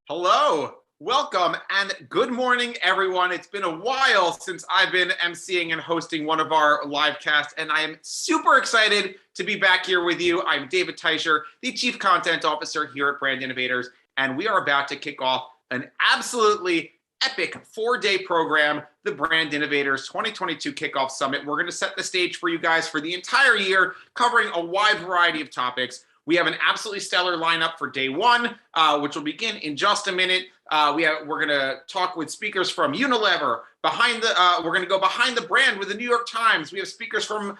Hello, welcome, and good morning, everyone. It's been a while since I've been emceeing and hosting one of our live casts, and I am super excited to be back here with you. I'm David Teicher, the Chief Content Officer here at Brand Innovators, and we are about to kick off an absolutely epic 4-day program, the Brand Innovators 2022 Kickoff Summit. We're going to set the stage for you guys for the entire year, covering a wide variety of topics. We have an absolutely stellar lineup for day one, which will begin in just a minute. We're going to talk with speakers from Unilever. We're going to go behind the brand with the New York Times. We have speakers from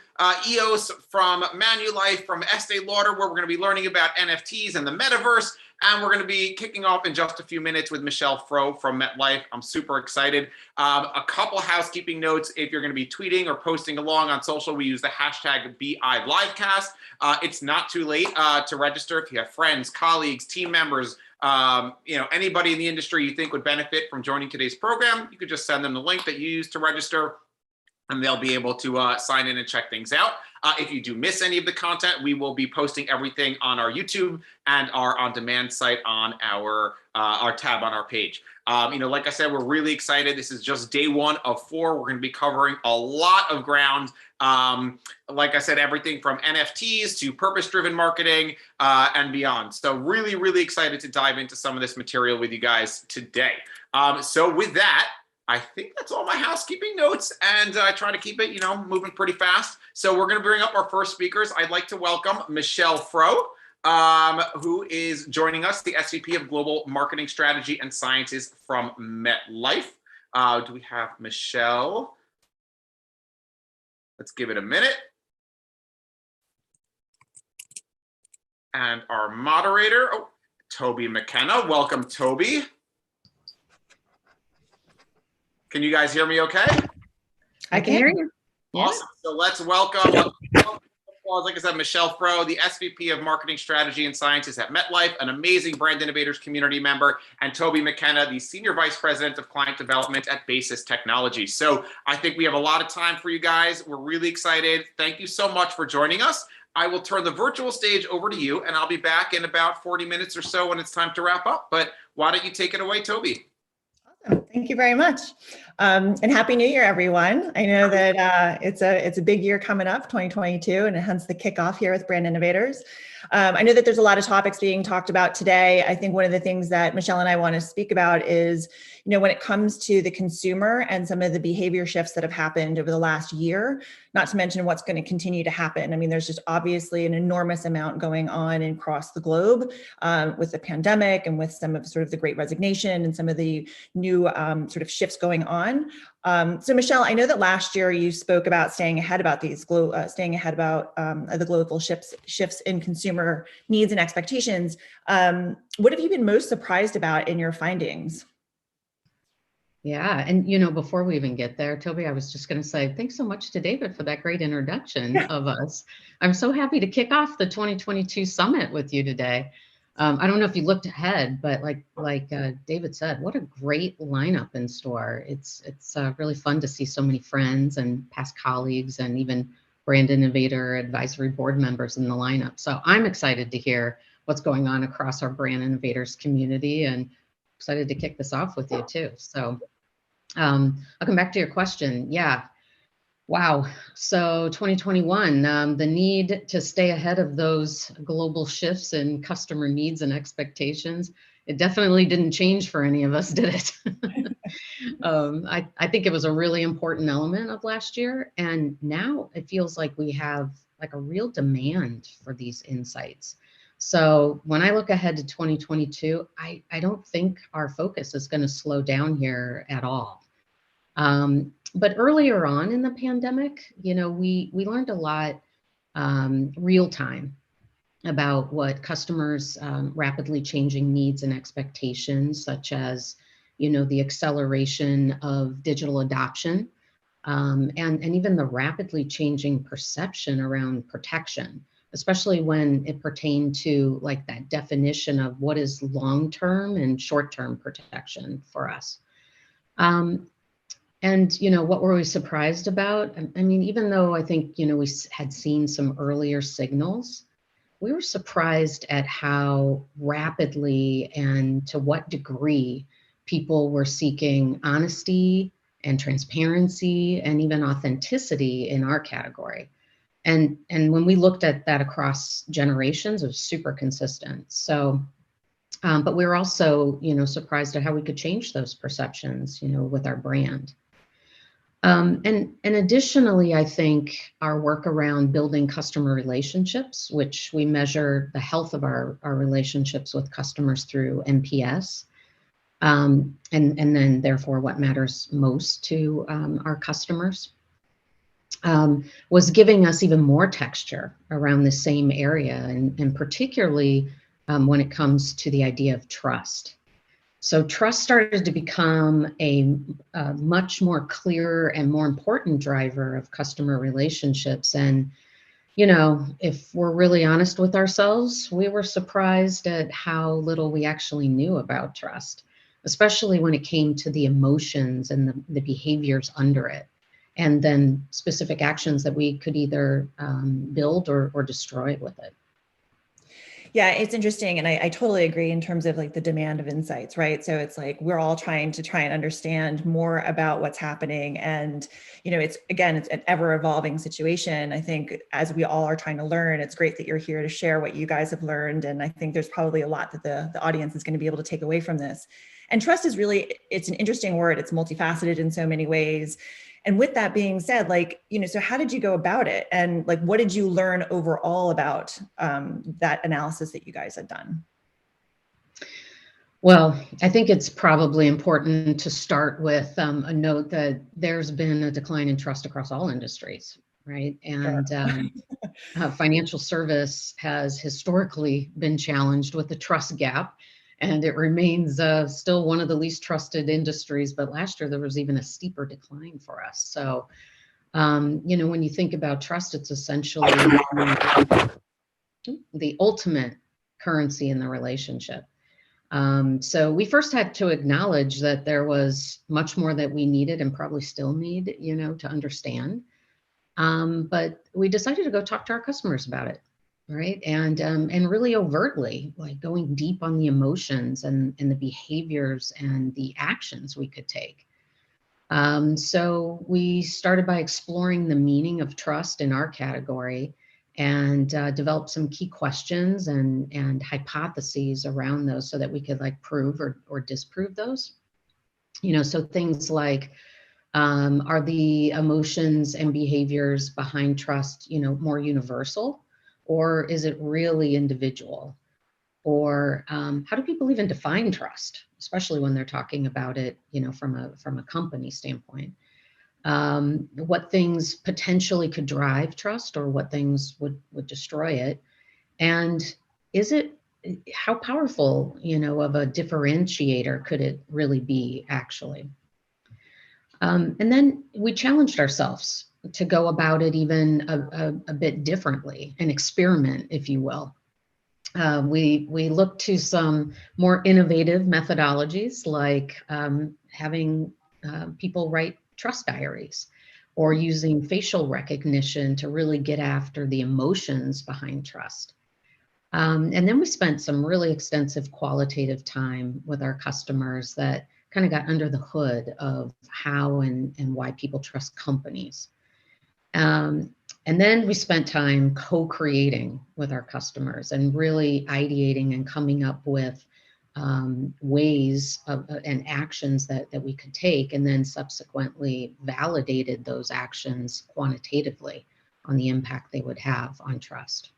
EOS, from Manulife, from Estee Lauder, where we're going to be learning about NFTs and the metaverse. And we're going to be kicking off in just a few minutes with Michelle Fro from MetLife. I'm super excited. A couple housekeeping notes. If you're going to be tweeting or posting along on social, we use the hashtag #BILivecast. It's not too late to register. If you have friends, colleagues, team members, anybody in the industry you think would benefit from joining today's program, you could just send them the link that you use to register, and they'll be able to sign in and check things out. If you do miss any of the content, we will be posting everything on our YouTube and our on-demand site on our tab on our page. Like I said, we're really excited. This is just day one of 4. We're going to be covering a lot of ground. Like I said, everything from NFTs to purpose-driven marketing and beyond. So really, really excited to dive into some of this material with you guys today. So with that, I think that's all my housekeeping notes, and I try to keep it, moving pretty fast. So we're going to bring up our first speakers. I'd like to welcome Michelle Fro, who is joining us, the SVP of Global Marketing Strategy and Sciences from MetLife. Do we have Michelle? Let's give it a minute. And our moderator, Toby McKenna. Welcome, Toby. Can you guys hear me okay? I can hear you. Awesome. So let's welcome, like I said, Michelle Fro, the SVP of Marketing Strategy and Sciences at MetLife, an amazing Brand Innovators community member, and Toby McKenna, the Senior Vice President of Client Development at Basis Technology. So I think we have a lot of time for you guys. We're really excited. Thank you so much for joining us. I will turn the virtual stage over to you, and I'll be back in about 40 minutes or so when it's time to wrap up. But why don't you take it away, Toby? Thank you very much. And Happy New Year, everyone. I know that it's a big year coming up, 2022, and hence the kickoff here with Brand Innovators. I know that there's a lot of topics being talked about today. I think one of the things that Michelle and I want to speak about is, when it comes to the consumer and some of the behavior shifts that have happened over the last year, not to mention what's going to continue to happen. I mean, there's just obviously an enormous amount going on across the globe with the pandemic and with some of sort of the Great Resignation and some of the new sort of shifts going on. So Michelle, I know that last year you spoke about staying ahead about the global shifts in consumer needs and expectations. What have you been most surprised about in your findings? Yeah, and before we even get there, Toby, I was just going to say thanks so much to David for that great introduction of us. I'm so happy to kick off the 2022 summit with you today. I don't know if you looked ahead, but like David said, what a great lineup in store. It's really fun to see so many friends and past colleagues and even Brand Innovator Advisory Board members in the lineup. So I'm excited to hear what's going on across our Brand Innovators community, and excited to kick this off with you too. So I'll come back to your question. Yeah. Wow. So 2021, the need to stay ahead of those global shifts in customer needs and expectations, it definitely didn't change for any of us, did it? I think it was a really important element of last year. And now it feels like we have like a real demand for these insights. So when I look ahead to 2022, I don't think our focus is going to slow down here at all. But earlier on in the pandemic, we learned a lot real time about what customers' rapidly changing needs and expectations, such as, the acceleration of digital adoption, and even the rapidly changing perception around protection, especially when it pertained to like that definition of what is long-term and short-term protection for us. And, what were we surprised about? I mean, even though I think, we had seen some earlier signals, we were surprised at how rapidly and to what degree people were seeking honesty and transparency and even authenticity in our category. And when we looked at that across generations, it was super consistent. So, but we were also, surprised at how we could change those perceptions, with our brand. And additionally, I think our work around building customer relationships, which we measure the health of our relationships with customers through NPS, and then therefore what matters most to our customers, was giving us even more texture around the same area, and particularly when it comes to the idea of trust. So trust started to become a much more clear and more important driver of customer relationships. And, if we're really honest with ourselves, we were surprised at how little we actually knew about trust, especially when it came to the emotions and the behaviors under it, and then specific actions that we could either build or destroy with it. Yeah, it's interesting. And I totally agree in terms of like the demand of insights, right? So it's like, we're all trying and understand more about what's happening. And, it's an ever evolving situation. I think as we all are trying to learn, it's great that you're here to share what you guys have learned. And I think there's probably a lot that the audience is going to be able to take away from this. And trust is really, it's an interesting word. It's multifaceted in so many ways. And with that being said, so how did you go about it? And what did you learn overall about that analysis that you guys had done? Well, I think it's probably important to start with a note that there's been a decline in trust across all industries, right? And sure. Financial service has historically been challenged with the trust gap. And it remains still one of the least trusted industries, but last year there was even a steeper decline for us. So, when you think about trust, it's essentially the ultimate currency in the relationship. So we first had to acknowledge that there was much more that we needed and probably still need, to understand. But we decided to go talk to our customers about it. Right. And really overtly, going deep on the emotions and the behaviors and the actions we could take. So we started by exploring the meaning of trust in our category and developed some key questions and hypotheses around those so that we could prove or disprove those. So things like, are the emotions and behaviors behind trust, more universal? Or is it really individual? Or how do people even define trust, especially when they're talking about it, from a company standpoint? What things potentially could drive trust, or what things would destroy it? And how powerful, of a differentiator could it really be actually? And then we challenged ourselves to go about it even a bit differently, an experiment, if you will. We looked to some more innovative methodologies, like having people write trust diaries, or using facial recognition to really get after the emotions behind trust. And then we spent some really extensive qualitative time with our customers that kind of got under the hood of how and why people trust companies. And then we spent time co-creating with our customers and really ideating and coming up with ways and actions that we could take, and then subsequently validated those actions quantitatively on the impact they would have on trust.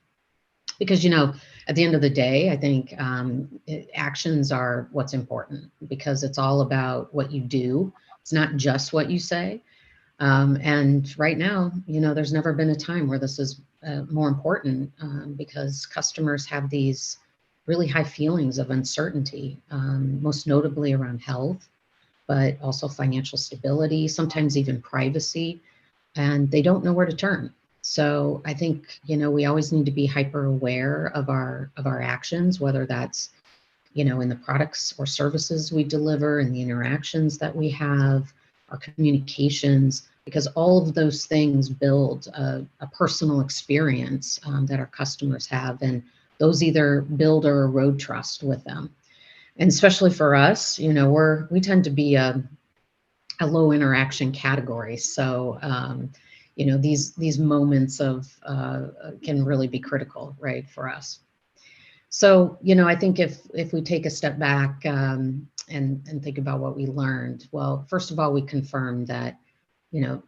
Because, at the end of the day, I think actions are what's important, because it's all about what you do. It's not just what you say. And right now, there's never been a time where this is more important, because customers have these really high feelings of uncertainty, most notably around health, but also financial stability, sometimes even privacy, and they don't know where to turn. So I think, we always need to be hyper aware of our actions, whether that's, in the products or services we deliver, and the interactions that we have, our communications, because all of those things build a personal experience that our customers have, and those either build or erode trust with them. And especially for us, we tend to be a low interaction category. So, these moments of can really be critical, right, for us. So, I think if we take a step back and think about what we learned, well, first of all, we confirmed that,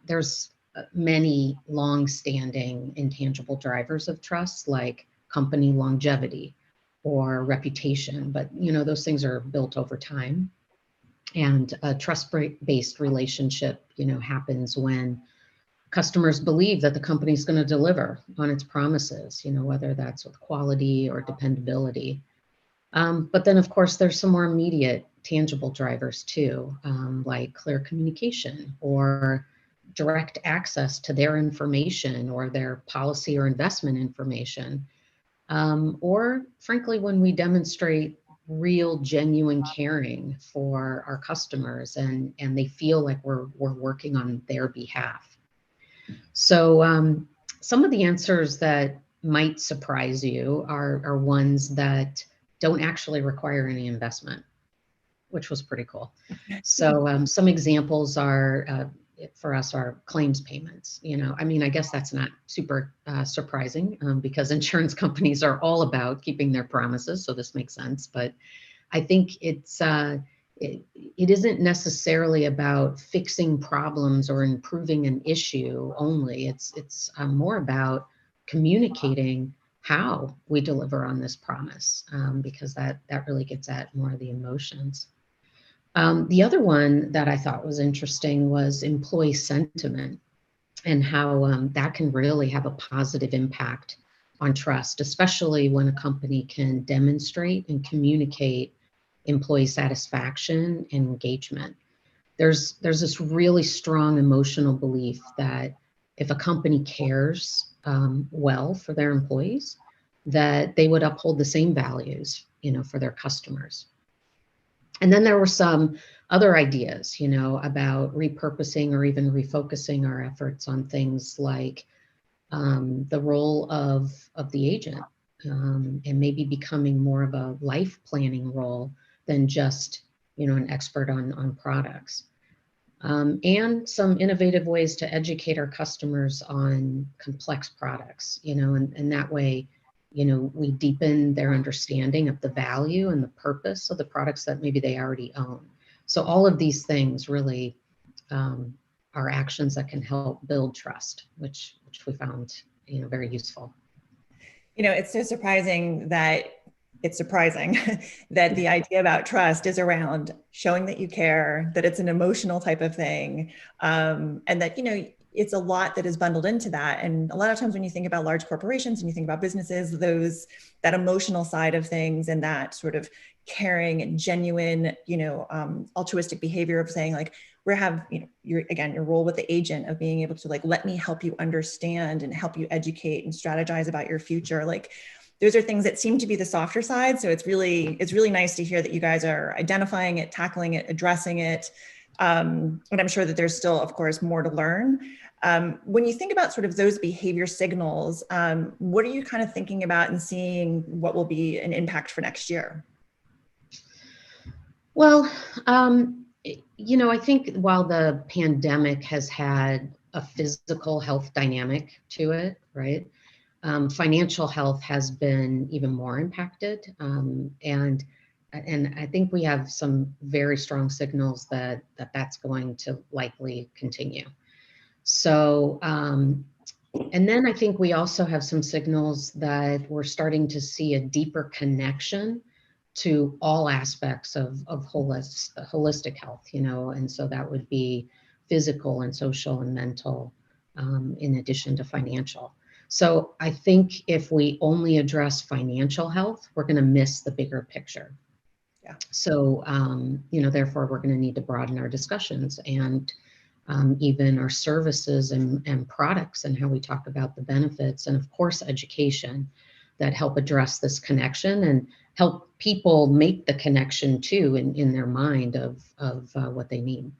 there's many long-standing intangible drivers of trust, like company longevity or reputation, but, those things are built over time. And a trust-based relationship, happens when customers believe that the company is going to deliver on its promises, whether that's with quality or dependability. But then, of course, there's some more immediate tangible drivers too, like clear communication or direct access to their information or their policy or investment information. Or frankly, when we demonstrate real, genuine caring for our customers and they feel like we're working on their behalf. So some of the answers that might surprise you are ones that don't actually require any investment, which was pretty cool. So some examples are, for us, are claims payments. I guess that's not super surprising because insurance companies are all about keeping their promises, so this makes sense. But I think it isn't necessarily about fixing problems or improving an issue only. It's more about communicating how we deliver on this promise, because that really gets at more of the emotions. The other one that I thought was interesting was employee sentiment and how that can really have a positive impact on trust, especially when a company can demonstrate and communicate employee satisfaction and engagement. There's this really strong emotional belief that if a company cares well for their employees, that they would uphold the same values, for their customers. And then there were some other ideas, about repurposing or even refocusing our efforts on things like the role of the agent and maybe becoming more of a life planning role than just, an expert on products. And some innovative ways to educate our customers on complex products, and that way, we deepen their understanding of the value and the purpose of the products that maybe they already own. So all of these things really are actions that can help build trust, which we found, very useful. It's so surprising that that the idea about trust is around showing that you care, that it's an emotional type of thing, and that, it's a lot that is bundled into that. And a lot of times when you think about large corporations and you think about businesses, that emotional side of things and that sort of caring and genuine, altruistic behavior of saying like, your role with the agent of being able to like, let me help you understand and help you educate and strategize about your future. Like, those are things that seem to be the softer side. So it's really nice to hear that you guys are identifying it, tackling it, addressing it. And I'm sure that there's still, of course, more to learn. When you think about sort of those behavior signals, what are you kind of thinking about and seeing what will be an impact for next year? Well, I think while the pandemic has had a physical health dynamic to it, right? Financial health has been even more impacted. And I think we have some very strong signals that's going to likely continue. So, and then I think we also have some signals that we're starting to see a deeper connection to all aspects of holistic health, and so that would be physical and social and mental, in addition to financial. So I think if we only address financial health, we're going to miss the bigger picture. Yeah. So, therefore, we're going to need to broaden our discussions and even our services and products and how we talk about the benefits, and of course, education that help address this connection and help people make the connection too in their mind of what they need.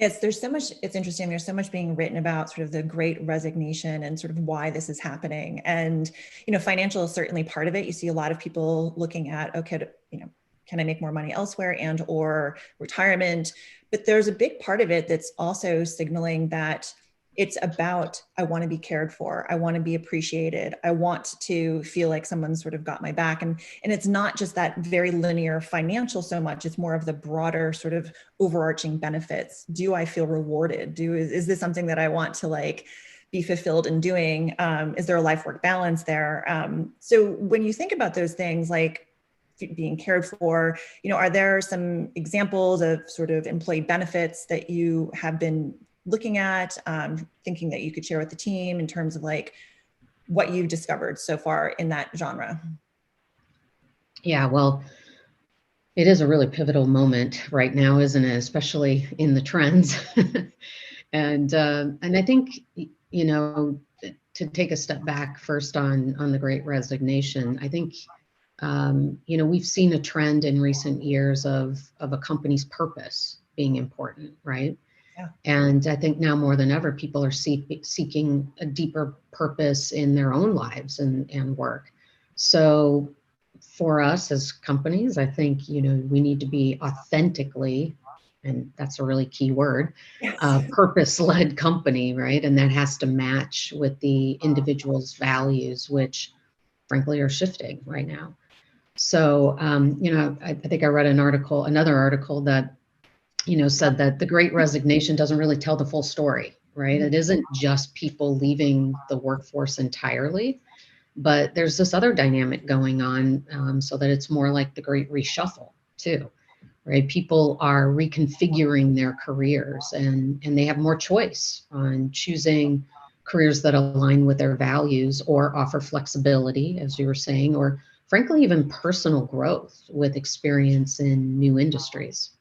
Yes, there's so much, it's interesting. There's so much being written about sort of the great resignation and sort of why this is happening. And, financial is certainly part of it. You see a lot of people looking at, okay, can I make more money elsewhere and or retirement? But there's a big part of it that's also signaling that it's about, I want to be cared for. I want to be appreciated. I want to feel like someone sort of got my back. And it's not just that very linear financial so much, it's more of the broader sort of overarching benefits. Do I feel rewarded? Is this something that I want to like be fulfilled in doing? Is there a life work balance there? So when you think about those things, like being cared for, are there some examples of sort of employee benefits that you have been looking at, thinking that you could share with the team in terms of like what you've discovered so far in that genre? Yeah, well, it is a really pivotal moment right now, isn't it? Especially in the trends. And I think, to take a step back first on the Great Resignation, I think, we've seen a trend in recent years of a company's purpose being important, right? Yeah. And I think now more than ever, people are seeking a deeper purpose in their own lives and work. So for us as companies, I think, we need to be authentically, and that's a really key word, Yes. purpose-led company, right? And that has to match with the individual's values, which frankly are shifting right now. So, I think I read another article that, said that the Great Resignation doesn't really tell the full story, right? It isn't just people leaving the workforce entirely, but there's this other dynamic going on, so that it's more like the Great Reshuffle too, right? People are reconfiguring their careers and they have more choice on choosing careers that align with their values or offer flexibility, as you were saying, or frankly, even personal growth with experience in new industries.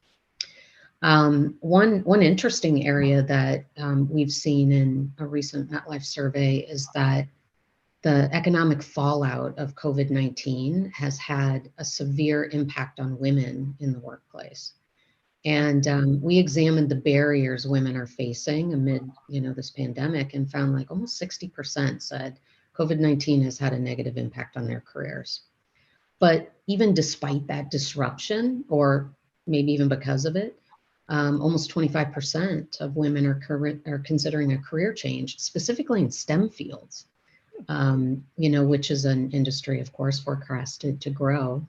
One interesting area that we've seen in a recent MetLife survey is that the economic fallout of COVID-19 has had a severe impact on women in the workplace. And we examined the barriers women are facing amid, this pandemic, and found like almost 60% said COVID-19 has had a negative impact on their careers. But even despite that disruption, or maybe even because of it, almost 25% of women are considering a career change, specifically in STEM fields, which is an industry, of course, forecasted to grow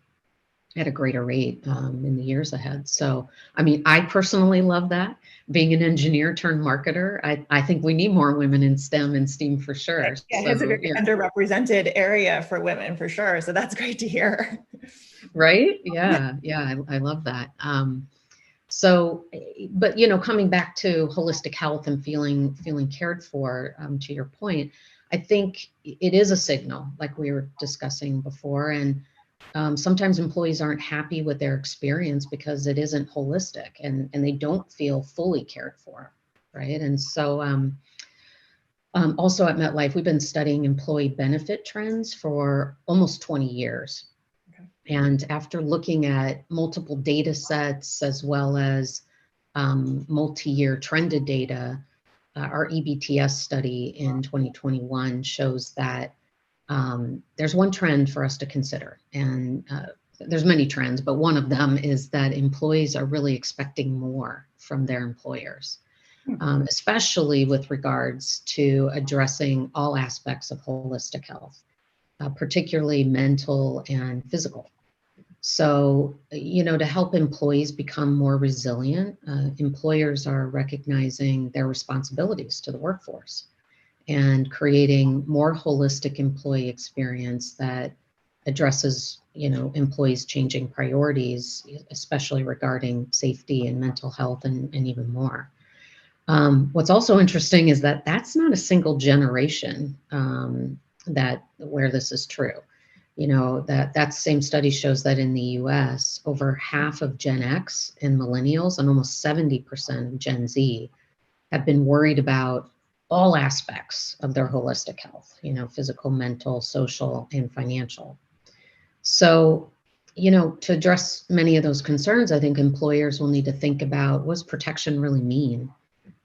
at a greater rate in the years ahead. So, I mean, I personally love that. Being an engineer turned marketer, I think we need more women in STEM and STEAM for sure. Yeah, it's a very underrepresented area for women for sure. So that's great to hear. Right? Yeah, I love that. So, but coming back to holistic health and feeling cared for, to your point, I think it is a signal, like we were discussing before, and sometimes employees aren't happy with their experience because it isn't holistic and they don't feel fully cared for, right? And so also at MetLife, we've been studying employee benefit trends for almost 20 years. Okay. And after looking at multiple data sets as well as multi-year trended data, our EBTS study in 2021 shows that there's one trend for us to consider, and there's many trends, but one of them is that employees are really expecting more from their employers, especially with regards to addressing all aspects of holistic health, particularly mental and physical. So, to help employees become more resilient, employers are recognizing their responsibilities to the workforce and creating more holistic employee experience that addresses, employees' changing priorities, especially regarding safety and mental health and even more. What's also interesting is that that's not a single generation where this is true. That same study shows that in the US, over half of Gen X and millennials and almost 70% of Gen Z have been worried about all aspects of their holistic health, physical, mental, social, and financial. So, to address many of those concerns, I think employers will need to think about, what does protection really mean?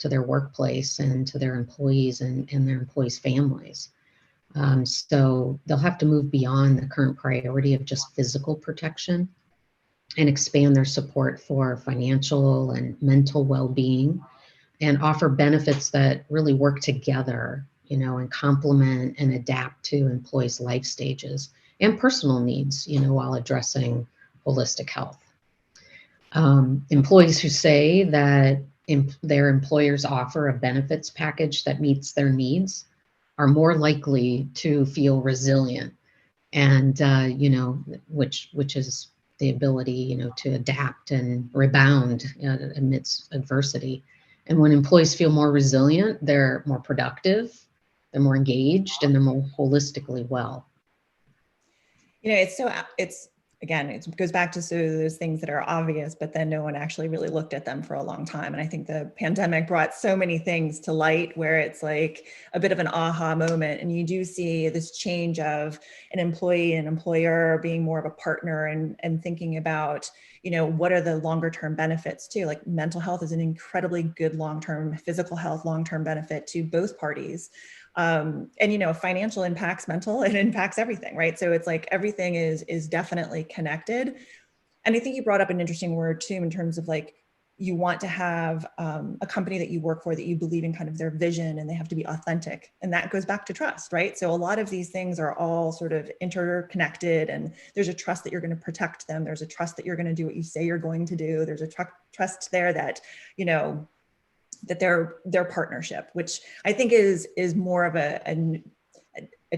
their workplace and to their employees and their employees' families. So they'll have to move beyond the current priority of just physical protection and expand their support for financial and mental well-being and offer benefits that really work together, and complement and adapt to employees' life stages and personal needs, while addressing holistic health. Employees who say that their employers offer a benefits package that meets their needs are more likely to feel resilient, and which is the ability, to adapt and rebound amidst adversity. And when employees feel more resilient, they're more productive, they're more engaged, and they're more holistically well. It's again, it goes back to those things that are obvious, but then no one actually really looked at them for a long time. And I think the pandemic brought so many things to light where it's like a bit of an aha moment. And you do see this change of an employee and employer being more of a partner and thinking about, what are the longer term benefits too? Like mental health is an incredibly good long-term, physical health, long-term benefit to both parties. And financial impacts mental, it impacts everything, right? So it's like everything is definitely connected. And I think you brought up an interesting word too, in terms of like, you want to have a company that you work for that you believe in kind of their vision, and they have to be authentic. And that goes back to trust, right? So a lot of these things are all sort of interconnected, and there's a trust that you're going to protect them. There's a trust that you're going to do what you say you're going to do. There's a trust there that, that their partnership, which I think is more of a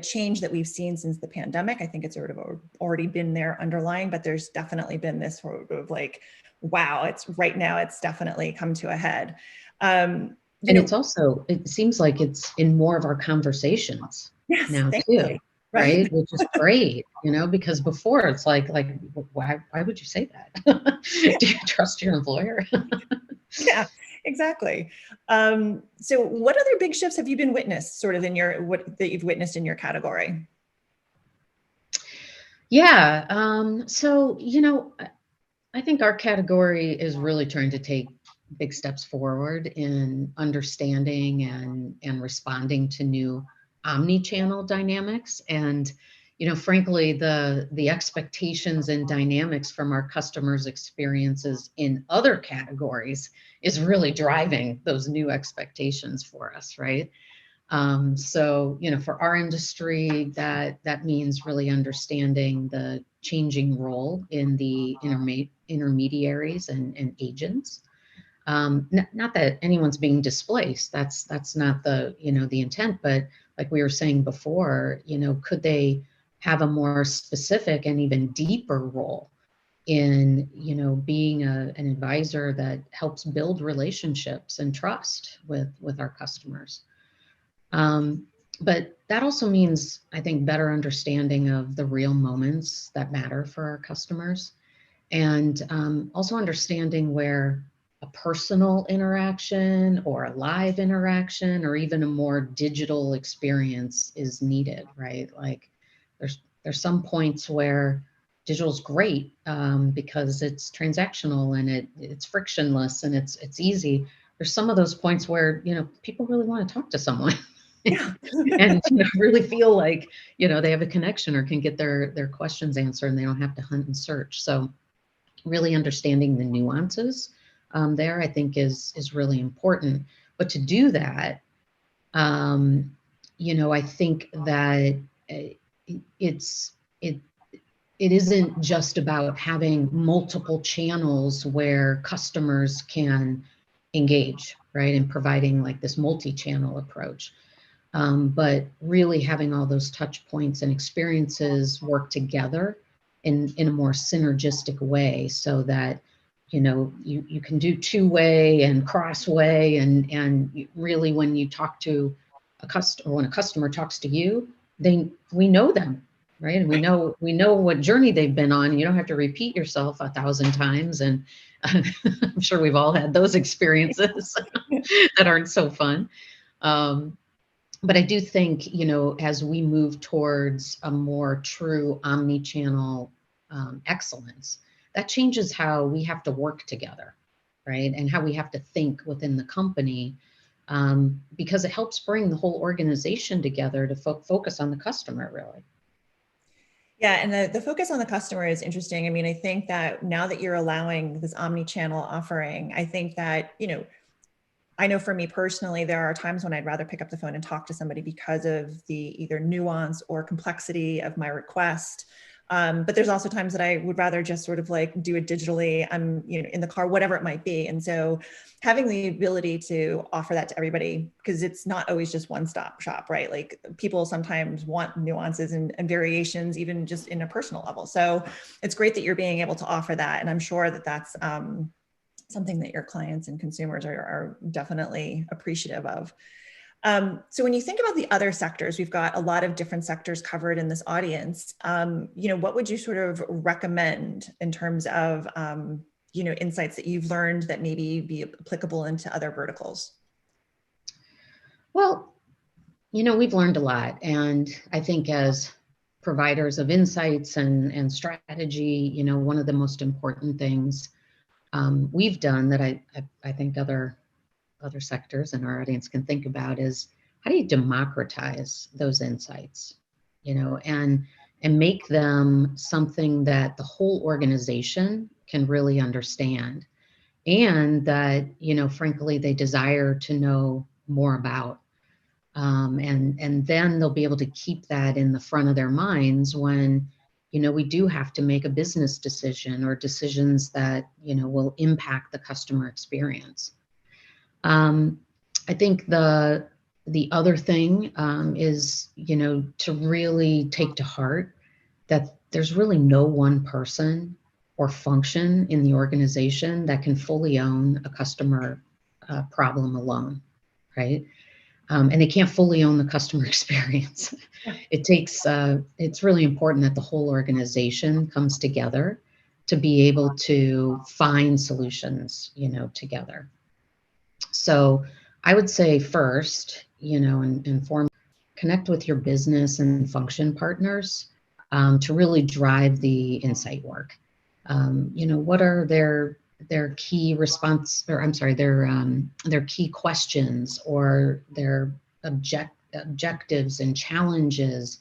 change that we've seen since the pandemic. I think it's sort of already been there underlying, but there's definitely been this sort of like, wow, it's right now, it's definitely come to a head. And it's also, it seems like it's in more of our conversations now too, right? Which is great, because before it's like, why would you say that? Do you trust your employer? Yeah, exactly. So what other big shifts have you been witnessed sort of that you've witnessed in your category? Yeah. So, I think our category is really trying to take big steps forward in understanding and responding to new omni-channel dynamics. And, frankly, the expectations and dynamics from our customers' experiences in other categories is really driving those new expectations for us, right? So, for our industry, that means really understanding the changing role in the intermediaries and agents. Not that anyone's being displaced. That's not the intent. But like we were saying before, could they have a more specific and even deeper role in being an advisor that helps build relationships and trust with our customers. But that also means, I think, better understanding of the real moments that matter for our customers, and also understanding where a personal interaction or a live interaction or even a more digital experience is needed, right? Like there's some points where digital's great because it's transactional and it's frictionless and it's easy. There's some of those points where people really want to talk to someone. Yeah. And really feel like they have a connection or can get their questions answered and they don't have to hunt and search. So really understanding the nuances there, I think is really important. But to do that, I think that it isn't just about having multiple channels where customers can engage, right, and providing like this multi-channel approach. But really having all those touch points and experiences work together in a more synergistic way, so that you can do two-way and cross-way, and really when you talk to a customer, or when a customer talks to you, we know them, right, and we know what journey they've been on. You don't have to repeat yourself 1,000 times, and I'm sure we've all had those experiences that aren't so fun. But I do think, as we move towards a more true omni-channel excellence, that changes how we have to work together, right? And how we have to think within the company, because it helps bring the whole organization together to focus on the customer, really. Yeah, and the focus on the customer is interesting. I mean, I think that now that you're allowing this omni-channel offering, I think that, I know for me personally, there are times when I'd rather pick up the phone and talk to somebody because of the either nuance or complexity of my request. But there's also times that I would rather just sort of like do it digitally. I'm, in the car, whatever it might be. And so having the ability to offer that to everybody, because it's not always just one stop shop, right? Like people sometimes want nuances and variations, even just in a personal level. So it's great that you're being able to offer that. And I'm sure that that's, something that your clients and consumers are definitely appreciative of. So when you think about the other sectors, we've got a lot of different sectors covered in this audience. What would you sort of recommend in terms of, insights that you've learned that maybe be applicable into other verticals? Well, we've learned a lot. And I think as providers of insights and strategy, one of the most important things we've done that I think other sectors in our audience can think about is how do you democratize those insights, and make them something that the whole organization can really understand, and that, frankly, they desire to know more about. And then they'll be able to keep that in the front of their minds when, we do have to make a business decision or decisions that, will impact the customer experience. I think the other thing is, to really take to heart that there's really no one person or function in the organization that can fully own a customer problem alone, right? And they can't fully own the customer experience. It takes, it's really important that the whole organization comes together to be able to find solutions, together. So I would say first, connect with your business and function partners to really drive the insight work. What are their key response, or I'm sorry, their key questions or their objectives and challenges,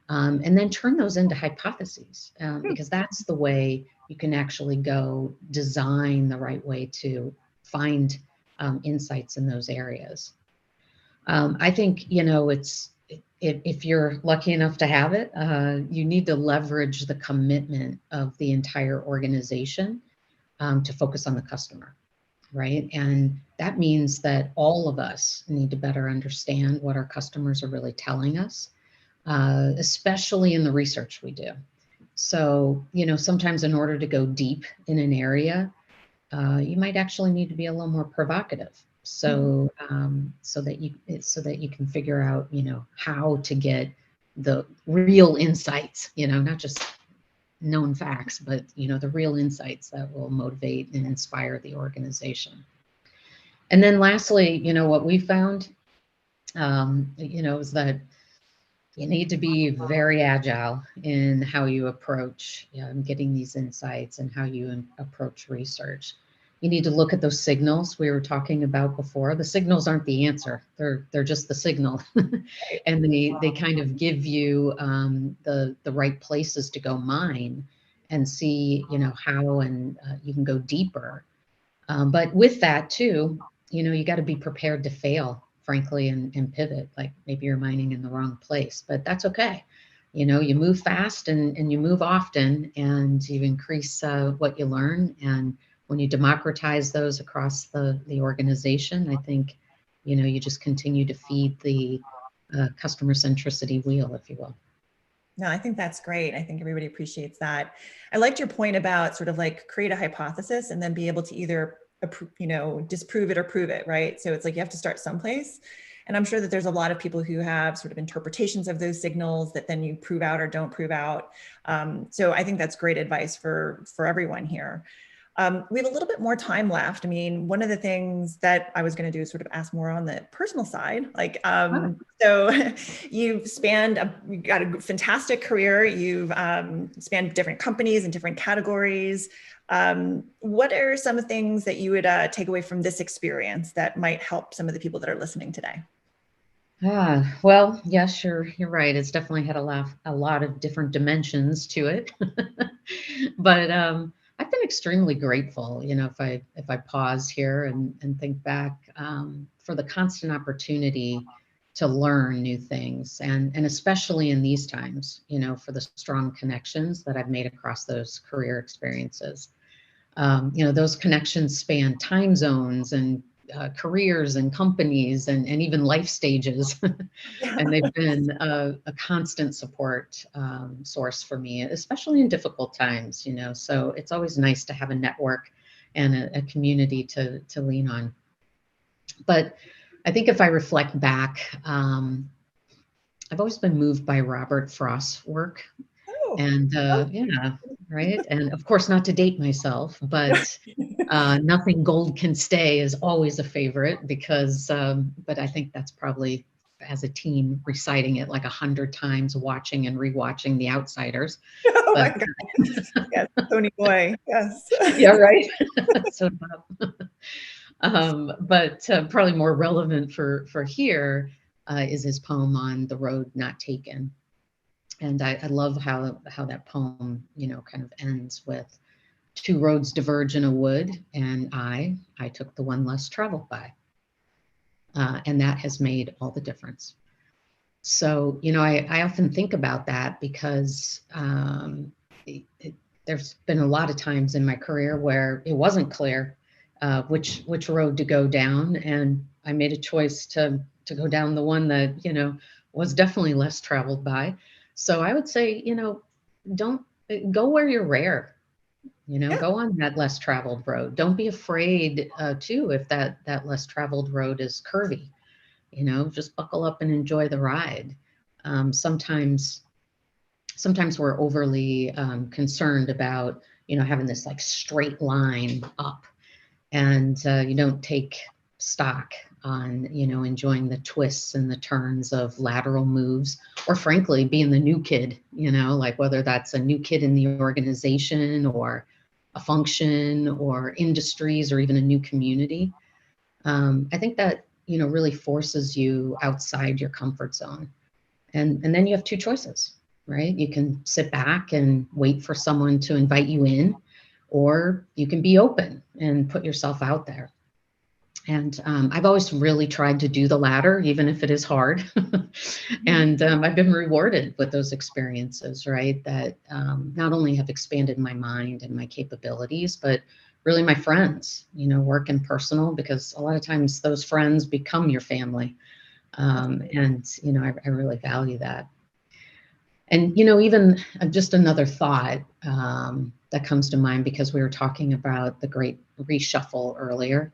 and then turn those into hypotheses, because that's the way you can actually go design the right way to find insights in those areas. I think, if you're lucky enough to have it, you need to leverage the commitment of the entire organization to focus on the customer, right? And that means that all of us need to better understand what our customers are really telling us, especially in the research we do. So, sometimes in order to go deep in an area, you might actually need to be a little more provocative. So, so that you can figure out, how to get the real insights, not just known facts, but, the real insights that will motivate and inspire the organization. And then lastly, what we found, is that you need to be very agile in how you approach getting these insights and how you approach research. You need to look at those signals we were talking about before. The signals aren't the answer; they're just the signal, and they kind of give you the right places to go mine and see how and you can go deeper. But with that too, you got to be prepared to fail, frankly, and pivot. Like maybe you're mining in the wrong place, but that's okay. You move fast and you move often, and you increase what you learn. And when you democratize those across the organization, I think, you just continue to feed the customer centricity wheel, if you will. No, I think that's great. I think everybody appreciates that. I liked your point about sort of like create a hypothesis and then be able to either, disprove it or prove it, right? So it's like you have to start someplace. And I'm sure that there's a lot of people who have sort of interpretations of those signals that then you prove out or don't prove out. So I think that's great advice for everyone here. We have a little bit more time left. I mean, one of the things that I was going to do is sort of ask more on the personal side. Like, so you've got a fantastic career. You've spanned different companies and different categories. What are some things that you would take away from this experience that might help some of the people that are listening today? Well, yes, you're right. It's definitely had a lot of different dimensions to it. But I've been extremely grateful, if I pause here and think back, for the constant opportunity to learn new things, and especially in these times, for the strong connections that I've made across those career experiences. Those connections span time zones and careers and companies and even life stages. And they've been a constant support source for me, especially in difficult times, so it's always nice to have a network and a community to lean on. But I think if I reflect back, I've always been moved by Robert Frost's work. And yeah, right. And of course, not to date myself, but Nothing Gold Can Stay is always a favorite because, but I think that's probably as a teen reciting it like 100 times, watching and rewatching The Outsiders. Oh But, my God. Yes, Tony Boy. Yes. yeah, right. So, but probably more relevant for here is his poem on The Road Not Taken. And I love how that poem, kind of ends with, two roads diverge in a wood, and I took the one less traveled by. And that has made all the difference. So, I often think about that because there's been a lot of times in my career where it wasn't clear which road to go down, and I made a choice to go down the one that was definitely less traveled by. So I would say, don't go where you're rare. Go on that less traveled road. Don't be afraid too if that less traveled road is curvy. Just buckle up and enjoy the ride. Sometimes we're overly concerned about having this like straight line up, and you don't take stock on enjoying the twists and the turns of lateral moves, or frankly being the new kid, like whether that's a new kid in the organization or a function or industries or even a new community. I think that really forces you outside your comfort zone, and then you have two choices, right? You can sit back and wait for someone to invite you in, or you can be open and put yourself out there. And I've always really tried to do the latter, even if it is hard. And I've been rewarded with those experiences, right? That not only have expanded my mind and my capabilities, but really my friends, work and personal, because a lot of times those friends become your family. And, I really value that. And, even just another thought that comes to mind, because we were talking about the great reshuffle earlier.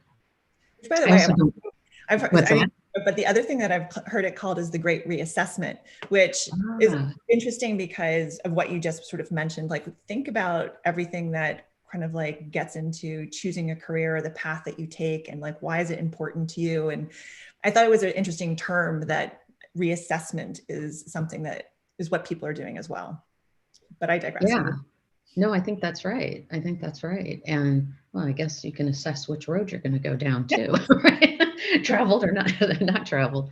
Which, by the way, but the other thing that I've heard it called is the great reassessment, which is interesting because of what you just sort of mentioned. Like, think about everything that kind of like gets into choosing a career or the path that you take, and like, why is it important to you? And I thought it was an interesting term, that reassessment is something that is what people are doing as well. But I digress. Yeah. No, I think that's right. And well, I guess you can assess which road you're going to go down too, right? Traveled or not traveled.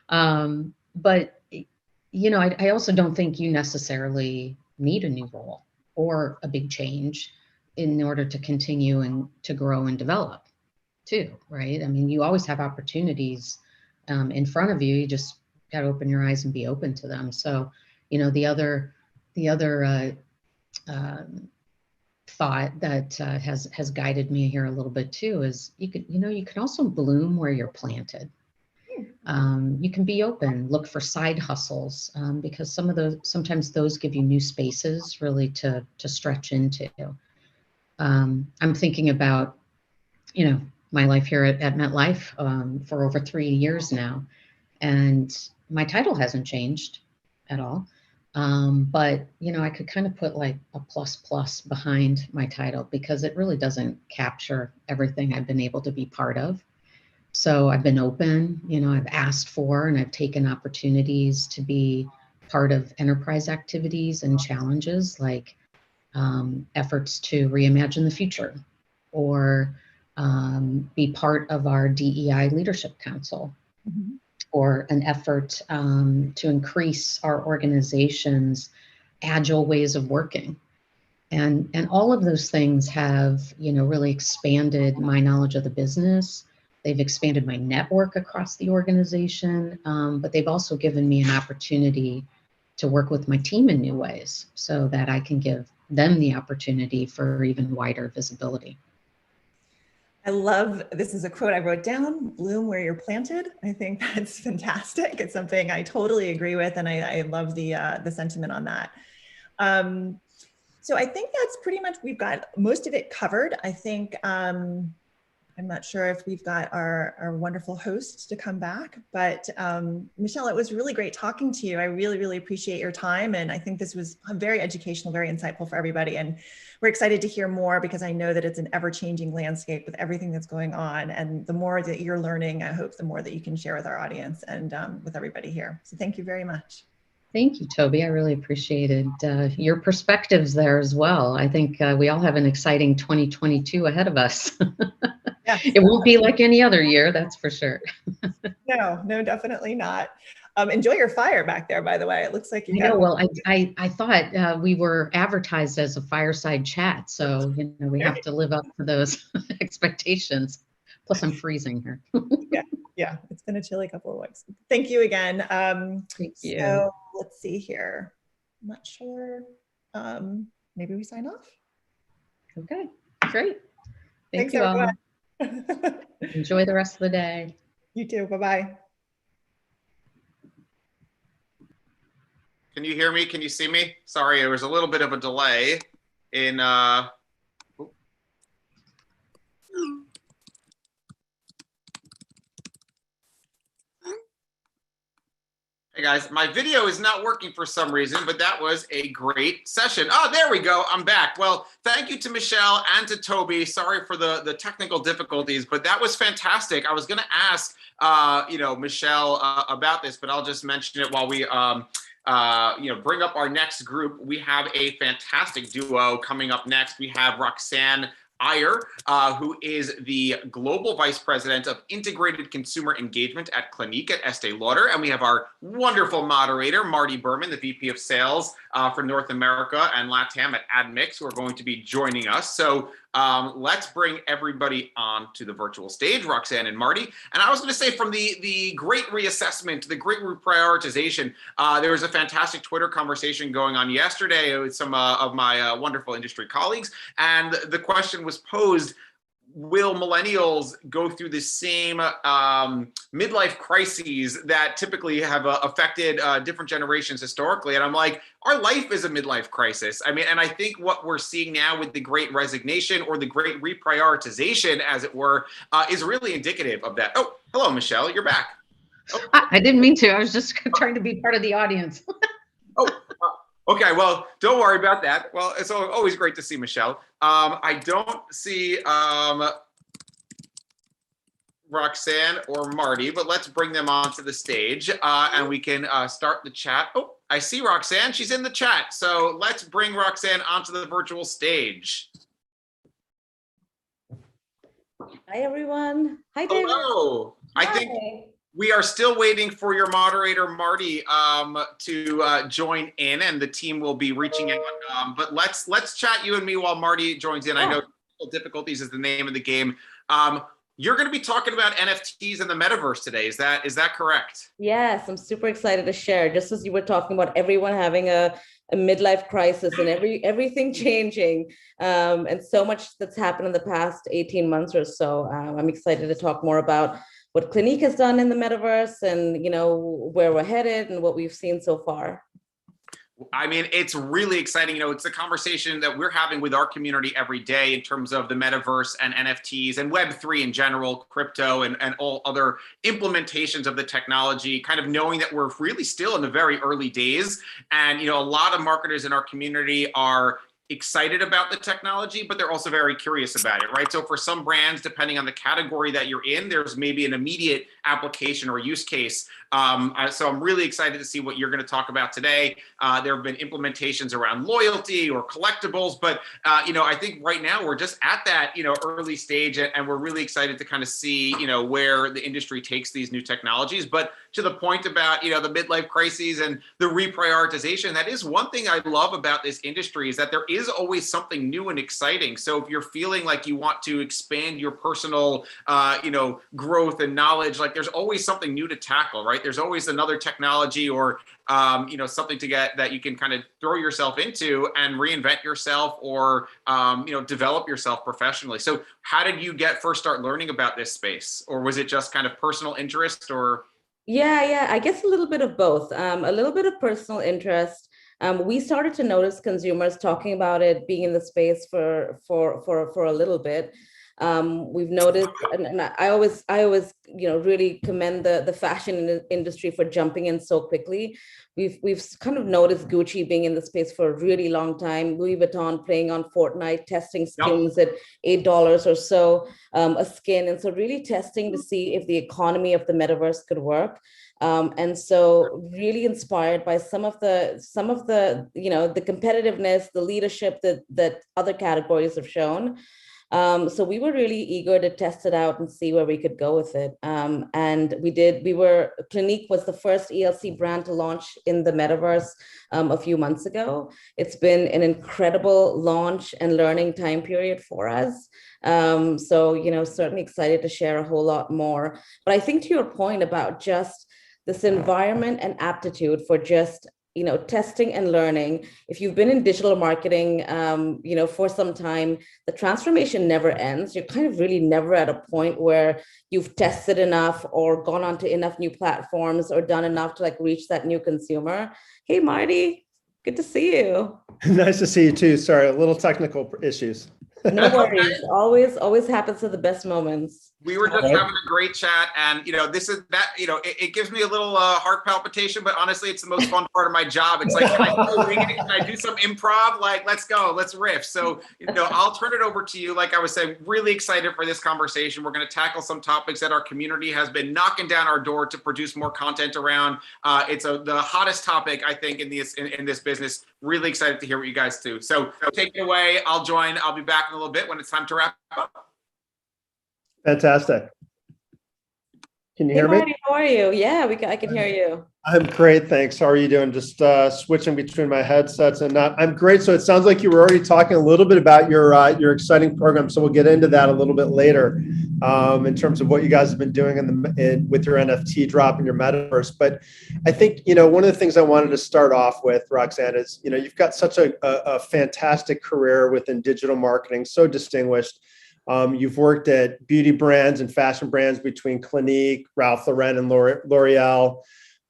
But, I also don't think you necessarily need a new role or a big change in order to continue and to grow and develop too, right? I mean, you always have opportunities in front of you. You just got to open your eyes and be open to them. So, the other thought that has guided me here a little bit too is you can also bloom where you're planted. You can be open, look for side hustles, because sometimes those give you new spaces really to stretch into. I'm thinking about, my life here at MetLife for over 3 years now, and my title hasn't changed at all. But, I could kind of put like a plus behind my title, because it really doesn't capture everything I've been able to be part of. So I've been open, I've asked for, and I've taken opportunities to be part of enterprise activities and challenges like efforts to reimagine the future, or be part of our DEI Leadership Council, or an effort to increase our organization's agile ways of working. And all of those things have, really expanded my knowledge of the business. They've expanded my network across the organization, but they've also given me an opportunity to work with my team in new ways so that I can give them the opportunity for even wider visibility. I love, this is a quote I wrote down, bloom where you're planted. I think that's fantastic. It's something I totally agree with, and I love the sentiment on that. So I think that's pretty much, we've got most of it covered. I think, I'm not sure if we've got our wonderful hosts to come back, but Michelle, it was really great talking to you. I really, really appreciate your time. And I think this was very educational, very insightful for everybody. And we're excited to hear more, because I know that it's an ever-changing landscape with everything that's going on. And the more that you're learning, I hope the more that you can share with our audience and with everybody here. So thank you very much. Thank you, Toby. I really appreciated your perspectives there as well. I think we all have an exciting 2022 ahead of us. Yeah. It won't be like any other year, that's for sure. No, definitely not. Enjoy your fire back there, by the way. It looks like you got. Well, I thought we were advertised as a fireside chat, so we have to live up to those expectations. Plus, I'm freezing here. Yeah, it's been a chilly couple of weeks. Thank you again. Thank you. So let's see here. I'm not sure. Maybe we sign off. Okay, great. Thanks, you everyone. all. Enjoy the rest of the day. You too. Bye-bye. Can you hear me? Can you see me? Sorry, there was a little bit of a delay in Hey guys, my video is not working for some reason, but that was a great session. Oh, there we go. I'm back. Well, thank you to Michelle and to Toby. Sorry for the technical difficulties, but that was fantastic. I was going to ask, Michelle about this, but I'll just mention it while we, bring up our next group. We have a fantastic duo coming up next. We have Roxanne Iyer, who is the Global Vice President of Integrated Consumer Engagement at Clinique at Estee Lauder. And we have our wonderful moderator, Marty Berman, the VP of Sales for North America and LATAM at AdMix, who are going to be joining us. So let's bring everybody on to the virtual stage, Roxanne and Marty. And I was going to say, from the great reassessment to the great reprioritization, there was a fantastic Twitter conversation going on yesterday with some of my wonderful industry colleagues. And the question was posed, will millennials go through the same midlife crises that typically have affected different generations historically? And I'm like, our life is a midlife crisis. I mean, and I think what we're seeing now with the great resignation, or the great reprioritization, as it were, is really indicative of that. Oh, hello, Michelle, you're back. Oh. I didn't mean to. I was just trying to be part of the audience. Okay, well, don't worry about that. Well, it's always great to see Michelle. I don't see Roxanne or Marty, but let's bring them onto the stage and we can start the chat. Oh, I see Roxanne. She's in the chat. So let's bring Roxanne onto the virtual stage. Hi, everyone. Hi, David. Hello. Hi. I think we are still waiting for your moderator, Marty, to join in, and the team will be reaching out. But let's chat, you and me, while Marty joins in. Yeah. I know difficulties is the name of the game. You're going to be talking about NFTs and the metaverse today. Is that correct? Yes, I'm super excited to share. Just as you were talking about everyone having a midlife crisis and everything changing, and so much that's happened in the past 18 months or so. I'm excited to talk more about what Clinique has done in the metaverse, and where we're headed and what we've seen so far. I mean, it's really exciting. It's the conversation that we're having with our community every day in terms of the metaverse and NFTs and Web3 in general, crypto and all other implementations of the technology, kind of knowing that we're really still in the very early days. And, a lot of marketers in our community are excited about the technology, but they're also very curious about it, right? So for some brands, depending on the category that you're in, there's maybe an immediate application or use case. So I'm really excited to see what you're going to talk about today. There have been implementations around loyalty or collectibles, but I think right now we're just at that early stage, and we're really excited to kind of see where the industry takes these new technologies. But to the point about the midlife crises and the reprioritization, that is one thing I love about this industry, is that there is always something new and exciting. So if you're feeling like you want to expand your personal growth and knowledge, like there's always something new to tackle, right? There's always another technology or something to get that you can kind of throw yourself into and reinvent yourself or develop yourself professionally. So how did you first start learning about this space? Or was it just kind of personal interest? Or Yeah, I guess a little bit of both. A little bit of personal interest. We started to notice consumers talking about it, being in the space for a little bit. We've noticed, and I always really commend the fashion industry for jumping in so quickly. We've kind of noticed Gucci being in the space for a really long time, Louis Vuitton playing on Fortnite, testing skins at $8 or so a skin, and so really testing to see if the economy of the metaverse could work. And so really inspired by some of the the competitiveness, the leadership that other categories have shown. So we were really eager to test it out and see where we could go with it. And we did. Clinique was the first ELC brand to launch in the metaverse a few months ago. It's been an incredible launch and learning time period for us. So certainly excited to share a whole lot more. But I think to your point about just this environment and aptitude for just testing and learning. If you've been in digital marketing, for some time, the transformation never ends. You're kind of really never at a point where you've tested enough or gone onto enough new platforms or done enough to reach that new consumer. Hey, Marty, good to see you. Nice to see you too. Sorry, a little technical issues. No worries. Always happens at the best moments. We were just having a great chat, and it gives me a little heart palpitation, but honestly, it's the most fun part of my job. It's like, can I do some improv? Like, let's go, let's riff. So, I'll turn it over to you. Like I was saying, really excited for this conversation. We're going to tackle some topics that our community has been knocking down our door to produce more content around. It's the hottest topic, I think, in this business. Really excited to hear what you guys do. So take it away. I'll be back in a little bit when it's time to wrap up. Fantastic. Can you hear me? Marty, how are you? Yeah, I can hear you. I'm great, thanks. How are you doing? Just switching between my headsets and not. I'm great. So it sounds like you were already talking a little bit about your exciting program. So we'll get into that a little bit later in terms of what you guys have been doing with your NFT drop and your metaverse. But I think one of the things I wanted to start off with, Roxanne, is you've got such a fantastic career within digital marketing, so distinguished. You've worked at beauty brands and fashion brands between Clinique, Ralph Lauren, and L'Oreal.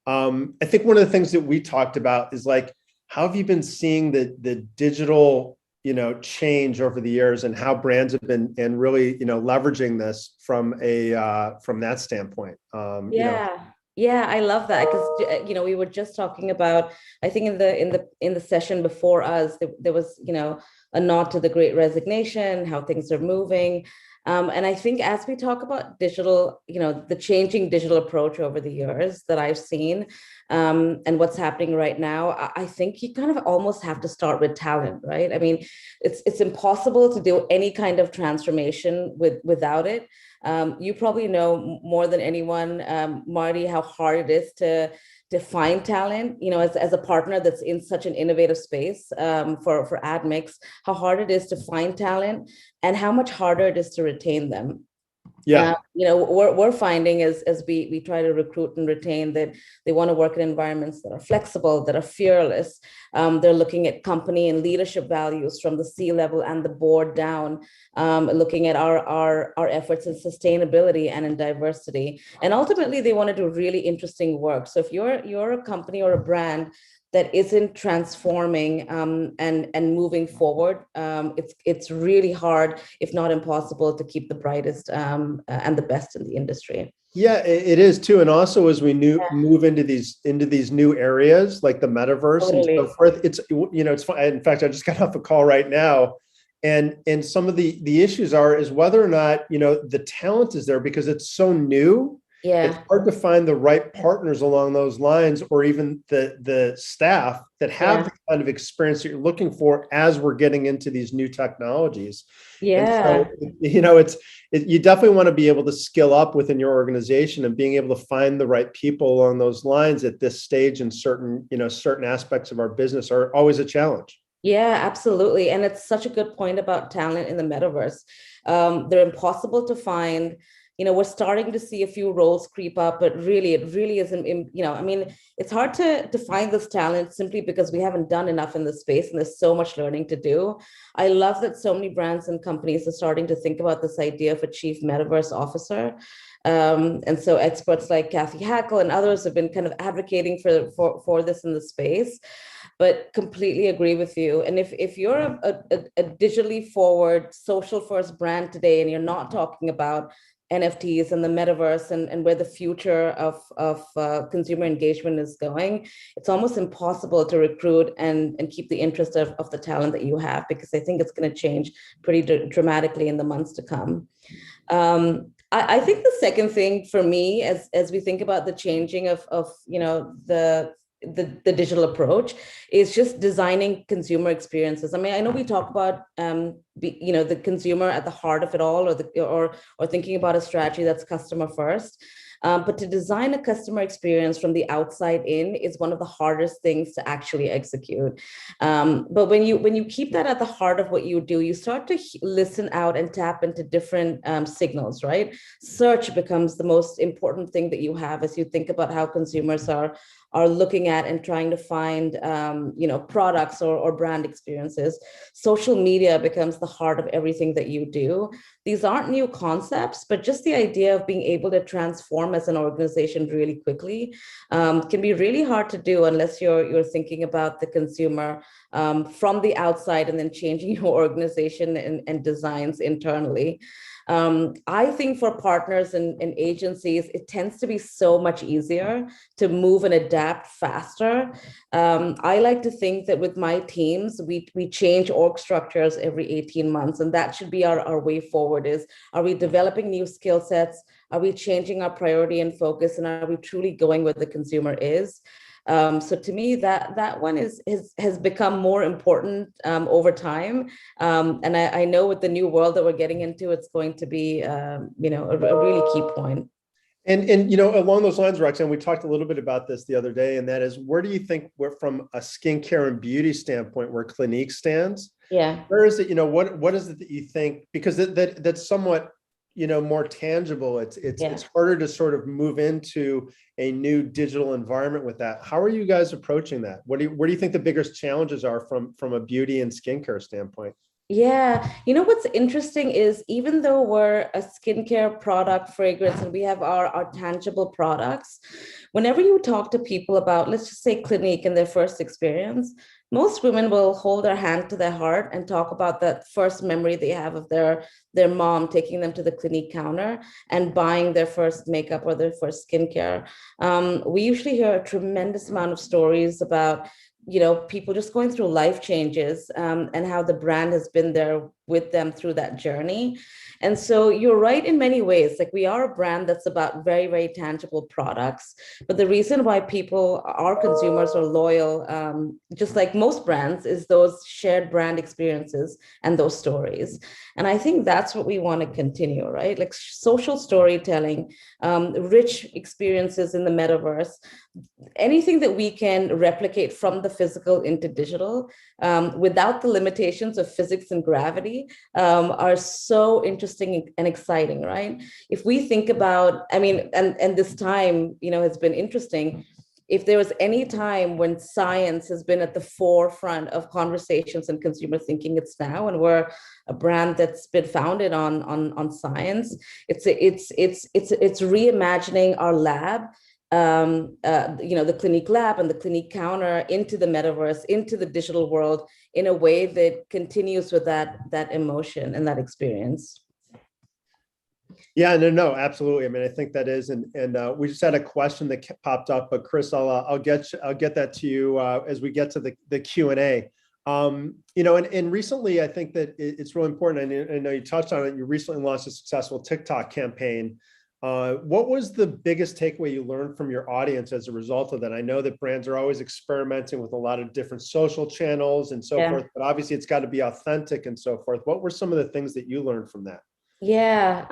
I think one of the things that we talked about is how have you been seeing the digital, change over the years, and how brands have been and really, leveraging this from that standpoint. Yeah, I love that because we were just talking about, I think in the session before us, there was a nod to the Great Resignation, how things are moving. And I think as we talk about digital, the changing digital approach over the years that I've seen and what's happening right now, I think you kind of almost have to start with talent, right? I mean, it's impossible to do any kind of transformation without it. You probably know more than anyone, Marty, how hard it is to find talent, as a partner that's in such an innovative space for ad mix, how hard it is to find talent and how much harder it is to retain them. Yeah. We're finding as we try to recruit and retain that they want to work in environments that are flexible, that are fearless. They're looking at company and leadership values from the C-level and the board down, looking at our efforts in sustainability and in diversity. And ultimately, they want to do really interesting work. So if you're a company or a brand that isn't transforming and moving forward, it's really hard, if not impossible, to keep the brightest and the best in the industry. Yeah, it is too. And also as we move into these new areas like the metaverse and so Totally. forth, it's, it's fun. In fact, I just got off a call right now. And some of the issues is whether or not, the talent is there because it's so new. It's Yeah. hard to find the right partners along those lines, or even the staff that have the kind of experience that you're looking for as we're getting into these new technologies. And Yeah. so, you definitely want to be able to skill up within your organization, and being able to find the right people along those lines at this stage in certain aspects of our business are always a challenge. Yeah, absolutely. And it's such a good point about talent in the metaverse. They're impossible to find. We're starting to see a few roles creep up, but really, it really isn't, I mean, it's hard to find this talent simply because we haven't done enough in this space, and there's so much learning to do. I love that so many brands and companies are starting to think about this idea of a chief metaverse officer. And so experts like Kathy Hackle and others have been kind of advocating for this in the space. But completely agree with you. And if you're a digitally forward, social first brand today, and you're not talking about NFTs and the metaverse and where the future of consumer engagement is going, it's almost impossible to recruit and keep the interest of the talent that you have, because I think it's going to change pretty dramatically in the months to come. I think the second thing for me, as we think about the changing of the digital approach, is just designing consumer experiences. I mean, I know we talk about the consumer at the heart of it all, or thinking about a strategy that's customer first. But to design a customer experience from the outside in is one of the hardest things to actually execute. But when you keep that at the heart of what you do, you start to listen out and tap into different signals, right? Search becomes the most important thing that you have as you think about how consumers are looking at and trying to find products or brand experiences. Social media becomes the heart of everything that you do. These aren't new concepts, but just the idea of being able to transform as an organization really quickly can be really hard to do unless you're thinking about the consumer from the outside, and then changing your organization and designs internally. I think for partners and agencies, it tends to be so much easier to move and adapt faster. I like to think that with my teams, we change org structures every 18 months, and that should be our way forward. Are we developing new skill sets? Are we changing our priority and focus? And are we truly going where the consumer is? So to me, that one has become more important over time, and I know with the new world that we're getting into, it's going to be a really key point. And along those lines, Roxanne, we talked a little bit about this the other day, and that is, where do you think we're, from a skincare and beauty standpoint, where Clinique stands? Yeah. Where is it? What is it that you think? Because that's somewhat more tangible. It's harder to sort of move into a new digital environment with that. How are you guys approaching that? Where do you think the biggest challenges are from a beauty and skincare standpoint? Yeah, what's interesting is, even though we're a skincare product, fragrance, and we have our tangible products, whenever you talk to people about, let's just say, Clinique and their first experience, most women will hold their hand to their heart and talk about that first memory they have of their mom taking them to the Clinique counter and buying their first makeup or their first skincare. We usually hear a tremendous amount of stories about people just going through life changes, and how the brand has been there with them through that journey. And so you're right in many ways. Like, we are a brand that's about very, very tangible products. But the reason why our consumers are loyal, just like most brands, is those shared brand experiences and those stories. And I think that's what we want to continue, right? Like social storytelling, rich experiences in the metaverse, anything that we can replicate from the physical into digital, without the limitations of physics and gravity, are so interesting and exciting, right? If we think about, and this time, has been interesting. If there was any time when science has been at the forefront of conversations and consumer thinking, it's now. And we're a brand that's been founded on science. It's reimagining our lab, the Clinique lab and the Clinique counter, into the metaverse, into the digital world, in a way that continues with that emotion and that experience. Yeah, no, absolutely. I mean, I think that is, and we just had a question that popped up, but Chris, I'll get that to you as we get to the Q&A. And recently, I think that it's really important. And I know you touched on it. You recently launched a successful TikTok campaign. What was the biggest takeaway you learned from your audience as a result of that? I know that brands are always experimenting with a lot of different social channels and so forth, but obviously it's got to be authentic and so forth. What were some of the things that you learned from that? Yeah.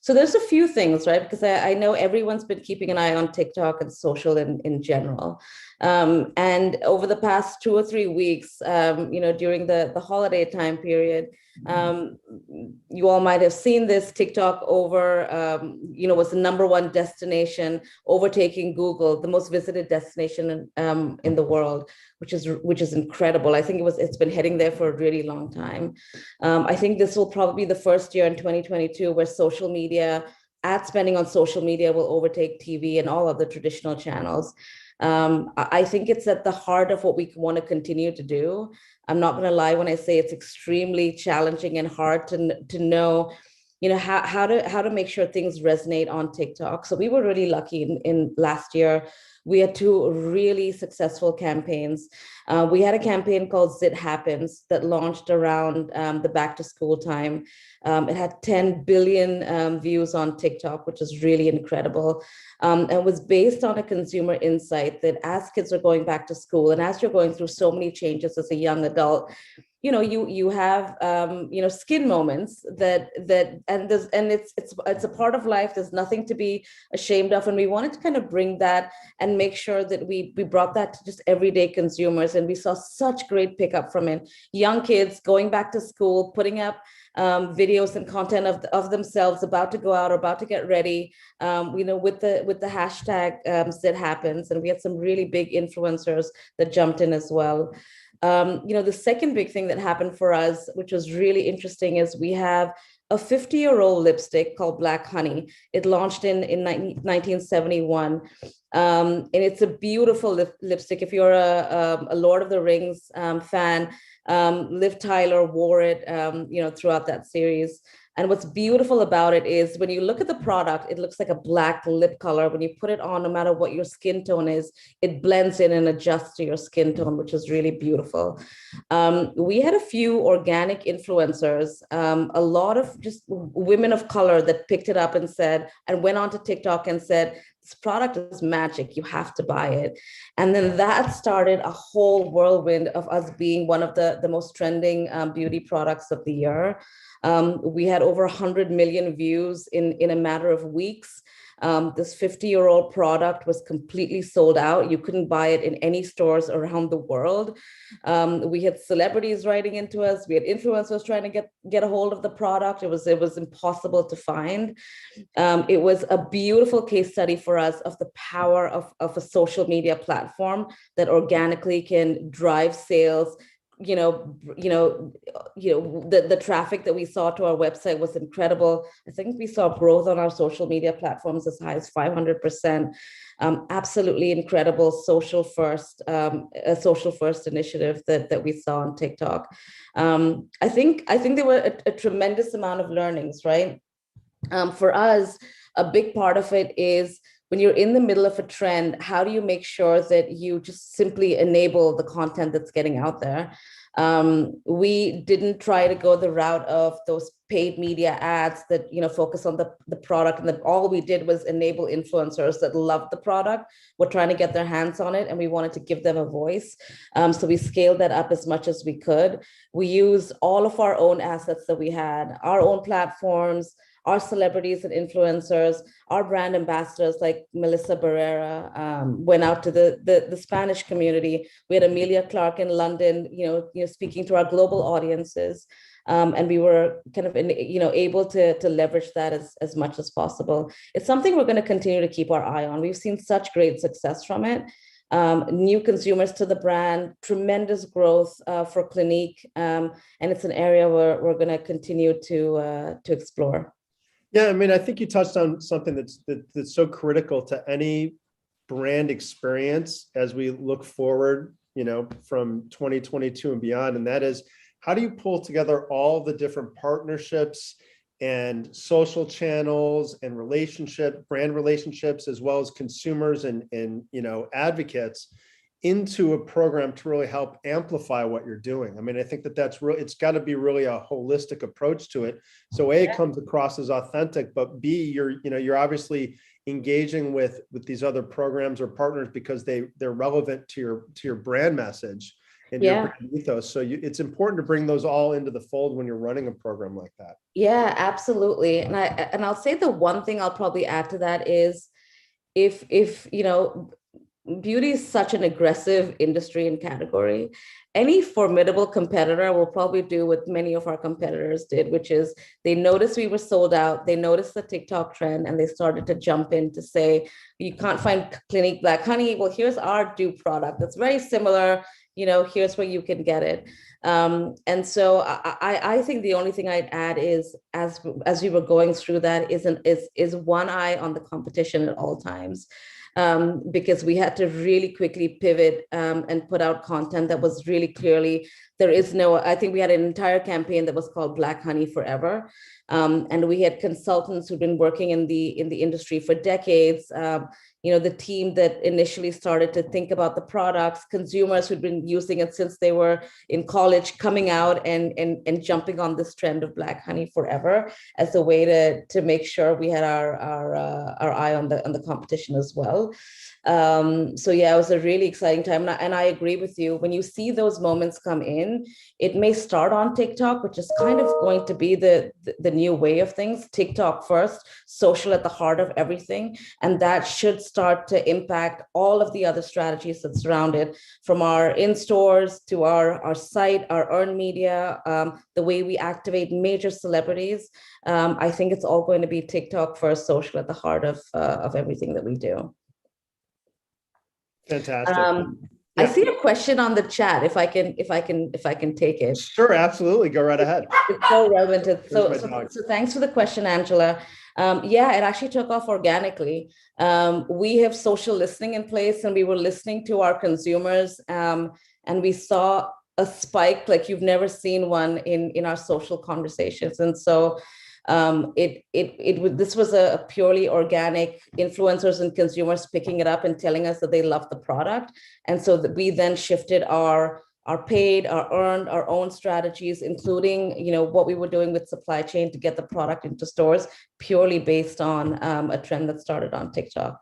So there's a few things, right? Because I know everyone's been keeping an eye on TikTok and social in general. And over the past 2 or 3 weeks, during the holiday time period, you all might have seen this. TikTok was the #1 destination, overtaking Google, the most visited destination in the world, which is incredible. I think it's been heading there for a really long time. I think this will probably be the first year in 2022 where social media, ad spending on social media will overtake TV and all of the traditional channels. I think it's at the heart of what we want to continue to do. I'm not going to lie when I say it's extremely challenging and hard to know, how to make sure things resonate on TikTok. So we were really lucky in last year. We had 2 really successful campaigns. We had a campaign called Zit Happens that launched around the back to school time. It had 10 billion views on TikTok, which is really incredible. And was based on a consumer insight that as kids are going back to school and as you're going through so many changes as a young adult, you have skin moments and it's a part of life. There's nothing to be ashamed of, and we wanted to kind of bring that and make sure that we brought that to just everyday consumers, and we saw such great pickup from it. Young kids going back to school, putting up videos and content of themselves about to go out or about to get ready, with the hashtag Zit Happens, and we had some really big influencers that jumped in as well. The second big thing that happened for us, which was really interesting, is we have a 50-year-old lipstick called Black Honey. It launched in 1971. And it's a beautiful lipstick. If you're a Lord of the Rings fan, Liv Tyler wore it, throughout that series. And what's beautiful about it is when you look at the product, it looks like a black lip color. When you put it on, no matter what your skin tone is, it blends in and adjusts to your skin tone, which is really beautiful. We had a few organic influencers, a lot of just women of color that picked it up and went onto TikTok and said, this product is magic, you have to buy it. And then that started a whole whirlwind of us being one of the most trending beauty products of the year. We had over 100 million views in a matter of weeks. This 50-year-old product was completely sold out. You couldn't buy it in any stores around the world. We had celebrities writing into us. We had influencers trying to get a hold of the product. It was impossible to find. It was a beautiful case study for us of the power of a social media platform that organically can drive sales. The traffic that we saw to our website was incredible. I think we saw growth on our social media platforms as high as 500%. Absolutely incredible a social first initiative that we saw on TikTok. I think there were a tremendous amount of learnings, right? For us, a big part of it is when you're in the middle of a trend, how do you make sure that you just simply enable the content that's getting out there? We didn't try to go the route of those paid media ads that focus on the product, and that all we did was enable influencers that loved the product, were trying to get their hands on it, and we wanted to give them a voice. So we scaled that up as much as we could. We used all of our own assets that we had, our own platforms, our celebrities and influencers, our brand ambassadors like Melissa Barrera went out to the Spanish community. We had Amelia Clark in London, speaking to our global audiences. And we were kind of, able to leverage that as much as possible. It's something we're going to continue to keep our eye on. We've seen such great success from it. New consumers to the brand, tremendous growth for Clinique. And it's an area where we're going to continue to explore. Yeah, I mean, I think you touched on something that's so critical to any brand experience as we look forward, from 2022 and beyond. And that is, how do you pull together all the different partnerships and social channels and brand relationships, as well as consumers and advocates into a program to really help amplify what you're doing. I mean, I think that's really, it's got to be really a holistic approach to it. So A, it comes across as authentic, but B, you're obviously engaging with these other programs or partners because they're relevant to your brand message and your brand ethos. So it's important to bring those all into the fold when you're running a program like that. Yeah, absolutely. And I'll say the one thing I'll probably add to that is if beauty is such an aggressive industry and category, any formidable competitor will probably do what many of our competitors did, which is they noticed we were sold out, they noticed the TikTok trend, and they started to jump in to say, you can't find Clinique Black Honey. Well, here's our dupe product that's very similar. Here's where you can get it. And so I think the only thing I'd add is, as we were going through that, is one eye on the competition at all times. Because we had to really quickly pivot and put out content that was really clearly, I think we had an entire campaign that was called Black Honey Forever. And we had consultants who'd been working in the industry for decades, the team that initially started to think about the products, consumers who'd been using it since they were in college, coming out and jumping on this trend of Black Honey Forever as a way to make sure we had our eye on the competition as well. So yeah, it was a really exciting time. And I agree with you. When you see those moments come in, it may start on TikTok, which is kind of going to be the new way of things. TikTok first, social at the heart of everything. And that should start to impact all of the other strategies that surround it, from our in-stores to our site, our earned media, the way we activate major celebrities. I think it's all going to be TikTok first, social at the heart of everything that we do. Fantastic. I see a question on the chat. If I can take it. Sure, absolutely. Go right ahead. It's so relevant. So thanks for the question, Angela. Yeah, it actually took off organically. We have social listening in place, and we were listening to our consumers, and we saw a spike like you've never seen one in our social conversations. And so this was a purely organic, influencers and consumers picking it up and telling us that they love the product. And so we then shifted our paid, our earned, our own strategies, including what we were doing with supply chain to get the product into stores, purely based on a trend that started on TikTok.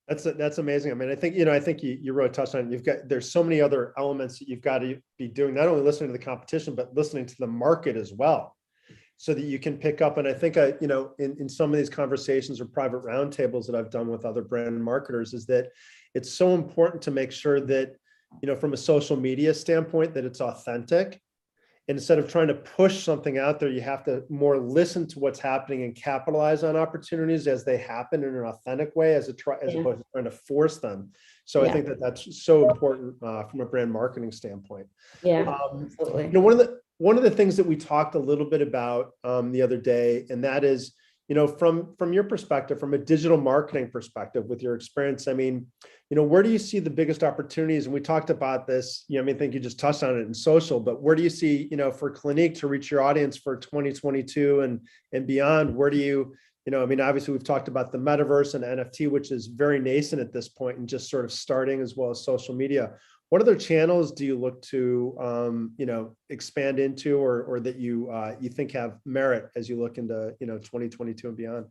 That's amazing. I mean, I think you really touched on it. There's so many other elements that you've got to be doing, not only listening to the competition, but listening to the market as well, so that you can pick up. And I think, in some of these conversations or private roundtables that I've done with other brand marketers, is that it's so important to make sure that, from a social media standpoint, that it's authentic. Instead of trying to push something out there, you have to more listen to what's happening and capitalize on opportunities as they happen in an authentic way, as opposed to trying to force them. So I think that's so important from a brand marketing standpoint. Yeah, absolutely. One of the things that we talked a little bit about the other day, and that is, from your perspective, from a digital marketing perspective, with your experience, I mean, where do you see the biggest opportunities? And we talked about this, I think you just touched on it in social, but where do you see, for Clinique to reach your audience for 2022 and beyond? Where do you, obviously we've talked about the metaverse and NFT, which is very nascent at this point and just sort of starting, as well as social media. What other channels do you look to, expand into, or that you think have merit as you look into, 2022 and beyond?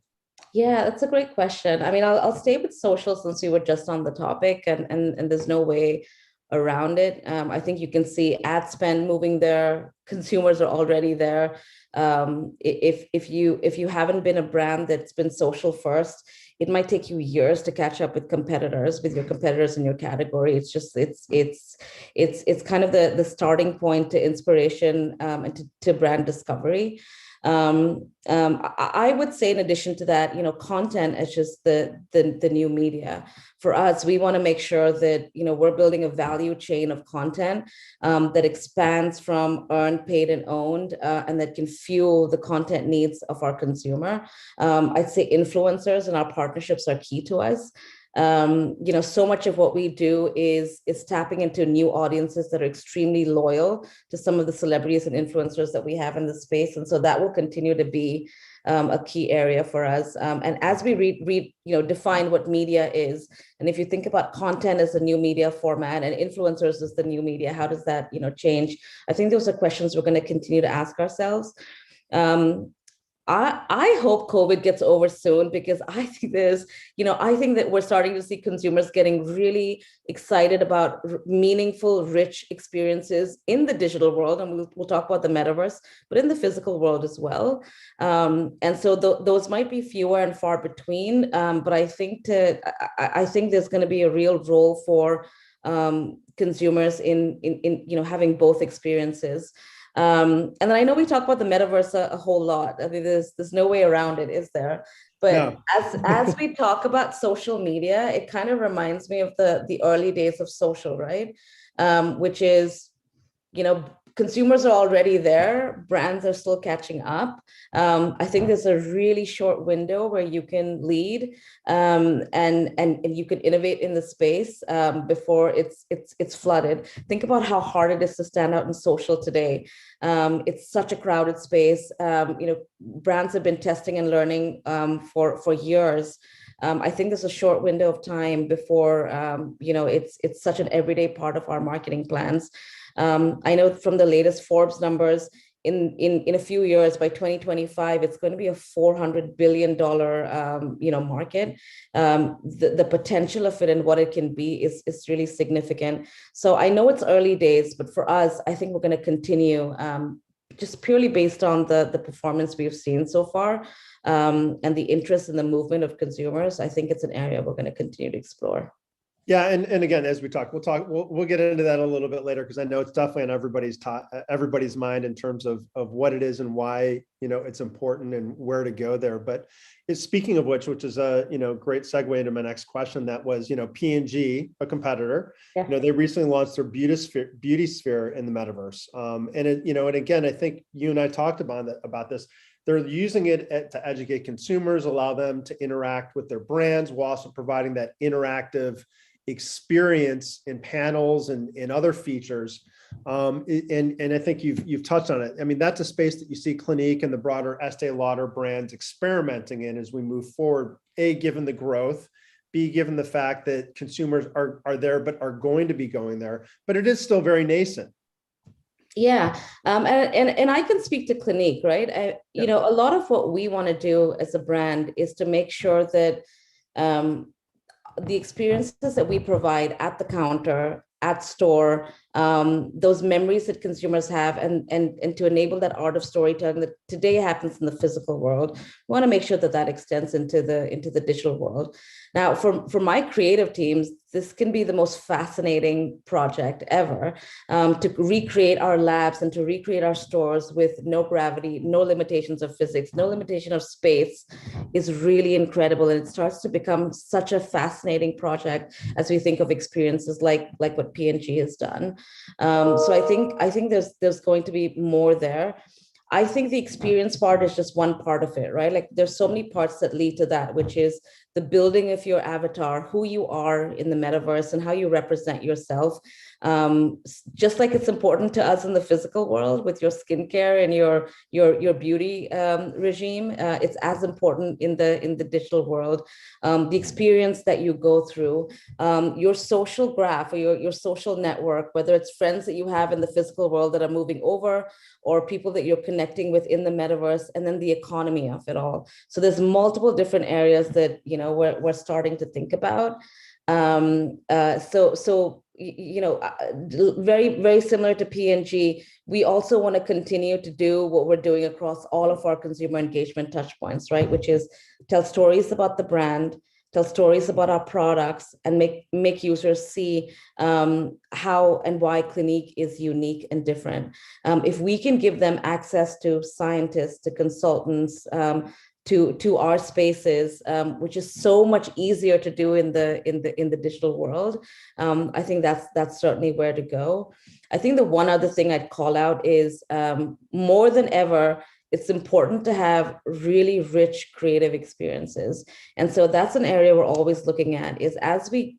Yeah, that's a great question. I mean, I'll stay with social since we were just on the topic, and there's no way around it. I think you can see ad spend moving there. Consumers are already there. If you haven't been a brand that's been social first, it might take you years to catch up with your competitors in your category. It's just it's kind of the starting point to inspiration and to brand discovery. I would say, in addition to that, content is just the new media. For us, we want to make sure that, we're building a value chain of content that expands from earned, paid, and owned, and that can fuel the content needs of our consumer. I'd say influencers and our partnerships are key to us. So much of what we do is tapping into new audiences that are extremely loyal to some of the celebrities and influencers that we have in the space. And so that will continue to be a key area for us. And as we define what media is, and if you think about content as a new media format and influencers as the new media, how does that, change? I think those are questions we're going to continue to ask ourselves. I hope COVID gets over soon, because I think I think that we're starting to see consumers getting really excited about meaningful, rich experiences in the digital world. And we'll talk about the metaverse, but in the physical world as well. And so those might be fewer and far between. But I think there's going to be a real role for consumers in having both experiences. And then I know we talk about the metaverse a whole lot. I mean, there's no way around it, is there? But No. as we talk about social media, it kind of reminds me of the early days of social, right? Which is, consumers are already there, brands are still catching up. I think there's a really short window where you can lead and you can innovate in the space before it's flooded. Think about how hard it is to stand out in social today. It's such a crowded space. Brands have been testing and learning for years. I think there's a short window of time before it's such an everyday part of our marketing plans. I know from the latest Forbes numbers, in a few years, by 2025, it's going to be a $400 billion market. The potential of it and what it can be is really significant. So I know it's early days, but for us, I think we're going to continue just purely based on the performance we've seen so far and the interest in the movement of consumers. I think it's an area we're going to continue to explore. Yeah, and again, as we'll get into that a little bit later, because I know it's definitely on everybody's mind in terms of what it is and why it's important and where to go there. But speaking of which is a great segue into my next question. That was P&G, a competitor. Yeah. They recently launched their beauty sphere in the metaverse. And again, I think you and I talked about this. They're using it to educate consumers, allow them to interact with their brands, while also providing that interactive experience in panels and other features. And I think you've touched on it. I mean, that's a space that you see Clinique and the broader Estee Lauder brands experimenting in as we move forward. A, given the growth. B, given the fact that consumers are there, but are going to be going there. But it is still very nascent. Yeah. And I can speak to Clinique, right? A lot of what we want to do as a brand is to make sure that the experiences that we provide at the counter, at store, those memories that consumers have, and to enable that art of storytelling that today happens in the physical world, we want to make sure that extends into the digital world. Now, for my creative teams, this can be the most fascinating project ever, to recreate our labs and to recreate our stores with no gravity, no limitations of physics, no limitation of space is really incredible. And it starts to become such a fascinating project as we think of experiences like what P&G has done. So I think there's going to be more there. I think the experience part is just one part of it, right? Like there's so many parts that lead to that, which is the building of your avatar, who you are in the metaverse and how you represent yourself. Just like it's important to us in the physical world with your skincare and your beauty regime, it's as important in the digital world. The experience that you go through, your social graph or your social network, whether it's friends that you have in the physical world that are moving over or people that you're connecting with in the metaverse, and then the economy of it all. So there's multiple different areas that we're starting to think about. Very, very similar to P&G, we also want to continue to do what we're doing across all of our consumer engagement touch points, right? Which is tell stories about the brand, tell stories about our products, and make users see how and why Clinique is unique and different. If we can give them access to scientists, to consultants, to our spaces, which is so much easier to do in the digital world, I think that's certainly where to go. I think the one other thing I'd call out is more than ever it's important to have really rich creative experiences. And so that's an area we're always looking at, is as we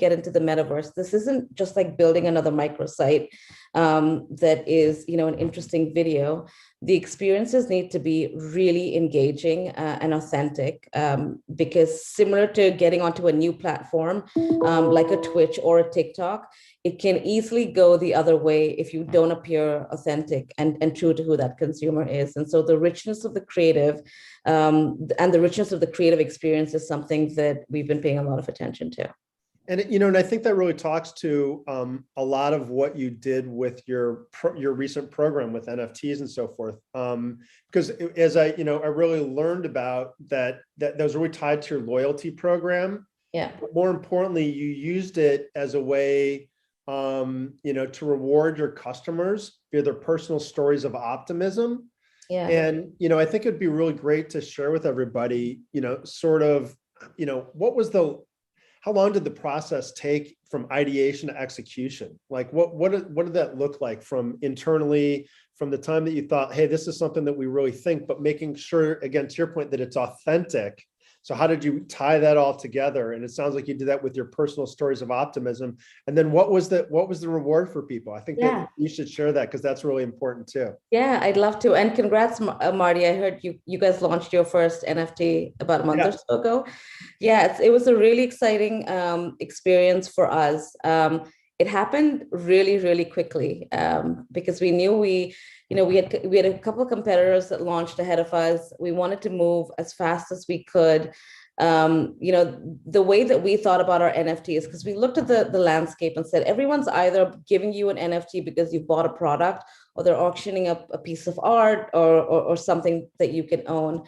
get into the metaverse, this isn't just like building another microsite that is, an interesting video. The experiences need to be really engaging and authentic, because similar to getting onto a new platform like a Twitch or a TikTok, it can easily go the other way if you don't appear authentic and true to who that consumer is. And so the richness of the creative and the richness of the creative experience is something that we've been paying a lot of attention to. And and I think that really talks to a lot of what you did with your recent program with NFTs and so forth. Because as I really learned about that was really tied to your loyalty program. Yeah. But more importantly, you used it as a way, to reward your customers via their personal stories of optimism. Yeah. And I think it'd be really great to share with everybody, sort of, how long did the process take from ideation to execution? Like what did that look like from internally, from the time that you thought, hey, this is something that we really think, but making sure, again, to your point, that it's authentic. So how did you tie that all together? And it sounds like you did that with your personal stories of optimism. And then what was the reward for people? I think that you should share that, because that's really important too. Yeah, I'd love to. And congrats, Marty. I heard you guys launched your first NFT about a month or so ago. Yeah, it was a really exciting experience for us. It happened really, really quickly because we knew we had a couple of competitors that launched ahead of us. We wanted to move as fast as we could. The way that we thought about our NFTs, because we looked at the landscape and said, everyone's either giving you an NFT because you've bought a product, or they're auctioning up a piece of art or something that you can own.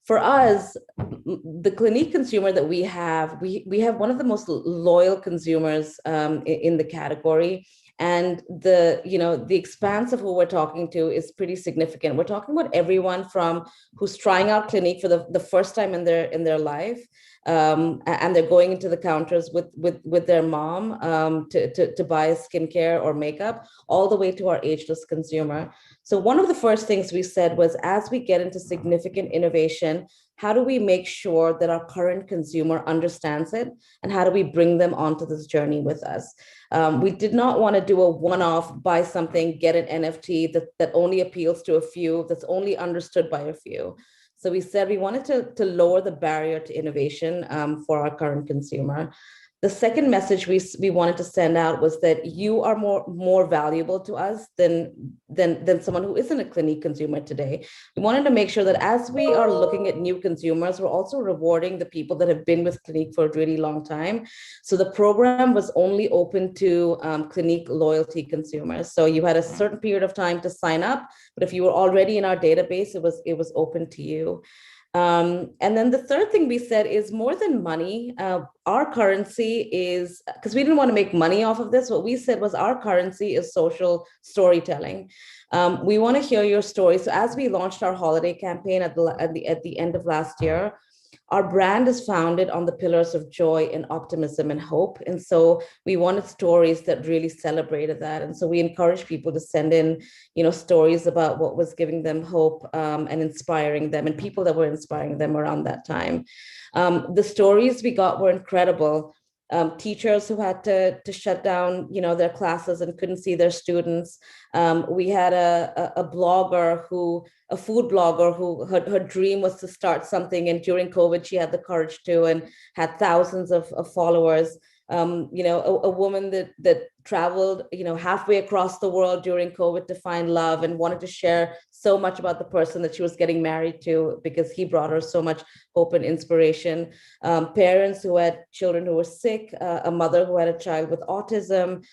For us, the Clinique consumer that we have one of the most loyal consumers in the category. And the expanse of who we're talking to is pretty significant. We're talking about everyone from who's trying out Clinique for the first time in their life, and they're going into the counters with their mom to buy skincare or makeup, all the way to our ageless consumer. So one of the first things we said was, as we get into significant innovation, how do we make sure that our current consumer understands it, and how do we bring them onto this journey with us? We did not want to do a one-off, buy something, get an NFT that only appeals to a few, that's only understood by a few. So we said we wanted to lower the barrier to innovation for our current consumer. The second message we wanted to send out was that you are more valuable to us than someone who isn't a Clinique consumer today. We wanted to make sure that as we are looking at new consumers, we're also rewarding the people that have been with Clinique for a really long time. So the program was only open to Clinique loyalty consumers. So you had a certain period of time to sign up, but if you were already in our database, it was open to you. And then the third thing we said is, more than money, our currency is, because we didn't want to make money off of this, what we said was our currency is social storytelling. We want to hear your story. So as we launched our holiday campaign at the end of last year, our brand is founded on the pillars of joy and optimism and hope. And so we wanted stories that really celebrated that. And so we encouraged people to send in, stories about what was giving them hope and inspiring them, and people that were inspiring them around that time. The stories we got were incredible. Teachers who had to shut down, their classes and couldn't see their students. We had a food blogger who her dream was to start something, and during COVID she had the courage to, and had thousands of followers. A woman that traveled, halfway across the world during COVID to find love, and wanted to share so much about the person that she was getting married to, because he brought her so much hope and inspiration. Parents who had children who were sick, a mother who had a child with autism,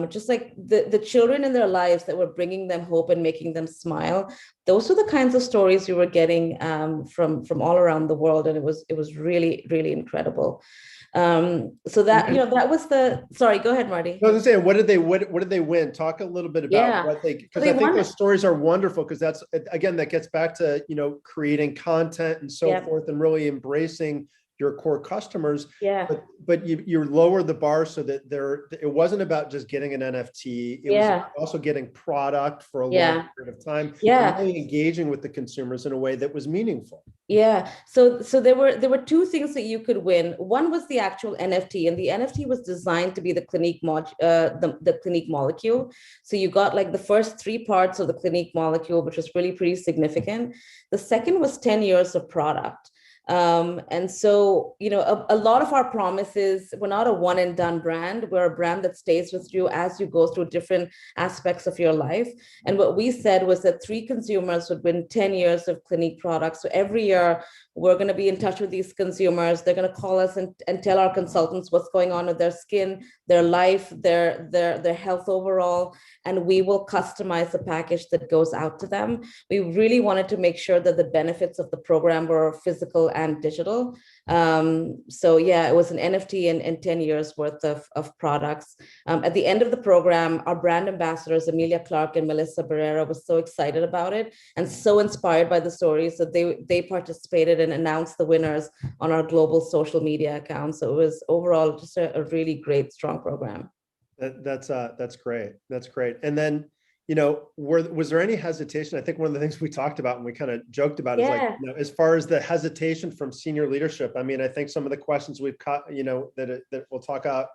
just like the children in their lives that were bringing them hope and making them smile. Those were the kinds of stories we were getting from all around the world, and it was really, really incredible. So that, that was sorry, go ahead, Marty. I was saying, what did they win? Talk a little bit about what because I think those stories are wonderful, because that's, again, that gets back to, creating content and so forth, and really embracing your core customers. Yeah. But you lower the bar so that it wasn't about just getting an NFT. It was also getting product for a long period of time. Yeah. And really engaging with the consumers in a way that was meaningful. Yeah. So there were two things that you could win. One was the actual NFT, and the NFT was designed to be the Clinique the Clinique molecule. So you got like the first 3 parts of the Clinique molecule, which was really pretty significant. The second was 10 years of product. And so, you know, a lot of our promises, we're not a one and done brand. We're a brand that stays with you as you go through different aspects of your life. And what we said was that 3 consumers would win 10 years of Clinique products. So every year we're going to be in touch with these consumers. They're going to call us and tell our consultants what's going on with their skin, their life, their health overall. And we will customize the package that goes out to them. We really wanted to make sure that the benefits of the program were physical and digital. So yeah, it was an NFT and 10 years worth of products. At the end of the program, our brand ambassadors, Amelia Clark and Melissa Barrera, was so excited about it and so inspired by the stories that they participated and announced the winners on our global social media accounts. So it was overall just a really great, strong program. That's great. That's great. And then, you know, was there any hesitation? I think one of the things we talked about and we kind of joked about is like, you know, as far as the hesitation from senior leadership. I mean, I think some of the questions we've caught, you know, that we'll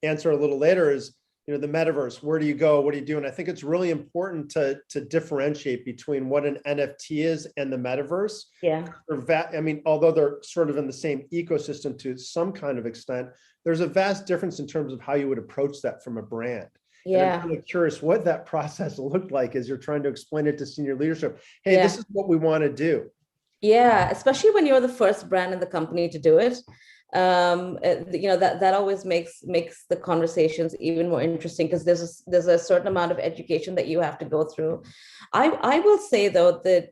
answer a little later is, you know, the metaverse, where do you go? What do you do? And I think it's really important to differentiate between what an NFT is and the metaverse. Yeah. I mean, although they're sort of in the same ecosystem to some kind of extent, there's a vast difference in terms of how you would approach that from a brand. Yeah. And I'm kind of curious what that process looked like as you're trying to explain it to senior leadership. Hey, this is what we want to do. Yeah, especially when you're the first brand in the company to do it. You know, that always makes the conversations even more interesting because there's a certain amount of education that you have to go through. I will say though that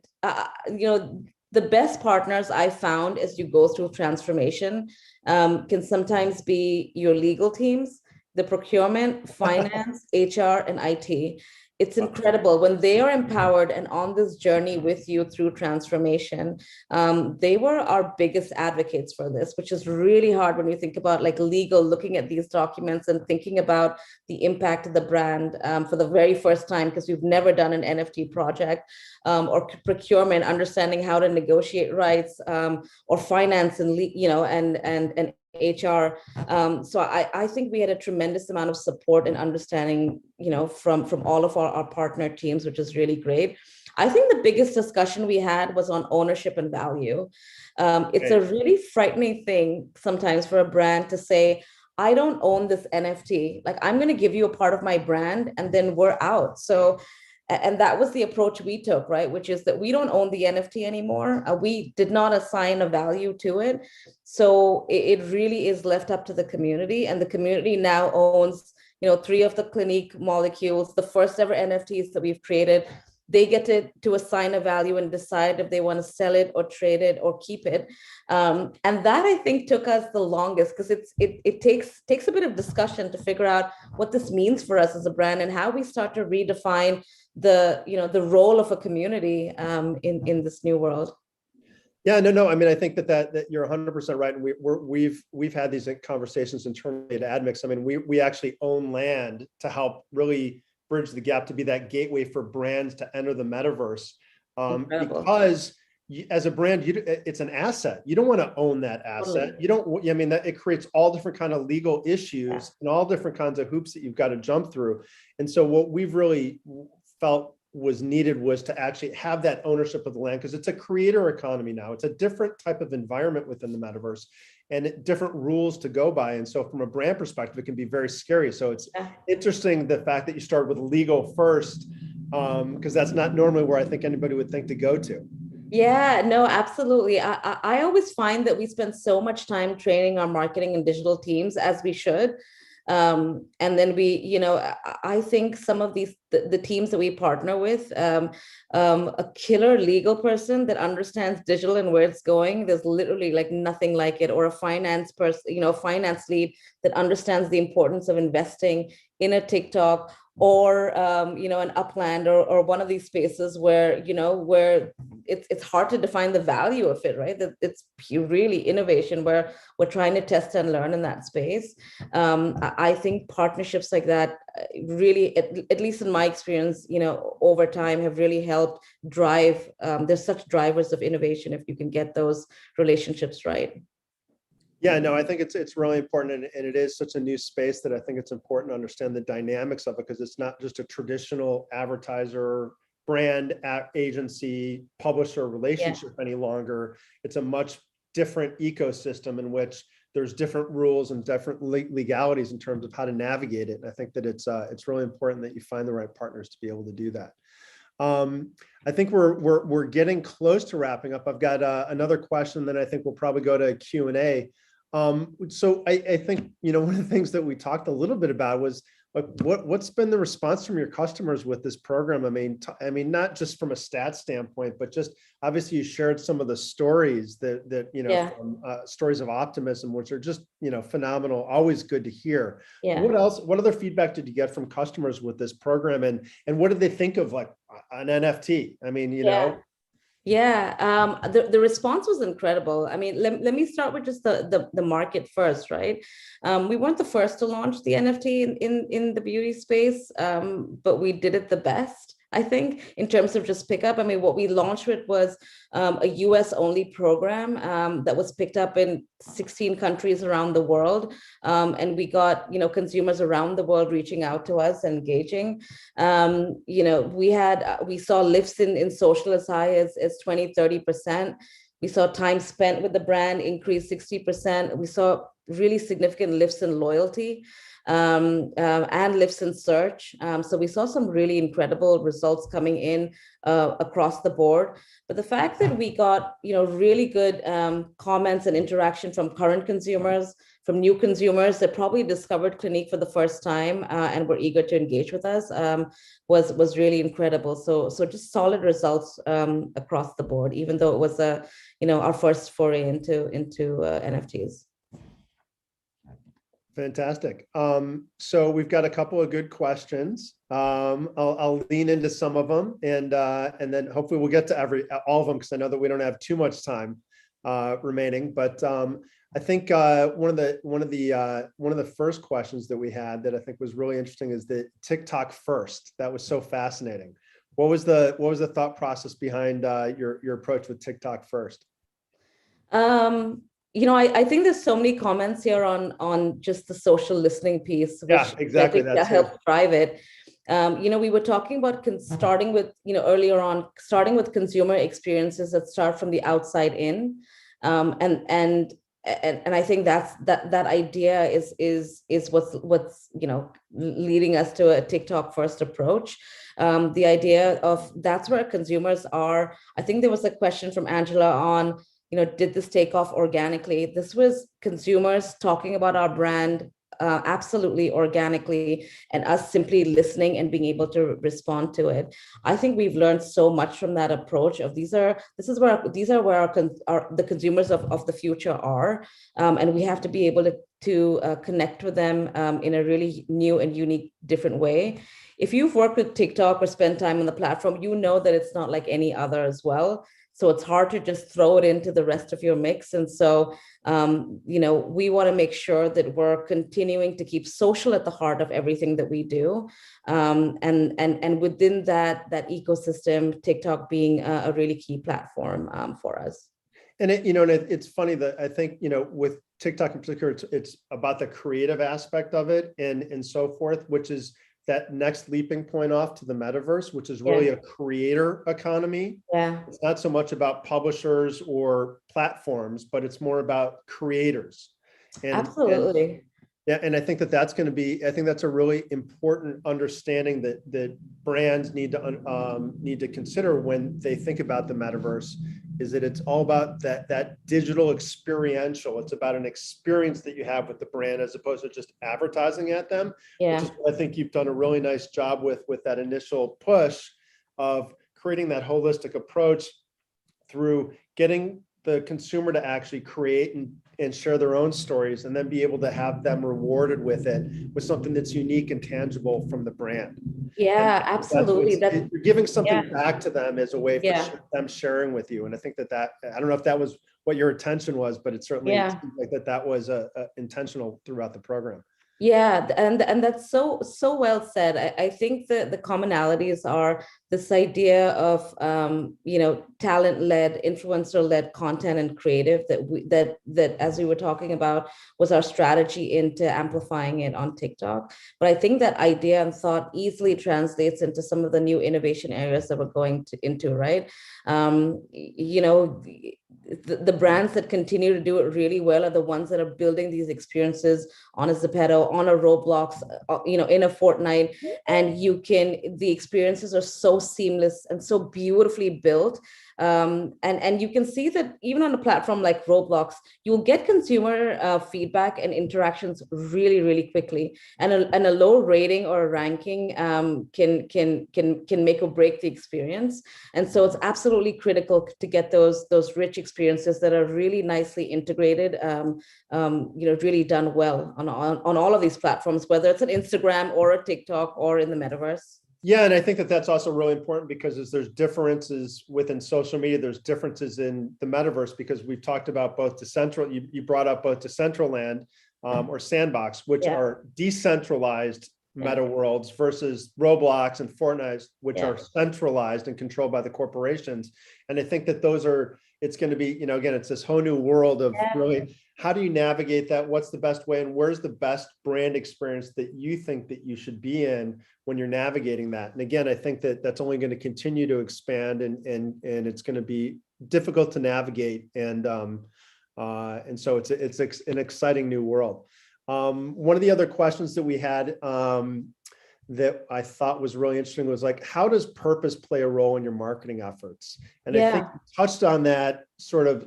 you know, the best partners I found as you go through transformation can sometimes be your legal teams, the procurement, finance, HR, and IT. It's incredible when they are empowered and on this journey with you through transformation. They were our biggest advocates for this, which is really hard when you think about like legal, looking at these documents and thinking about the impact of the brand for the very first time, because we've never done an NFT project, or procurement, understanding how to negotiate rights, or finance and, you know, and HR. So I think we had a tremendous amount of support and understanding, you know, from all of our partner teams, which is really great. I think the biggest discussion we had was on ownership and value. It's a really frightening thing sometimes for a brand to say, I don't own this NFT. Like, I'm going to give you a part of my brand and then we're out. So, and that was the approach we took, right? Which is that we don't own the NFT anymore. We did not assign a value to it. So it really is left up to the community, and the community now owns, you know, 3 of the Clinique molecules, the first ever NFTs that we've created. They get to assign a value and decide if they want to sell it or trade it or keep it. And that, I think, took us the longest, because it takes a bit of discussion to figure out what this means for us as a brand and how we start to redefine the role of a community in this new world. Yeah, no. I mean, I think that you're 100% right, and we've had these conversations internally at Admix. I mean, we actually own land to help really bridge the gap, to be that gateway for brands to enter the metaverse, because as a brand, it's an asset. You don't want to own that asset. You don't. I mean, that it creates all different kind of legal issues and all different kinds of hoops that you've got to jump through. And so, what we've really felt was needed was to actually have that ownership of the land, because it's a creator economy now. It's a different type of environment within the metaverse and different rules to go by. And so from a brand perspective, it can be very scary. So it's interesting the fact that you start with legal first, because that's not normally where I think anybody would think to go to. Yeah, no, absolutely. I always find that we spend so much time training our marketing and digital teams, as we should. And then we, you know, I think some of these, the teams that we partner with, a killer legal person that understands digital and where it's going, there's literally like nothing like it, or a finance person, you know, finance lead that understands the importance of investing in a TikTok or an Upland or one of these spaces where where it's hard to define the value of it, right? That it's really innovation where we're trying to test and learn in that space. I think partnerships like that really, at least in my experience, over time have really helped drive. There's such drivers of innovation if you can get those relationships right. Yeah, no, I think it's really important, and it is such a new space that I think it's important to understand the dynamics of it, because it's not just a traditional advertiser, brand, agency, publisher relationship any longer. It's a much different ecosystem in which there's different rules and different legalities in terms of how to navigate it. And I think that it's really important that you find the right partners to be able to do that. I think we're getting close to wrapping up. I've got another question, then I think we'll probably go to Q&A. So I think, one of the things that we talked a little bit about was like, what's been the response from your customers with this program? I mean, not just from a stats standpoint, but just obviously you shared some of the stories from, stories of optimism, which are just, phenomenal, always good to hear. Yeah. What else, what other feedback did you get from customers with this program, and what did they think of like an NFT? I mean, Yeah, the response was incredible. I mean, let me start with just the market first, right? We weren't the first to launch the NFT in the beauty space, but we did it the best, I think, in terms of just pickup. I mean, what we launched with was a US only program that was picked up in 16 countries around the world. And we got, consumers around the world reaching out to us and engaging. We saw lifts in social as high as 20-30%. We saw time spent with the brand increase 60%. We saw really significant lifts in loyalty and lifts in search. So we saw some really incredible results coming in across the board. But the fact that we got, really good comments and interaction from current consumers, from new consumers that probably discovered Clinique for the first time and were eager to engage with us was really incredible. So just solid results across the board, even though it was our first foray into NFTs. Fantastic. So we've got a couple of good questions. I'll lean into some of them, and then hopefully we'll get to all of them, because I know that we don't have too much time remaining. But I think one of the first questions that we had that I think was really interesting is the TikTok first. That was so fascinating. What was the thought process behind your approach with TikTok first? I think there's so many comments here on just the social listening piece, which exactly. I think that helped drive it. We were talking about starting with, earlier on, starting with consumer experiences that start from the outside in, and I think that idea is what's leading us to a TikTok first approach. The idea of that's where consumers are. I think there was a question from Angela on, did this take off organically? This was consumers talking about our brand absolutely organically, and us simply listening and being able to respond to it. I think we've learned so much from that approach of these are where the consumers of the future are, and we have to be able to connect with them in a really new and unique, different way. If you've worked with TikTok or spent time on the platform, you know that it's not like any other as well. So it's hard to just throw it into the rest of your mix. And so, we want to make sure that we're continuing to keep social at the heart of everything that we do. And within that ecosystem, TikTok being a really key platform for us. And it's funny that I think, with TikTok in particular, it's about the creative aspect of it and so forth, which is that next leaping point off to the metaverse, which is really a creator economy. Yeah. It's not so much about publishers or platforms, but it's more about creators. Absolutely. And I think that's going to be, I think that's a really important understanding that brands need to consider when they think about the metaverse, is that it's all about that digital experiential. It's about an experience that you have with the brand as opposed to just advertising at them. Yeah. Which is what I think you've done a really nice job with that initial push of creating that holistic approach through getting the consumer to actually create and share their own stories, and then be able to have them rewarded with it, with something that's unique and tangible from the brand. Yeah, absolutely. You're giving something back to them as a way for them sharing with you. And I think that I don't know if that was what your intention was, but it certainly seems like that was intentional throughout the program. Yeah, and that's so well said. I think the commonalities are this idea of talent-led, influencer-led content and creative that as we were talking about was our strategy into amplifying it on TikTok. But I think that idea and thought easily translates into some of the new innovation areas that we're going into, right? The brands that continue to do it really well are the ones that are building these experiences on a Zepeto, on a Roblox, in a Fortnite, and the experiences are so seamless and so beautifully built. And you can see that even on a platform like Roblox, you'll get consumer feedback and interactions really, really quickly. And a low rating or a ranking can make or break the experience. And so it's absolutely critical to get those rich experiences that are really nicely integrated, really done well on all of these platforms, whether it's an Instagram or a TikTok or in the metaverse. Yeah, and I think that's also really important because as there's differences within social media, there's differences in the metaverse, because we've talked about both you brought up both Decentraland or Sandbox, which are decentralized meta worlds, versus Roblox and Fortnite, which are centralized and controlled by the corporations. And I think that it's going to be, again, it's this whole new world of really, how do you navigate that? What's the best way? And where's the best brand experience that you think that you should be in when you're navigating that? And again, I think that that's only going to continue to expand, and it's going to be difficult to navigate. And so it's an exciting new world. One of the other questions that we had that I thought was really interesting was like, how does purpose play a role in your marketing efforts? And I think you touched on that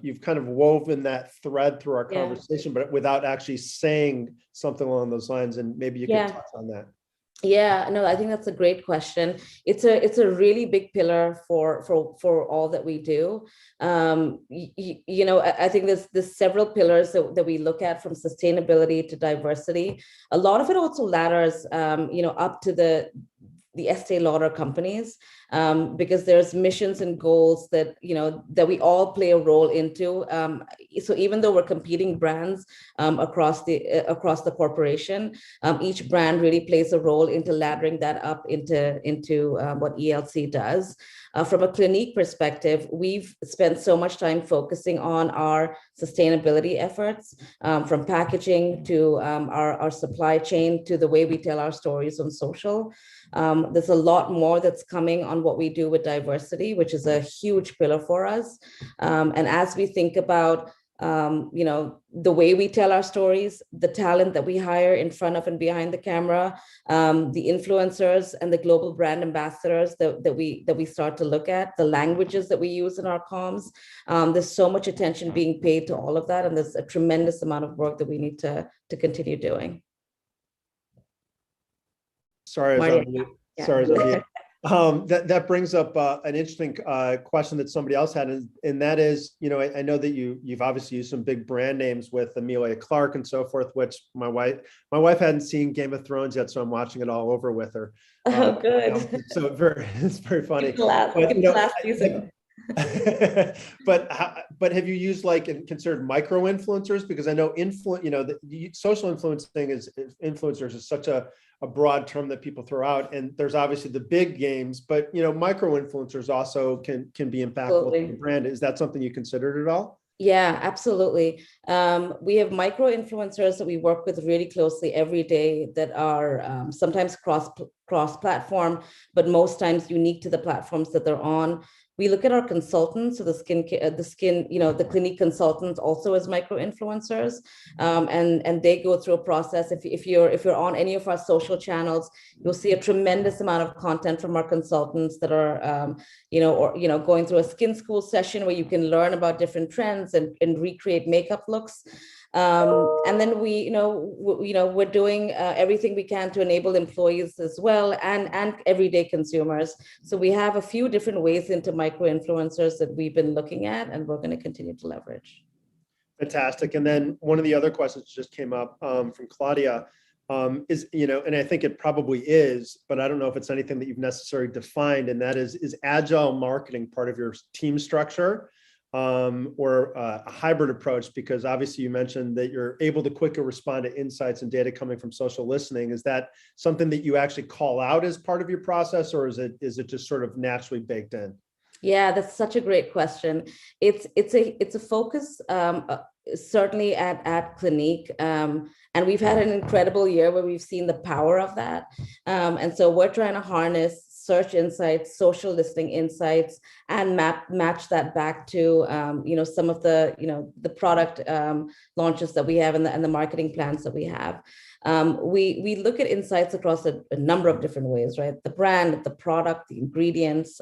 you've kind of woven that thread through our conversation, but without actually saying something along those lines. And maybe you can touch on that. Yeah, no, I think that's a great question. It's a really big pillar for all that we do. I think there's several pillars that we look at, from sustainability to diversity. A lot of it also ladders, up to the Estee Lauder companies, because there's missions and goals that we all play a role into. So even though we're competing brands across the corporation, each brand really plays a role into laddering that up into what ELC does. From a Clinique perspective, we've spent so much time focusing on our sustainability efforts, from packaging to our supply chain to the way we tell our stories on social. There's a lot more that's coming on what we do with diversity, which is a huge pillar for us. And as we think about the way we tell our stories, the talent that we hire in front of and behind the camera, the influencers and the global brand ambassadors that we start to look at, the languages that we use in our comms, there's so much attention being paid to all of that, and there's a tremendous amount of work that we need to continue doing. Sorry, that brings up an interesting question that somebody else had, and that is, I know that you've obviously used some big brand names with Amelia Clark and so forth, which my wife hadn't seen Game of Thrones yet, so I'm watching it all over with her. Oh, good. So it's very funny. But have you used and considered micro influencers? Because I know the social influencers is such a broad term that people throw out, and there's obviously the big games, but micro influencers also can be impactful to the brand. Is that something you considered at all? Yeah, absolutely. We have micro influencers that we work with really closely every day that are sometimes cross platform, but most times unique to the platforms that they're on. We look at our consultants, so the Clinique consultants also as micro influencers, and they go through a process. If you're on any of our social channels, you'll see a tremendous amount of content from our consultants that are, going through a skin school session where you can learn about different trends and recreate makeup looks. And then we're doing everything we can to enable employees as well, and everyday consumers. So we have a few different ways into micro influencers that we've been looking at, and we're going to continue to leverage. Fantastic. And then one of the other questions just came up from Claudia is, and I think it probably is, but I don't know if it's anything that you've necessarily defined, and that is agile marketing part of your team structure or a hybrid approach? Because obviously you mentioned that you're able to quickly respond to insights and data coming from social listening. Is that something that you actually call out as part of your process, or is it just sort of naturally baked in? Yeah, that's such a great question. It's a focus certainly at Clinique, and we've had an incredible year where we've seen the power of that. And so we're trying to harness search insights, social listening insights, and match that back to some of the product launches that we have and the marketing plans that we have. We look at insights across a number of different ways, right? The brand, the product, the ingredients,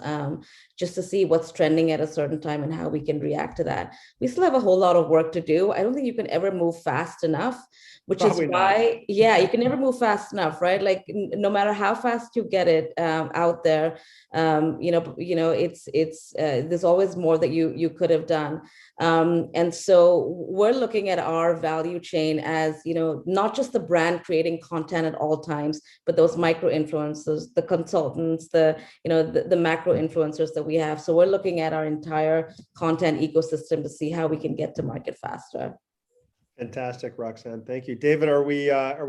just to see what's trending at a certain time and how we can react to that. We still have a whole lot of work to do. I don't think you can ever move fast enough, which Probably is why, yeah, you can never move fast enough, right? Like no matter how fast you get it out there, there's always more that you could have done. And so we're looking at our value chain as, not just the brand creating content at all times, but those micro influencers, the consultants, the macro influencers that we have. So we're looking at our entire content ecosystem to see how we can get to market faster. Fantastic, Roxanne. Thank you. David, are we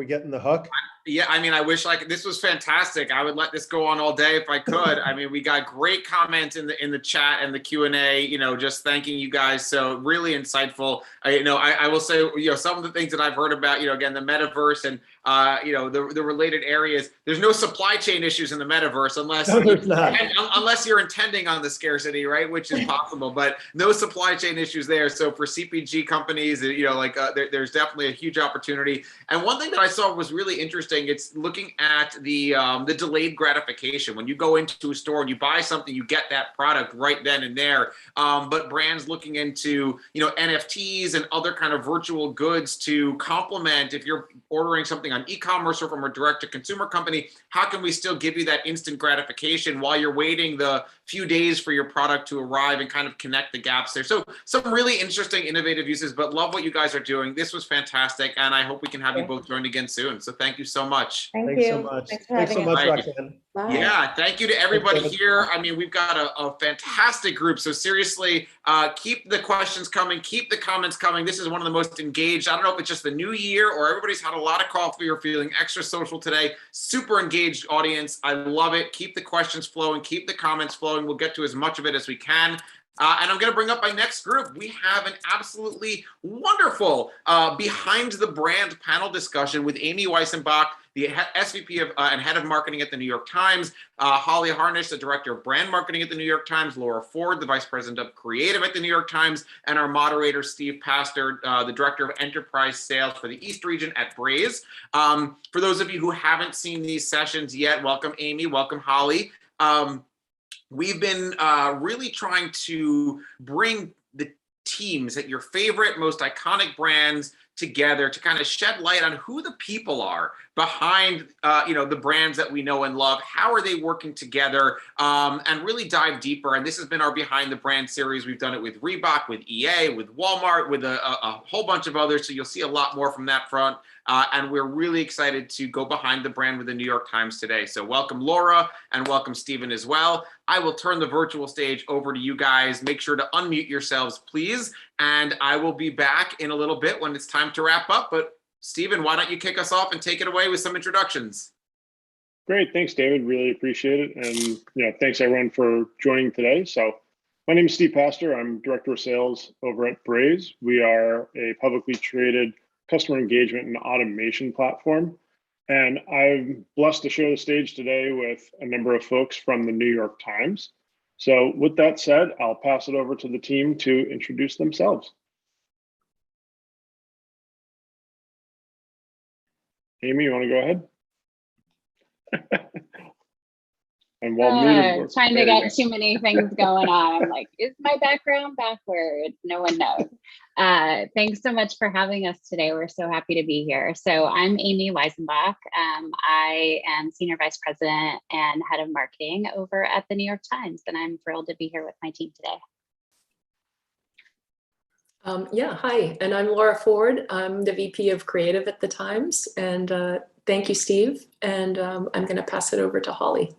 getting the hook? Yeah, I mean, I wish this was fantastic. I would let this go on all day if I could. I mean, we got great comments in the chat and the Q&A, just thanking you guys. So really insightful. I will say, some of the things that I've heard about, again, the metaverse and, the related areas. There's no supply chain issues in the metaverse unless you're intending on the scarcity, right? Which is possible, but no supply chain issues there. So for CPG companies, there's definitely a huge opportunity. And one thing that I saw was really interesting. It's looking at the delayed gratification. When you go into a store and you buy something, you get that product right then and there. But brands looking into NFTs and other kind of virtual goods to complement if you're ordering something on e-commerce or from a direct-to-consumer company, how can we still give you that instant gratification while you're waiting the few days for your product to arrive and kind of connect the gaps there? So some really interesting, innovative uses, but love what you guys are doing. This was fantastic, and I hope we can have you both join again soon. So thank you so much. Thanks so much. Thanks so much, Roxanne. Bye. Yeah, thank you to everybody here. I mean, we've got a fantastic group. So seriously, keep the questions coming, keep the comments coming. This is one of the most engaged. I don't know if it's just the new year or everybody's had a lot of coffee or feeling extra social today. Super engaged audience. I love it. Keep the questions flowing, keep the comments flowing. We'll get to as much of it as we can. And I'm going to bring up my next group. We have an absolutely wonderful behind the brand panel discussion with Amy Weissenbach, the SVP of and head of marketing at the New York Times, Holly Harnish, the director of brand marketing at the New York Times, Laura Ford, the vice president of creative at the New York Times, and our moderator, Steve Pastor, the director of enterprise sales for the East region at Braze. For those of you who haven't seen these sessions yet, welcome Amy, welcome Holly. We've been really trying to bring the teams at your favorite, most iconic brands together to kind of shed light on who the people are behind, the brands that we know and love. How are they working together, and really dive deeper. And this has been our Behind the Brand series. We've done it with Reebok, with EA, with Walmart, with a whole bunch of others. So you'll see a lot more from that front. And we're really excited to go behind the brand with the New York Times today. So welcome Laura and welcome Stephen as well. I will turn the virtual stage over to you guys. Make sure to unmute yourselves, please. And I will be back in a little bit when it's time to wrap up. But Stephen, why don't you kick us off and take it away with some introductions? Great. Thanks, David. Really appreciate it. And thanks everyone for joining today. So my name is Steve Pastor. I'm Director of Sales over at Braze. We are a publicly traded customer engagement and automation platform. And I'm blessed to share the stage today with a number of folks from the New York Times. So with that said, I'll pass it over to the team to introduce themselves. Amy, you want to go ahead? And while muted, we're Trying to there you get go. too many things going on. I'm like, is my background backwards? No one knows. Thanks so much for having us today. We're so happy to be here. So I'm Amy Weisenbach. I am Senior Vice President and Head of Marketing over at the New York Times, and I'm thrilled to be here with my team today. Hi, and I'm Laura Ford. I'm the VP of Creative at the Times, and thank you, Steve. And I'm going to pass it over to Holly.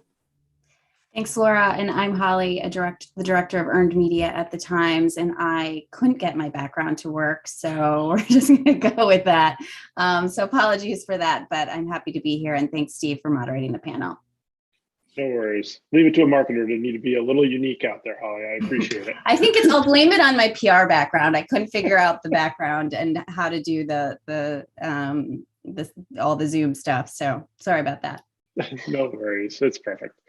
Thanks, Laura. And I'm Holly, the Director of Earned Media at the Times, and I couldn't get my background to work, so we're just going to go with that. So apologies for that, but I'm happy to be here, and thanks, Steve, for moderating the panel. No worries. Leave it to a marketer to need to be a little unique out there, Holly. I appreciate it. I think I'll blame it on my PR background. I couldn't figure out the background and how to do all the Zoom stuff. So sorry about that. No worries. It's perfect.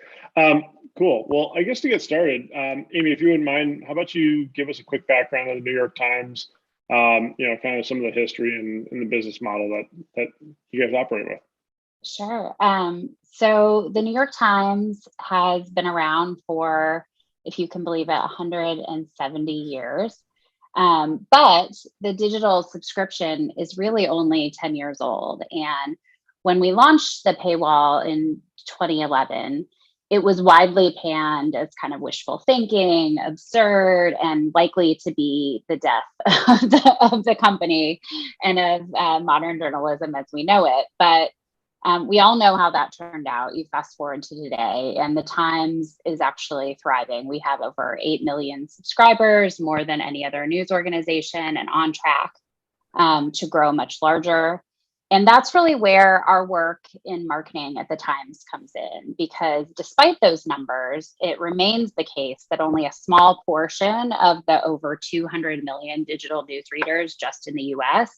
Cool. Well, I guess to get started, Amy, if you wouldn't mind, how about you give us a quick background on the New York Times, kind of some of the history and the business model that you guys operate with. Sure. So the New York Times has been around for, if you can believe it, 170 years. But the digital subscription is really only 10 years old. And when we launched the paywall in 2011, it was widely panned as kind of wishful thinking, absurd, and likely to be the death of the company and of modern journalism as we know it. But we all know how that turned out. You fast forward to today, and the Times is actually thriving. We have over 8 million subscribers, more than any other news organization, and on track to grow much larger. And that's really where our work in marketing at the Times comes in, because despite those numbers, it remains the case that only a small portion of the over 200 million digital news readers just in the US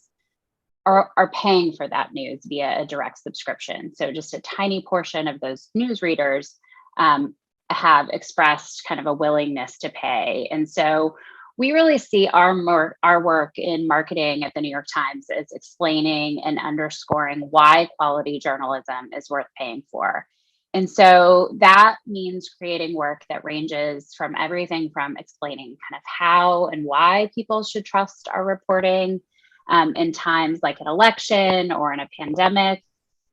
are paying for that news via a direct subscription. So just a tiny portion of those news readers have expressed kind of a willingness to pay. And so we really see our work in marketing at the New York Times as explaining and underscoring why quality journalism is worth paying for. And so that means creating work that ranges from everything from explaining kind of how and why people should trust our reporting in times like an election or in a pandemic,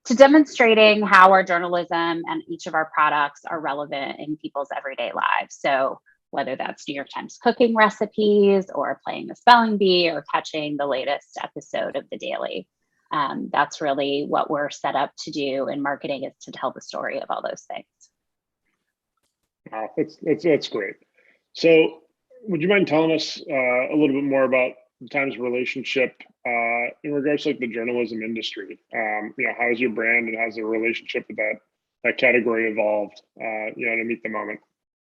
to demonstrating how our journalism and each of our products are relevant in people's everyday lives. So whether that's New York Times cooking recipes or playing the spelling bee or catching the latest episode of The Daily. That's really what we're set up to do in marketing, is to tell the story of all those things. Wow, that's great. So would you mind telling us a little bit more about the Times relationship in regards to like the journalism industry? How is your brand and how's the relationship with that category evolved, to meet the moment?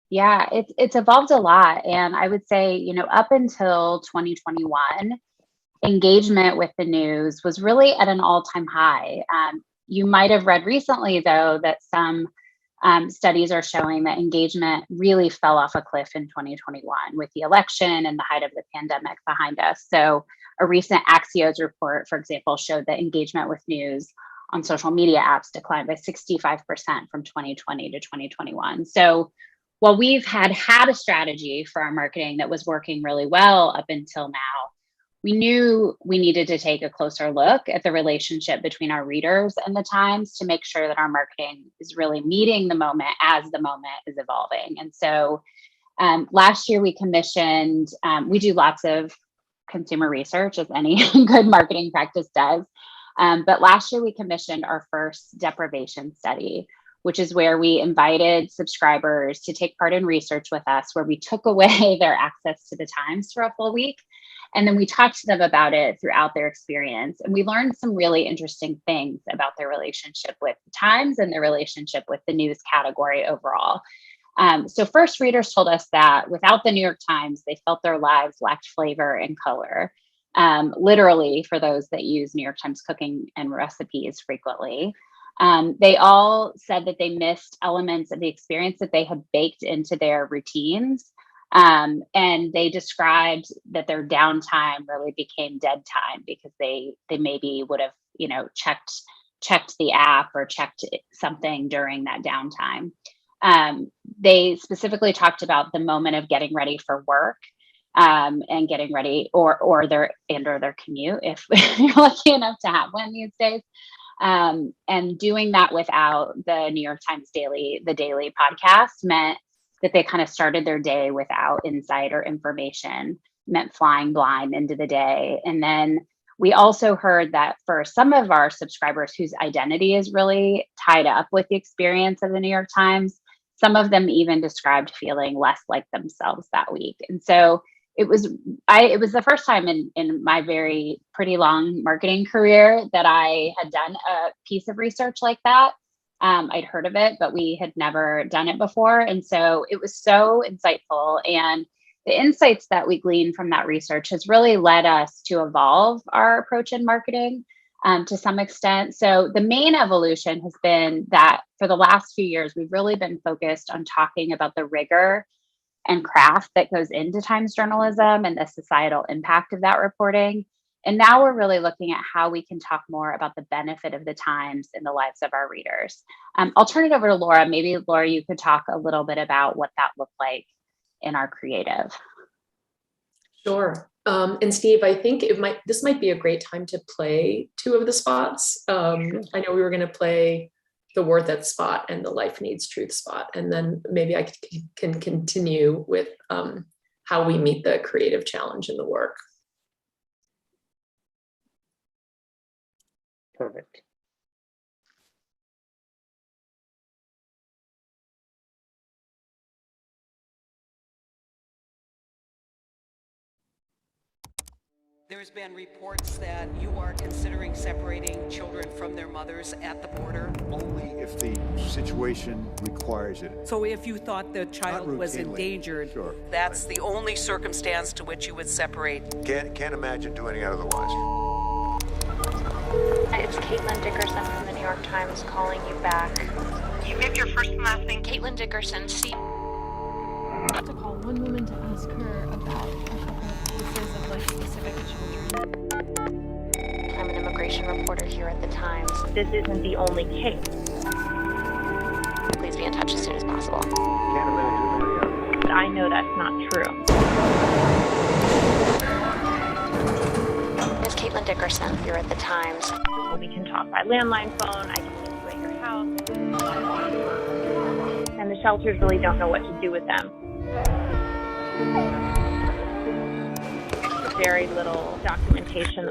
Yeah, it's evolved a lot. And I would say, up until 2021, engagement with the news was really at an all-time high. You might have read recently, though, that some studies are showing that engagement really fell off a cliff in 2021 with the election and the height of the pandemic behind us. So a recent Axios report, for example, showed that engagement with news on social media apps declined by 65% from 2020 to 2021. So while we've had a strategy for our marketing that was working really well up until now, we knew we needed to take a closer look at the relationship between our readers and the Times to make sure that our marketing is really meeting the moment as the moment is evolving. And so last year we commissioned, we do lots of consumer research, as any good marketing practice does. But last year we commissioned our first deprivation study, which is where we invited subscribers to take part in research with us, where we took away their access to the Times for a full week. And then we talked to them about it throughout their experience. And we learned some really interesting things about their relationship with the Times and their relationship with the news category overall. So first, readers told us that without the New York Times, they felt their lives lacked flavor and color. Literally, for those that use New York Times cooking and recipes frequently. They all said that they missed elements of the experience that they had baked into their routines. And they described that their downtime really became dead time because they maybe would have, checked the app or checked something during that downtime. They specifically talked about the moment of getting ready for work, and getting ready or their commute if you're lucky enough to have one these days. And doing that without the New York Times the daily podcast meant that they kind of started their day without insight or information, meant flying blind into the day. And then we also heard that for some of our subscribers whose identity is really tied up with the experience of the New York Times, some of them even described feeling less like themselves that week. And so it was the first time in my very pretty long marketing career that I had done a piece of research like that. I'd heard of it, but we had never done it before. And so it was so insightful. And the insights that we gleaned from that research has really led us to evolve our approach in marketing to some extent. So the main evolution has been that for the last few years, we've really been focused on talking about the rigor and craft that goes into Times journalism and the societal impact of that reporting. And now we're really looking at how we can talk more about the benefit of the Times in the lives of our readers. I'll turn it over to Laura. Maybe Laura, you could talk a little bit about what that looked like in our creative. Sure. And Steve, I think this might be a great time to play two of the spots. I know we were going to play the Worth It spot and the Life Needs Truth spot, and then maybe I can continue with how we meet the creative challenge in the work. Perfect. There's been reports that you are considering separating children from their mothers at the border. Only if the situation requires it. So if you thought the child was endangered, sure, that's the only circumstance to which you would separate. Can't imagine doing it otherwise. It's Caitlin Dickerson from the New York Times calling you back. You give your first and last name. Caitlin Dickerson, I have to call one woman to ask her about a couple of cases of like specific children. I'm an immigration reporter here at the Times. This isn't the only case. Please be in touch as soon as possible. Can't imagine. But I know that's not true. It's Caitlin Dickerson here at the Times. We can talk by landline phone. I can meet you at your house. And the shelters really don't know what to do with them. Very little documentation.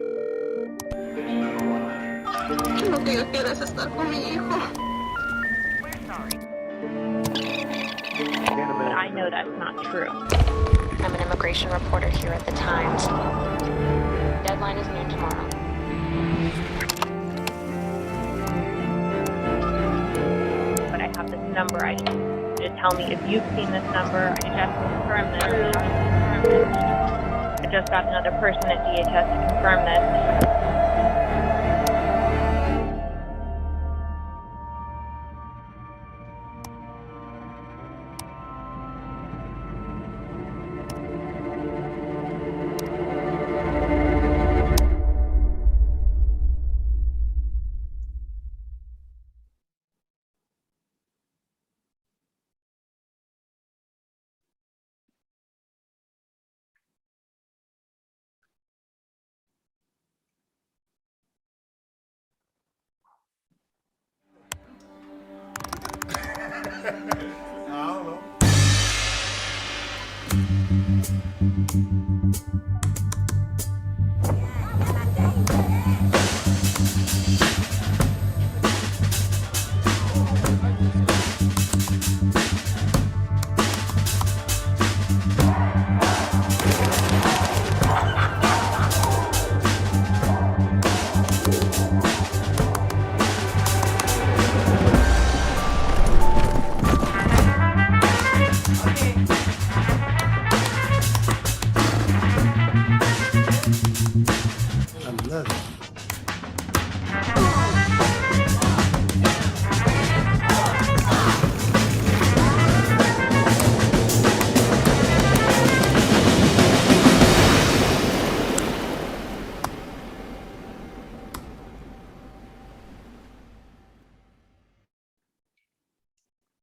No digas que quieres estar con mi hijo. We're sorry. But I know that's not true. I'm an immigration reporter here at the Times. Deadline is noon tomorrow. But I have this number. I need you to tell me if you've seen this number. I just confirmed this. I just got another person at DHS to confirm this.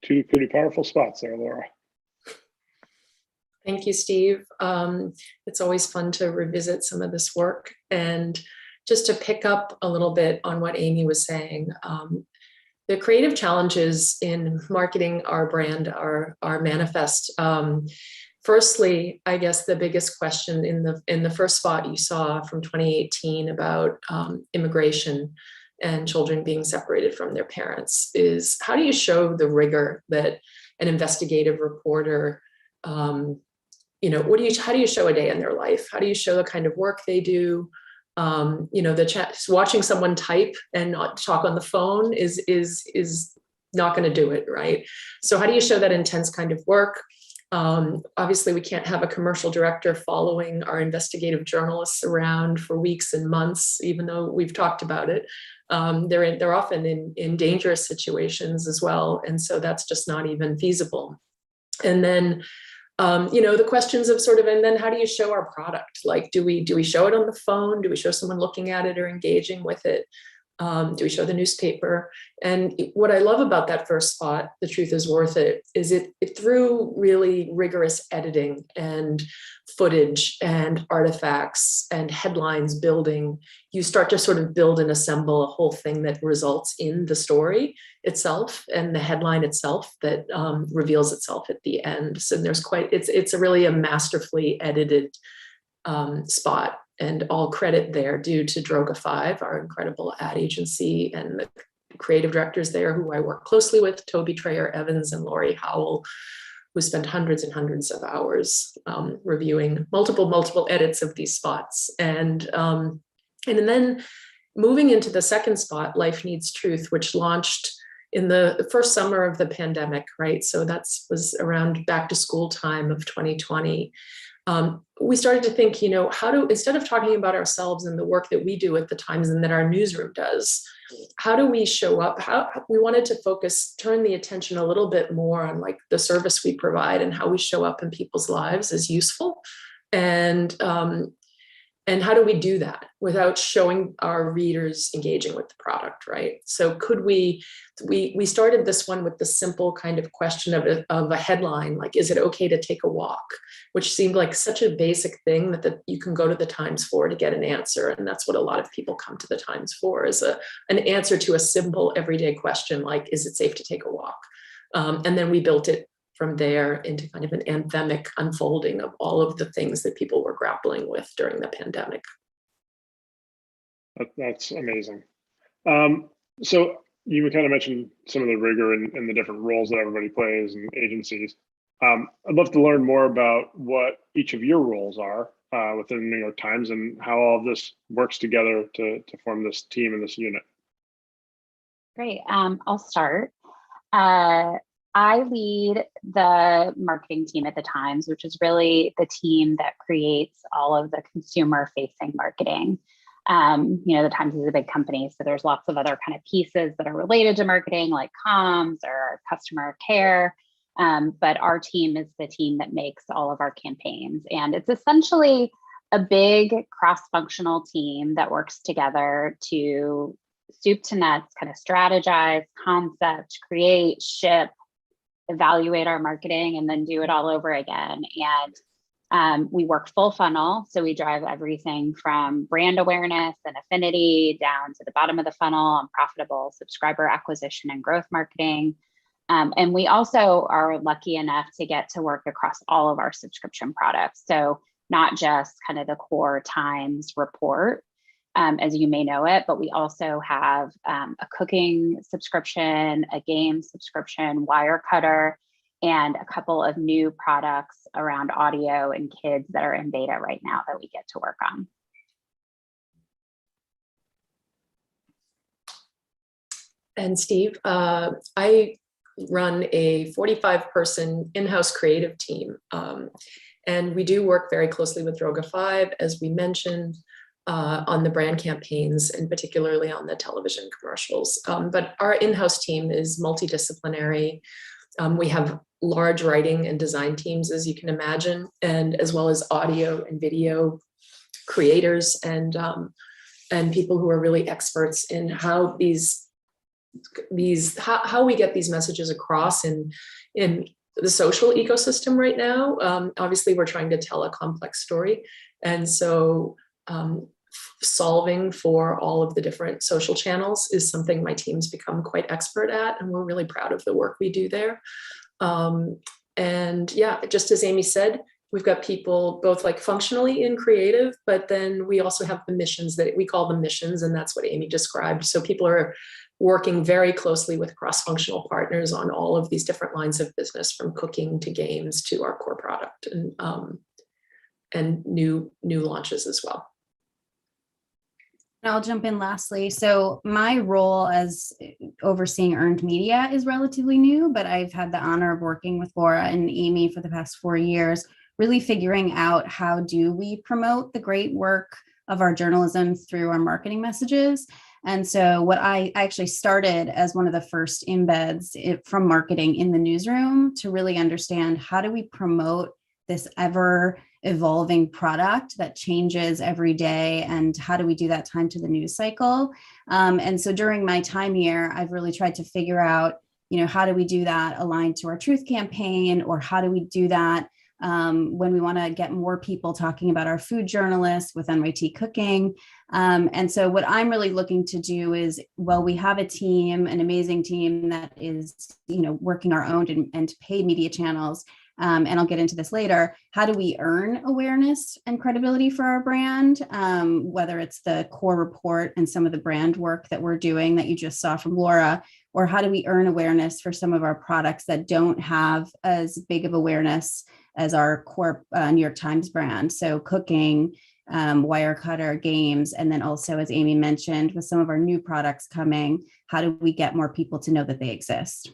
Two pretty powerful spots there, Laura. Thank you, Steve. It's always fun to revisit some of this work. And just to pick up a little bit on what Amy was saying, the creative challenges in marketing our brand are manifest. Firstly, I guess the biggest question in the first spot you saw from 2018 about immigration and children being separated from their parents is, how do you show the rigor that an investigative reporter, how do you show a day in their life? How do you show the kind of work they do? Watching someone type and not talk on the phone is not going to do it, right? So how do you show that intense kind of work? Obviously, we can't have a commercial director following our investigative journalists around for weeks and months, even though we've talked about it. They're often in dangerous situations as well, and so that's just not even feasible. And then, the questions of and then how do you show our product? Like, do we show it on the phone? Do we show someone looking at it or engaging with it? Do we show the newspaper? And what I love about that first spot, The Truth is Worth It, is it through really rigorous editing and footage and artifacts and headlines building, you start to sort of build and assemble a whole thing that results in the story itself and the headline itself that reveals itself at the end. So it's really a masterfully edited spot. And all credit there due to Droga 5, our incredible ad agency, and the creative directors there who I work closely with, Toby Trayer Evans and Lori Howell, who spent hundreds and hundreds of hours reviewing multiple edits of these spots. And then moving into the second spot, Life Needs Truth, which launched in the first summer of the pandemic, right? So was around back to school time of 2020. We started to think, instead of talking about ourselves and the work that we do at the Times and that our newsroom does, how do we show up? We wanted to turn the attention a little bit more on like the service we provide and how we show up in people's lives as useful. And how do we do that without showing our readers engaging with the product, right? So could we started this one with the simple kind of question of a headline, like, is it okay to take a walk? Which seemed like such a basic thing that you can go to the Times for to get an answer. And that's what a lot of people come to the Times for, is an answer to a simple everyday question, like, is it safe to take a walk? And then we built it from there into kind of an anthemic unfolding of all of the things that people were grappling with during the pandemic. That's amazing. So you kind of mentioned some of the rigor and the different roles that everybody plays in agencies. I'd love to learn more about what each of your roles are within the New York Times and how all of this works together to form this team and this unit. Great. I'll start. I lead the marketing team at the Times, which is really the team that creates all of the consumer-facing marketing. The Times is a big company, so there's lots of other kind of pieces that are related to marketing, like comms or customer care. But our team is the team that makes all of our campaigns. And it's essentially a big cross-functional team that works together to soup to nuts, kind of strategize, concept, create, ship, evaluate our marketing, and then do it all over again. And we work full funnel. So we drive everything from brand awareness and affinity down to the bottom of the funnel on profitable subscriber acquisition and growth marketing. And we also are lucky enough to get to work across all of our subscription products. So not just kind of the core Times report, as you may know it, but we also have a cooking subscription, a game subscription, Wirecutter, and a couple of new products around audio and kids that are in beta right now that we get to work on. And Steve, I run a 45-person in-house creative team. And we do work very closely with Droga 5, as we mentioned, on the brand campaigns and particularly on the television commercials. But our in-house team is multidisciplinary. We have large writing and design teams, as you can imagine, and as well as audio and video creators and people who are really experts in how these how we get these messages across in the social ecosystem right now. Obviously, we're trying to tell a complex story, and so solving for all of the different social channels is something my team's become quite expert at, and we're really proud of the work we do there. And yeah, just as Amy said, we've got people both like functionally in creative, but then we also have the missions that we call them missions, and that's what Amy described. So people are working very closely with cross-functional partners on all of these different lines of business, from cooking to games to our core product, and new launches as well. I'll jump in lastly. So my role as overseeing earned media is relatively new, but I've had the honor of working with Laura and Amy for the past 4 years, really figuring out how do we promote the great work of our journalism through our marketing messages. And so what I actually started as one of the first embeds from marketing in the newsroom to really understand how do we promote this ever evolving product that changes every day, and how do we do that time to the news cycle. And so during my time here, I've really tried to figure out, how do we do that aligned to our truth campaign, or how do we do that when we want to get more people talking about our food journalists with NYT Cooking. And so what I'm really looking to do is, well, we have a team, an amazing team that is, working our own and paid media channels. And I'll get into this later. How do we earn awareness and credibility for our brand? Whether it's the core report and some of the brand work that we're doing that you just saw from Laura, or how do we earn awareness for some of our products that don't have as big of awareness as our core New York Times brand? So cooking, Wirecutter, games, and then also, as Amy mentioned, with some of our new products coming, how do we get more people to know that they exist?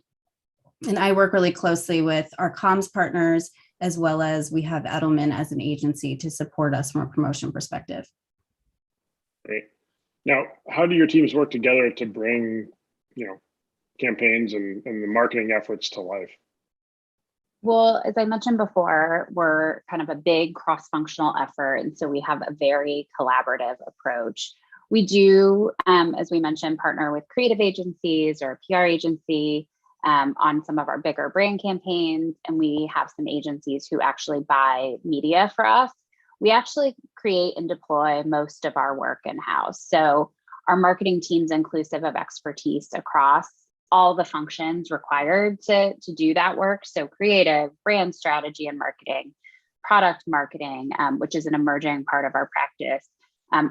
And I work really closely with our comms partners, as well as we have Edelman as an agency to support us from a promotion perspective. Great. Now, how do your teams work together to bring, campaigns and the marketing efforts to life? Well, as I mentioned before, we're kind of a big cross-functional effort, and so we have a very collaborative approach. We do, as we mentioned, partner with creative agencies or a PR agency on some of our bigger brand campaigns, and we have some agencies who actually buy media for us. We actually create and deploy most of our work in-house. So our marketing team's inclusive of expertise across all the functions required to do that work. So creative, brand strategy and marketing, product marketing, which is an emerging part of our practice,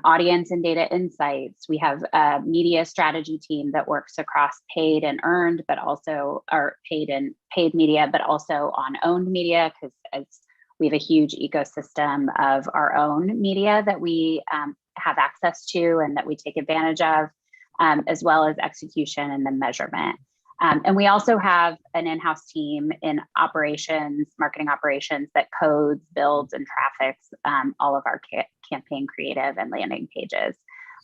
audience and data insights. We have a media strategy team that works across paid and earned, but also paid media, but also on owned media, because as we have a huge ecosystem of our own media that we have access to and that we take advantage of, as well as execution and then measurement. And we also have an in-house team in operations, marketing operations, that codes, builds, and traffics all of our campaign creative and landing pages.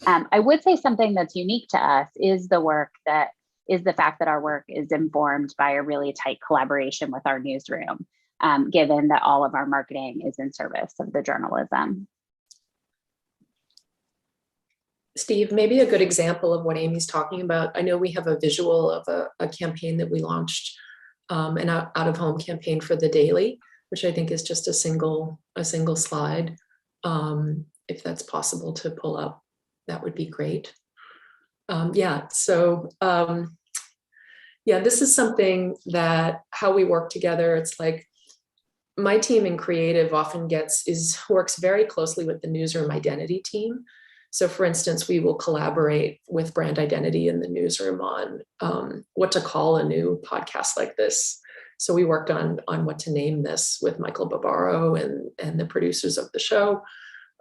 I would say something that's unique to us is the fact that our work is informed by a really tight collaboration with our newsroom, given that all of our marketing is in service of the journalism. Steve, maybe a good example of what Amy's talking about. I know we have a visual of a campaign that we launched, an out-of-home campaign for the Daily, which I think is just a single slide. If that's possible to pull up, that would be great. This is something that how we work together. It's like my team in creative often works very closely with the newsroom identity team. So for instance, we will collaborate with brand identity in the newsroom on what to call a new podcast like this. So we worked on what to name this with Michael Barbaro and the producers of the show.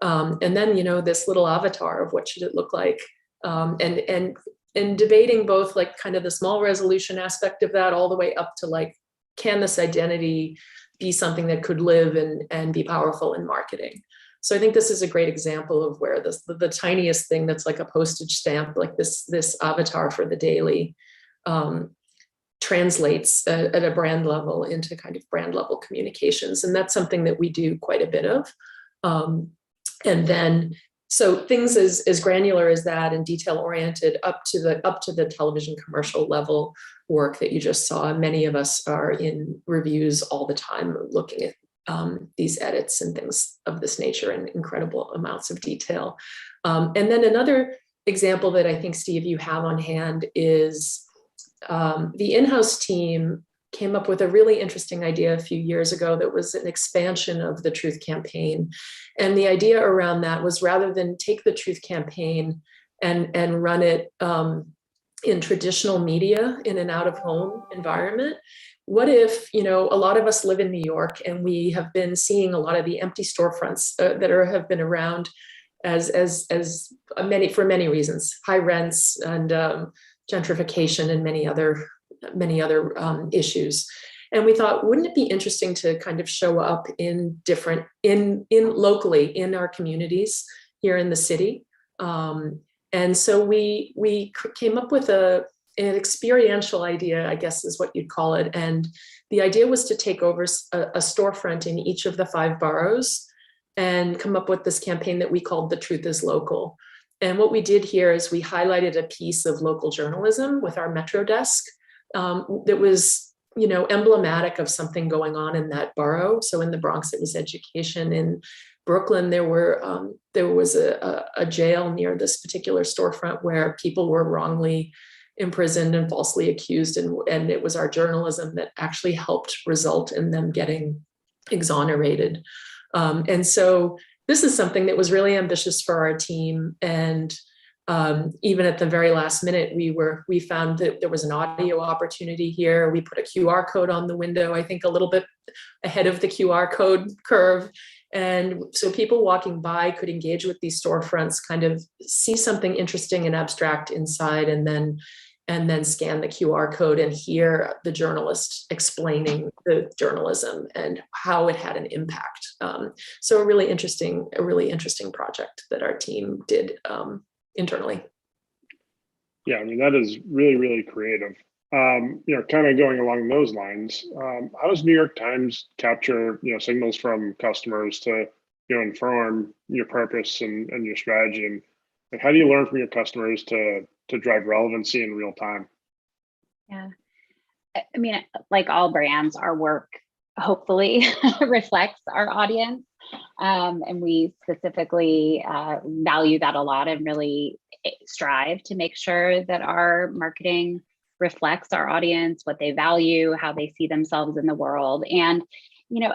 And then, this little avatar of what should it look like, and debating both like kind of the small resolution aspect of that all the way up to like, can this identity be something that could live and be powerful in marketing? So I think this is a great example of where the tiniest thing that's like a postage stamp, like this avatar for the Daily, translates at a brand level into kind of brand level communications. And that's something that we do quite a bit of. And then So things as granular as that and detail oriented up to the television commercial level work that you just saw. Many of us are in reviews all the time looking at these edits and things of this nature in incredible amounts of detail. And then another example that I think, Steve, you have on hand is the in-house team came up with a really interesting idea a few years ago that was an expansion of the Truth campaign. And the idea around that was, rather than take the Truth campaign and run it in traditional media in an out-of-home environment, what if, a lot of us live in New York and we have been seeing a lot of the empty storefronts that have been around for many reasons, high rents and gentrification and many other issues. And we thought, wouldn't it be interesting to kind of show up in locally in our communities here in the city? And so we came up with an experiential idea, I guess is what you'd call it. And the idea was to take over a storefront in each of the 5 boroughs and come up with this campaign that we called The Truth is Local. And what we did here is we highlighted a piece of local journalism with our Metro desk that was, emblematic of something going on in that borough. So in the Bronx, it was education. In Brooklyn, there was a jail near this particular storefront where people were wrongly imprisoned and falsely accused. And it was our journalism that actually helped result in them getting exonerated. And so this is something that was really ambitious for our team. And even at the very last minute, we found that there was an audio opportunity here. We put a QR code on the window, I think a little bit ahead of the QR code curve. And so people walking by could engage with these storefronts, kind of see something interesting and abstract inside, and then scan the QR code and hear the journalist explaining the journalism and how it had an impact. So a really interesting project that our team did internally. Yeah, I mean, that is really, really creative. Kind of going along those lines, how does New York Times capture, signals from customers to, inform your purpose and your strategy? And how do you learn from your customers to drive relevancy in real time? Yeah, I mean, like all brands, our work hopefully reflects our audience. And we specifically value that a lot and really strive to make sure that our marketing reflects our audience, what they value, how they see themselves in the world. And,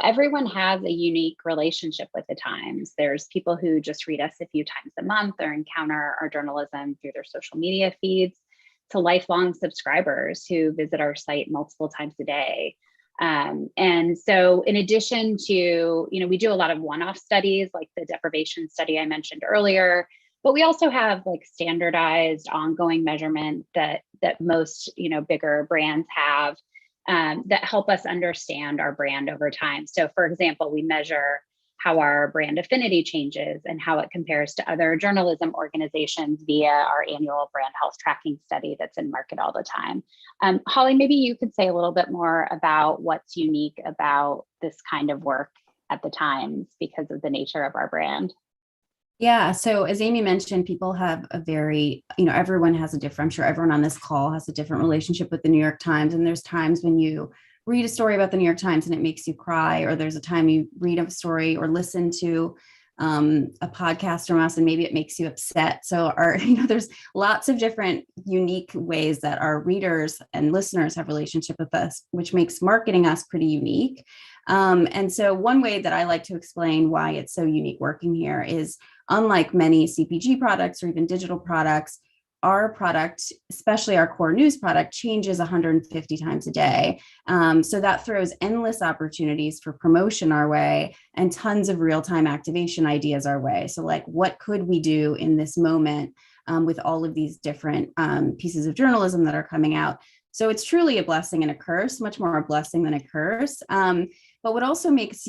everyone has a unique relationship with the Times. There's people who just read us a few times a month or encounter our journalism through their social media feeds, to lifelong subscribers who visit our site multiple times a day. And so in addition to, we do a lot of one-off studies like the deprivation study I mentioned earlier, but we also have like standardized ongoing measurement that most, bigger brands have that help us understand our brand over time. So for example, we measure how our brand affinity changes and how it compares to other journalism organizations via our annual brand health tracking study that's in market all the time. Holly, maybe you could say a little bit more about what's unique about this kind of work at the Times because of the nature of our brand. Yeah. So as Amy mentioned, people have a very, everyone has a different, I'm sure everyone on this call has a different relationship with the New York Times. And there's times when you read a story about the New York Times and it makes you cry, or there's a time you read a story or listen to a podcast from us and maybe it makes you upset. So there's lots of different unique ways that our readers and listeners have relationship with us, which makes marketing us pretty unique. And so one way that I like to explain why it's so unique working here is, unlike many CPG products or even digital products, our product, especially our core news product, changes 150 times a day. So that throws endless opportunities for promotion our way and tons of real-time activation ideas our way. So like, what could we do in this moment with all of these different pieces of journalism that are coming out? So it's truly a blessing and a curse, much more a blessing than a curse. But what also makes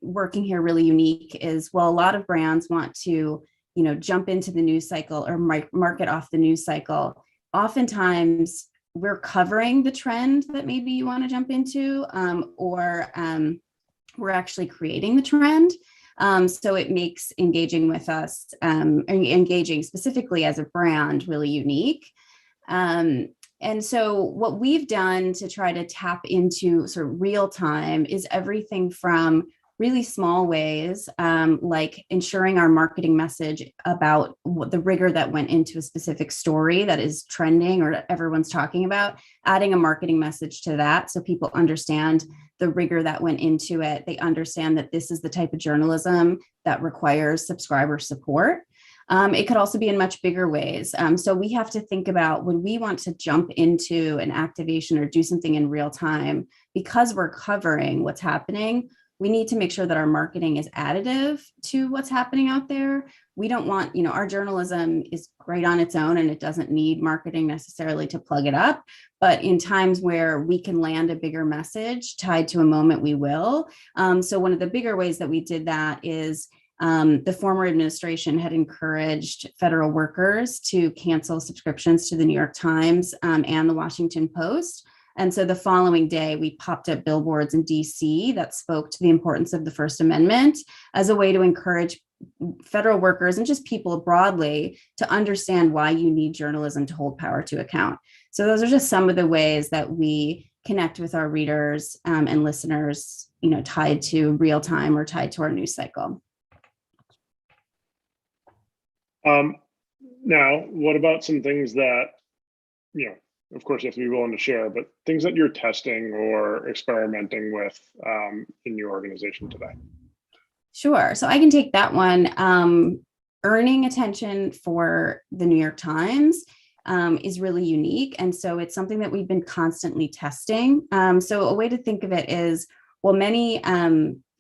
working here really unique is, well, a lot of brands want to jump into the news cycle or market off the news cycle. Oftentimes we're covering the trend that maybe you want to jump into, or we're actually creating the trend. So it makes engaging with us, engaging specifically as a brand, really unique. And so what we've done to try to tap into sort of real time is everything from really small ways, like ensuring our marketing message about what the rigor that went into a specific story that is trending or everyone's talking about, adding a marketing message to that so people understand the rigor that went into it. They understand that this is the type of journalism that requires subscriber support. It could also be in much bigger ways. So we have to think about when we want to jump into an activation or do something in real time, because we're covering what's happening, we need to make sure that our marketing is additive to what's happening out there. We don't want, our journalism is great on its own and it doesn't need marketing necessarily to plug it up. But in times where we can land a bigger message tied to a moment, we will. So one of the bigger ways that we did that is the former administration had encouraged federal workers to cancel subscriptions to the New York Times and the Washington Post. And so the following day, we popped up billboards in DC that spoke to the importance of the First Amendment as a way to encourage federal workers and just people broadly to understand why you need journalism to hold power to account. So those are just some of the ways that we connect with our readers and listeners, tied to real time or tied to our news cycle. Now, what about some things that, of course, you have to be willing to share, but things that you're testing or experimenting with in your organization today? Sure. So I can take that one. Earning attention for the New York Times is really unique. And so it's something that we've been constantly testing. So a way to think of it is,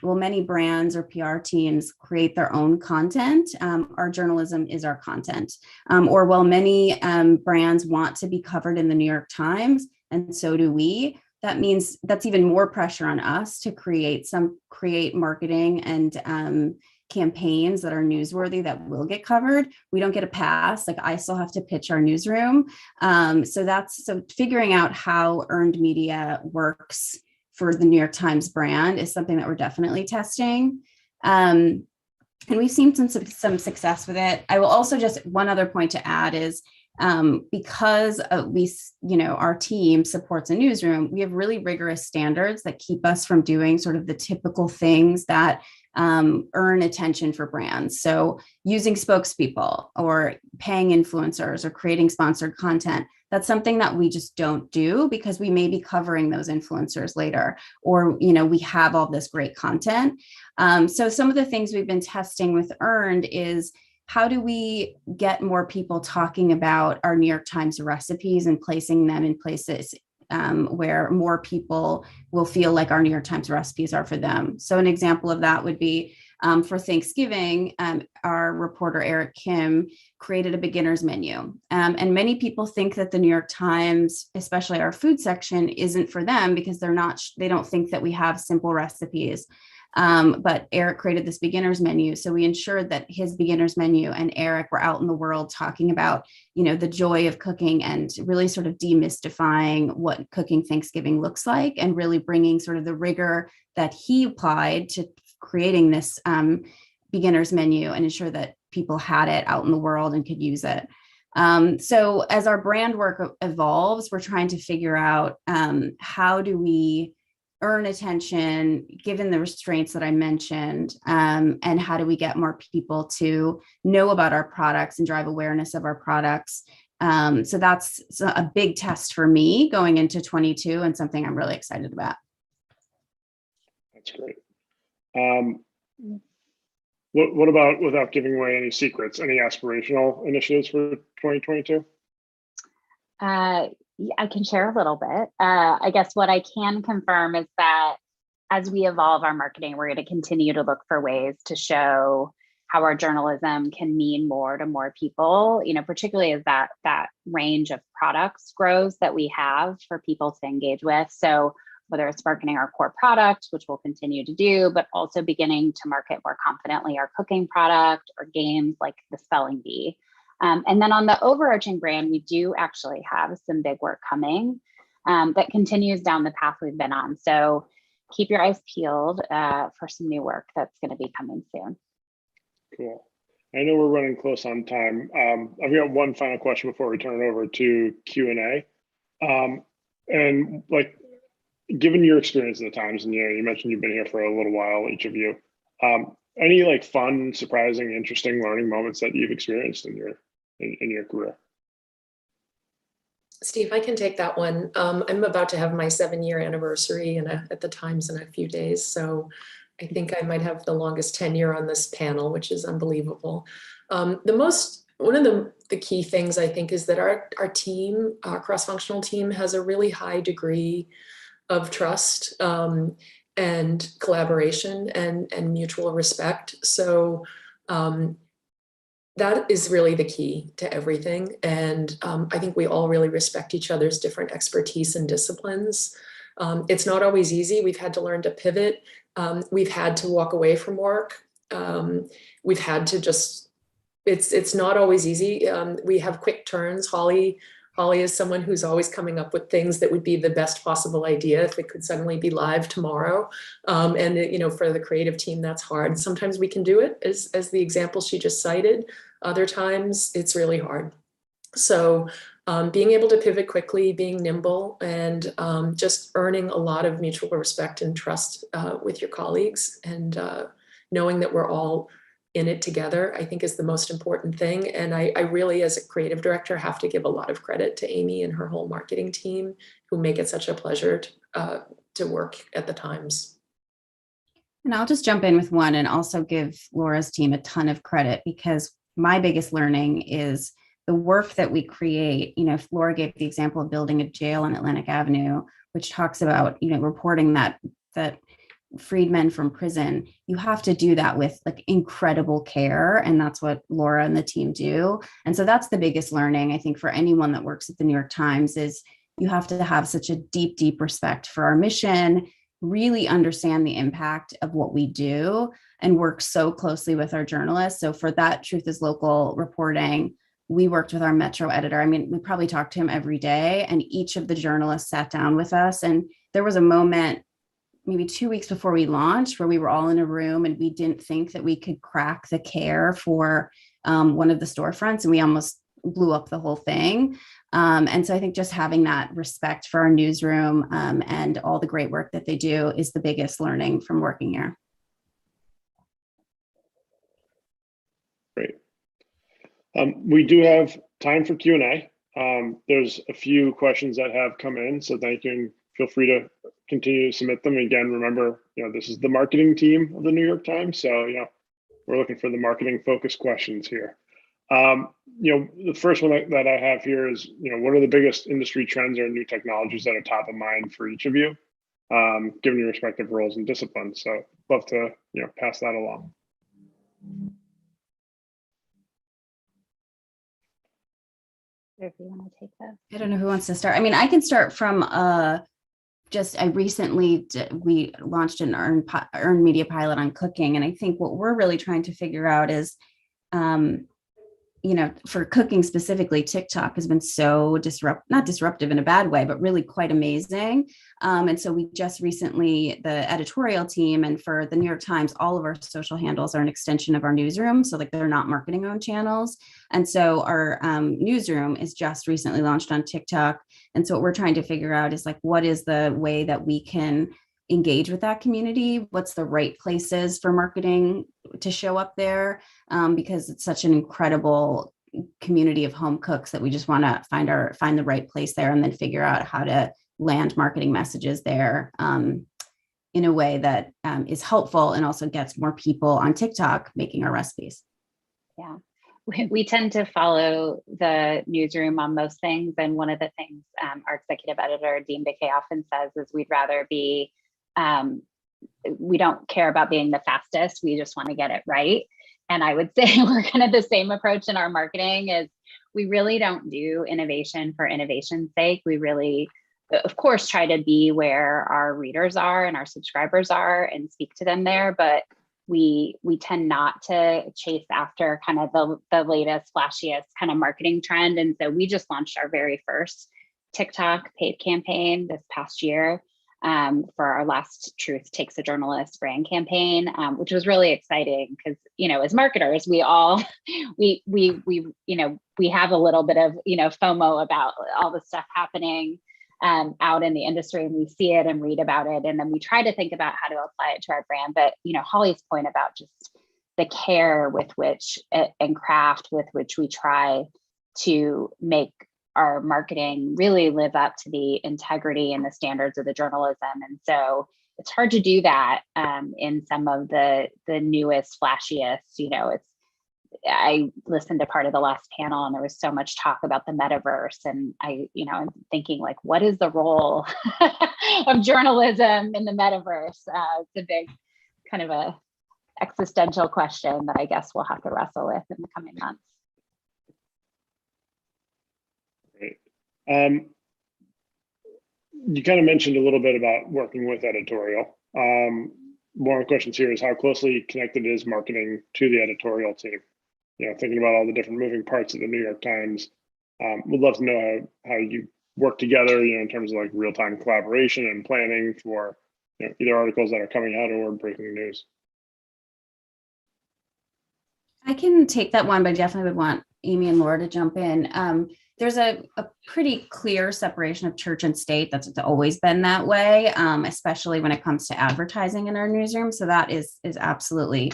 many brands or PR teams create their own content. Our journalism is our content. Or while many brands want to be covered in the New York Times, and so do we, that means that's even more pressure on us to create marketing and campaigns that are newsworthy that will get covered. We don't get a pass. Like I still have to pitch our newsroom. So figuring out how earned media works for the New York Times brand is something that we're definitely testing. And we've seen some success with it. I will also just, one other point to add is because our team supports a newsroom, we have really rigorous standards that keep us from doing sort of the typical things that earn attention for brands. So using spokespeople or paying influencers or creating sponsored content, that's something that we just don't do because we may be covering those influencers later, or, we have all this great content. So some of the things we've been testing with Earned is how do we get more people talking about our New York Times recipes and placing them in places where more people will feel like our New York Times recipes are for them. So an example of that would be for Thanksgiving, our reporter Eric Kim created a beginner's menu. And many people think that the New York Times, especially our food section, isn't for them because they don't think that we have simple recipes. But Eric created this beginner's menu. So we ensured that his beginner's menu and Eric were out in the world talking about, the joy of cooking and really sort of demystifying what cooking Thanksgiving looks like and really bringing sort of the rigor that he applied to creating this beginner's menu and ensure that people had it out in the world and could use it. So as our brand work evolves, we're trying to figure out how do we earn attention given the restraints that I mentioned, and how do we get more people to know about our products and drive awareness of our products. So that's a big test for me going into 22 and something I'm really excited about. That's great. What about, without giving away any secrets, any aspirational initiatives for 2022? I can share a little bit. I guess what I can confirm is that as we evolve our marketing, we're going to continue to look for ways to show how our journalism can mean more to more people, particularly as that range of products grows that we have for people to engage with. So whether it's marketing our core product, which we'll continue to do, but also beginning to market more confidently our cooking product or games like the Spelling Bee. And then on the overarching brand, we do actually have some big work coming that continues down the path we've been on. So keep your eyes peeled for some new work that's going to be coming soon. Cool. I know we're running close on time. I've got one final question before we turn it over to Q&A. And like, given your experience at the Times, and you mentioned you've been here for a little while, each of you, any like fun, surprising, interesting learning moments that you've experienced in your career? Steve, I can take that one. I'm about to have my 7-year anniversary at the Times in a few days. So I think I might have the longest tenure on this panel, which is unbelievable. One of the key things I think is that our team, our cross-functional team, has a really high degree of trust and collaboration and mutual respect. So that is really the key to everything. And I think we all really respect each other's different expertise and disciplines. It's not always easy. We've had to learn to pivot. We've had to walk away from work. We've had to just, it's not always easy. We have quick turns. Holly is someone who's always coming up with things that would be the best possible idea if it could suddenly be live tomorrow. And for the creative team, that's hard. Sometimes we can do it, as the example she just cited. Other times it's really hard. So being able to pivot quickly, being nimble, and just earning a lot of mutual respect and trust with your colleagues, and knowing that we're all in it together, I think, is the most important thing. And I really, as a creative director, have to give a lot of credit to Amy and her whole marketing team, who make it such a pleasure to work at the Times. And I'll just jump in with one and also give Laura's team a ton of credit, because my biggest learning is the work that we create. If Laura gave the example of building a jail on Atlantic Avenue, which talks about, reporting that freed men from prison, you have to do that with like incredible care. And that's what Laura and the team do. And so that's the biggest learning, I think, for anyone that works at the New York Times, is you have to have such a deep, deep respect for our mission, really understand the impact of what we do, and work so closely with our journalists. So for that Truth is Local reporting, we worked with our Metro editor. I mean, we probably talked to him every day, and each of the journalists sat down with us. And there was a moment maybe 2 weeks before we launched where we were all in a room and we didn't think that we could crack the care for one of the storefronts, and we almost blew up the whole thing. And so I think just having that respect for our newsroom and all the great work that they do is the biggest learning from working here. Great. We do have time for Q&A. There's a few questions that have come in, so thank you, and feel free to continue to submit them. Again, remember, this is the marketing team of the New York Times, so we're looking for the marketing focused questions here. The first one that I have here is, what are the biggest industry trends or new technologies that are top of mind for each of you, given your respective roles and disciplines? So love to, pass that along. If you want to take that. I don't know who wants to start. I mean, I can start from we launched an earned media pilot on cooking. And I think what we're really trying to figure out is, for cooking specifically, TikTok has been so not disruptive in a bad way, but really quite amazing. And so we just recently, the editorial team, and for the New York Times, all of our social handles are an extension of our newsroom. So like they're not marketing owned channels. And so our newsroom is just recently launched on TikTok. And so what we're trying to figure out is like, what is the way that we can engage with that community? What's the right places for marketing to show up there? Because it's such an incredible community of home cooks that we just want to find the right place there, and then figure out how to land marketing messages there in a way that is helpful and also gets more people on TikTok making our recipes. Yeah. We tend to follow the newsroom on most things. And one of the things our executive editor, Dean Bickey, often says is we'd rather be, we don't care about being the fastest. We just want to get it right. And I would say we're kind of the same approach in our marketing. Is we really don't do innovation for innovation's sake. We really, of course, try to be where our readers are and our subscribers are and speak to them there. But we tend not to chase after kind of the latest, flashiest kind of marketing trend. And so we just launched our very first TikTok paid campaign this past year. for our last Truth Takes a Journalist brand campaign, which was really exciting because, as marketers, we all, we have a little bit of, FOMO about all the stuff happening out in the industry, and we see it and read about it. And then we try to think about how to apply it to our brand. But, Holly's point about just the care with which and craft with which we try to make our marketing really live up to the integrity and the standards of the journalism. And so it's hard to do that in some of the newest, flashiest, I listened to part of the last panel and there was so much talk about the metaverse. And I'm thinking like, what is the role of journalism in the metaverse? It's a big kind of a existential question that I guess we'll have to wrestle with in the coming months. Great. You kind of mentioned a little bit about working with editorial. One of the questions here is how closely connected is marketing to the editorial team? Thinking about all the different moving parts of the New York Times, would love to know how you work together, in terms of like real-time collaboration and planning for either articles that are coming out or breaking news. I can take that one, but I definitely would want Amy and Laura to jump in. There's a pretty clear separation of church and state. That's always been that way, especially when it comes to advertising in our newsroom. So that is absolutely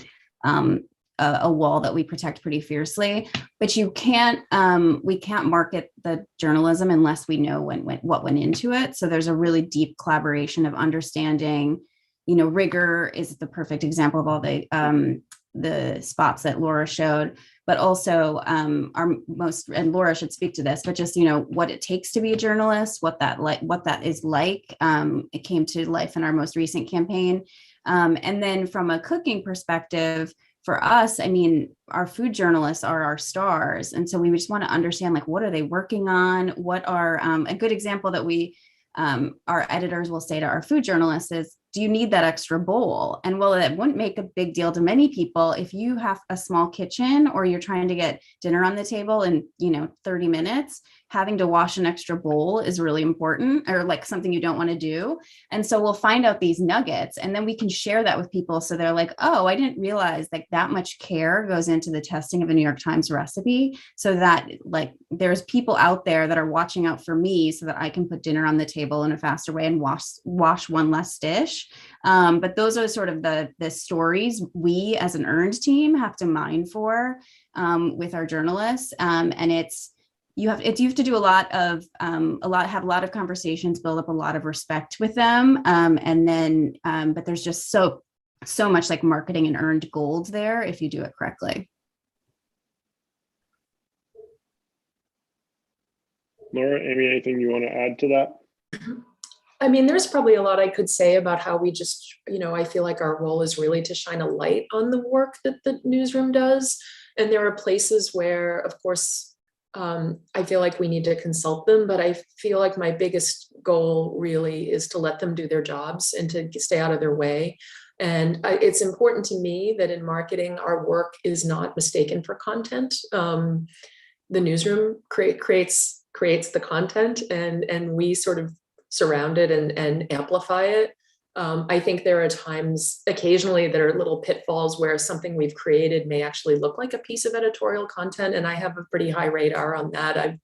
a wall that we protect pretty fiercely. But we can't market the journalism unless we know what went into it. So there's a really deep collaboration of understanding. Rigor is the perfect example of all the spots that Laura showed, but also and Laura should speak to this, but just, what it takes to be a journalist, what that is like. It came to life in our most recent campaign. And then from a cooking perspective, for us, our food journalists are our stars. And so we just want to understand, like, what are they working on? What are a good example that our editors will say to our food journalists is, do you need that extra bowl? And well, it wouldn't make a big deal to many people if you have a small kitchen or you're trying to get dinner on the table in 30 minutes. Having to wash an extra bowl is really important, or like something you don't want to do. And so we'll find out these nuggets and then we can share that with people. So they're like, oh, I didn't realize that much care goes into the testing of a New York Times recipe, so that there's people out there that are watching out for me so that I can put dinner on the table in a faster way and wash one less dish. But those are sort of the stories we as an earned team have to mine for with our journalists. And you have to do have a lot of conversations, build up a lot of respect with them. And then, but there's just so much like marketing and earned gold there if you do it correctly. Laura, Amy, anything you want to add to that? There's probably a lot I could say about how we just, I feel like our role is really to shine a light on the work that the newsroom does. And there are places where, of course, I feel like we need to consult them, but I feel like my biggest goal really is to let them do their jobs and to stay out of their way. And it's important to me that in marketing, our work is not mistaken for content. The newsroom creates the content, and we sort of surround it and amplify it. I think there are times occasionally there are little pitfalls where something we've created may actually look like a piece of editorial content. And I have a pretty high radar on that. I'm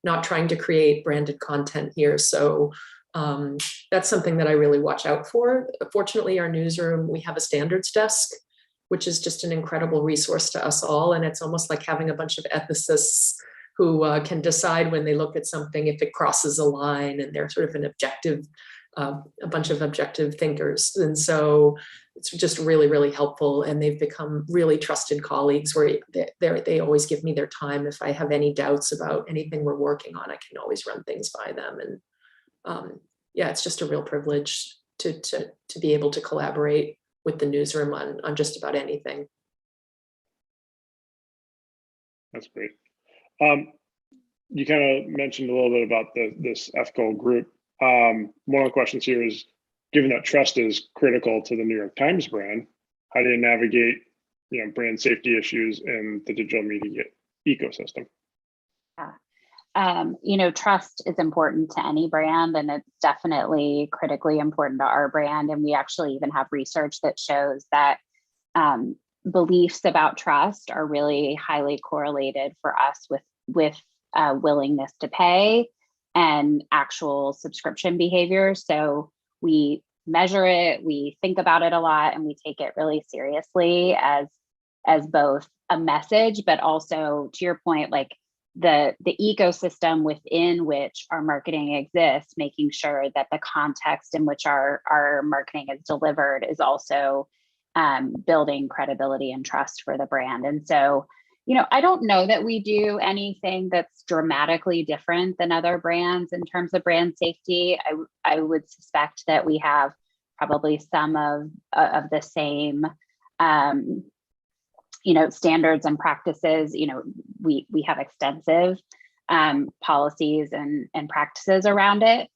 not trying to create branded content here. So that's something that I really watch out for. Fortunately, our newsroom, we have a standards desk, which is just an incredible resource to us all. And it's almost like having a bunch of ethicists who can decide when they look at something if it crosses a line, and they're sort of a bunch of objective thinkers. And so it's just really, really helpful. And they've become really trusted colleagues where they always give me their time. If I have any doubts about anything we're working on, I can always run things by them. And it's just a real privilege to be able to collaborate with the newsroom on just about anything. That's great. You kind of mentioned a little bit about this ethical group. One of the questions here is, given that trust is critical to the New York Times brand, how do you navigate, brand safety issues in the digital media ecosystem? Trust is important to any brand, and it's definitely critically important to our brand. And we actually even have research that shows that beliefs about trust are really highly correlated for us with willingness to pay and actual subscription behavior. So we measure it, we think about it a lot, and we take it really seriously as both a message, but also, to your point, like the ecosystem within which our marketing exists, making sure that the context in which our marketing is delivered is also building credibility and trust for the brand. And so, I don't know that we do anything that's dramatically different than other brands in terms of brand safety. I would suspect that we have probably some of the same standards and practices. We have extensive policies and practices around it.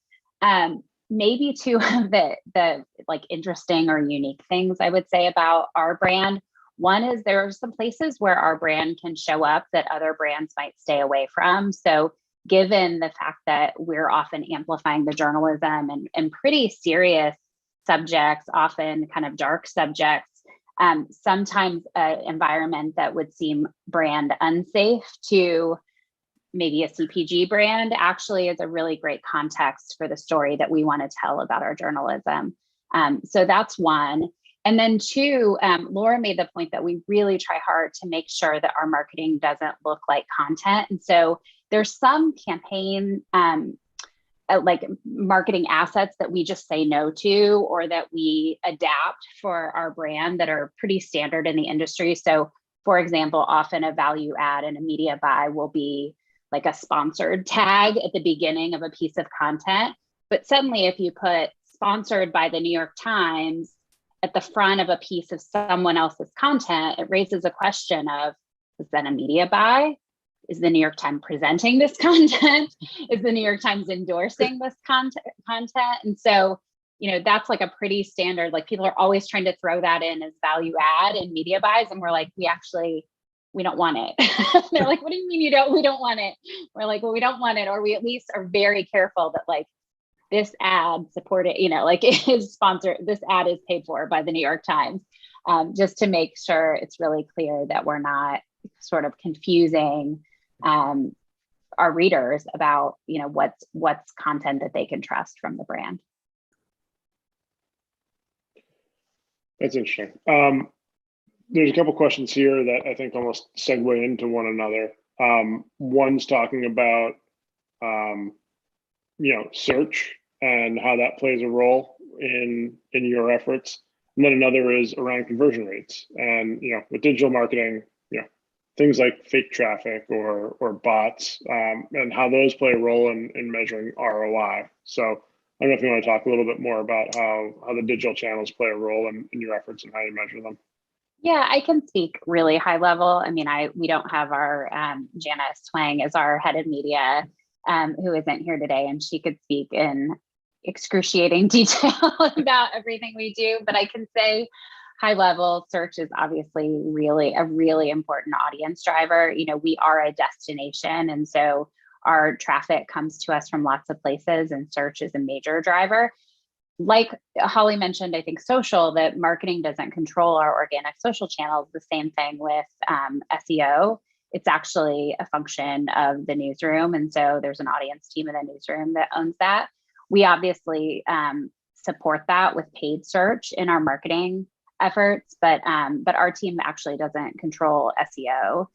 Maybe two of the like interesting or unique things I would say about our brand. One is there are some places where our brand can show up that other brands might stay away from. So given the fact that we're often amplifying the journalism and pretty serious subjects, often kind of dark subjects, sometimes an environment that would seem brand unsafe to maybe a CPG brand actually is a really great context for the story that we want to tell about our journalism. So that's one. And then two, Laura made the point that we really try hard to make sure that our marketing doesn't look like content. And so there's some campaign like marketing assets that we just say no to, or that we adapt for our brand that are pretty standard in the industry. So for example, often a value add and a media buy will be like a sponsored tag at the beginning of a piece of content. But suddenly if you put sponsored by the New York Times at the front of a piece of someone else's content, it raises a question of, is that a media buy? Is the New York Times presenting this content? Is the New York Times endorsing this content? And so, that's like a pretty standard, like people are always trying to throw that in as value add and media buys. And we're like, we don't want it. They're like, what do you mean we don't want it? We're like, well, we don't want it. Or we at least are very careful that like this ad supported, like it is sponsored, this ad is paid for by the New York Times, just to make sure it's really clear that we're not sort of confusing our readers about, what's content that they can trust from the brand. That's interesting. There's a couple questions here that I think almost segue into one another. One's talking about, search and how that plays a role in your efforts. And then another is around conversion rates. And, with digital marketing, things like fake traffic or bots, and how those play a role in measuring ROI. So I don't know if you want to talk a little bit more about how the digital channels play a role in your efforts and how you measure them. Yeah, I can speak really high level. I mean, we don't have our Janice Twang as our head of media, who isn't here today, and she could speak in excruciating detail about everything we do. But I can say high level, search is obviously a really important audience driver. We are a destination, and so our traffic comes to us from lots of places, and search is a major driver. Like Holly mentioned, I think social, that marketing doesn't control our organic social channels. The same thing with SEO. It's actually a function of the newsroom. And so there's an audience team in the newsroom that owns that. We obviously support that with paid search in our marketing efforts, but our team actually doesn't control SEO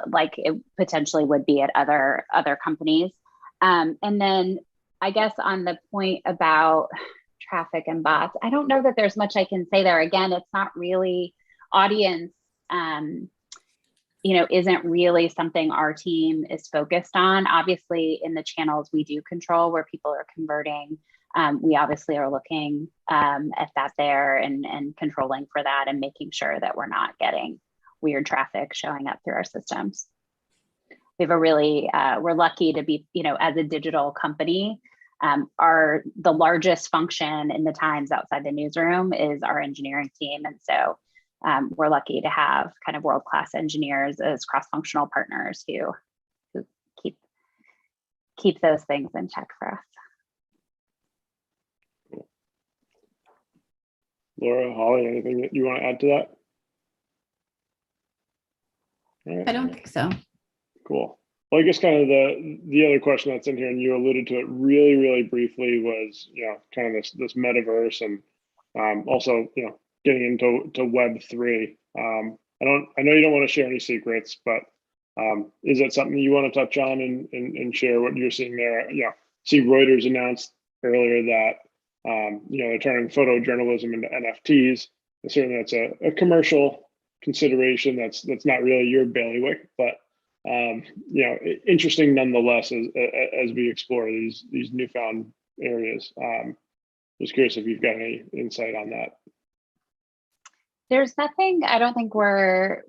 like it potentially would be at other companies. And then I guess on the point about traffic and bots, I don't know that there's much I can say there. Again, it's not really audience, isn't really something our team is focused on. Obviously, in the channels we do control where people are converting, we obviously are looking at that there and controlling for that and making sure that we're not getting weird traffic showing up through our systems. We have we're lucky to be, as a digital company, the largest function in the Times outside the newsroom is our engineering team. And so we're lucky to have kind of world-class engineers as cross-functional partners who keep those things in check for us. Laura, Holly, anything that you want to add to that? All right. I don't think so. Cool. Well, I guess kind of the other question that's in here, and you alluded to it really, really briefly, was kind of this metaverse, and also getting into Web3. I know you don't want to share any secrets, but is that something you want to touch on and share what you're seeing there? See, Reuters announced earlier that they're turning photojournalism into NFTs. And certainly that's a commercial consideration. That's not really your bailiwick, but interesting nonetheless as we explore these newfound areas. Just curious if you've got any insight on that. There's nothing, I don't think we're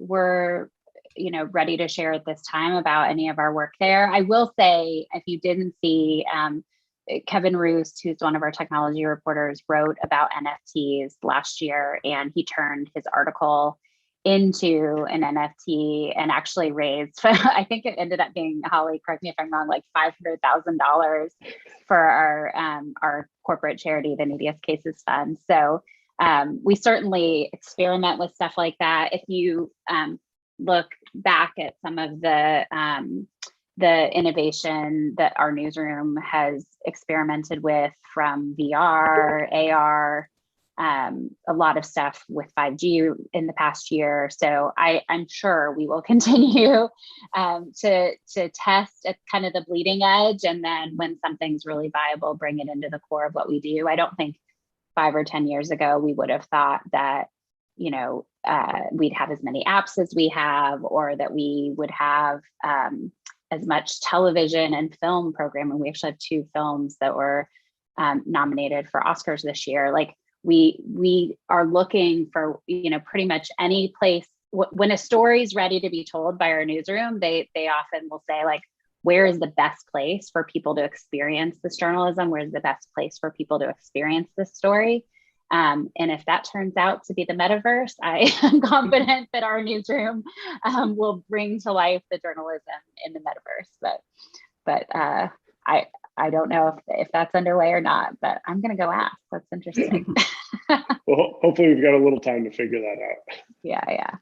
ready to share at this time about any of our work there. I will say, if you didn't see, Kevin Roos, who's one of our technology reporters, wrote about NFTs last year, and he turned his article into an NFT and actually raised, I think it ended up being, Holly, correct me if I'm wrong, like $500,000 for our corporate charity, the Neediest Cases Fund. So we certainly experiment with stuff like that. If you look back at some of the innovation that our newsroom has experimented with, from VR, AR, a lot of stuff with 5G in the past year. So I'm sure we will continue to test at kind of the bleeding edge, and then when something's really viable, bring it into the core of what we do. I don't think 5 or 10 years ago we would have thought that we'd have as many apps as we have, or that we would have as much television and film programming. We actually have 2 films that were nominated for Oscars this year. Like, we are looking for pretty much any place. When a story is ready to be told by our newsroom, they often will say, like, where is the best place for people to experience this journalism? Where's the best place for people to experience this story? And if that turns out to be the metaverse, I am confident that our newsroom will bring to life the journalism in the metaverse. But I don't know if that's underway or not, but I'm going to go ask. That's interesting. Well, hopefully we've got a little time to figure that out. Yeah.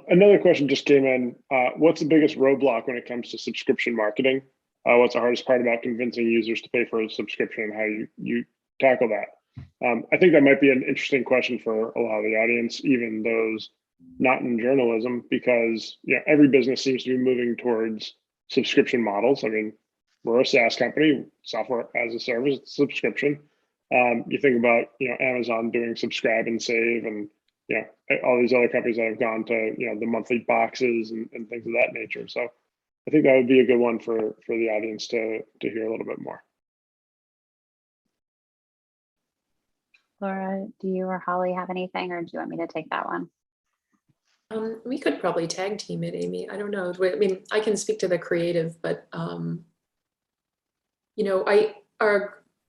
Another question just came in. What's the biggest roadblock when it comes to subscription marketing? What's the hardest part about convincing users to pay for a subscription, and how you tackle that? I think that might be an interesting question for a lot of the audience, even those not in journalism, because every business seems to be moving towards subscription models. I mean, we're a SaaS company, software as a service, subscription. You think about Amazon doing subscribe and save, and all these other companies that have gone to the monthly boxes and things of that nature. So I think that would be a good one for the audience to hear a little bit more. Laura, do you or Holly have anything, or do you want me to take that one? We could probably tag team it, Amy. I don't know. I mean, I can speak to the creative, but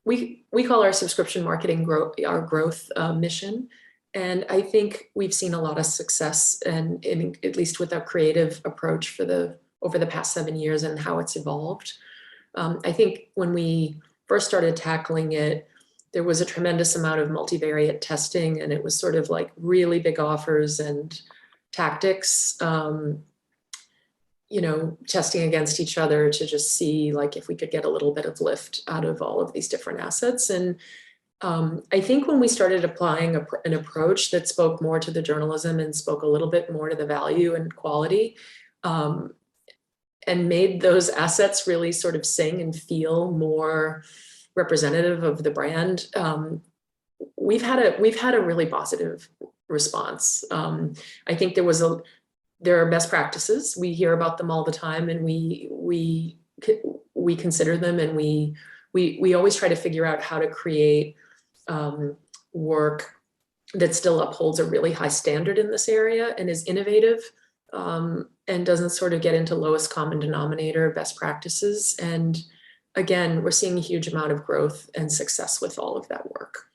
we call our subscription marketing our growth mission, and I think we've seen a lot of success, and at least with our creative approach over the past 7 years and how it's evolved. I think when we first started tackling it, there was a tremendous amount of multivariate testing, and it was sort of like really big offers and tactics, testing against each other to just see like if we could get a little bit of lift out of all of these different assets. And I think when we started applying an approach that spoke more to the journalism and spoke a little bit more to the value and quality, and made those assets really sort of sing and feel more representative of the brand, we've had a really positive response. I think there are best practices. We hear about them all the time, and we consider them, and we always try to figure out how to create work that still upholds a really high standard in this area and is innovative, and doesn't sort of get into lowest common denominator best practices. And again, we're seeing a huge amount of growth and success with all of that work.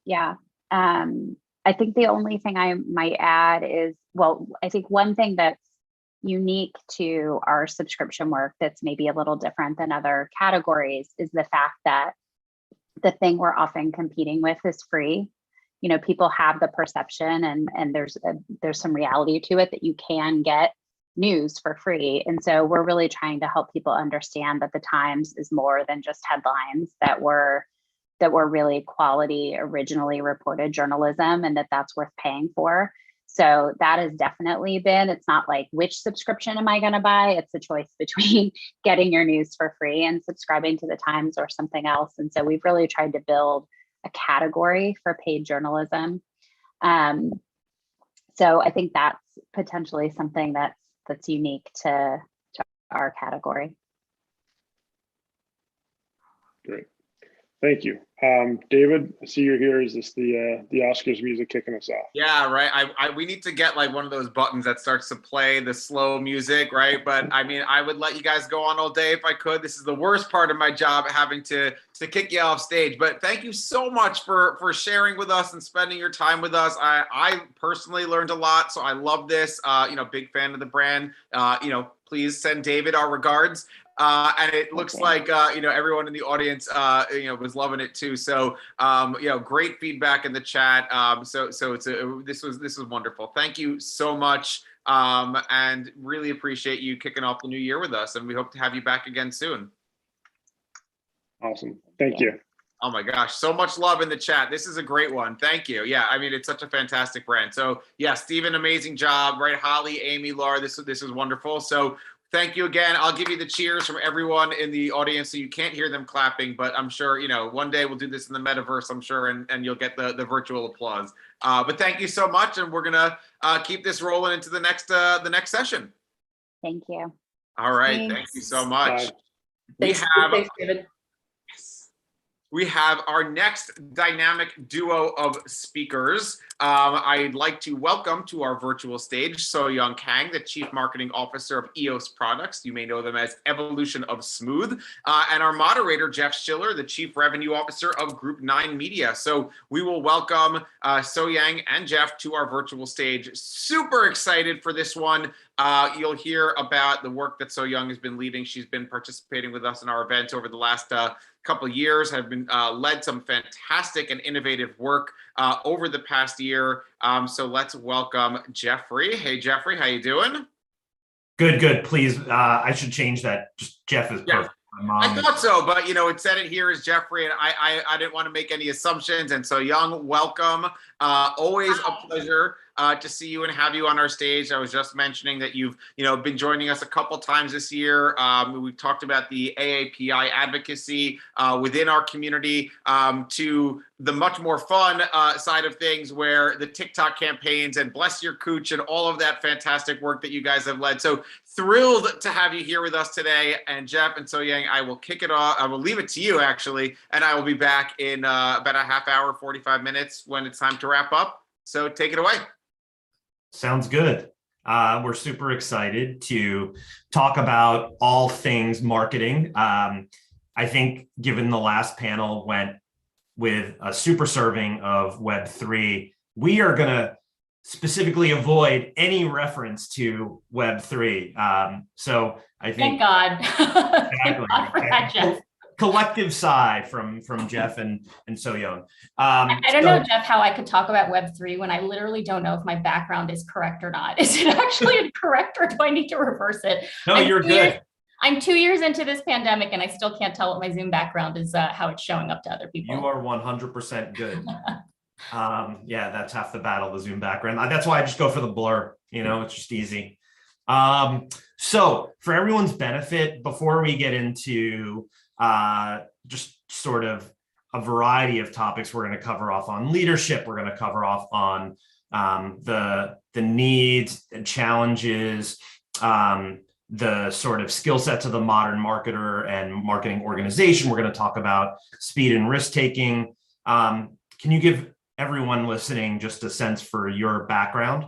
Yeah. I think the only thing I might add is, well, I think one thing that's unique to our subscription work that's maybe a little different than other categories is the fact that the thing we're often competing with is free. You know, people have the perception, and there's some reality to it, that you can get news for free. And so we're really trying to help people understand that the Times is more than just headlines, that we're really quality, originally reported journalism, and that's worth paying for. So that has definitely been, it's not like which subscription am I going to buy? It's a choice between getting your news for free and subscribing to the Times or something else. And so we've really tried to build a category for paid journalism. So I think that's potentially something that's unique to our category. Great. Thank you. David, I see you're here. Is this the Oscars music kicking us off? Yeah, right. We need to get like one of those buttons that starts to play the slow music, right? But I mean, I would let you guys go on all day if I could. This is the worst part of my job, having to kick you off stage. But thank you so much for sharing with us and spending your time with us. I personally learned a lot, so I love this. Big fan of the brand. Please send David our regards. And it looks like, everyone in the audience, was loving it too. So, great feedback in the chat. This was wonderful. Thank you so much. And really appreciate you kicking off the new year with us. And we hope to have you back again soon. Awesome. Thank you. Oh my gosh, so much love in the chat. This is a great one. Thank you. Yeah, I mean, it's such a fantastic brand. So yeah, Stephen, amazing job, right? Holly, Amy, Laura, this is wonderful. So thank you again. I'll give you the cheers from everyone in the audience, so you can't hear them clapping, but I'm sure, one day we'll do this in the metaverse, I'm sure, and you'll get the virtual applause. But thank you so much, and we're gonna keep this rolling into the next session. Thank you. All right, Thanks. thank you so much. Thanks, David. We have our next dynamic duo of speakers. I'd like to welcome to our virtual stage So-Young Kang, the Chief Marketing Officer of EOS Products. You may know them as Evolution of Smooth. And our moderator, Jeff Schiller, the Chief Revenue Officer of Group 9 Media. So we will welcome So-Young and Jeff to our virtual stage. Super excited for this one. You'll hear about the work that So-Young has been leading. She's been participating with us in our events over the last couple of years, have been led some fantastic and innovative work over the past year. So let's welcome Jeffrey. Hey, Jeffrey, how you doing? Good. Please, I should change that. Just Jeff is perfect. I thought so, but it said it here as Jeffrey, and I didn't want to make any assumptions. And so, Young, welcome. Always a pleasure to see you and have you on our stage. I was just mentioning that you've been joining us a couple times this year. We've talked about the AAPI advocacy within our community, to the much more fun side of things, where the TikTok campaigns and Bless Your Cooch and all of that fantastic work that you guys have led. So thrilled to have you here with us today. And Jeff and So-Young, I will kick it off. I will leave it to you, actually, and I will be back in about a half hour, 45 minutes when it's time to wrap up. So take it away. Sounds good. We're super excited to talk about all things marketing. I think given the last panel went with a super serving of Web3, we are going to specifically avoid any reference to Web3. So I think— Thank God. Exactly. Thank God for that, Jeff. Collective sigh from Jeff and So-Young. I don't know, Jeff, how I could talk about Web3 when I literally don't know if my background is correct or not. Is it actually correct, or do I need to reverse it? No, you're good. I'm 2 years into this pandemic, and I still can't tell what my Zoom background is, how it's showing up to other people. You are 100% good. Yeah, that's half the battle, the Zoom background. That's why I just go for the blur. It's just easy. So for everyone's benefit, before we get into just sort of a variety of topics, we're going to cover off on leadership. We're going to cover off on the needs and challenges, the sort of skill sets of the modern marketer and marketing organization. We're going to talk about speed and risk taking. Can you give everyone listening just a sense for your background?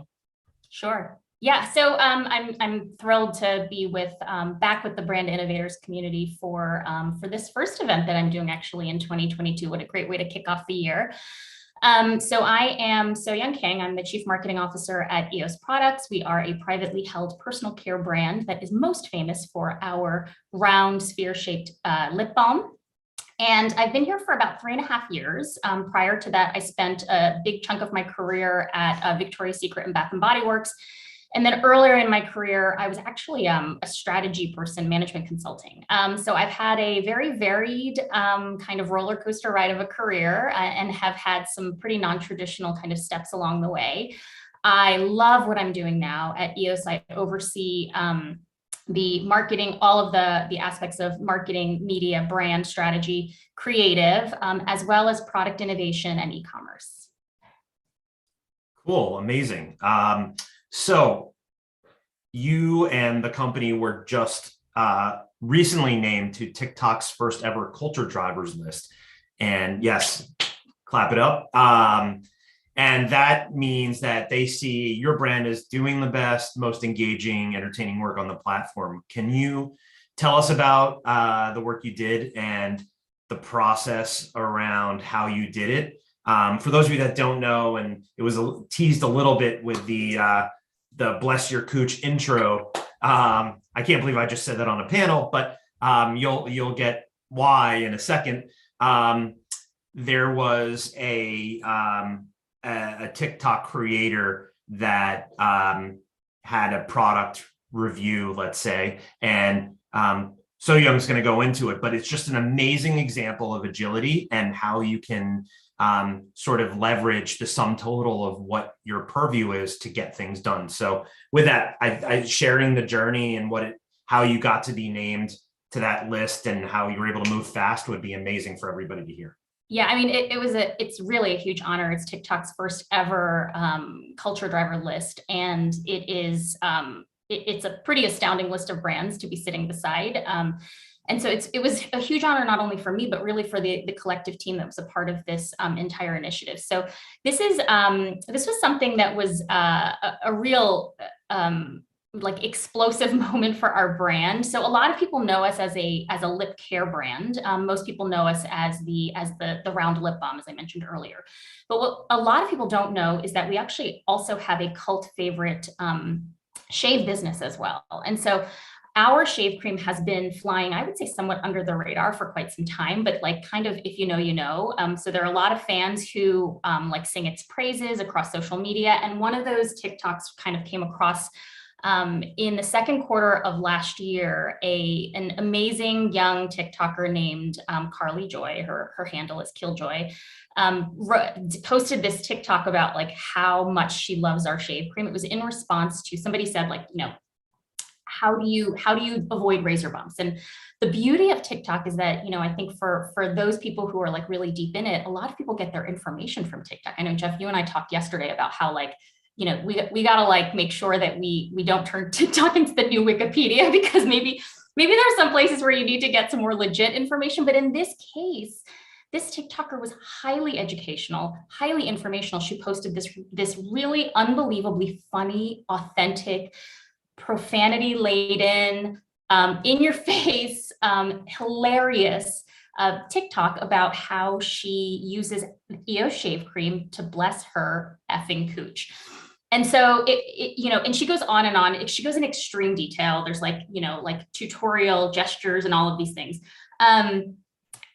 Sure. Yeah, so I'm thrilled to be back with the Brand Innovators community for this first event that I'm doing actually in 2022. What a great way to kick off the year. So I am So-Young King. I'm the Chief Marketing Officer at EOS Products. We are a privately held personal care brand that is most famous for our round sphere-shaped lip balm. And I've been here for about 3.5 years. Prior to that, I spent a big chunk of my career at Victoria's Secret and Bath and Body Works. And then earlier in my career, I was actually a strategy person, management consulting. So I've had a very varied kind of roller coaster ride of a career and have had some pretty non-traditional kind of steps along the way. I love what I'm doing now at EOS. I oversee the marketing, all of the aspects of marketing, media, brand strategy, creative, as well as product innovation and e-commerce. Cool, amazing. So you and the company were just recently named to TikTok's first ever culture drivers list. And yes, clap it up. And that means that they see your brand as doing the best, most engaging, entertaining work on the platform. Can you tell us about the work you did and the process around how you did it? For those of you that don't know, and it was teased a little bit with the bless your cooch intro. I can't believe I just said that on a panel, but you'll get why in a second. There was a TikTok creator that had a product review, let's say, and So-Young's going to go into it, but it's just an amazing example of agility and how you can sort of leverage the sum total of what your purview is to get things done. So with that, I sharing the journey and how you got to be named to that list and how you were able to move fast would be amazing for everybody to hear. Yeah, I mean, it's really a huge honor. It's TikTok's first ever culture driver list, and it's a pretty astounding list of brands to be sitting beside. And so it was a huge honor, not only for me, but really for the collective team that was a part of this entire initiative. So this was something that was a real like explosive moment for our brand. So a lot of people know us as a lip care brand. Most people know us as the round lip balm, as I mentioned earlier. But what a lot of people don't know is that we actually also have a cult favorite shave business as well. And so our shave cream has been flying, I would say, somewhat under the radar for quite some time, but like kind of, if you know, you know. So there are a lot of fans who like sing its praises across social media. And one of those TikToks kind of came across in the second quarter of last year. An amazing young TikToker named Carly Joy, her handle is Killjoy, posted this TikTok about like how much she loves our shave cream. It was in response to somebody said, like, you know, how do you avoid razor bumps? And the beauty of TikTok is that, you know, I think for those people who are like really deep in it, a lot of people get their information from TikTok. I know, Jeff, you and I talked yesterday about how, like, you know, we gotta like make sure that we don't turn TikTok into the new Wikipedia, because maybe there are some places where you need to get some more legit information. But in this case, this TikToker was highly educational, highly informational. She posted this really unbelievably funny, authentic, profanity laden, in your face, hilarious TikTok about how she uses EOS shave cream to bless her effing cooch. And so you know, and she goes on and on. She goes in extreme detail. There's like, you know, like tutorial gestures and all of these things.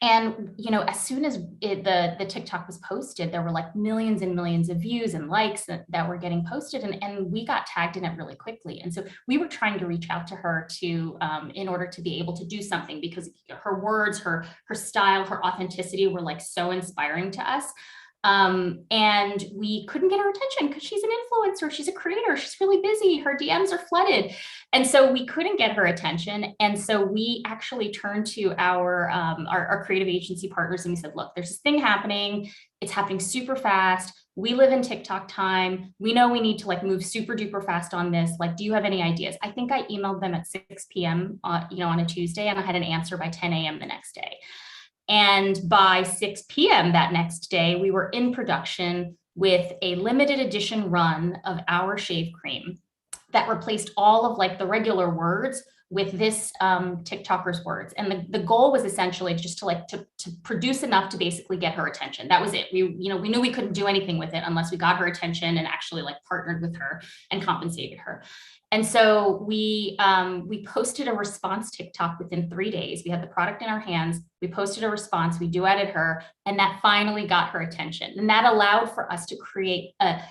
And, you know, as soon as the TikTok was posted, there were like millions and millions of views and likes that were getting posted, and we got tagged in it really quickly. And so we were trying to reach out to her in order to be able to do something, because her words, her style, her authenticity were like so inspiring to us. And we couldn't get her attention because she's an influencer, she's a creator, she's really busy, her DMs are flooded. And so we couldn't get her attention. And so we actually turned to our creative agency partners and we said, look, there's this thing happening. It's happening super fast. We live in TikTok time. We know we need to like move super duper fast on this. Like, do you have any ideas? I think I emailed them at 6 p.m. You know, on a Tuesday, and I had an answer by 10 a.m. the next day. And by 6 p.m. that next day, we were in production with a limited edition run of our shave cream that replaced all of like the regular words with this TikToker's words. And the goal was essentially just to produce enough to basically get her attention. That was it. We knew we couldn't do anything with it unless we got her attention and actually like partnered with her and compensated her. And so we posted a response TikTok within 3 days. We had the product in our hands. We posted a response. We duetted her, and that finally got her attention. And that allowed for us to create a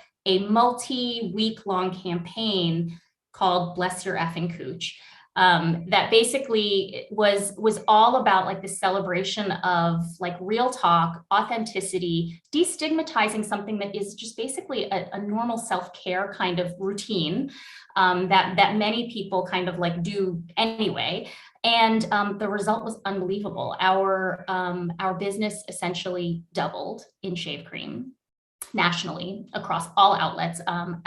multi-week-long campaign called Bless Your Effing Cooch. That basically was all about like the celebration of like real talk, authenticity, destigmatizing something that is just basically a normal self-care kind of routine that many people kind of like do anyway. And the result was unbelievable. Our business essentially doubled in shave cream nationally across all outlets. And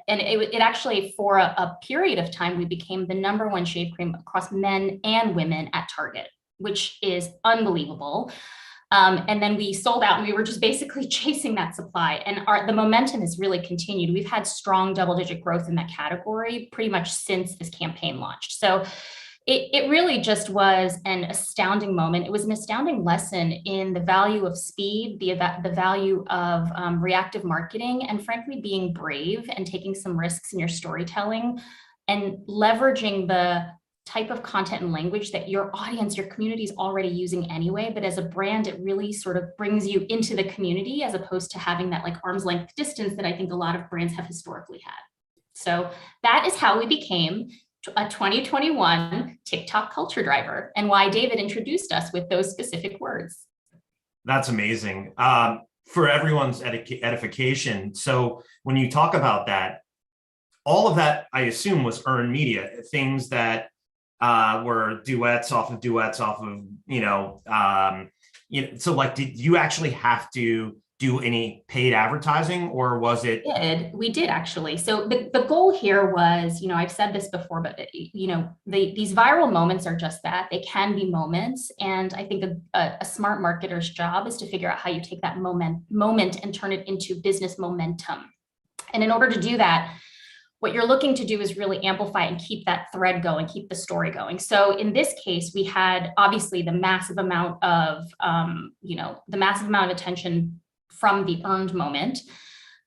it actually, for a period of time, we became the ¡1 shave cream across men and women at Target, which is unbelievable. And then we sold out, and we were just basically chasing that supply. And the momentum has really continued. We've had strong double-digit growth in that category pretty much since this campaign launched. So it really just was an astounding moment. It was an astounding lesson in the value of speed, the value of reactive marketing, and frankly, being brave and taking some risks in your storytelling and leveraging the type of content and language that your audience, your community is already using anyway. But as a brand, it really sort of brings you into the community as opposed to having that like arm's length distance that I think a lot of brands have historically had. So that is how we became a 2021 TikTok culture driver, and why David introduced us with those specific words. That's amazing. For everyone's edification. So when you talk about that, all of that, I assume, was earned media, things that were duets off of, so like, did you actually have to do any paid advertising, or was it? We did actually. So the goal here was, I've said this before, but these viral moments are just that. They can be moments. And I think a smart marketer's job is to figure out how you take that moment and turn it into business momentum. And in order to do that, what you're looking to do is really amplify and keep that thread going, keep the story going. So in this case, we had obviously the massive amount of, attention from the earned moment.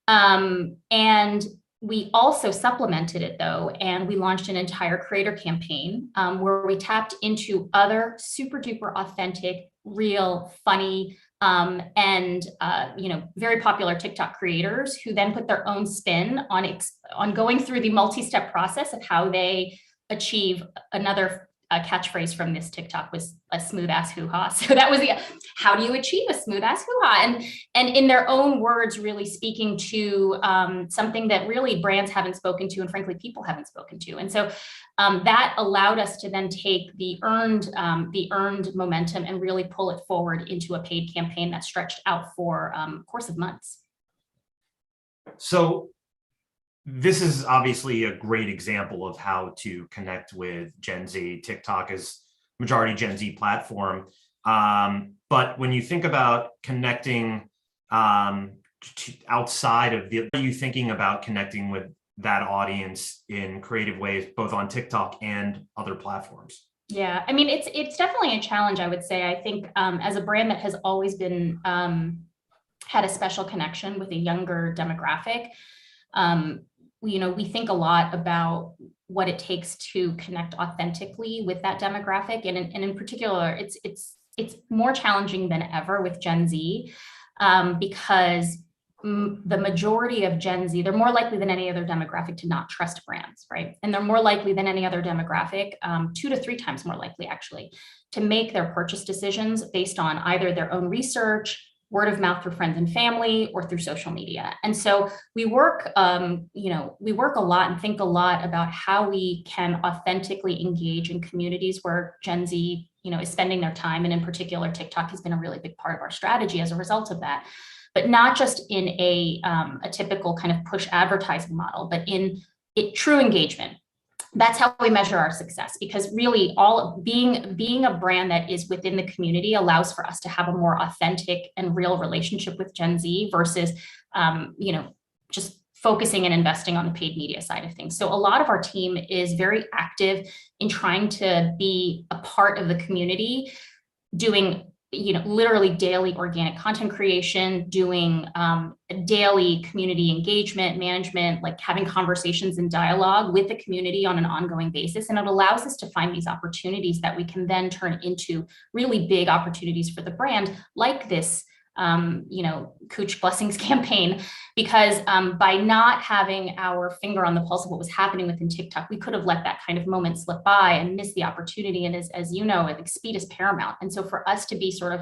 And we also supplemented it though, and we launched an entire creator campaign where we tapped into other super duper authentic, real, funny, and very popular TikTok creators who then put their own spin on going through the multi-step process of how they achieve another catchphrase from this TikTok was a smooth ass hoo-ha. So that was how do you achieve a smooth ass hoo-ha? And in their own words, really speaking to something that really brands haven't spoken to, and frankly, people haven't spoken to. And so that allowed us to then take the earned momentum and really pull it forward into a paid campaign that stretched out for a course of months. So this is obviously a great example of how to connect with Gen Z. TikTok is majority Gen Z platform. But when you think about connecting outside of are you thinking about connecting with that audience in creative ways, both on TikTok and other platforms? Yeah, I mean, it's definitely a challenge, I would say. I think as a brand that has always been had a special connection with a younger demographic, we think a lot about what it takes to connect authentically with that demographic, and in particular, it's more challenging than ever with Gen Z because the majority of Gen Z, they're more likely than any other demographic to not trust brands, right? And they're more likely than any other demographic, 2 to 3 times more likely actually, to make their purchase decisions based on either their own research, word of mouth through friends and family, or through social media. And so we work a lot and think a lot about how we can authentically engage in communities where Gen Z, is spending their time. And in particular, TikTok has been a really big part of our strategy as a result of that. But not just in a typical kind of push advertising model, but in true engagement. That's how we measure our success, because really being a brand that is within the community allows for us to have a more authentic and real relationship with Gen Z versus, just focusing and investing on the paid media side of things. So a lot of our team is very active in trying to be a part of the community, doing literally daily organic content creation, doing daily community engagement management, like having conversations and dialogue with the community on an ongoing basis. And it allows us to find these opportunities that we can then turn into really big opportunities for the brand, like this Cooch Blessings campaign, because by not having our finger on the pulse of what was happening within TikTok, we could have let that kind of moment slip by and miss the opportunity. And as you know, I think speed is paramount. And so for us to be sort of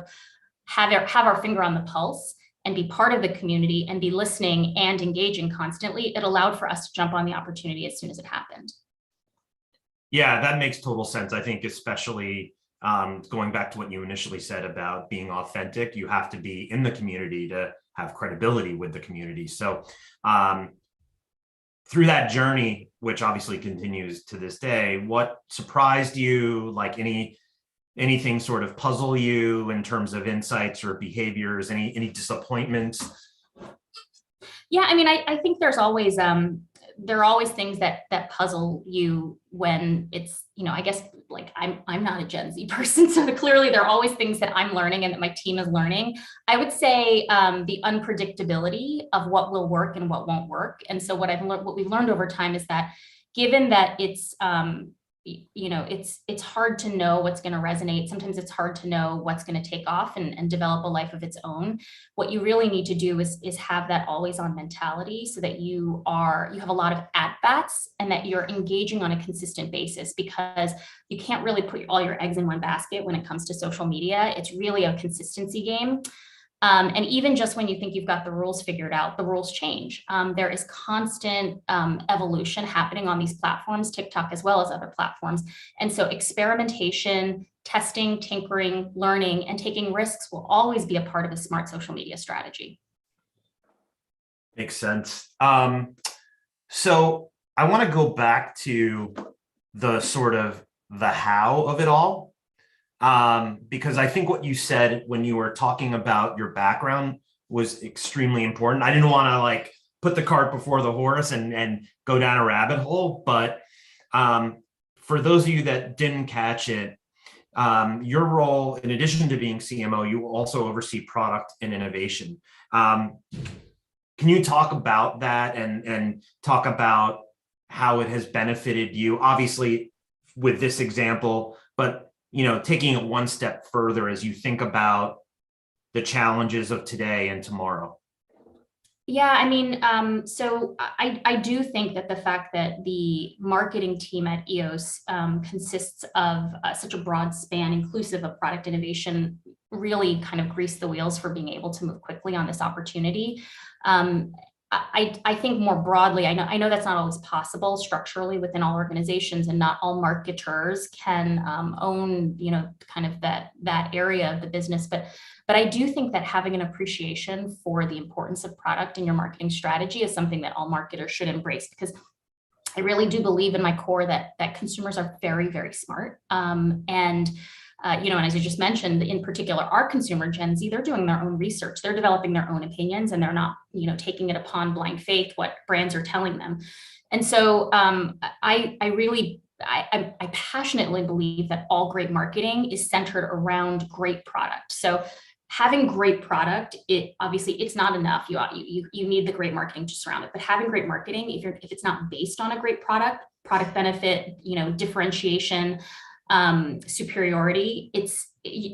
have our finger on the pulse and be part of the community and be listening and engaging constantly, it allowed for us to jump on the opportunity as soon as it happened. Yeah, that makes total sense. I think especially going back to what you initially said about being authentic, you have to be in the community to have credibility with the community. So through that journey, which obviously continues to this day, what surprised you? Like anything sort of puzzle you in terms of insights or behaviors, any disappointments? Yeah, I mean, I think there are always things that puzzle you when it's, I guess like I'm not a Gen Z person, so clearly there are always things that I'm learning and that my team is learning. I would say the unpredictability of what will work and what won't work. And so what we've learned over time is that given that it's it's hard to know what's going to resonate. Sometimes it's hard to know what's going to take off and develop a life of its own. What you really need to do is have that always on mentality so that you have a lot of at-bats and that you're engaging on a consistent basis, because you can't really put all your eggs in one basket when it comes to social media. It's really a consistency game. And even just when you think you've got the rules figured out, the rules change. There is constant evolution happening on these platforms, TikTok as well as other platforms. And so experimentation, testing, tinkering, learning, and taking risks will always be a part of a smart social media strategy. Makes sense. So I want to go back to the sort of the how of it all. Because I think what you said when you were talking about your background was extremely important. I didn't want to like put the cart before the horse and go down a rabbit hole, but for those of you that didn't catch it, your role, in addition to being CMO, you also oversee product and innovation. Can you talk about that and talk about how it has benefited you, obviously with this example, but taking it one step further as you think about the challenges of today and tomorrow? Yeah, I mean, so I do think that the fact that the marketing team at EOS consists of such a broad span, inclusive of product innovation, really kind of greased the wheels for being able to move quickly on this opportunity. I think more broadly, I know that's not always possible structurally within all organizations, and not all marketers can own, kind of that area of the business. But I do think that having an appreciation for the importance of product in your marketing strategy is something that all marketers should embrace, because I really do believe in my core that consumers are very, very smart. And as I just mentioned, in particular, our consumer Gen Z, they're doing their own research, they're developing their own opinions, and they're not, taking it upon blind faith what brands are telling them. And so I passionately believe that all great marketing is centered around great product. So having great product, it's not enough. You need the great marketing to surround it. But having great marketing, if it's not based on a great product benefit, differentiation, superiority,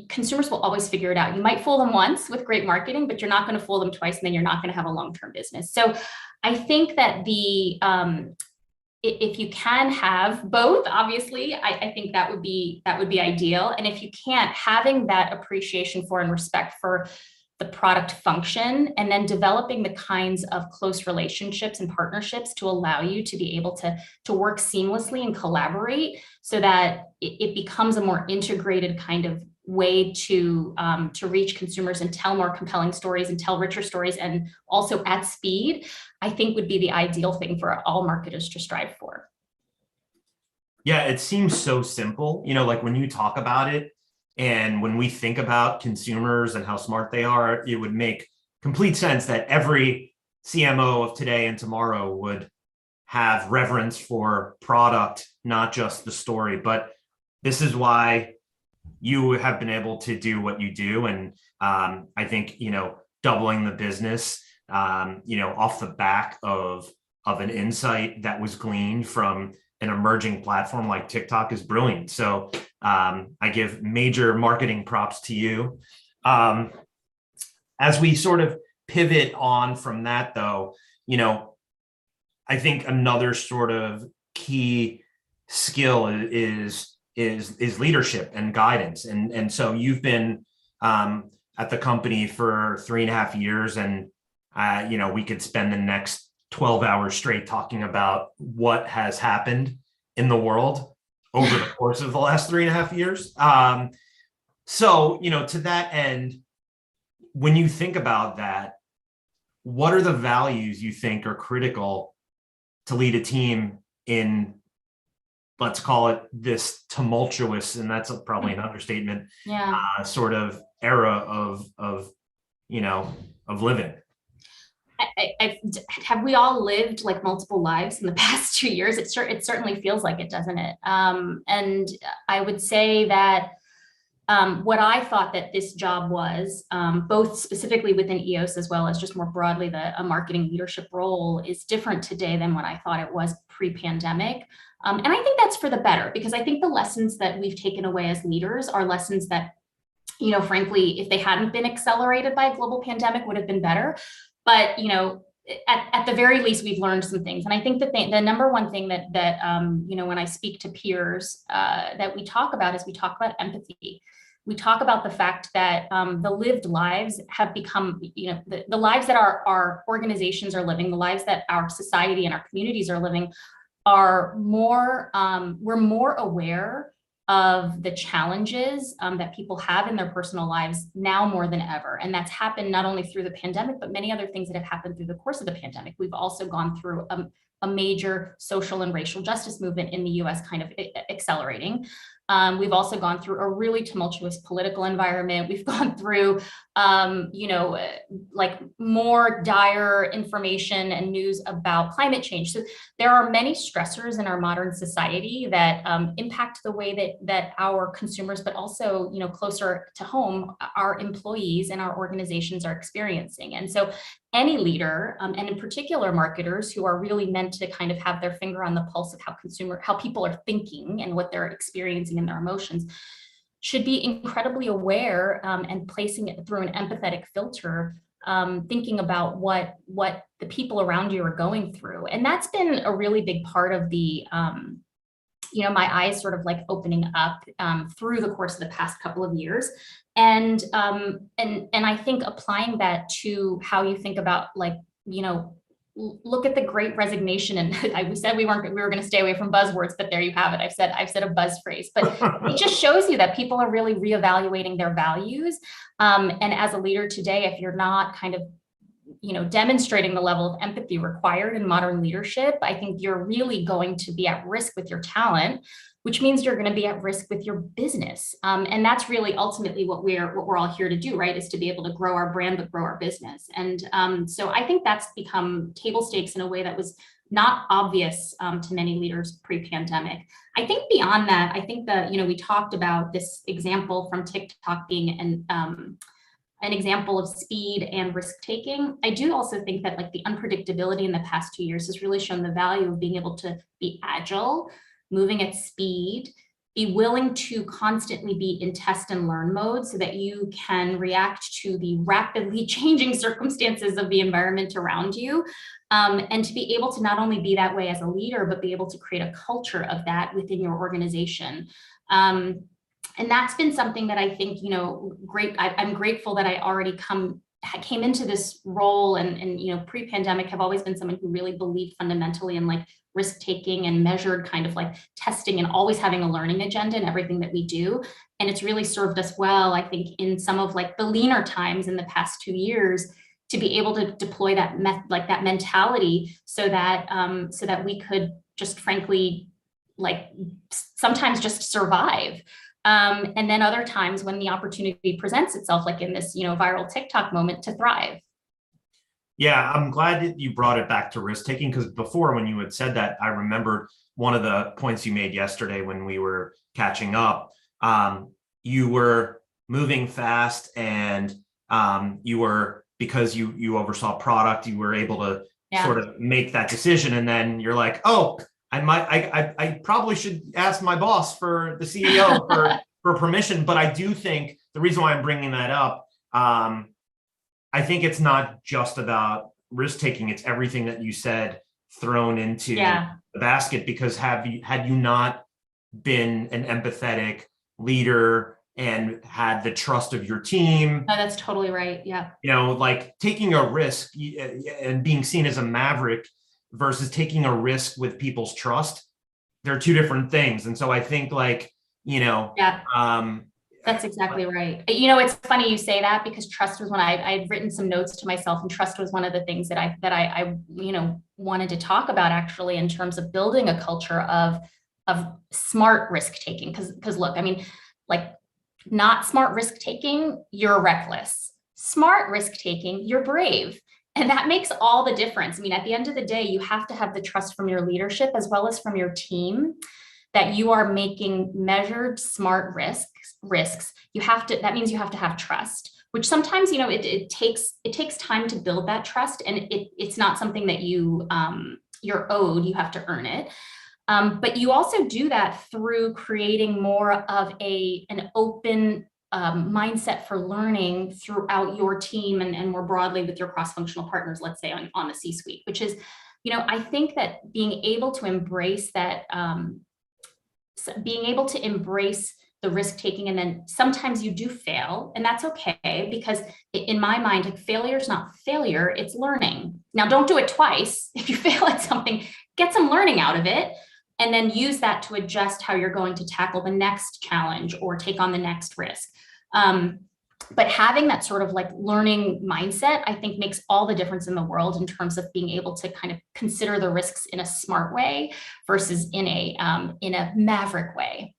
consumers will always figure it out. You might fool them once with great marketing, but you're not going to fool them twice, and then you're not going to have a long-term business. So I think that if you can have both, obviously, I think that would be ideal. And if you can't, having that appreciation for and respect for the product function, and then developing the kinds of close relationships and partnerships to allow you to be able to work seamlessly and collaborate so that it becomes a more integrated kind of way to reach consumers and tell more compelling stories and tell richer stories, and also at speed, I think would be the ideal thing for all marketers to strive for. Yeah, it seems so simple, like when you talk about it, and when we think about consumers and how smart they are, it would make complete sense that every CMO of today and tomorrow would have reverence for product, not just the story. But this is why you have been able to do what you do. And I think, doubling the business, off the back of an insight that was gleaned from an emerging platform like TikTok is brilliant. So I give major marketing props to you. As we sort of pivot on from that, though, I think another sort of key skill is leadership and guidance. And so you've been at the company for 3.5 years, and we could spend the next 12 hours straight talking about what has happened in the world over the course of the last 3.5 years. So, to that end, when you think about that, what are the values you think are critical to lead a team in, let's call it, this tumultuous, and that's probably an understatement, sort of era of living? Have we all lived like multiple lives in the past 2 years? It certainly feels like it, doesn't it? And I would say that what I thought that this job was, both specifically within EOS as well as just more broadly a marketing leadership role, is different today than what I thought it was pre-pandemic. And I think that's for the better, because I think the lessons that we've taken away as leaders are lessons that, frankly, if they hadn't been accelerated by a global pandemic, would have been better. But, at the very least, we've learned some things. And I think that the number one thing that when I speak to peers that we talk about is we talk about empathy. We talk about the fact that the lived lives have become, the lives that our organizations are living, the lives that our society and our communities are living are more, we're more aware of the challenges that people have in their personal lives now more than ever. And that's happened not only through the pandemic, but many other things that have happened through the course of the pandemic. We've also gone through a major social and racial justice movement in the US kind of accelerating. We've also gone through a really tumultuous political environment. We've gone through, like more dire information and news about climate change. So there are many stressors in our modern society that impact the way that our consumers, but also, closer to home, our employees and our organizations are experiencing. And so any leader, and in particular marketers who are really meant to kind of have their finger on the pulse of how people are thinking and what they're experiencing in their emotions, should be incredibly aware and placing it through an empathetic filter, thinking about what the people around you are going through. And that's been a really big part of the my eyes sort of like opening up through the course of the past couple of years. And I think applying that to how you think about, like, look at the Great Resignation. And we said we were going to stay away from buzzwords, but there you have it. I've said a buzz phrase, but it just shows you that people are really reevaluating their values. And as a leader today, if you're not kind of demonstrating the level of empathy required in modern leadership, I think you're really going to be at risk with your talent, which means you're going to be at risk with your business. And that's really ultimately what we're all here to do, right? Is to be able to grow our brand, but grow our business. And so I think that's become table stakes in a way that was not obvious to many leaders pre-pandemic. I think beyond that, I think that, we talked about this example from TikTok being an example of speed and risk taking. I do also think that, like, the unpredictability in the past 2 years has really shown the value of being able to be agile, moving at speed, be willing to constantly be in test and learn mode so that you can react to the rapidly changing circumstances of the environment around you. And to be able to not only be that way as a leader, but be able to create a culture of that within your organization. And that's been something that I think, I'm grateful that I already came into this role and pre-pandemic have always been someone who really believed fundamentally in, like, risk-taking and measured kind of like testing and always having a learning agenda in everything that we do. And it's really served us well, I think, in some of like the leaner times in the past 2 years, to be able to deploy that that mentality so that we could just frankly, like, sometimes just survive. And then other times when the opportunity presents itself, like in this, viral TikTok moment, to thrive. Yeah, I'm glad that you brought it back to risk taking, because before, when you had said that, I remembered one of the points you made yesterday when we were catching up. You were moving fast, and you were, because you oversaw product, you were able to sort of make that decision, and then you're like, oh, I probably should ask my boss, for the CEO, for permission. But I do think the reason why I'm bringing that up, I think it's not just about risk taking; it's everything that you said thrown into the basket. Because had you not been an empathetic leader and had the trust of your team, no, that's totally right. Yeah, like taking a risk and being seen as a maverick versus taking a risk with people's trust, they're two different things. And so I think that's exactly right. It's funny you say that, because trust was one I had written some notes to myself, and trust was one of the things that I wanted to talk about, actually, in terms of building a culture of smart risk taking. Because look, I mean, like, not smart risk taking, you're reckless. Smart risk taking, you're brave. And that makes all the difference. I mean, at the end of the day, you have to have the trust from your leadership as well as from your team that you are making measured, smart risks. That means you have to have trust, which sometimes, it takes time to build that trust. And it's not something that you're owed, you have to earn it. But you also do that through creating more of an open mindset for learning throughout your team, and more broadly with your cross-functional partners, let's say on the C-suite, which is, I think that being able to embrace that, being able to embrace the risk taking, and then sometimes you do fail, and that's okay, because in my mind, like, failure is not failure, it's learning. Now, don't do it twice. If you fail at something, get some learning out of it, and then use that to adjust how you're going to tackle the next challenge or take on the next risk. But having that sort of like learning mindset, I think, makes all the difference in the world in terms of being able to kind of consider the risks in a smart way versus in a maverick way.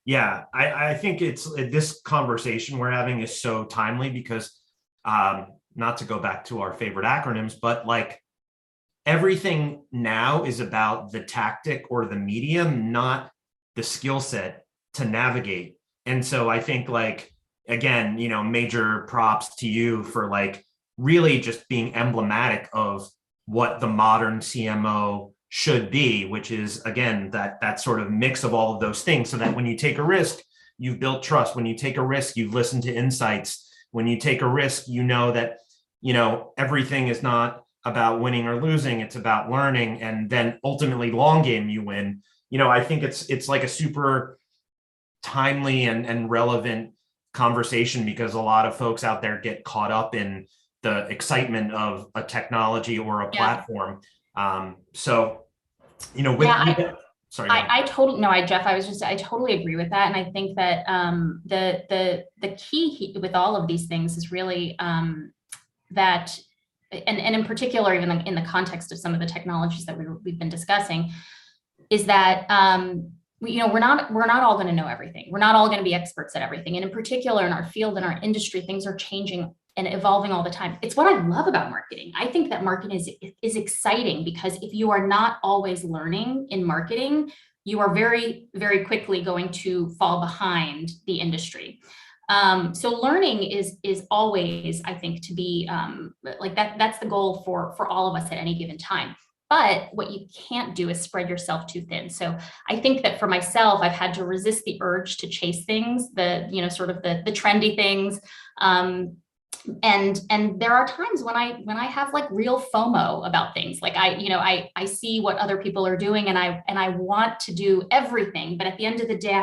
Yeah, I think this conversation we're having is so timely, because not to go back to our favorite acronyms, but like, everything now is about the tactic or the medium, not the skill set to navigate. And so I think, like, again, major props to you for like really just being emblematic of what the modern CMO should be, which is, again, that sort of mix of all of those things, so that when you take a risk, you've built trust. When you take a risk, you've listened to insights. When you take a risk, that, everything is not about winning or losing, it's about learning, and then ultimately long game you win. I think it's like a super timely and relevant conversation, because a lot of folks out there get caught up in the excitement of a technology or a platform. Sorry. I totally, Jeff, I totally agree with that. And I think that the key with all of these things is really that, and in particular, even in the context of some of the technologies that we've been discussing, is that we're not all going to know everything. We're not all going to be experts at everything. And in particular, in our field, in our industry, things are changing and evolving all the time. It's what I love about marketing. I think that marketing is exciting, because if you are not always learning in marketing, you are very, very quickly going to fall behind the industry. So learning is always, I think, to be like that. That's the goal for all of us at any given time. But what you can't do is spread yourself too thin. So I think that for myself, I've had to resist the urge to chase things, sort of the trendy things. And there are times when I have like real FOMO about things. Like I see what other people are doing, and I want to do everything. But at the end of the day, I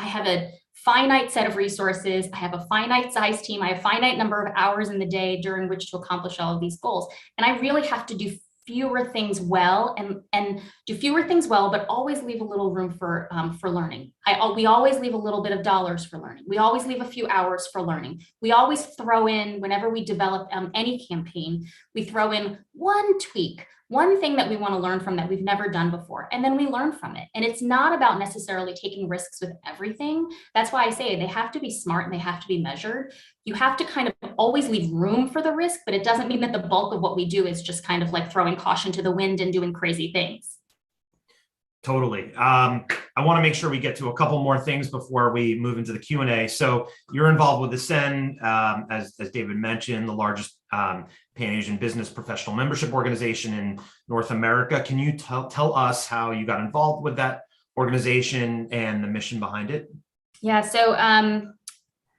have a finite set of resources. I have a finite size team. I have a finite number of hours in the day during which to accomplish all of these goals. And I really have to do fewer things well, and do fewer things well, but always leave a little room for learning. We always leave a little bit of dollars for learning. We always leave a few hours for learning. We always throw in, whenever we develop any campaign, we throw in one tweak, one thing that we want to learn from that we've never done before, and then we learn from it. And it's not about necessarily taking risks with everything. That's why I say they have to be smart and they have to be measured. You have to kind of always leave room for the risk, but it doesn't mean that the bulk of what we do is just kind of like throwing caution to the wind and doing crazy things. Totally. I want to make sure we get to a couple more things before we move into the Q&A. So you're involved with Ascend, as David mentioned, the largest Pan-Asian business professional membership organization in North America. Can you tell us how you got involved with that organization and the mission behind it? Yeah, so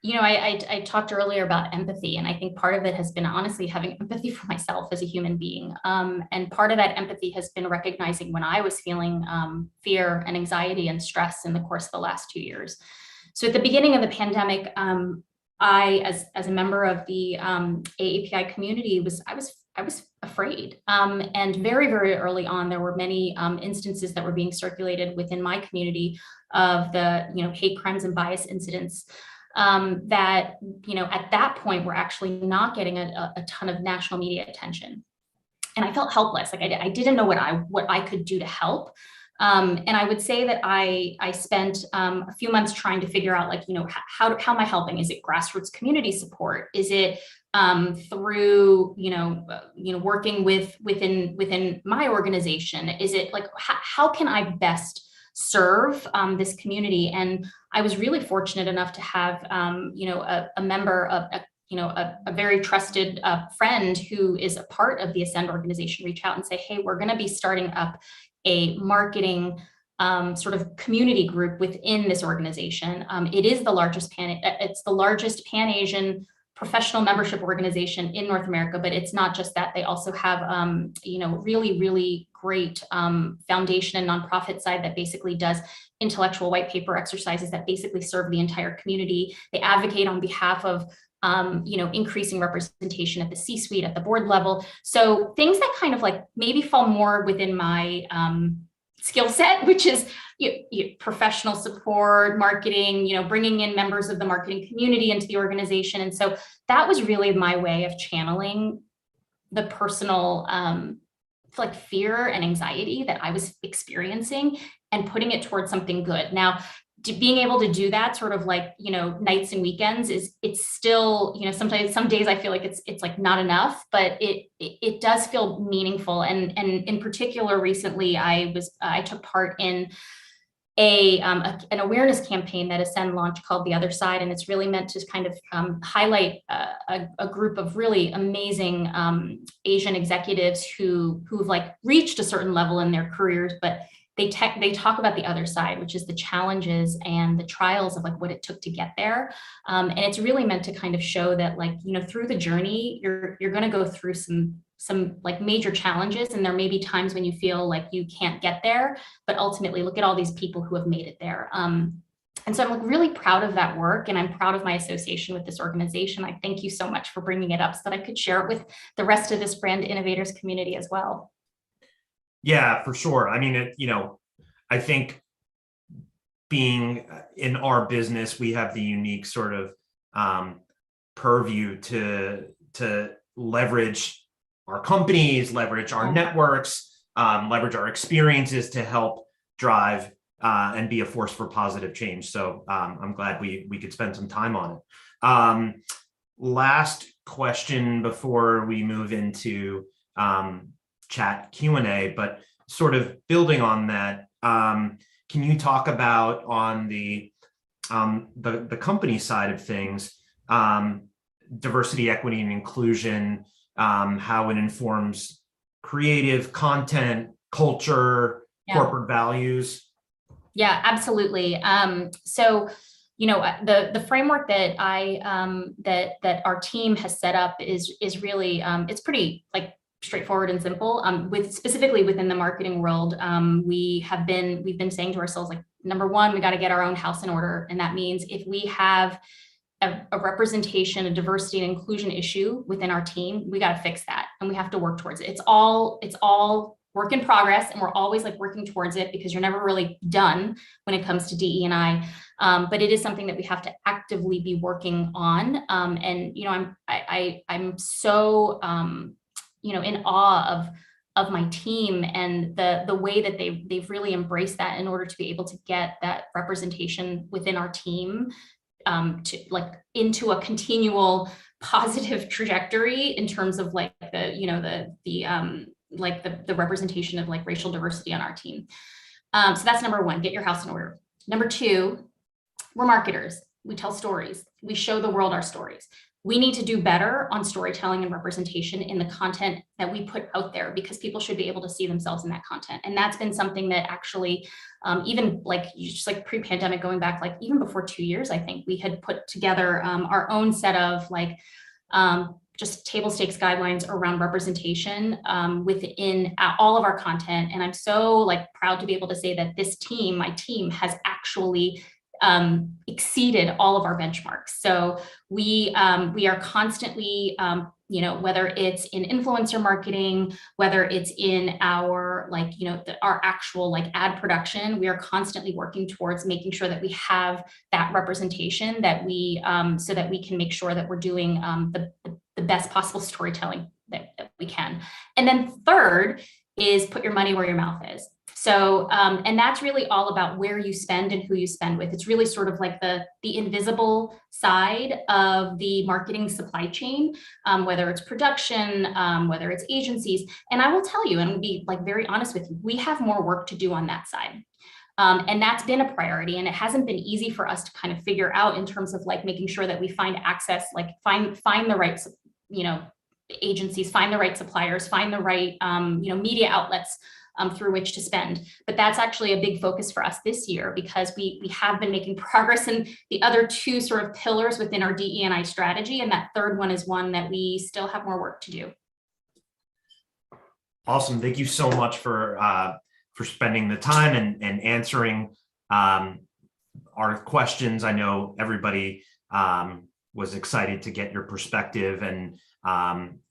I talked earlier about empathy, and I think part of it has been honestly having empathy for myself as a human being. And part of that empathy has been recognizing when I was feeling fear and anxiety and stress in the course of the last 2 years. So at the beginning of the pandemic, I, as a member of the AAPI community, I was afraid. And very, very early on, there were many instances that were being circulated within my community of the hate crimes and bias incidents. That, at that point, were actually not getting a ton of national media attention. And I felt helpless. Like I didn't know what I could do to help. And I would say that I spent a few months trying to figure out, how am I helping? Is it grassroots community support? Is it through, working within my organization? Is it like, how can I best serve this community? And I was really fortunate enough to have, a member of a very trusted friend who is a part of the Ascend organization reach out and say, hey, we're going to be starting up a marketing sort of community group within this organization. It is the largest Pan-Asian professional membership organization in North America, but it's not just that. They also have, really, really great foundation and nonprofit side that basically does intellectual white paper exercises that basically serve the entire community. They advocate on behalf of increasing representation at the C-suite, at the board level. So things that kind of like maybe fall more within my skill set, which is professional support, marketing, bringing in members of the marketing community into the organization. And so that was really my way of channeling the personal like fear and anxiety that I was experiencing and putting it towards something good. Now, being able to do that sort of like, nights and weekends it's still, sometimes some days I feel like it's like not enough, but it does feel meaningful. And in particular, recently I took part in an awareness campaign that Ascend launched called The Other Side. And it's really meant to kind of highlight a group of really amazing Asian executives who've like reached a certain level in their careers, but they talk about the other side, which is the challenges and the trials of like what it took to get there. And it's really meant to kind of show that like, through the journey, you're going to go through some like major challenges. And there may be times when you feel like you can't get there, but ultimately look at all these people who have made it there. And so I'm like really proud of that work, and I'm proud of my association with this organization. I thank you so much for bringing it up so that I could share it with the rest of this Brand Innovators community as well. Yeah, for sure. I mean, I think being in our business, we have the unique sort of purview to leverage our companies, leverage our networks, leverage our experiences to help drive and be a force for positive change. So I'm glad we could spend some time on it. Last question before we move into chat Q&A, but sort of building on that, can you talk about on the company side of things, diversity, equity, and inclusion, how it informs creative content, culture, corporate values? Yeah, absolutely. So, the framework that that our team has set up is really it's pretty like straightforward and simple. Specifically within the marketing world, we've been saying to ourselves, like, number one, we got to get our own house in order, and that means if we have a representation, a diversity and inclusion issue within our team, we got to fix that, and we have to work towards it. It's all work in progress, and we're always like working towards it because you're never really done when it comes to DE&I. But it is something that we have to actively be working on. And I'm so in awe my team and the way that they've really embraced that in order to be able to get that representation within our team to like into a continual positive trajectory in terms of like the representation of like racial diversity on our team. So that's number one, get your house in order. Number two, we're marketers. We tell stories. We show the world our stories. We need to do better on storytelling and representation in the content that we put out there, because people should be able to see themselves in that content. And that's been something that actually, even like just like pre-pandemic, going back like even before 2 years, I think we had put together our own set of like just table stakes guidelines around representation within all of our content. And I'm so like proud to be able to say that this team, my team, has actually exceeded all of our benchmarks. So we are constantly, whether it's in influencer marketing, whether it's in our our actual like ad production, we are constantly working towards making sure that we have that representation, that we so that we can make sure that we're doing the best possible storytelling that we can. And then third is put your money where your mouth is. So, and that's really all about where you spend and who you spend with. It's really sort of like the invisible side of the marketing supply chain, whether it's production, whether it's agencies. And I will tell you, and I'll be like very honest with you, we have more work to do on that side. And that's been a priority, and it hasn't been easy for us to kind of figure out in terms of like making sure that we find access, like find the right, agencies, find the right suppliers, find the right, media outlets through which to spend. But that's actually a big focus for us this year, because we have been making progress in the other two sort of pillars within our DE&I strategy. And that third one is one that we still have more work to do. Awesome. Thank you so much for spending the time and answering our questions. I know everybody was excited to get your perspective, and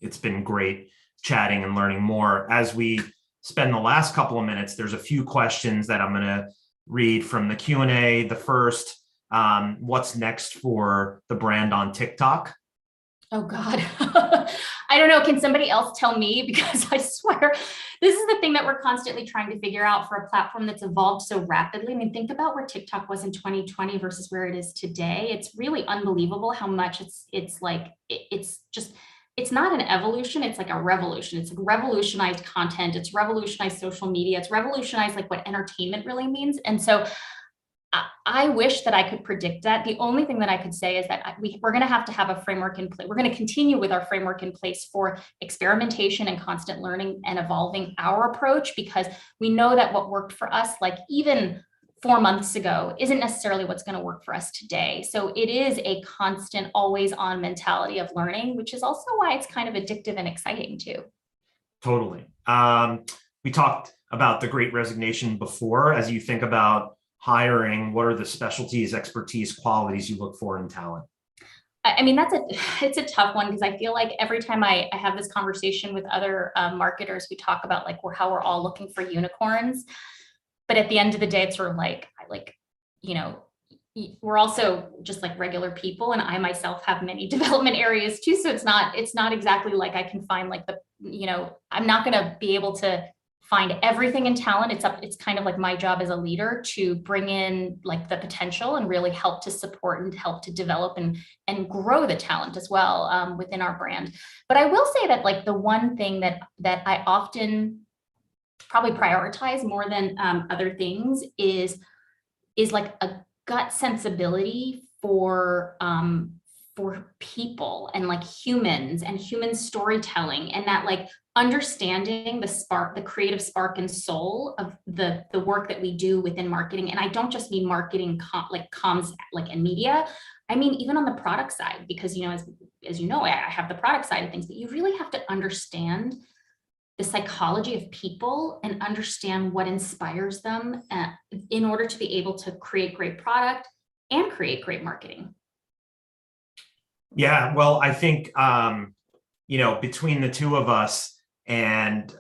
it's been great chatting and learning more. As we spend the last couple of minutes, there's a few questions that I'm going to read from the Q&A. The first, what's next for the brand on TikTok? Oh God, I don't know. Can somebody else tell me? Because I swear, this is the thing that we're constantly trying to figure out for a platform that's evolved so rapidly. I mean, think about where TikTok was in 2020 versus where it is today. It's really unbelievable how much it's not an evolution, it's like a revolution. It's like revolutionized content, it's revolutionized social media, it's revolutionized like what entertainment really means. And so I wish that I could predict that. The only thing that I could say is that we're going to have a framework in place. We're going to continue with our framework in place for experimentation and constant learning and evolving our approach, because we know that what worked for us, like even 4 months ago, isn't necessarily what's going to work for us today. So it is a constant, always on mentality of learning, which is also why it's kind of addictive and exciting too. Totally. We talked about the Great Resignation before. As you think about hiring, what are the specialties, expertise, qualities you look for in talent? I mean, it's a tough one, because I feel like every time I have this conversation with other marketers, we talk about like how we're all looking for unicorns. But at the end of the day, it's sort of like, we're also just like regular people, and I myself have many development areas too. So it's not exactly like I can find like I'm not going to be able to find everything in talent. It's kind of like my job as a leader to bring in like the potential and really help to support and help to develop and grow the talent as well within our brand. But I will say that like the one thing that I often probably prioritize more than other things is like a gut sensibility for people and like humans and human storytelling, and that like understanding the creative spark and soul of the work that we do within marketing. And I don't just mean marketing comms like and media. I mean, even on the product side, because, as you know, I have the product side of things, but you really have to understand the psychology of people and understand what inspires them in order to be able to create great product and create great marketing. Yeah, well, I think, between the two of us and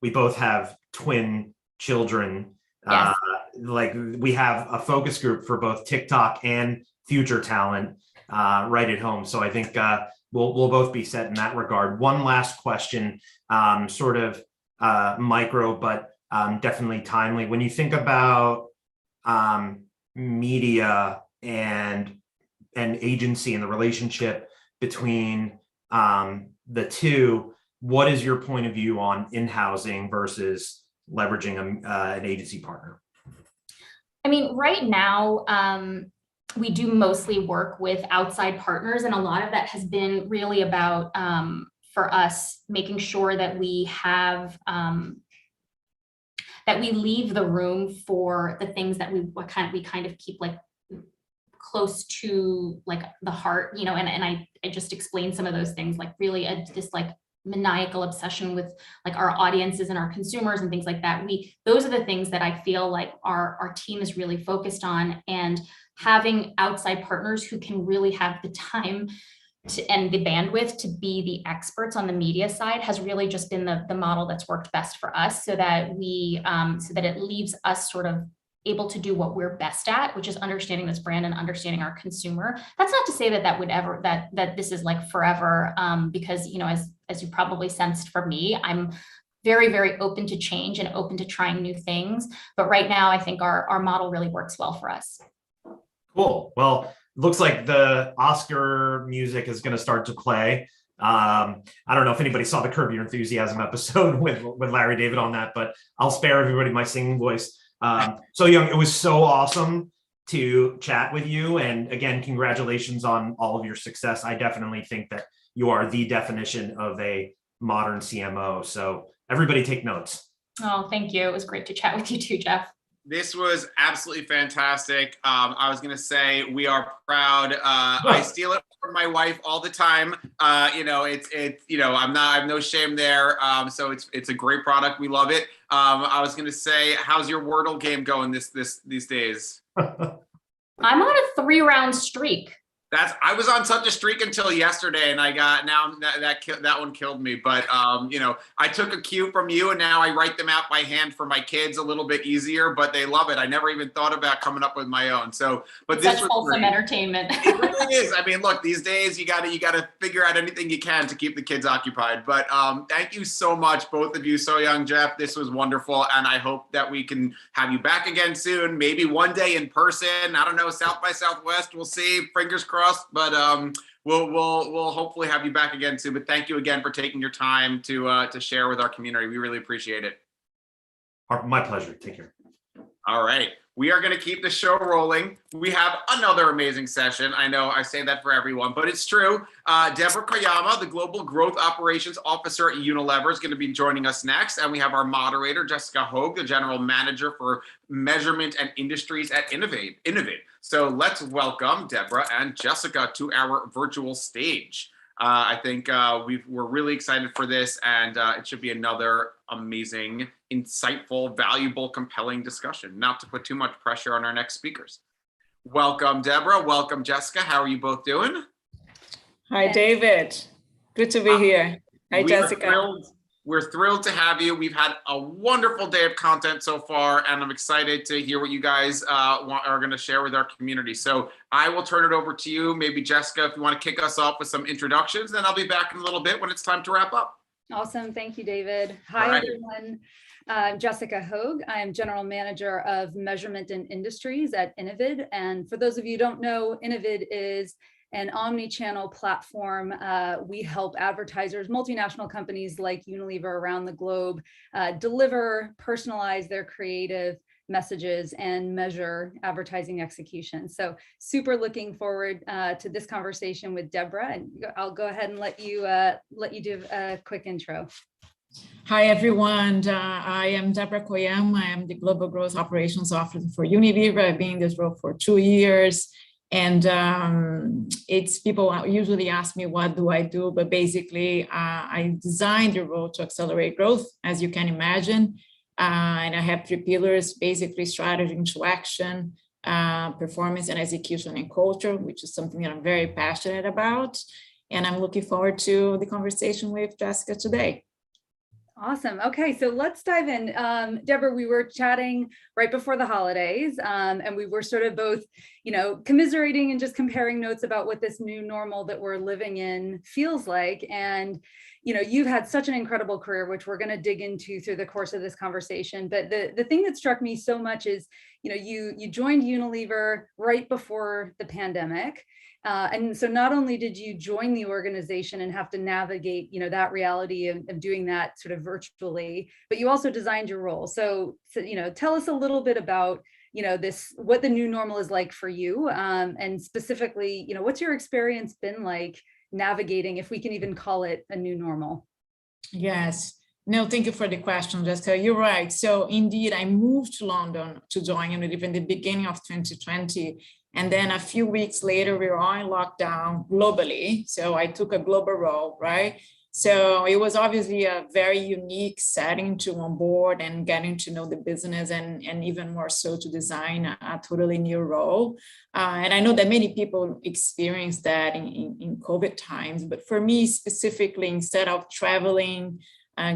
we both have twin children, yes. Like we have a focus group for both TikTok and future talent right at home. So I think we'll both be set in that regard. One last question, sort of micro, but definitely timely. When you think about media and agency and the relationship between the two, what is your point of view on in-housing versus leveraging an agency partner? I mean, right now, we do mostly work with outside partners, and a lot of that has been really about, for us, making sure that we have, that we leave the room for the things that we kind of keep like close to like the heart, you know, and I just explained some of those things, like really this like maniacal obsession with like our audiences and our consumers and things like that. Those are the things that I feel like our team is really focused on, and having outside partners who can really have the time and the bandwidth to be the experts on the media side has really just been the model that's worked best for us, so that so that it leaves us sort of able to do what we're best at, which is understanding this brand and understanding our consumer. That's not to say that this is like forever, because, you know, as you probably sensed from me, I'm very, very open to change and open to trying new things. But right now, I think our model really works well for us. Cool. Well, looks like the Oscar music is going to start to play. I don't know if anybody saw the Curb Your Enthusiasm episode with Larry David on that, but I'll spare everybody my singing voice. So Young, it was so awesome to chat with you. And again, congratulations on all of your success. I definitely think that you are the definition of a modern CMO. So everybody take notes. Oh, thank you. It was great to chat with you too, Jeff. This was absolutely fantastic. I was going to say we are proud. I steal it from my wife all the time. You know, it's you know, I have no shame there. So it's a great product. We love it. I was going to say, how's your Wordle game going these days? I'm on a 3-round streak. I was on such a streak until yesterday, and I got that one killed me. But you know, I took a cue from you, and now I write them out by hand for my kids, a little bit easier. But they love it. I never even thought about coming up with my own. So, but it's this such wholesome entertainment. It really is. I mean, look, these days you gotta figure out anything you can to keep the kids occupied. But thank you so much, both of you, So Young, Jeff. This was wonderful, and I hope that we can have you back again soon. Maybe one day in person. I don't know, South by Southwest. We'll see. Fingers crossed. But we'll hopefully have you back again soon. But thank you again for taking your time to share with our community. We really appreciate it. My pleasure. Take care. All right. We are going to keep the show rolling. We have another amazing session. I know I say that for everyone, but it's true. Deborah Koyama, the Global Growth Operations Officer at Unilever, is going to be joining us next. And we have our moderator, Jessica Hogue, the General Manager for Measurement and Industries at Innovate. So let's welcome Deborah and Jessica to our virtual stage. I think we're really excited for this, and it should be another amazing, insightful, valuable, compelling discussion. Not to put too much pressure on our next speakers. Welcome, Deborah. Welcome, Jessica. How are you both doing? Hi, David. Good to be here. Hi, Jessica. We're thrilled to have you. We've had a wonderful day of content so far, and I'm excited to hear what you guys are going to share with our community. So I will turn it over to you. Maybe Jessica, if you want to kick us off with some introductions, then I'll be back in a little bit when it's time to wrap up. Awesome. Thank you, David. Hi, everyone. Jessica Hogue. I am General Manager of Measurement and Industries at Innovid. And for those of you who don't know, Innovid is an omni-channel platform. We help advertisers, multinational companies like Unilever around the globe, deliver, personalize their creative messages and measure advertising execution. So super looking forward to this conversation with Deborah, and I'll go ahead and let you do a quick intro. Hi, everyone. I am Deborah Koyama. I am the Global Growth Operations Officer for Unilever. I've been in this role for 2 years. And it's people usually ask me, what do I do? But basically, I designed the role to accelerate growth, as you can imagine. And I have 3 pillars, basically strategy into action, performance and execution and culture, which is something that I'm very passionate about. And I'm looking forward to the conversation with Jessica today. Awesome. Okay, so let's dive in. Deborah, we were chatting right before the holidays, and we were sort of both, commiserating and just comparing notes about what this new normal that we're living in feels like. And, you've had such an incredible career, which we're going to dig into through the course of this conversation. But the thing that struck me so much is, you joined Unilever right before the pandemic. And so not only did you join the organization and have to navigate, that reality of doing that sort of virtually, but you also designed your role. So tell us a little bit about, what the new normal is like for you, and specifically, what's your experience been like navigating, if we can even call it a new normal? Yes. No, thank you for the question, Jessica. You're right. So indeed, I moved to London to join Unilever in the beginning of 2020. And then a few weeks later, we were all in lockdown globally. So I took a global role, right? So it was obviously a very unique setting to onboard and getting to know the business, and even more so to design a totally new role. And I know that many people experience that in COVID times, but for me specifically, instead of traveling,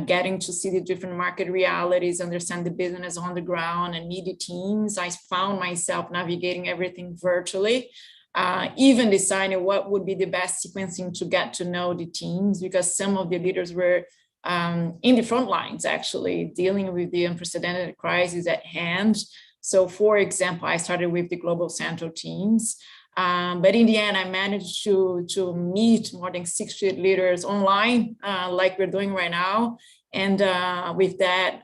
getting to see the different market realities, understand the business on the ground and meet the teams, I found myself navigating everything virtually, even deciding what would be the best sequencing to get to know the teams, because some of the leaders were in the front lines, actually dealing with the unprecedented crisis at hand. So for example, I started with the global central teams. But in the end, I managed to meet more than 60 leaders online, like we're doing right now. And with that,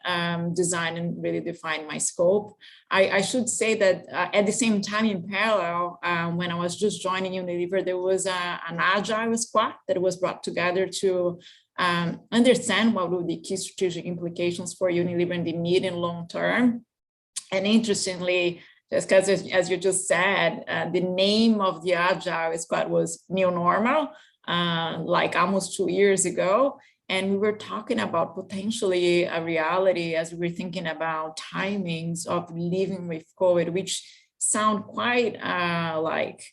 design and really define my scope. I should say that at the same time, in parallel, when I was just joining Unilever, there was an Agile squad that was brought together to understand what would be key strategic implications for Unilever in the mid and long term. And interestingly, just because, as you just said, the name of the Agile squad was New Normal, like almost 2 years ago. And we were talking about potentially a reality as we were thinking about timings of living with COVID, which sound quite like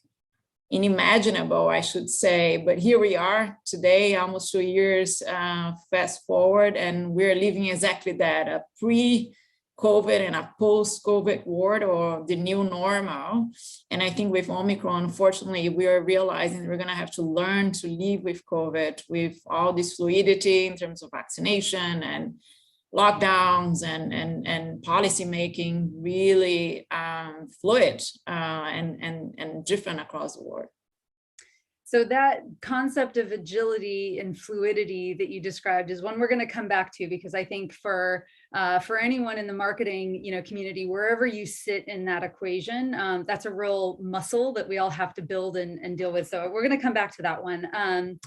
unimaginable, I should say. But here we are today, almost 2 years fast forward, and we're living exactly that, a pre-COVID and a post-COVID world, or the new normal. And I think with Omicron, unfortunately, we are realizing we're going to have to learn to live with COVID, with all this fluidity in terms of vaccination and lockdowns and policy making really fluid and different across the world. So that concept of agility and fluidity that you described is one we're going to come back to, because I think for anyone in the marketing community, wherever you sit in that equation, that's a real muscle that we all have to build and deal with. So we're going to come back to that one.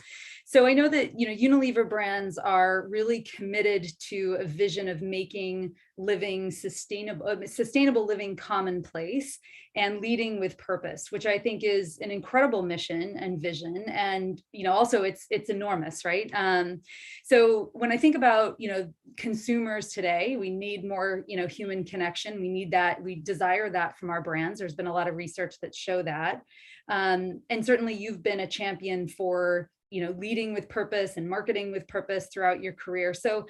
So I know that Unilever brands are really committed to a vision of making living sustainable living commonplace and leading with purpose, which I think is an incredible mission and vision. And also it's enormous, right? So when I think about consumers today, we need more human connection. We need that. We desire that from our brands. There's been a lot of research that show that, and certainly you've been a champion for leading with purpose and marketing with purpose throughout your career. So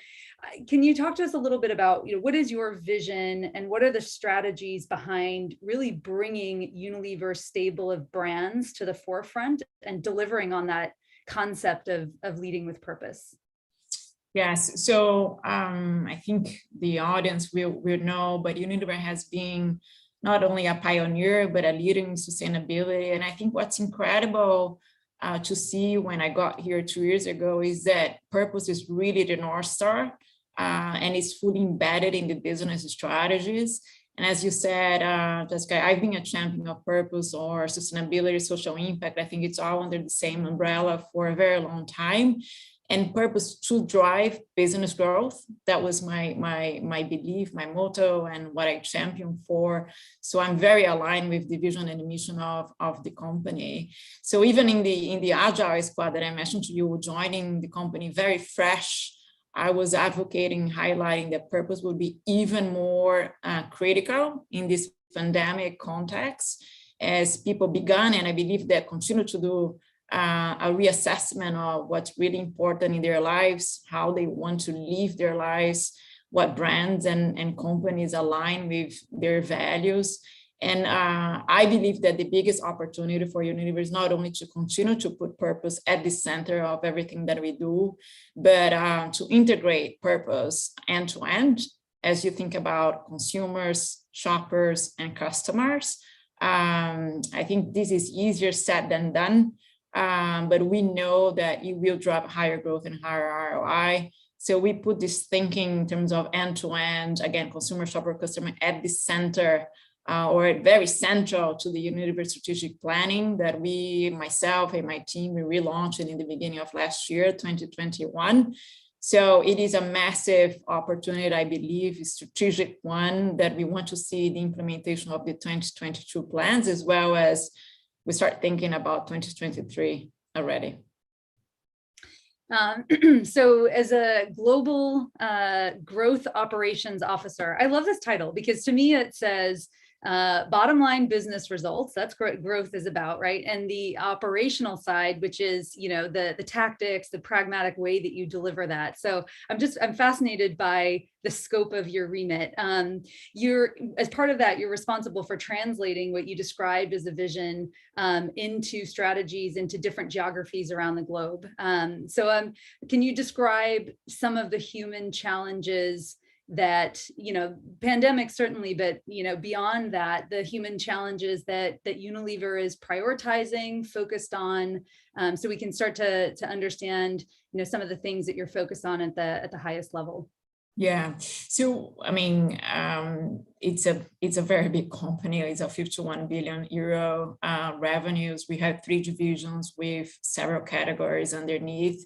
can you talk to us a little bit about, what is your vision and what are the strategies behind really bringing Unilever's stable of brands to the forefront and delivering on that concept of leading with purpose? Yes, so I think the audience will know, but Unilever has been not only a pioneer, but a leader in sustainability. And I think what's incredible to see when I got here 2 years ago is that purpose is really the North Star, and it's fully embedded in the business strategies. And as you said, Jessica, I've been a champion of purpose or sustainability, social impact. I think it's all under the same umbrella for a very long time. And purpose to drive business growth. That was my belief, my motto, and what I champion for. So I'm very aligned with the vision and the mission of the company. So even in the Agile squad that I mentioned to you, joining the company very fresh, I was advocating, highlighting that purpose would be even more critical in this pandemic context, as people began, and I believe that continue to do, a reassessment of what's really important in their lives, how they want to live their lives, what brands and companies align with their values. And I believe that the biggest opportunity for Unilever is not only to continue to put purpose at the center of everything that we do, but to integrate purpose end to end as you think about consumers, shoppers, and customers. I think this is easier said than done, but we know that it will drive higher growth and higher ROI. So we put this thinking in terms of end to end, again, consumer, shopper, customer at the center, or very central to the Unilever strategic planning that myself and my team, we relaunched in the beginning of last year, 2021. So it is a massive opportunity, I believe, a strategic one that we want to see the implementation of the 2022 plans, as well as we start thinking about 2023 already. So as a global growth operations officer, I love this title because to me it says bottom line business results. That's what growth is about, right? And the operational side, which is, you know, the tactics, the pragmatic way that you deliver that. So I'm fascinated by the scope of your remit. As part of that, you're responsible for translating what you described as a vision into strategies, into different geographies around the globe. Can you describe some of the human challenges that, you know, pandemic certainly, but, you know, beyond that, the human challenges that Unilever is prioritizing, focused on, so we can start to understand, you know, some of the things that you're focused on at the highest level? Yeah, so I mean, it's a very big company. It's a 51 billion euro revenues. We have 3 divisions with several categories underneath.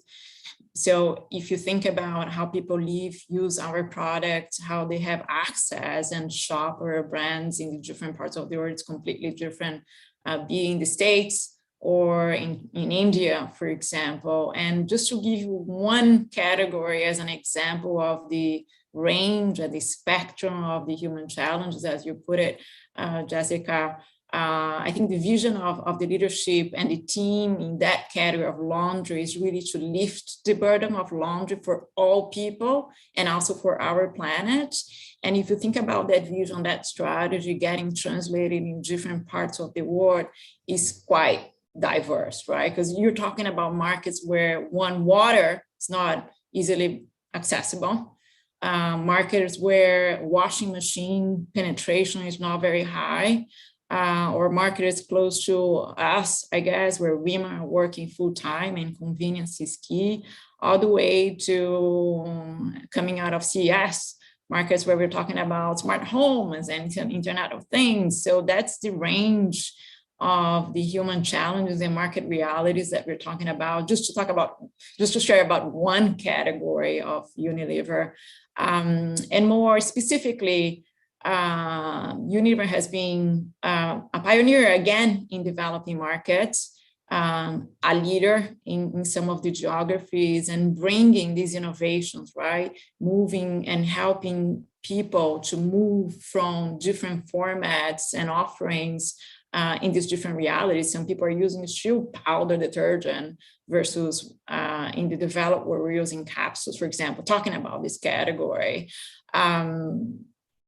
So if you think about how people live, use our products, how they have access and shop our brands in the different parts of the world, it's completely different, be in the States or in India, for example. And just to give you one category as an example of the range and the spectrum of the human challenges, as you put it, Jessica, I think the vision of the leadership and the team in that category of laundry is really to lift the burden of laundry for all people and also for our planet. And if you think about that vision, that strategy getting translated in different parts of the world is quite diverse, right? Because you're talking about markets where water is not easily accessible. Markets where washing machine penetration is not very high. Or markets close to us, I guess, where women are working full time and convenience is key, all the way to coming out of CES, markets where we're talking about smart homes and Internet of Things. So that's the range of the human challenges and market realities that we're talking about, just to share about one category of Unilever. And more specifically, Unilever has been a pioneer again in developing markets, a leader in some of the geographies and bringing these innovations, right? Moving and helping people to move from different formats and offerings in these different realities. Some people are using still powder detergent versus in the developed world, we're using capsules, for example, talking about this category.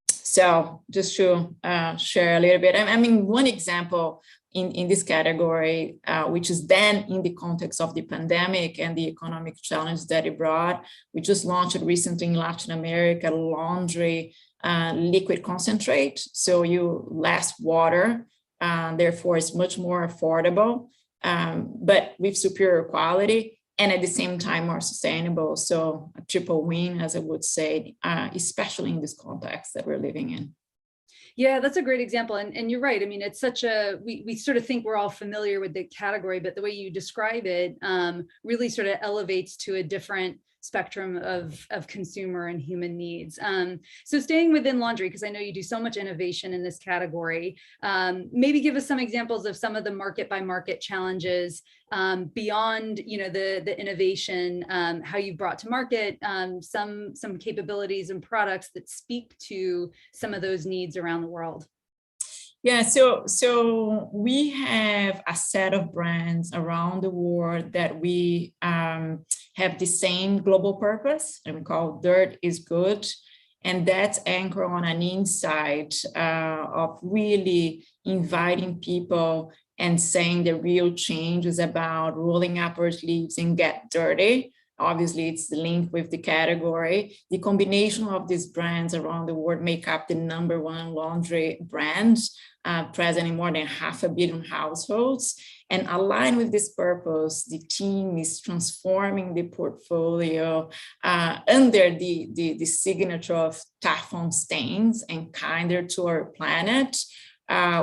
So just to share a little bit, I mean, one example in this category, which is then in the context of the pandemic and the economic challenge that it brought, we just launched recently in Latin America, laundry liquid concentrate. So you less water, therefore it's much more affordable, but with superior quality. And at the same time, more sustainable. So a triple win, as I would say, especially in this context that we're living in. Yeah, that's a great example. And you're right. I mean, it's such we sort of think we're all familiar with the category, but the way you describe it really sort of elevates to a different spectrum of consumer and human needs. So staying within laundry, because I know you do so much innovation in this category, maybe give us some examples of some of the market by market challenges beyond, you know, the innovation, how you brought to market some capabilities and products that speak to some of those needs around the world. Yeah, so we have a set of brands around the world that we have the same global purpose, and we call Dirt is Good. And that's anchored on an insight of really inviting people and saying the real change is about rolling up our sleeves and get dirty. Obviously, it's linked with the category. The combination of these brands around the world make up the #1 laundry brand, present in more than 500 million households. And aligned with this purpose, the team is transforming the portfolio under the signature of tough on stains and kinder to our planet,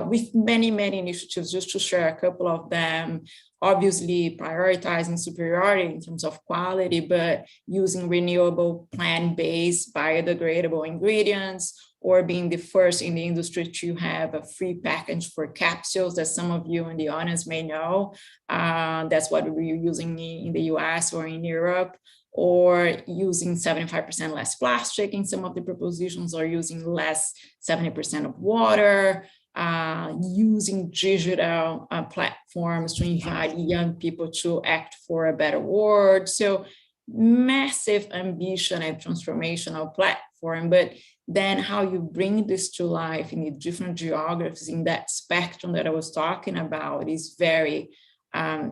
with many, many initiatives, just to share a couple of them. Obviously prioritizing superiority in terms of quality, but using renewable, plant-based, biodegradable ingredients, or being the first in the industry to have a free package for capsules that some of you in the audience may know. That's what we're using in the US or in Europe, or using 75% less plastic in some of the propositions, or using less 70% of water, using digital platforms to invite young people to act for a better world. So massive ambition and transformational platform, but then how you bring this to life in the different geographies in that spectrum that I was talking about is very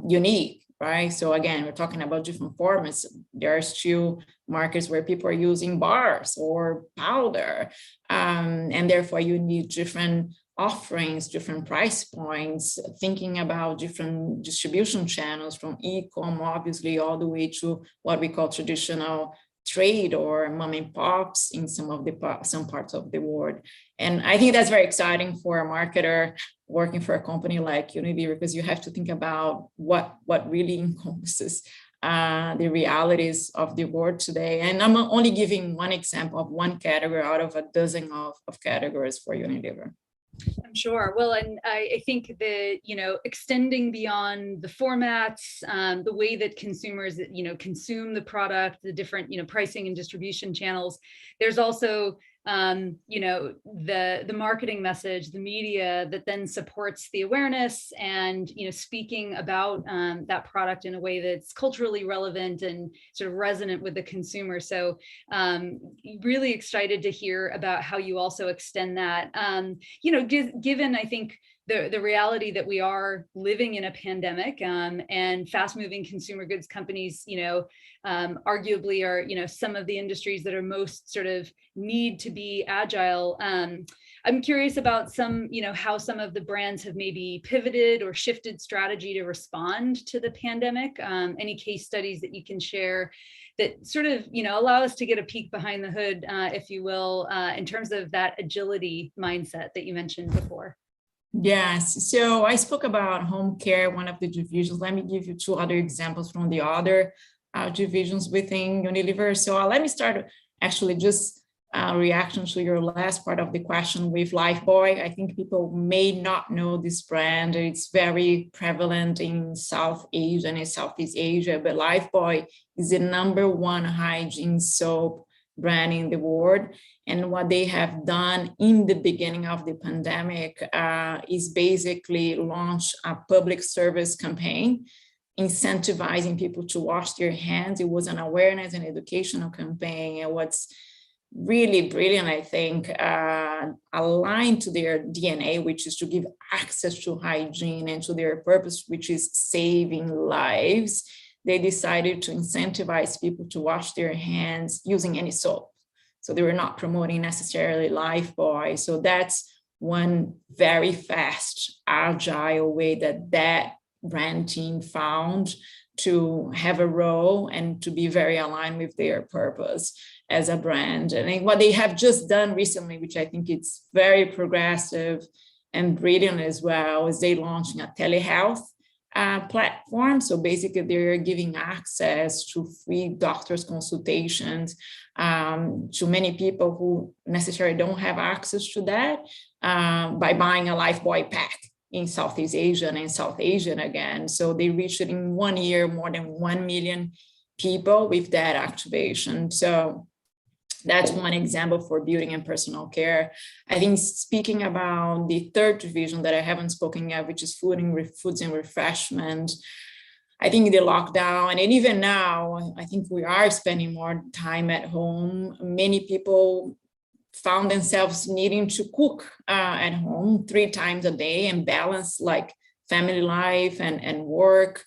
unique, right? So again, we're talking about different formats. There are still markets where people are using bars or powder, and therefore you need different offerings, different price points, thinking about different distribution channels from e-com, obviously, all the way to what we call traditional trade or mom and pops in some parts of the world. And I think that's very exciting for a marketer working for a company like Unilever, because you have to think about what really encompasses the realities of the world today. And I'm only giving one example of one category out of a dozen of categories for Unilever. I'm sure. Well, and I think that, extending beyond the formats, the way that consumers, consume the product, the different, pricing and distribution channels, there's also, the marketing message, the media that then supports the awareness and, speaking about that product in a way that's culturally relevant and sort of resonant with the consumer. So really excited to hear about how you also extend that, given, I think, the reality that we are living in a pandemic, and fast-moving consumer goods companies, arguably are, some of the industries that are most sort of need to be agile. I'm curious about some, how some of the brands have maybe pivoted or shifted strategy to respond to the pandemic. Any case studies that you can share that sort of, allow us to get a peek behind the hood, if you will, in terms of that agility mindset that you mentioned before. Yes, so I spoke about home care, one of the divisions. Let me give you 2 other examples from the other divisions within Unilever. So let me start actually just reaction to your last part of the question with Lifebuoy. I think people may not know this brand. It's very prevalent in South Asia and in Southeast Asia, but Lifebuoy is the #1 hygiene soap brand in the world. And what they have done in the beginning of the pandemic is basically launch a public service campaign, incentivizing people to wash their hands. It was an awareness and educational campaign. And what's really brilliant, I think, aligned to their DNA, which is to give access to hygiene, and to their purpose, which is saving lives. They decided to incentivize people to wash their hands using any soap. So they were not promoting necessarily Lifebuoy. So that's one very fast, agile way that brand team found to have a role and to be very aligned with their purpose as a brand. And what they have just done recently, which I think it's very progressive and brilliant as well, is they launched a telehealth platform. So basically they're giving access to free doctor's consultations to many people who necessarily don't have access to that by buying a Lifebuoy pack in Southeast Asia and in South Asia again. So they reached it in 1 year, more than 1 million people with that activation. So That's one example for beauty and personal care. I think speaking about the third division that I haven't spoken yet, which is foods and refreshment, I think the lockdown, and even now, I think we are spending more time at home. Many people found themselves needing to cook at home 3 times a day and balance like family life and work.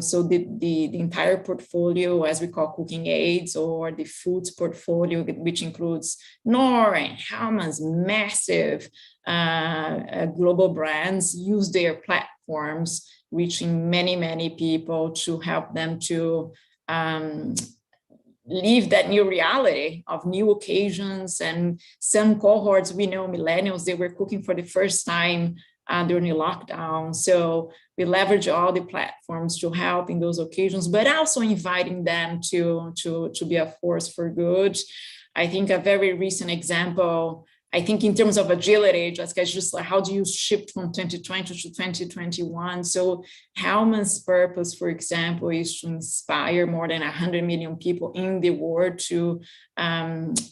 So the entire portfolio, as we call cooking aids, or the foods portfolio, which includes Knorr and Hellmann's massive global brands, use their platforms, reaching many people to help them to live that new reality of new occasions. And some cohorts, we know millennials, they were cooking for the first time during the lockdown. So we leverage all the platforms to help in those occasions, but also inviting them to be a force for good. I think a very recent example, I think in terms of agility, just like how do you shift from 2020 to 2021? So Hellmann's purpose, for example, is to inspire more than 100 million people in the world to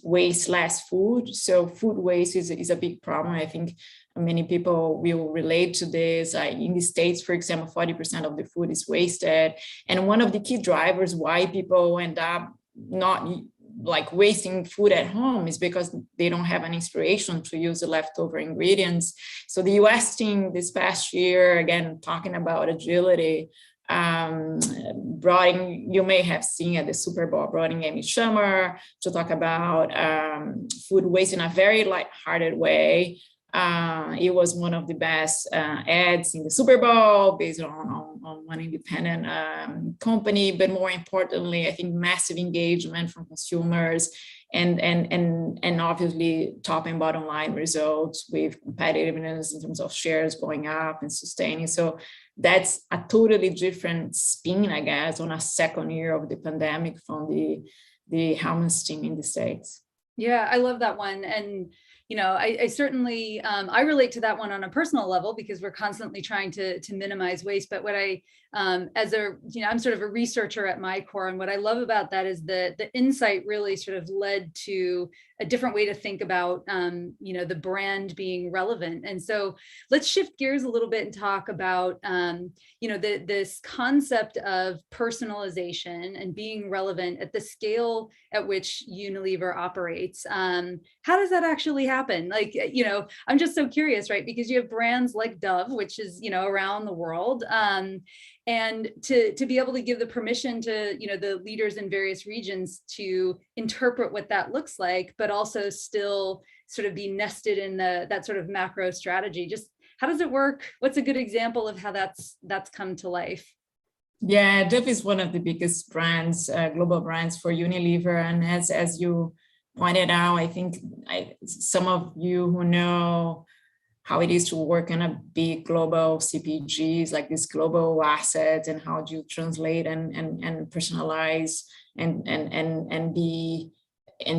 waste less food. So food waste is a big problem. I think many people will relate to this. In the States, for example, 40% of the food is wasted. And one of the key drivers why people end up not like wasting food at home is because they don't have an inspiration to use the leftover ingredients. So the US team this past year, again, talking about agility, brought in, you may have seen at the Super Bowl, brought in Amy Schumer to talk about food waste in a very lighthearted way. It was one of the best ads in the Super Bowl based on one independent company, but more importantly, I think massive engagement from consumers and obviously top and bottom line results with competitiveness in terms of shares going up and sustaining. So that's a totally different spin, I guess, on a second year of the pandemic from the Hellmann's team in the States. Yeah, I love that one. And you know, I certainly, I relate to that one on a personal level because we're constantly trying to minimize waste. But what I'm sort of a researcher at my core. And what I love about that is the insight really sort of led to a different way to think about, the brand being relevant. And so let's shift gears a little bit and talk about, this concept of personalization and being relevant at the scale at which Unilever operates. How does that actually happen? Like, I'm just so curious, right? Because you have brands like Dove, which is, around the world. And to be able to give the permission to, the leaders in various regions to interpret what that looks like, but also still sort of be nested in that sort of macro strategy. Just how does it work? What's a good example of how that's come to life? Yeah, Dove is one of the biggest brands, global brands for Unilever. And as you pointed out, I think some of you who know how it is to work in a big global CPGs, like these global assets, and how do you translate and personalize and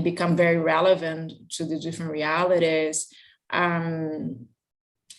become very relevant to the different realities.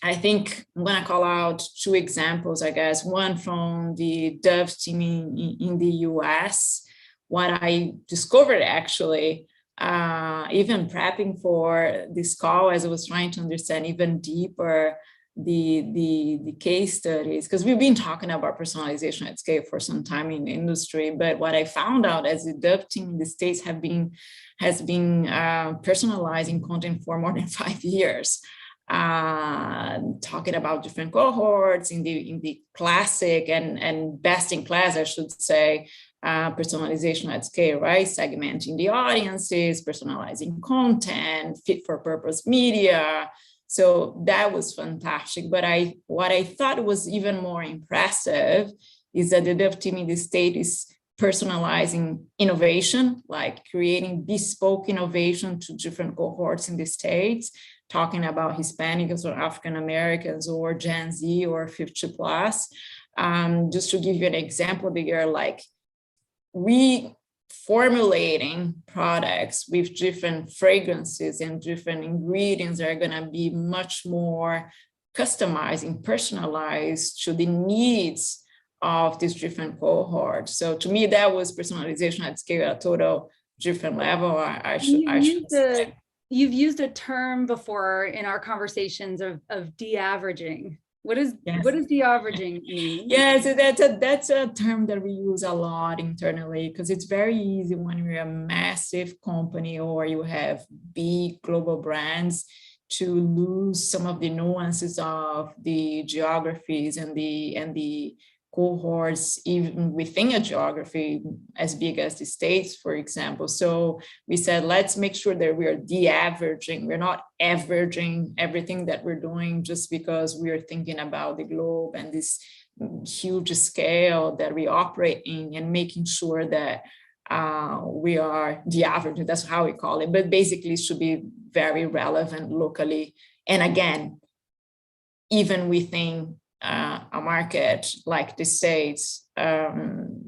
I think I'm going to call out 2 examples, I guess. One from the Dove team in the US. What I discovered actually, even prepping for this call, as I was trying to understand even deeper the case studies, because we've been talking about personalization at scale for some time in the industry. But what I found out as the Dove team in the States has been personalizing content for more than 5 years. Talking about different cohorts in the classic and best in class, I should say, personalization at scale, right? Segmenting the audiences, personalizing content, fit for purpose media. So that was fantastic. But what I thought was even more impressive is that the Dove team in the States is personalizing innovation, like creating bespoke innovation to different cohorts in the States, talking about Hispanics or African Americans or Gen Z or 50 plus. Just to give you an example, they are like reformulating products with different fragrances and different ingredients that are going to be much more customized and personalized to the needs of these different cohorts. So to me, that was personalization at scale, a total different level. I should say. You've used a term before in our conversations of de-averaging. What does de-averaging mean? Yeah, so that's a term that we use a lot internally, because it's very easy when you're a massive company or you have big global brands to lose some of the nuances of the geographies and the cohorts, even within a geography as big as the States, for example. So we said, let's make sure that we are de-averaging. We're not averaging everything that we're doing just because we are thinking about the globe and this huge scale that we operate in, and making sure that we are de-averaging. That's how we call it. But basically, it should be very relevant locally. And again, even within a market like the States,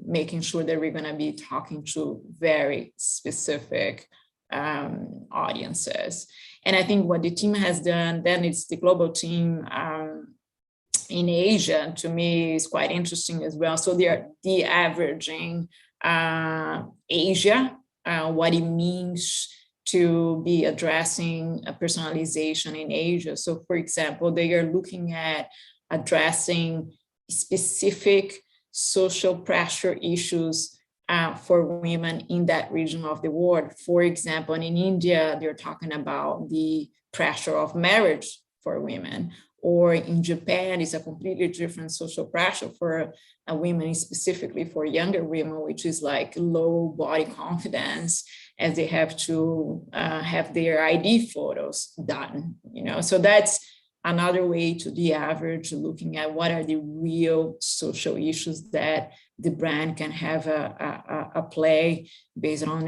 making sure that we're going to be talking to very specific audiences. And I think what the team has done, then it's the global team in Asia, to me is quite interesting as well. So they are de-averaging Asia, what it means to be addressing a personalization in Asia. So for example, they are looking at addressing specific social pressure issues for women in that region of the world. For example, in India, they're talking about the pressure of marriage for women. Or in Japan, it's a completely different social pressure for women, specifically for younger women, which is like low body confidence, as they have to have their ID photos done. So that's another way to de-average, looking at what are the real social issues that the brand can have a play based on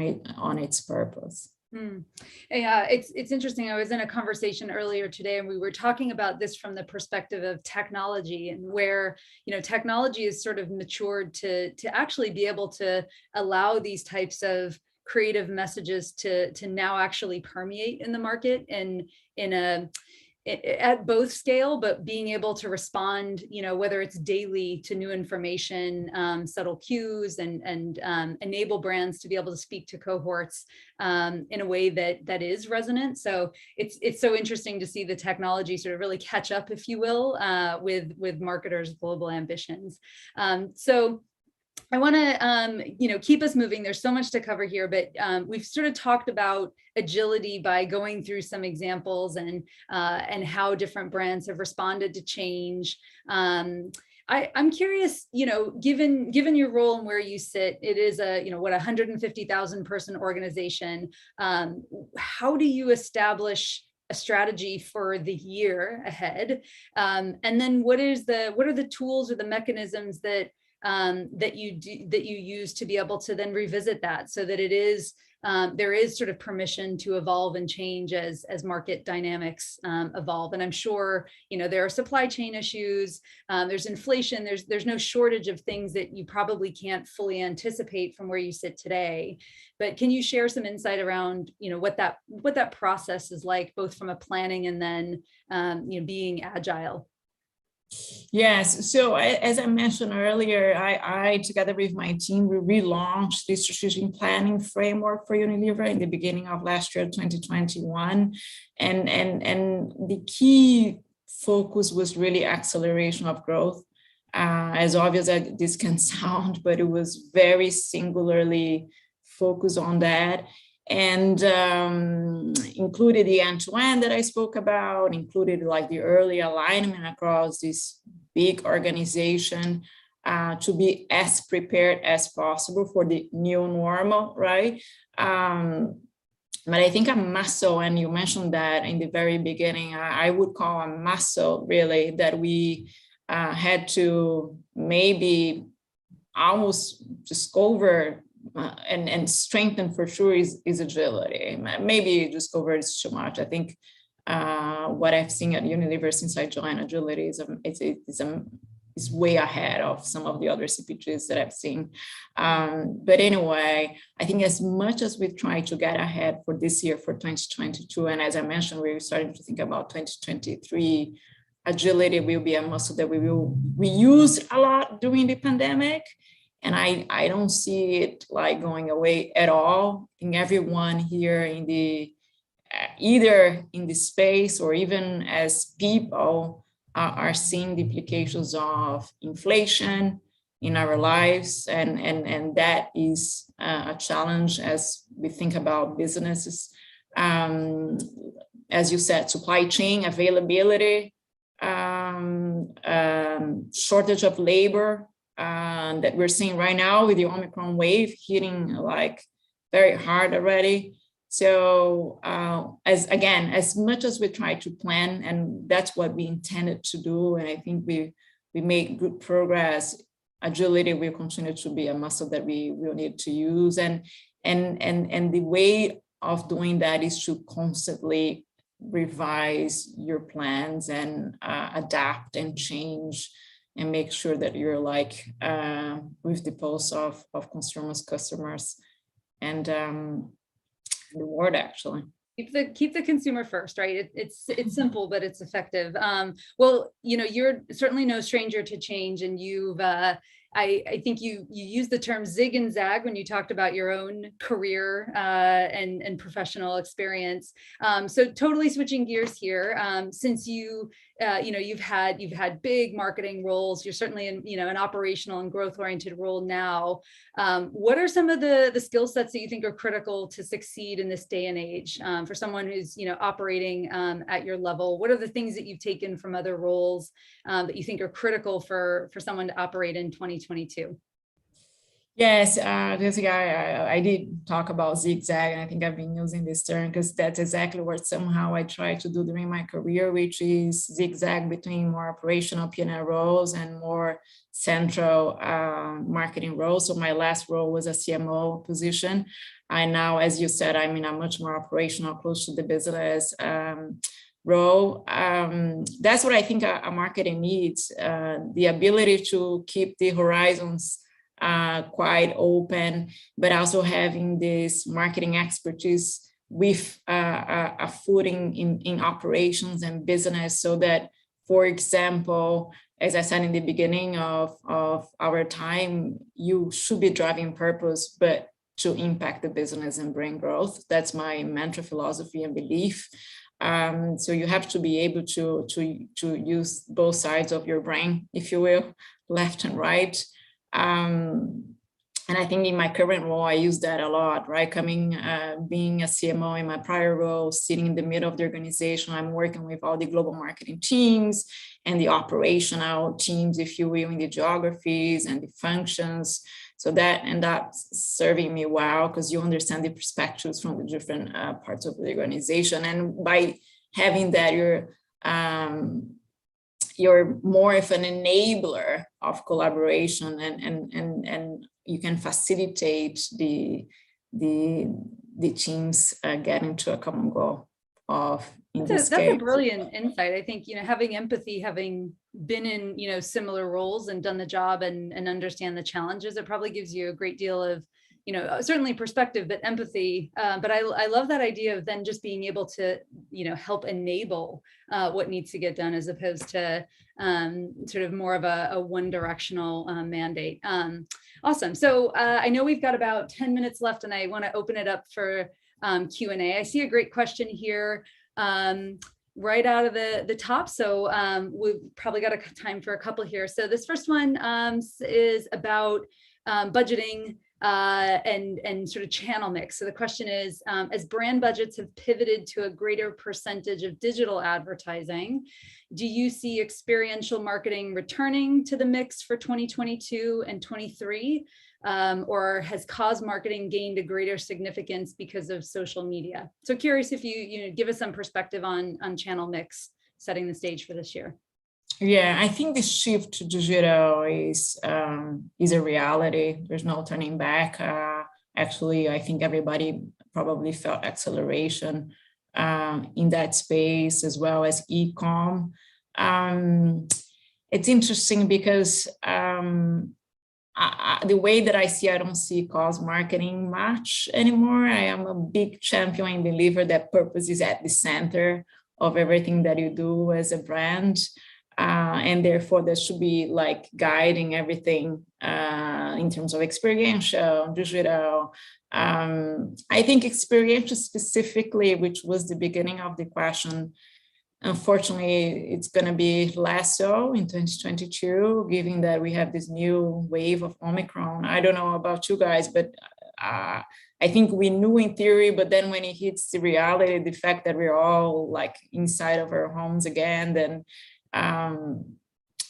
its purpose. Yeah, it's interesting. I was in a conversation earlier today, and we were talking about this from the perspective of technology, and where technology is sort of matured to actually be able to allow these types of creative messages to now actually permeate in the market and at both scale, but being able to respond, whether it's daily to new information, subtle cues, and enable brands to be able to speak to cohorts in a way that is resonant. So it's so interesting to see the technology sort of really catch up, if you will, with marketers' global ambitions. So I want to, keep us moving. There's so much to cover here, but we've sort of talked about agility by going through some examples and how different brands have responded to change. I'm curious, given your role and where you sit, it is a 150,000 person organization. How do you establish a strategy for the year ahead? And then what are the tools or the mechanisms that you use to be able to then revisit that, so that it is there is sort of permission to evolve and change as market dynamics evolve? And I'm sure there are supply chain issues, there's inflation, there's no shortage of things that you probably can't fully anticipate from where you sit today. But can you share some insight around what that process is like, both from a planning and then being agile? Yes. So as I mentioned earlier, I together with my team, we relaunched the strategic planning framework for Unilever in the beginning of last year, 2021. And the key focus was really acceleration of growth. As obvious as this can sound, but it was very singularly focused on that. And included the end-to-end that I spoke about, included like the early alignment across this big organization to be as prepared as possible for the new normal, right? But I think a muscle, and you mentioned that in the very beginning, I would call a muscle really that we had to maybe almost discover and strengthen for sure is agility. Maybe discover is too much. I think what I've seen at Unilever since I joined, agility is way ahead of some of the other CPGs that I've seen. But anyway, I think as much as we've tried to get ahead for this year, for 2022, and as I mentioned, we're starting to think about 2023, agility will be a muscle that we used a lot during the pandemic. And I don't see it like going away at all. I think everyone here in the, either in the space or even as people are seeing the implications of inflation in our lives. And that is a challenge as we think about businesses. As you said, supply chain availability, shortage of labor that we're seeing right now with the Omicron wave hitting like very hard already. So as much as we try to plan, and that's what we intended to do, and I think we made good progress, agility will continue to be a muscle that we will need to use. And the way of doing that is to constantly revise your plans and adapt and change and make sure that you're like with the pulse of consumers, customers, and the world actually. Keep the consumer first, right? It's simple, but it's effective. Well, you know, you're certainly no stranger to change, and you've I think you used the term zig and zag when you talked about your own career and professional experience. So totally switching gears here, since you've had big marketing roles, you're certainly in an operational and growth oriented role now. What are some of the skill sets that you think are critical to succeed in this day and age for someone who's operating at your level? What are the things that you've taken from other roles that you think are critical for someone to operate in 2022? Yes, I did talk about zigzag, and I think I've been using this term because that's exactly what somehow I try to do during my career, which is zigzag between more operational P&L roles and more central marketing roles. So my last role was a CMO position. I now, as you said, I'm in a much more operational, close to the business role. That's what I think a marketing needs, the ability to keep the horizons quite open, but also having this marketing expertise with a footing in operations and business, so that, for example, as I said in the beginning of our time, you should be driving purpose, but to impact the business and bring growth. That's my mantra, philosophy, and belief. So you have to be able to use both sides of your brain, if you will, left and right. And I think in my current role, I use that a lot, right? Being a CMO in my prior role, sitting in the middle of the organization, I'm working with all the global marketing teams and the operational teams, if you will, in the geographies and the functions. So that ended up serving me well, because you understand the perspectives from the different parts of the organization. And by having that, you're more of an enabler of collaboration, and you can facilitate the teams getting to a common goal of. That's a brilliant insight. I think, having empathy, having been in, similar roles and done the job and understand the challenges, it probably gives you a great deal of, certainly perspective, but empathy. But I love that idea of then just being able to, help enable what needs to get done, as opposed to sort of more of a one directional mandate. Awesome. So I know we've got about 10 minutes left, and I want to open it up for Q&A. I see a great question here right out of the top. So we've probably got time for a couple here. So this first one is about budgeting and sort of channel mix. So the question is, as brand budgets have pivoted to a greater percentage of digital advertising, do you see experiential marketing returning to the mix for 2022 and 23? Or has cause marketing gained a greater significance because of social media? So curious if you give us some perspective on channel mix, setting the stage for this year. Yeah, I think the shift to digital is a reality. There's no turning back. Actually, I think everybody probably felt acceleration in that space, as well as e-com. It's interesting because the way that I see, I don't see cause marketing much anymore. I am a big champion and believer that purpose is at the center of everything that you do as a brand. and therefore there should be like guiding everything in terms of experiential, digital. I think experiential specifically, which was the beginning of the question, unfortunately, it's going to be less so in 2022, given that we have this new wave of Omicron. I don't know about you guys, but I think we knew in theory, but then when it hits the reality, the fact that we're all like inside of our homes again, then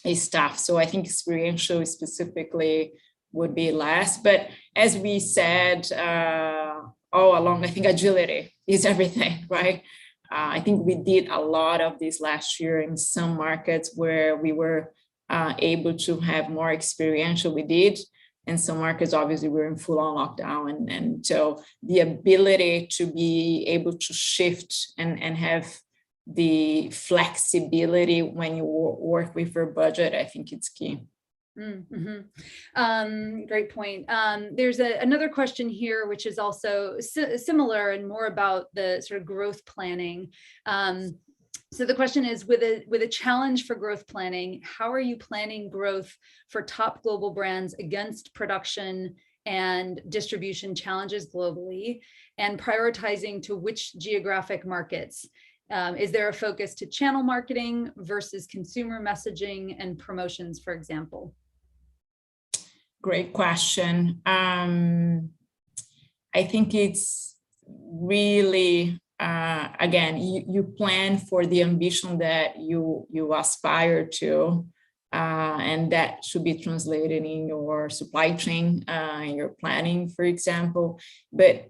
is tough. So I think experiential specifically would be less. But as we said all along, I think agility is everything, right? I think we did a lot of this last year in some markets where we were able to have more experiential. We did. And some markets, obviously, we're in full-on lockdown. And so the ability to be able to shift and have the flexibility when you work with your budget, I think it's key. Great point. There's another question here, which is also similar and more about the sort of growth planning. So the question is, with a challenge for growth planning, how are you planning growth for top global brands against production and distribution challenges globally, and prioritizing to which geographic markets? Is there a focus to channel marketing versus consumer messaging and promotions, for example? Great question. I think it's really, again, you plan for the ambition that you aspire to, and that should be translated in your supply chain, in your planning, for example. But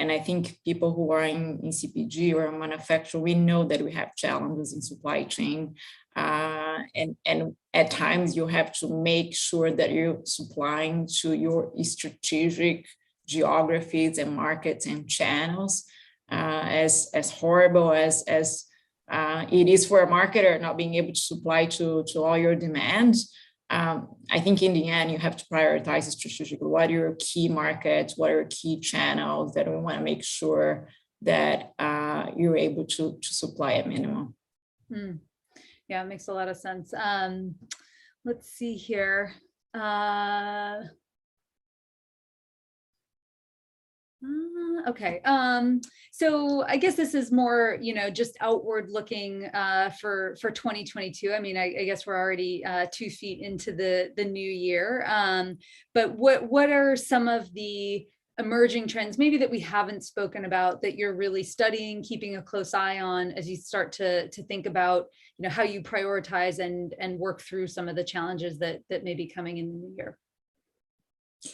and I think people who are in CPG or manufacturing, we know that we have challenges in supply chain. And at times you have to make sure that you're supplying to your strategic geographies and markets and channels. As horrible as it is for a marketer not being able to supply to all your demands, I think in the end you have to prioritize strategically. What are your key markets? What are your key channels that we want to make sure that you're able to supply at minimum? Yeah, it makes a lot of sense. Let's see here. Okay. So I guess this is more, just outward looking for 2022. I mean, I guess we're already 2 feet into the new year. But what are some of the emerging trends maybe that we haven't spoken about that you're really studying, keeping a close eye on as you start to think about, how you prioritize and work through some of the challenges that may be coming in the new year?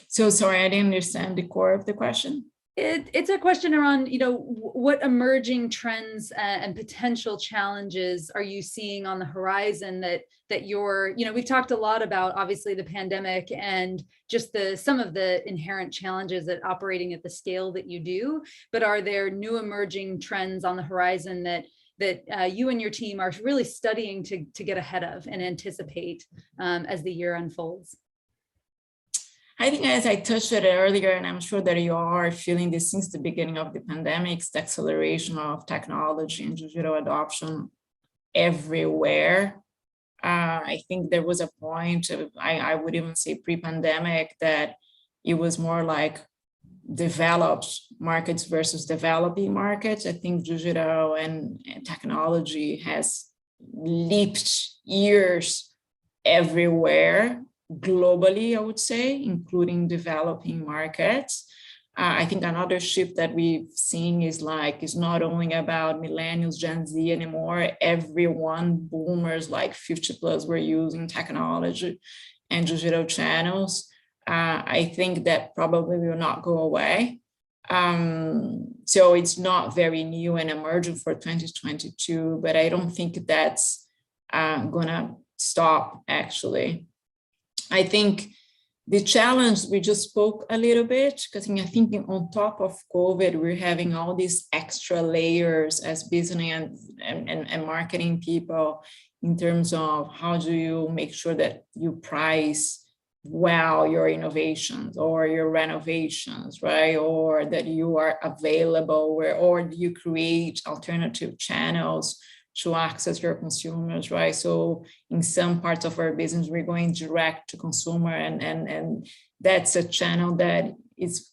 So sorry, I didn't understand the core of the question. It's a question around, what emerging trends and potential challenges are you seeing on the horizon that you're, we've talked a lot about, obviously, the pandemic and just some of the inherent challenges at operating at the scale that you do, but are there new emerging trends on the horizon that you and your team are really studying to get ahead of and anticipate as the year unfolds? I think, as I touched on it earlier, and I'm sure that you are feeling this since the beginning of the pandemic, the acceleration of technology and digital adoption everywhere. I think there was a point, I would even say pre-pandemic, that it was more like developed markets versus developing markets. I think digital and technology has leaped years everywhere. Globally, I would say, including developing markets. I think another shift that we've seen is not only about millennials, Gen Z anymore. Everyone, boomers like 50 plus, were using technology and digital channels. I think that probably will not go away. So it's not very new and emerging for 2022, but I don't think that's gonna stop, actually. I think the challenge, we just spoke a little bit, because I think on top of COVID, we're having all these extra layers as business and marketing people in terms of how do you make sure that you price well your innovations or your renovations, right? Or that you are available or you create alternative channels to access your consumers, right? So in some parts of our business, we're going direct to consumer, and that's a channel that is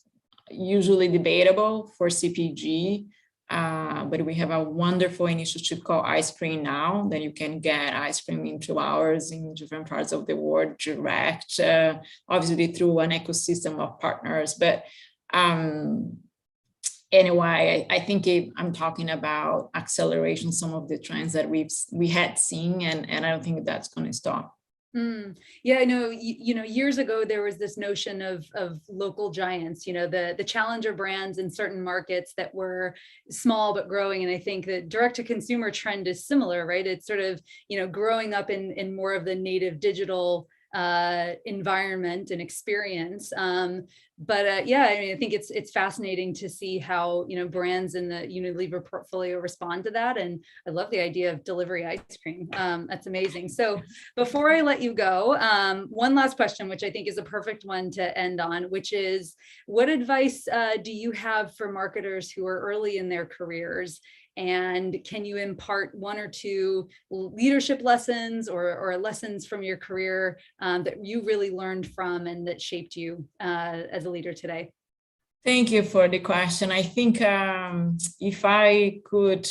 usually debatable for CPG. But we have a wonderful initiative called Ice Cream Now, that you can get ice cream in 2 hours in different parts of the world direct, obviously through an ecosystem of partners. But anyway, I think I'm talking about acceleration, some of the trends that we had seen, and I don't think that's going to stop. Yeah, I know, years ago, there was this notion of local giants, the challenger brands in certain markets that were small but growing. And I think the direct to consumer trend is similar, right? It's sort of, growing up in more of the native digital environment and experience. Yeah, I mean, I think it's fascinating to see how, brands in the Unilever portfolio respond to that. And I love the idea of delivery ice cream. That's amazing. So before I let you go, one last question, which I think is a perfect one to end on, which is, what advice do you have for marketers who are early in their careers? And can you impart 1 or 2 leadership lessons or lessons from your career that you really learned from and that shaped you as a leader today? Thank you for the question. I think if I could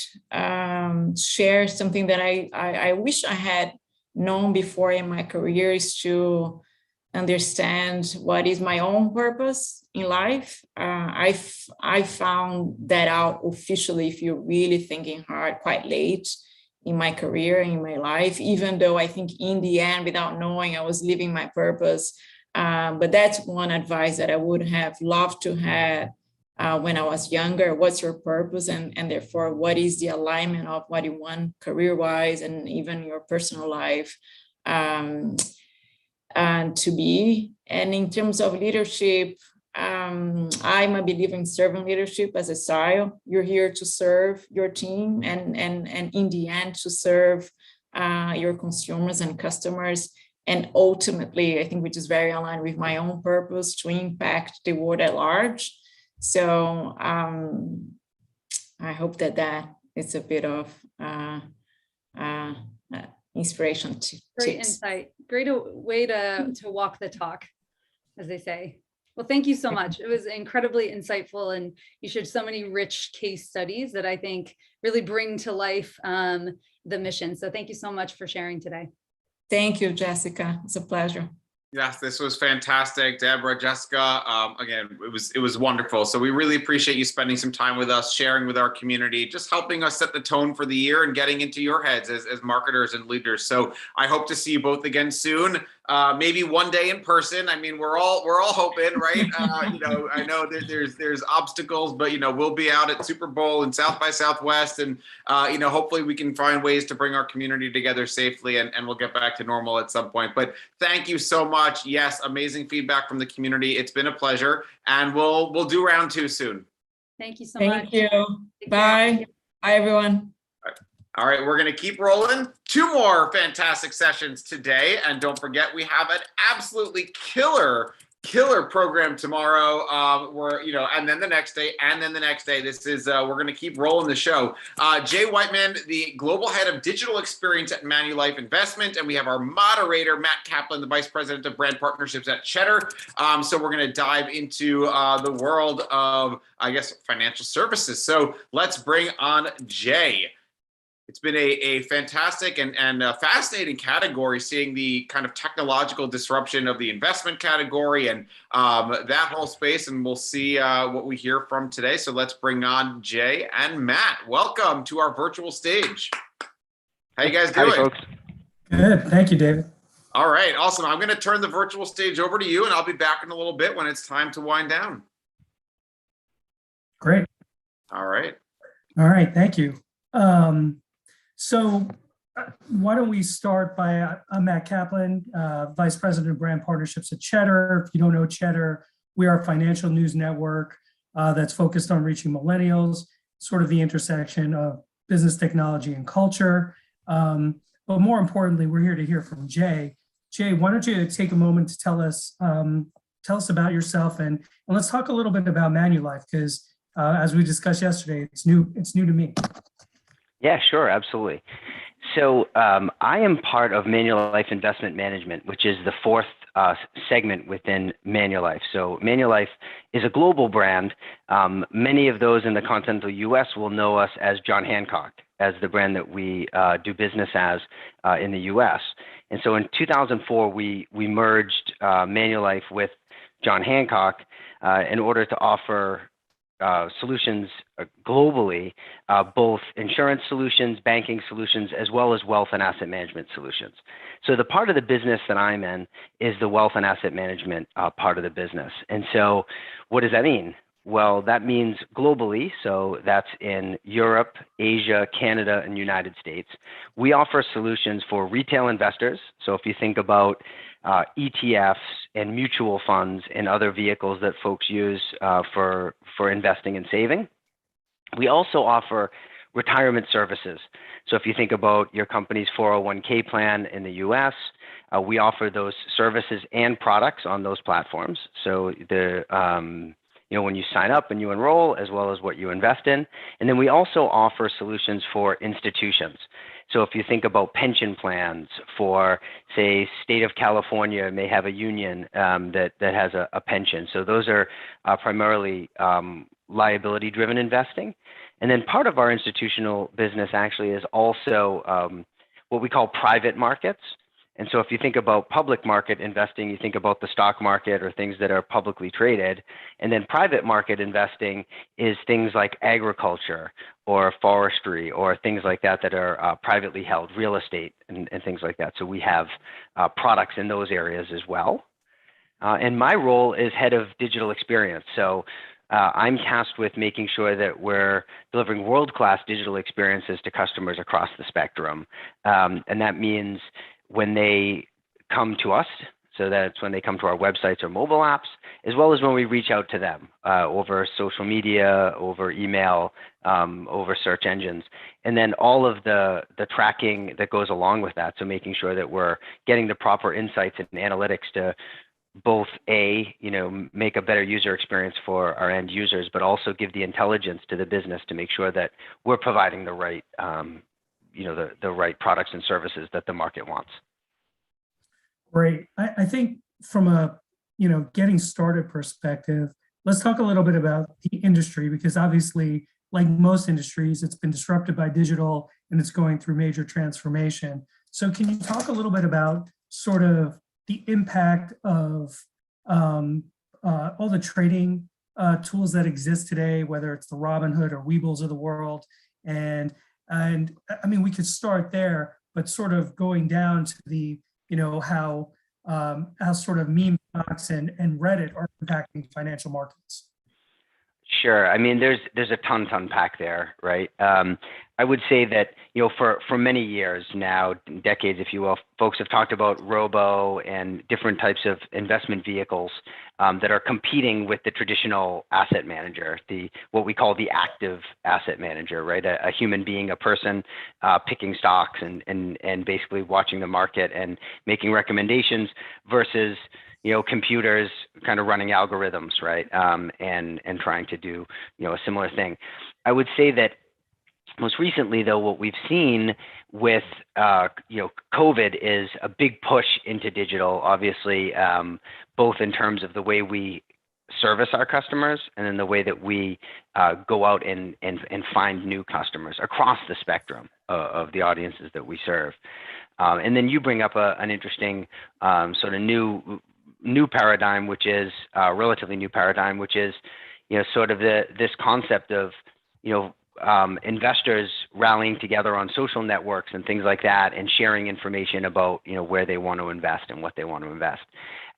share something that I wish I had known before in my career, is to understand what is my own purpose in life. I found that out officially, if you're really thinking hard, quite late in my career, in my life, even though I think in the end, without knowing, I was living my purpose. But that's one advice that I would have loved to have when I was younger. What's your purpose? And therefore, what is the alignment of what you want career-wise and even your personal life and to be. And in terms of leadership, I'm a believer in servant leadership as a style. You're here to serve your team and in the end to serve your consumers and customers. And ultimately, I think, which is very aligned with my own purpose, to impact the world at large. So I hope that is a bit of inspiration to great tips. insight. Great way to walk the talk, as they say. Well, thank you so much. It was incredibly insightful, and you shared so many rich case studies that I think really bring to life the mission. So thank you so much for sharing today. Thank you, Jessica. It's a pleasure. Yes, this was fantastic, Deborah, Jessica. Again, it was wonderful. So we really appreciate you spending some time with us, sharing with our community, just helping us set the tone for the year and getting into your heads as marketers and leaders. So I hope to see you both again soon. Maybe one day in person. I mean, we're all hoping, right? I know that there's obstacles, but we'll be out at Super Bowl and South by Southwest, and hopefully we can find ways to bring our community together safely, and we'll get back to normal at some point. But thank you so much. Yes, amazing feedback from the community. It's been a pleasure, and we'll do round 2 soon. Thank you so much. Thank you. Bye. Bye, everyone. All right, we're going to keep rolling. 2 more fantastic sessions today. And don't forget, we have an absolutely killer program tomorrow. And then the next day, and then the next day. This is, we're going to keep rolling the show. Jay Whiteman, the Global Head of Digital Experience at Manulife Investment. And we have our moderator, Matt Kaplan, the Vice President of Brand Partnerships at Cheddar. So we're going to dive into the world of, I guess, financial services. So let's bring on Jay. It's been a fantastic and fascinating category, seeing the kind of technological disruption of the investment category and that whole space. And we'll see what we hear from today. So let's bring on Jay and Matt. Welcome to our virtual stage. How you guys doing? Hi, folks. Good. Thank you, David. All right. Awesome. I'm going to turn the virtual stage over to you, and I'll be back in a little bit when it's time to wind down. Great. All right. All right. Thank you. So why don't we start by, I'm Matt Kaplan, Vice President of Brand Partnerships at Cheddar. If you don't know Cheddar, we are a financial news network that's focused on reaching millennials, sort of the intersection of business, technology, and culture. But more importantly, we're here to hear from Jay. Jay, why don't you take a moment to tell us about yourself, and let's talk a little bit about Manulife, because as we discussed yesterday, it's new to me. Yeah, sure, absolutely. So I am part of Manulife Investment Management, which is the fourth segment within Manulife. So Manulife is a global brand. Many of those in the continental U.S. will know us as John Hancock, as the brand that we do business as in the U.S. And so in 2004, we merged Manulife with John Hancock in order to offer solutions globally, both insurance solutions, banking solutions, as well as wealth and asset management solutions. So the part of the business that I'm in is the wealth and asset management part of the business. And so what does that mean? Well, that means globally, so that's in Europe, Asia, Canada, and United States. We offer solutions for retail investors. So if you think about ETFs and mutual funds and other vehicles that folks use for investing and saving. We also offer retirement services. So if you think about your company's 401k plan in the US, we offer those services and products on those platforms. So when you sign up and you enroll, as well as what you invest in. And then we also offer solutions for institutions. So if you think about pension plans for, say, state of California may have a union that has a pension. So those are primarily liability-driven investing. And then part of our institutional business actually is also what we call private markets. And so if you think about public market investing, you think about the stock market or things that are publicly traded. And then private market investing is things like agriculture or forestry or things like that that are privately held, real estate and things like that. So we have products in those areas as well. And my role is head of digital experience. So I'm tasked with making sure that we're delivering world-class digital experiences to customers across the spectrum. And that means when they come to us, so that's when they come to our websites or mobile apps, as well as when we reach out to them over social media, over email, over search engines, and then all of the tracking that goes along with that. So making sure that we're getting the proper insights and analytics to both make a better user experience for our end users, but also give the intelligence to the business to make sure that we're providing the right the right products and services that the market wants. Great. I think from a getting started perspective, let's talk a little bit about the industry, because obviously, like most industries, it's been disrupted by digital and it's going through major transformation. So can you talk a little bit about sort of the impact of all the trading tools that exist today, whether it's the Robinhood or Weebles of the world, and I mean, we could start there, but sort of going down to the, how sort of meme stocks and Reddit are impacting financial markets. Sure. I mean, there's a ton to unpack there, right? I would say that, for many years now, decades, if you will, folks have talked about robo and different types of investment vehicles that are competing with the traditional asset manager, what we call the active asset manager, right? A human being, a person picking stocks and basically watching the market and making recommendations versus computers kind of running algorithms, right? And trying to do, a similar thing. I would say that most recently, though, what we've seen with, COVID is a big push into digital, obviously, both in terms of the way we service our customers and then the way that we go out and find new customers across the spectrum of the audiences that we serve. And then you bring up an interesting sort of new paradigm, which is a relatively new paradigm, which is, sort of this concept of, investors rallying together on social networks and things like that and sharing information about, where they want to invest and what they want to invest.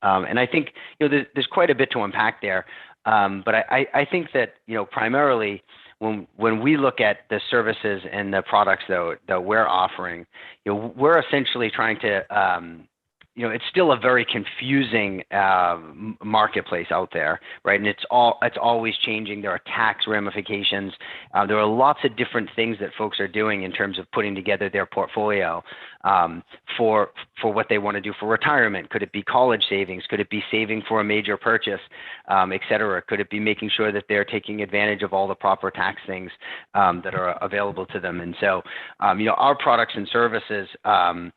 And I think, there's quite a bit to unpack there. But I think that, primarily when we look at the services and the products that we're offering, we're essentially trying to it's still a very confusing marketplace out there, right? And it's always changing. There are tax ramifications. There are lots of different things that folks are doing in terms of putting together their portfolio for what they want to do for retirement. Could it be college savings? Could it be saving for a major purchase, et cetera? Could it be making sure that they're taking advantage of all the proper tax things that are available to them? And so, our products and services, are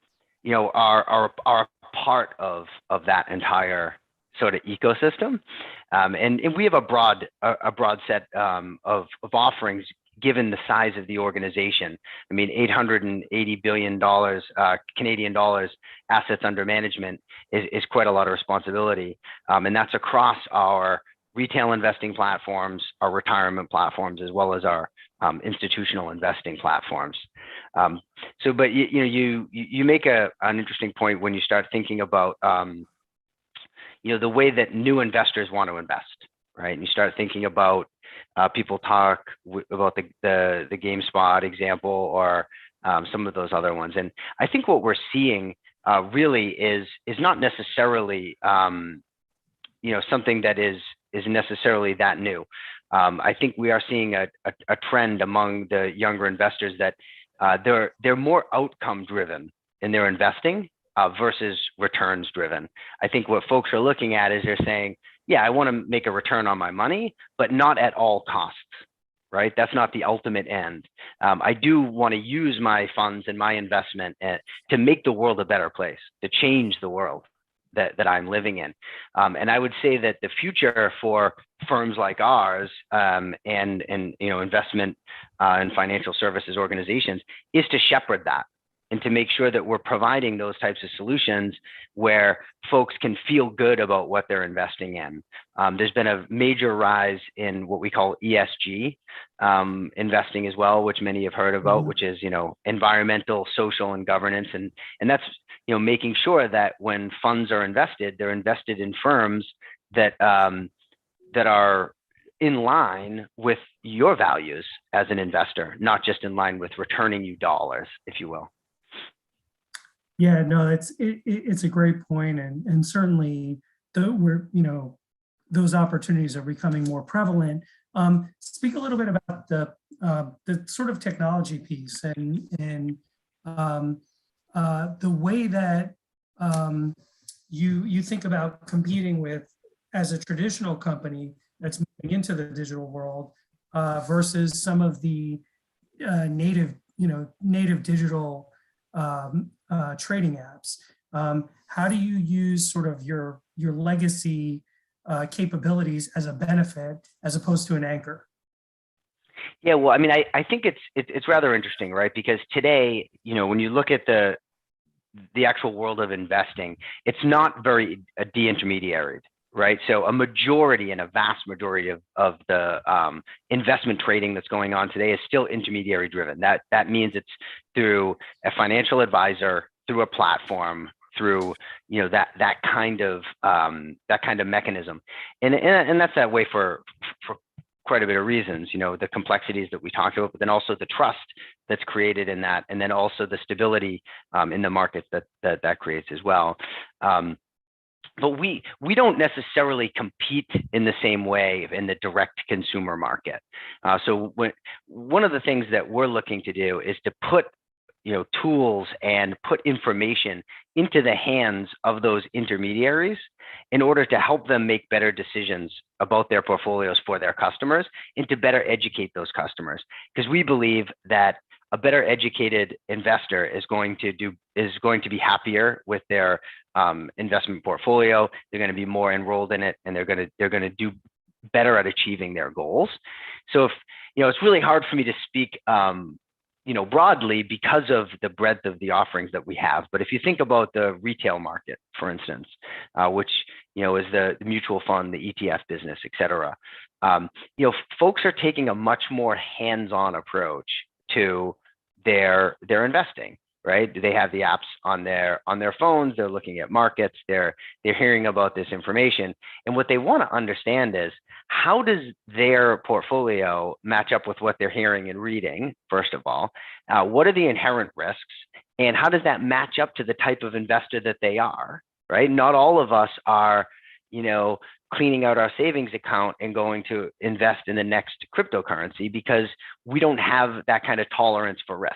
part of that entire sort of ecosystem, and we have a broad set of offerings given the size of the organization. I mean, $880 billion Canadian dollars assets under management is quite a lot of responsibility, and that's across our retail investing platforms, our retirement platforms, as well as our institutional investing platforms. But you make an interesting point when you start thinking about the way that new investors want to invest, right? And you start thinking about people talk about the GameSpot example or some of those other ones, and I think what we're seeing really is not necessarily something that is necessarily that new. I think we are seeing a trend among the younger investors that they're more outcome driven in their investing versus returns driven. I think what folks are looking at is they're saying, yeah, I want to make a return on my money, but not at all costs, right? That's not the ultimate end. I do want to use my funds and my investment to make the world a better place, to change the world that I'm living in. And I would say that the future for firms like ours and investment and financial services organizations is to shepherd that and to make sure that we're providing those types of solutions where folks can feel good about what they're investing in. There's been a major rise in what we call ESG investing as well, which many have heard about, which is, environmental, social, and governance. And that's, making sure that when funds are invested, they're invested in firms that are in line with your values as an investor, not just in line with returning you dollars, if you will. Yeah, no, it's a great point, and certainly those opportunities are becoming more prevalent. Speak a little bit about the sort of technology piece and the way that you think about competing with as a traditional company that's moving into the digital world versus some of the native digital trading apps. How do you use sort of your legacy capabilities as a benefit as opposed to an anchor? Yeah, well, I mean, I think it's rather interesting, right? Because today, when you look at the actual world of investing, it's not very de-intermediaried, right? So a majority and a vast majority of the investment trading that's going on today is still intermediary driven. That means it's through a financial advisor, through a platform, through that kind of mechanism, and that's that way for quite a bit of reasons. The complexities that we talked about, but then also the trust that's created in that, and then also the stability in the market that creates as well. But we don't necessarily compete in the same way in the direct consumer market. So one of the things that we're looking to do is to put tools and put information into the hands of those intermediaries in order to help them make better decisions about their portfolios for their customers and to better educate those customers. Because we believe that a better educated investor is going to be happier with their investment portfolio. They're going to be more enrolled in it, and they're going to do better at achieving their goals. So if it's really hard for me to speak broadly because of the breadth of the offerings that we have. But if you think about the retail market, for instance, which is the mutual fund, the ETF business, et cetera, folks are taking a much more hands-on approach to their investing, right? They have the apps on their phones. They're looking at markets. They're hearing about this information, and what they want to understand is, how does their portfolio match up with what they're hearing and reading, first of all? What are the inherent risks? And how does that match up to the type of investor that they are, right? Not all of us are, cleaning out our savings account and going to invest in the next cryptocurrency because we don't have that kind of tolerance for risk,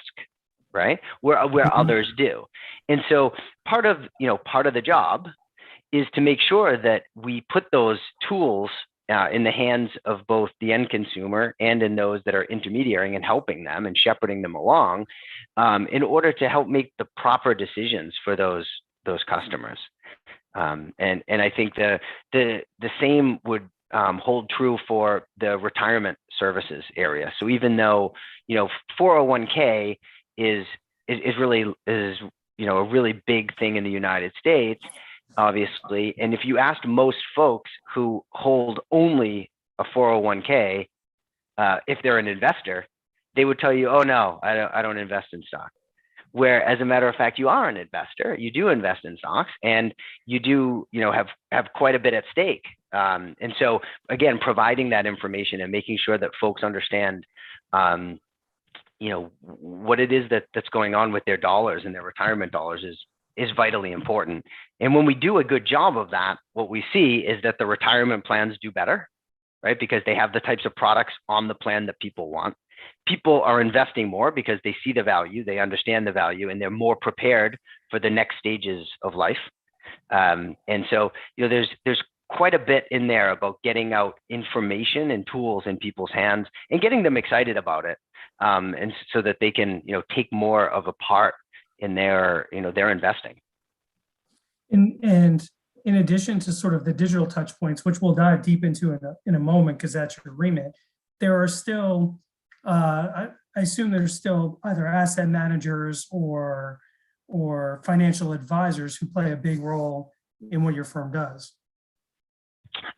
right? Where others do. And so part of the job is to make sure that we put those tools in the hands of both the end consumer and in those that are intermediating and helping them and shepherding them along, in order to help make the proper decisions for those customers. And I think the same would hold true for the retirement services area. So even though 401k is really a really big thing in the United States, obviously, and if you asked most folks who hold only a 401k, if they're an investor, they would tell you, "Oh no, I don't invest in stock." Where, as a matter of fact, you are an investor. You do invest in stocks, and you do, have quite a bit at stake. And so, again, providing that information and making sure that folks understand, what it is that's going on with their dollars and their retirement dollars is vitally important. And when we do a good job of that, what we see is that the retirement plans do better, right? Because they have the types of products on the plan that people want. People are investing more because they see the value, they understand the value, and they're more prepared for the next stages of life. And so, there's quite a bit in there about getting out information and tools in people's hands and getting them excited about it, and so that they can, take more of a part in their investing. And in addition to sort of the digital touch points, which we'll dive deep into in a moment because that's your remit, there are still I assume there's still either asset managers or financial advisors who play a big role in what your firm does.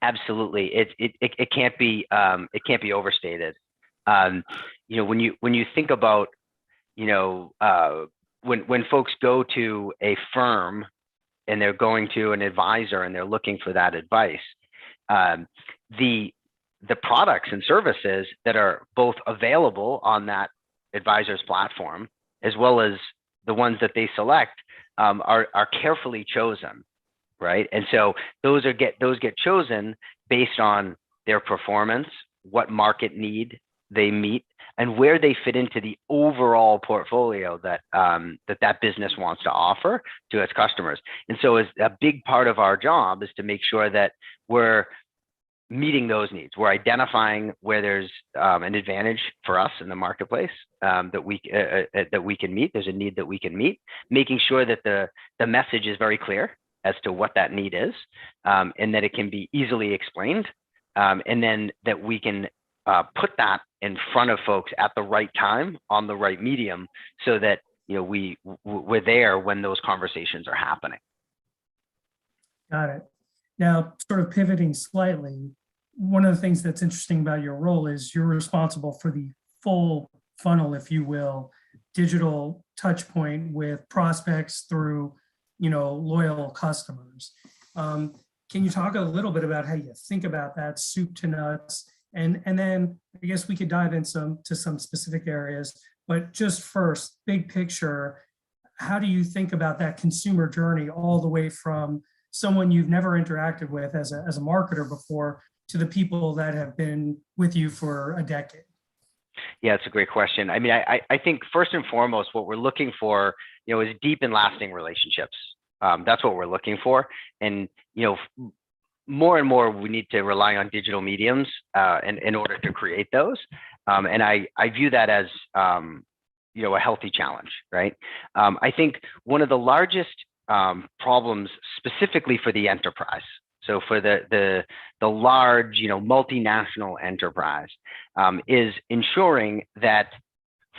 Absolutely, it can't be overstated. When you think about when folks go to a firm and they're going to an advisor and they're looking for that advice, the products and services that are both available on that advisor's platform, as well as the ones that they select, are carefully chosen, right? And so those get chosen based on their performance, what market need they meet, and where they fit into the overall portfolio that that business wants to offer to its customers. And so, as a big part of our job is to make sure that we're meeting those needs. We're identifying where there's an advantage for us in the marketplace that we can meet. There's a need that we can meet, making sure that the message is very clear as to what that need is, and that it can be easily explained, and then that we can put that in front of folks at the right time on the right medium, so that we're there when those conversations are happening. Got it. Now, sort of pivoting slightly, one of the things that's interesting about your role is you're responsible for the full funnel, if you will, digital touch point with prospects through, loyal customers. Can you talk a little bit about how you think about that soup to nuts? And then I guess we could dive into some specific areas, but just first, big picture, how do you think about that consumer journey all the way from someone you've never interacted with as a marketer before to the people that have been with you for a decade? Yeah, it's a great question. I mean, I think first and foremost, what we're looking for, is deep and lasting relationships. That's what we're looking for. And, more and more, we need to rely on digital mediums in order to create those. And I view that as, a healthy challenge, right? I think one of the largest problems specifically for the enterprise, so for the large, multinational enterprise, is ensuring that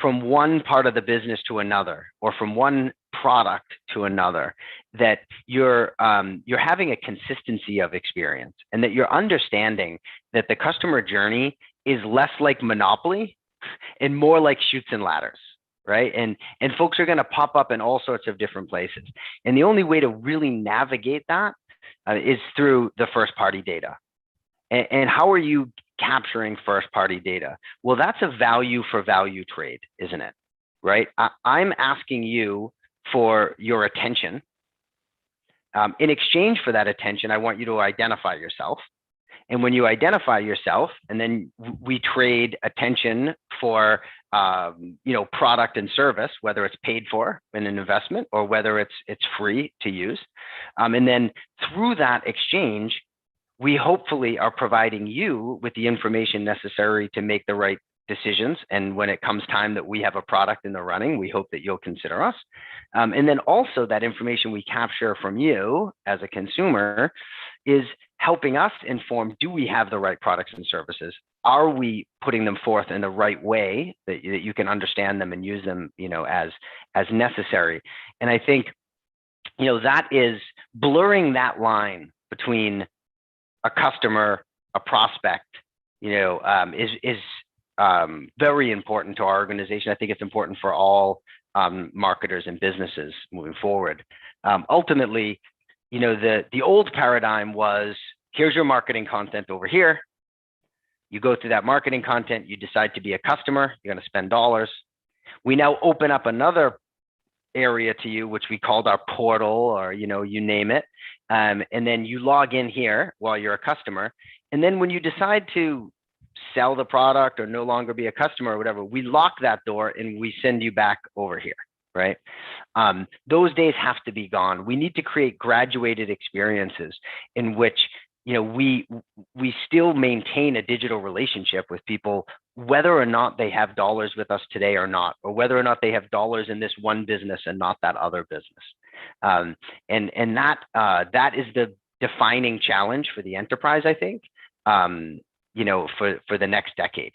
from one part of the business to another, or from one product to another, that you're having a consistency of experience, and that you're understanding that the customer journey is less like Monopoly and more like Chutes and Ladders, right? And folks are going to pop up in all sorts of different places, and the only way to really navigate that is through the first party data. And how are you capturing first party data? Well, that's a value for value trade, isn't it? Right? I'm asking you for your attention. In exchange for that attention, I want you to identify yourself. And when you identify yourself, and then we trade attention for product and service, whether it's paid for in an investment or whether it's free to use. And then through that exchange, we hopefully are providing you with the information necessary to make the right decisions. And when it comes time that we have a product in the running, we hope that you'll consider us. And then also that information we capture from you as a consumer is helping us inform, do we have the right products and services? Are we putting them forth in the right way that you can understand them and use them, as necessary? And I think, that is blurring that line between a customer, a prospect, is very important to our organization. I think it's important for all marketers and businesses moving forward. Ultimately, the old paradigm was, here's your marketing content over here. You go through that marketing content, you decide to be a customer, you're going to spend dollars. We now open up another area to you, which we called our portal, or, you name it. And then you log in here while you're a customer. And then when you decide to sell the product or no longer be a customer or whatever, we lock that door and we send you back over here, right? Those days have to be gone. We need to create graduated experiences in which, we still maintain a digital relationship with people, whether or not they have dollars with us today or not, or whether or not they have dollars in this one business and not that other business. And that is the defining challenge for the enterprise, I think, for the next decade.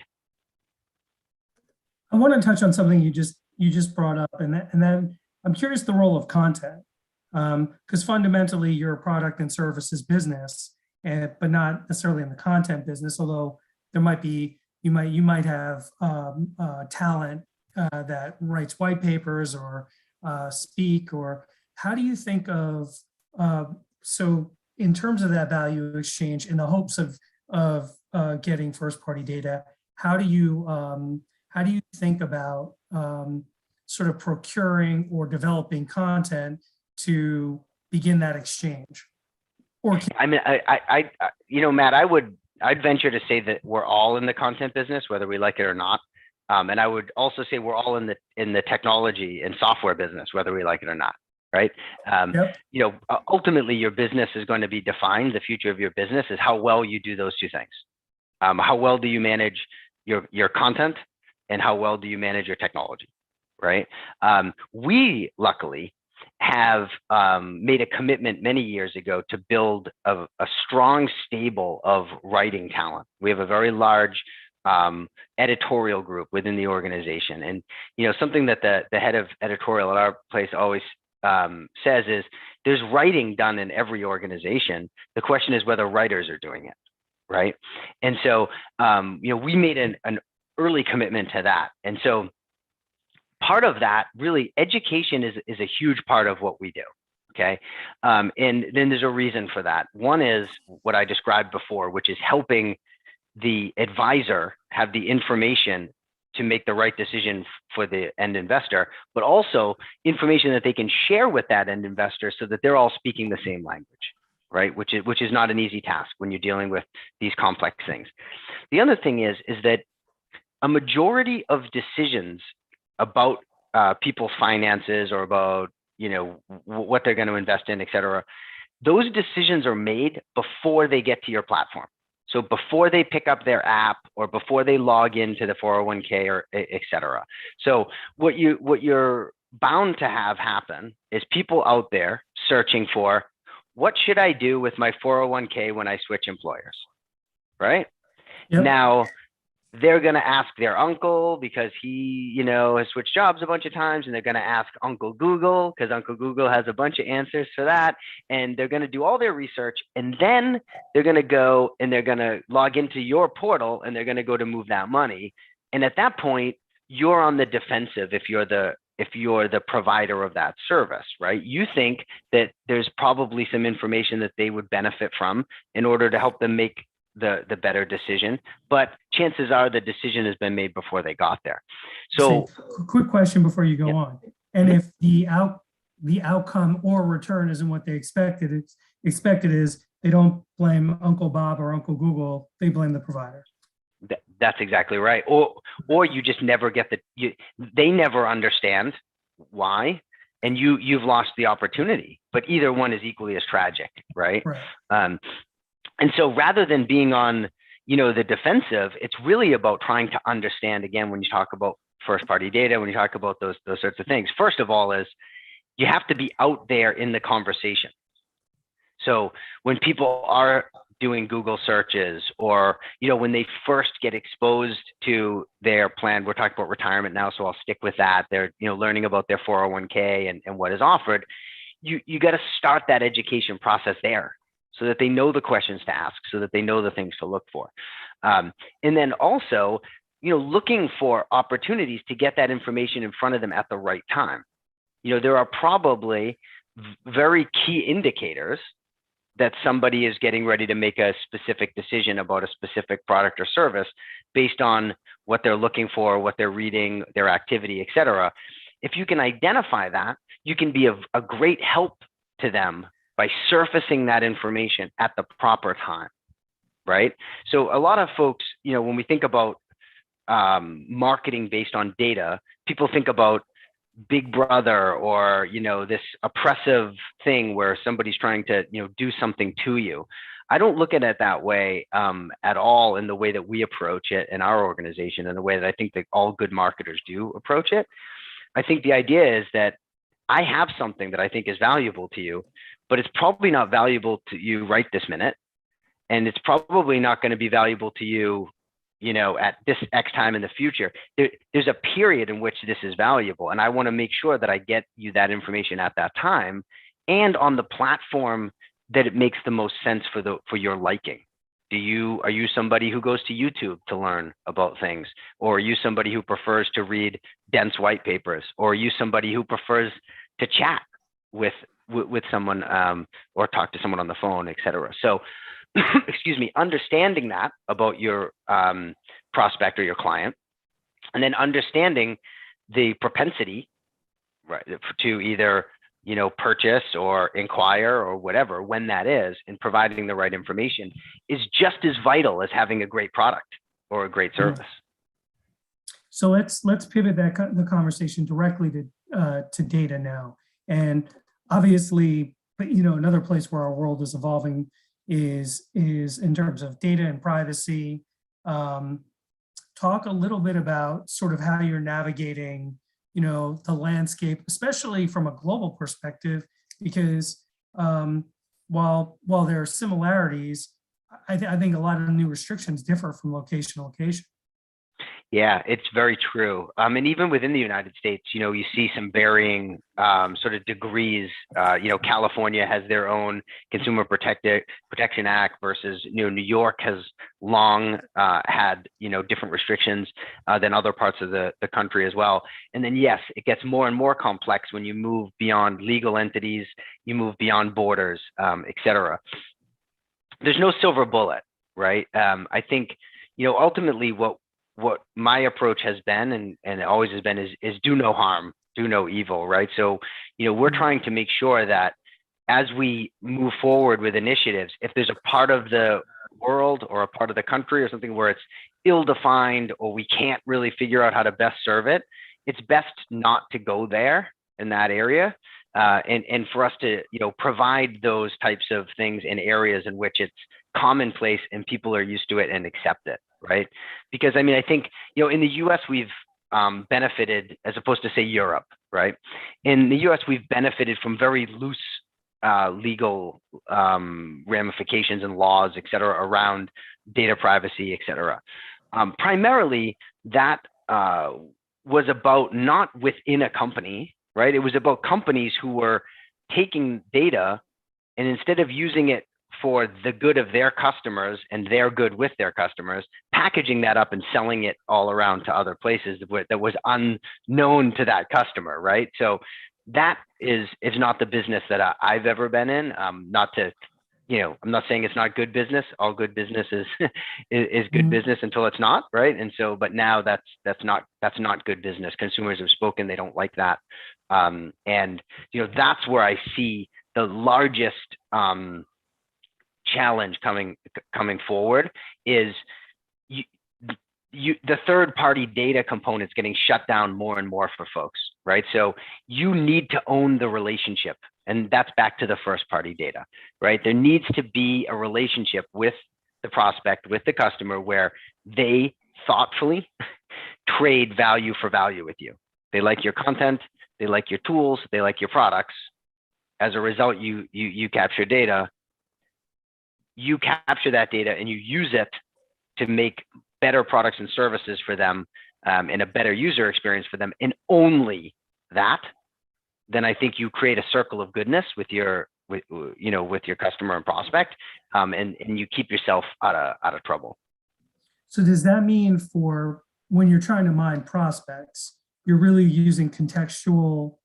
I want to touch on something you just brought up, and then I'm curious the role of content, because fundamentally you're a product and services business, but not necessarily in the content business. Although there might be, you might have talent that writes white papers or speak, or how do you think of so in terms of that value exchange in the hopes of getting first party data, how do you think about sort of procuring or developing content to begin that exchange? Or Matt, I'd venture to say that we're all in the content business, whether we like it or not. And I would also say we're all in the technology and software business, whether we like it or not. Right. Ultimately, your business is going to be defined. The future of your business is how well you do those two things. How well do you manage your content, and how well do you manage your technology? Right. We luckily have made a commitment many years ago to build a strong stable of writing talent. We have a very large editorial group within the organization. And, something that the head of editorial at our place always says is, there's writing done in every organization. The question is whether writers are doing it, right? And so, we made an early commitment to that. And so part of that, really, education is a huge part of what we do, okay? And then there's a reason for that. One is what I described before, which is helping the advisor have the information to make the right decision for the end investor, but also information that they can share with that end investor so that they're all speaking the same language, right? Which is not an easy task when you're dealing with these complex things. The other thing is that a majority of decisions about people's finances or about, what they're going to invest in, et cetera, those decisions are made before they get to your platform. So before they pick up their app or before they log into the 401k or et cetera. So what you're bound to have happen is people out there searching for, what should I do with my 401k when I switch employers, right? Yep. Now, they're going to ask their uncle because he, has switched jobs a bunch of times, and they're going to ask Uncle Google because Uncle Google has a bunch of answers for that. And they're going to do all their research, and then they're going to go and they're going to log into your portal, and they're going to go to move that money. And at that point, you're on the defensive if you're the provider of that service, right? You think that there's probably some information that they would benefit from in order to help them make the better decision, but chances are the decision has been made before they got there. So quick question before you go on. And if the the outcome or return isn't what they expected. It's expected is they don't blame Uncle Bob or Uncle Google, they blame the provider. That's exactly right. Or you just never get they never understand why, and you've lost the opportunity. But either one is equally as tragic, right? And so rather than being on, the defensive, it's really about trying to understand. Again, when you talk about first party data, when you talk about those sorts of things, first of all is you have to be out there in the conversation. So when people are doing Google searches, or when they first get exposed to their plan, we're talking about retirement now, so I'll stick with that. They're learning about their 401k and what is offered. You got to start that education process there, so that they know the questions to ask, so that they know the things to look for, and then also looking for opportunities to get that information in front of them at the right time. There are probably very key indicators that somebody is getting ready to make a specific decision about a specific product or service based on what they're looking for, what they're reading, their activity, et cetera. If you can identify that, you can be a great help to them by surfacing that information at the proper time, right? So a lot of folks, when we think about marketing based on data, people think about Big Brother or this oppressive thing where somebody's trying to do something to you. I don't look at it that way at all, in the way that we approach it in our organization, and the way that I think that all good marketers do approach it. I think the idea is that I have something that I think is valuable to you, but it's probably not valuable to you right this minute, and it's probably not going to be valuable to you at this X time in the future. There's a period in which this is valuable, and I want to make sure that I get you that information at that time and on the platform that it makes the most sense for your liking. Are you somebody who goes to YouTube to learn about things, or are you somebody who prefers to read dense white papers, or are you somebody who prefers to chat with someone or talk to someone on the phone, et cetera? So excuse me, understanding that about your prospect or your client, and then understanding the propensity, right, to either purchase or inquire or whatever, when that is, and providing the right information is just as vital as having a great product or a great service. So let's pivot the conversation directly to data now. And obviously, another place where our world is evolving is in terms of data and privacy. Talk a little bit about sort of how you're navigating, the landscape, especially from a global perspective, because while there are similarities, I think a lot of the new restrictions differ from location to location. Yeah, it's very true. And even within the United States, you see some varying sort of degrees. California has their own Consumer Protection Act versus, New York has long had, different restrictions than other parts of the country as well. And then, yes, it gets more and more complex when you move beyond legal entities, you move beyond borders, et cetera. There's no silver bullet, right? I think, ultimately what my approach has been and it always has been is do no harm, do no evil, right? So, we're trying to make sure that as we move forward with initiatives, if there's a part of the world or a part of the country or something where it's ill-defined or we can't really figure out how to best serve it, it's best not to go there in that area. And for us to, provide those types of things in areas in which it's commonplace and people are used to it and accept it, right? Because I think, in the US, we've benefited, as opposed to say Europe, right? In the US, we've benefited from very loose legal ramifications and laws, et cetera, around data privacy, et cetera. Primarily, that was about not within a company, right? It was about companies who were taking data and instead of using it for the good of their customers and their good with their customers, packaging that up and selling it all around to other places that was unknown to that customer, right? So that is not the business that I've ever been in. Not to I'm not saying it's not good business. All good business is good business until it's not, right? And so, but now that's not good business. Consumers have spoken; they don't like that, and that's where I see the largest challenge coming forward is the third-party data components getting shut down more and more for folks, right? So you need to own the relationship, and that's back to the first-party data, right? There needs to be a relationship with the prospect, with the customer, where they thoughtfully trade value for value with you. They like your content, they like your tools, they like your products. As a result, you capture data. You capture that data and you use it to make better products and services for them, and a better user experience for them, and only that, then I think you create a circle of goodness with your customer and prospect, and you keep yourself out of trouble. So does that mean for when you're trying to mine prospects, you're really using contextual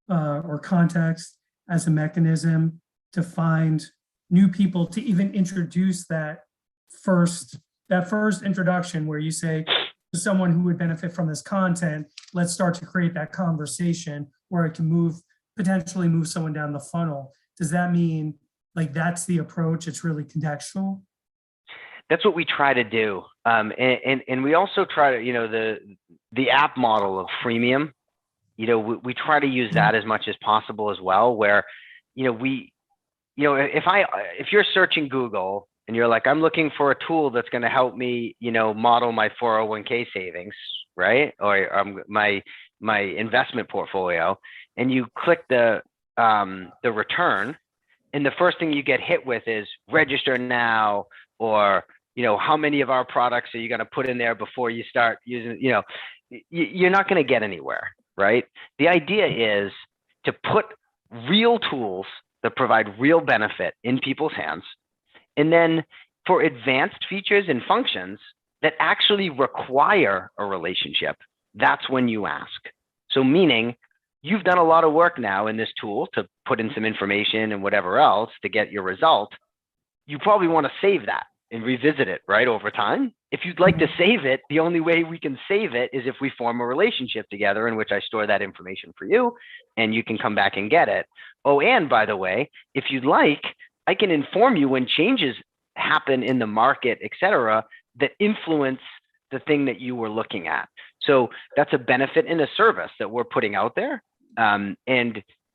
or context as a mechanism to find new people, to even introduce that first introduction where you say to someone who would benefit from this content, let's start to create that conversation where it can potentially move someone down the funnel? Does that mean like that's the approach? It's really contextual? That's what we try to do. And we also try to, the app model of freemium, we try to use that as much as possible as well, where, if you're searching Google and you're like, I'm looking for a tool that's going to help me, model my 401k savings, right? Or my investment portfolio, and you click the return, and the first thing you get hit with is register now, or, how many of our products are you going to put in there before you start using, you're not going to get anywhere, right? The idea is to put real tools that provide real benefit in people's hands. And then for advanced features and functions that actually require a relationship, that's when you ask. So meaning you've done a lot of work now in this tool to put in some information and whatever else to get your result. You probably want to save that and revisit it, right, over time. If you'd like to save it, the only way we can save it is if we form a relationship together in which I store that information for you and you can come back and get it. Oh, and by the way, if you'd like, I can inform you when changes happen in the market, et cetera, that influence the thing that you were looking at. So that's a benefit in a service that we're putting out there. And,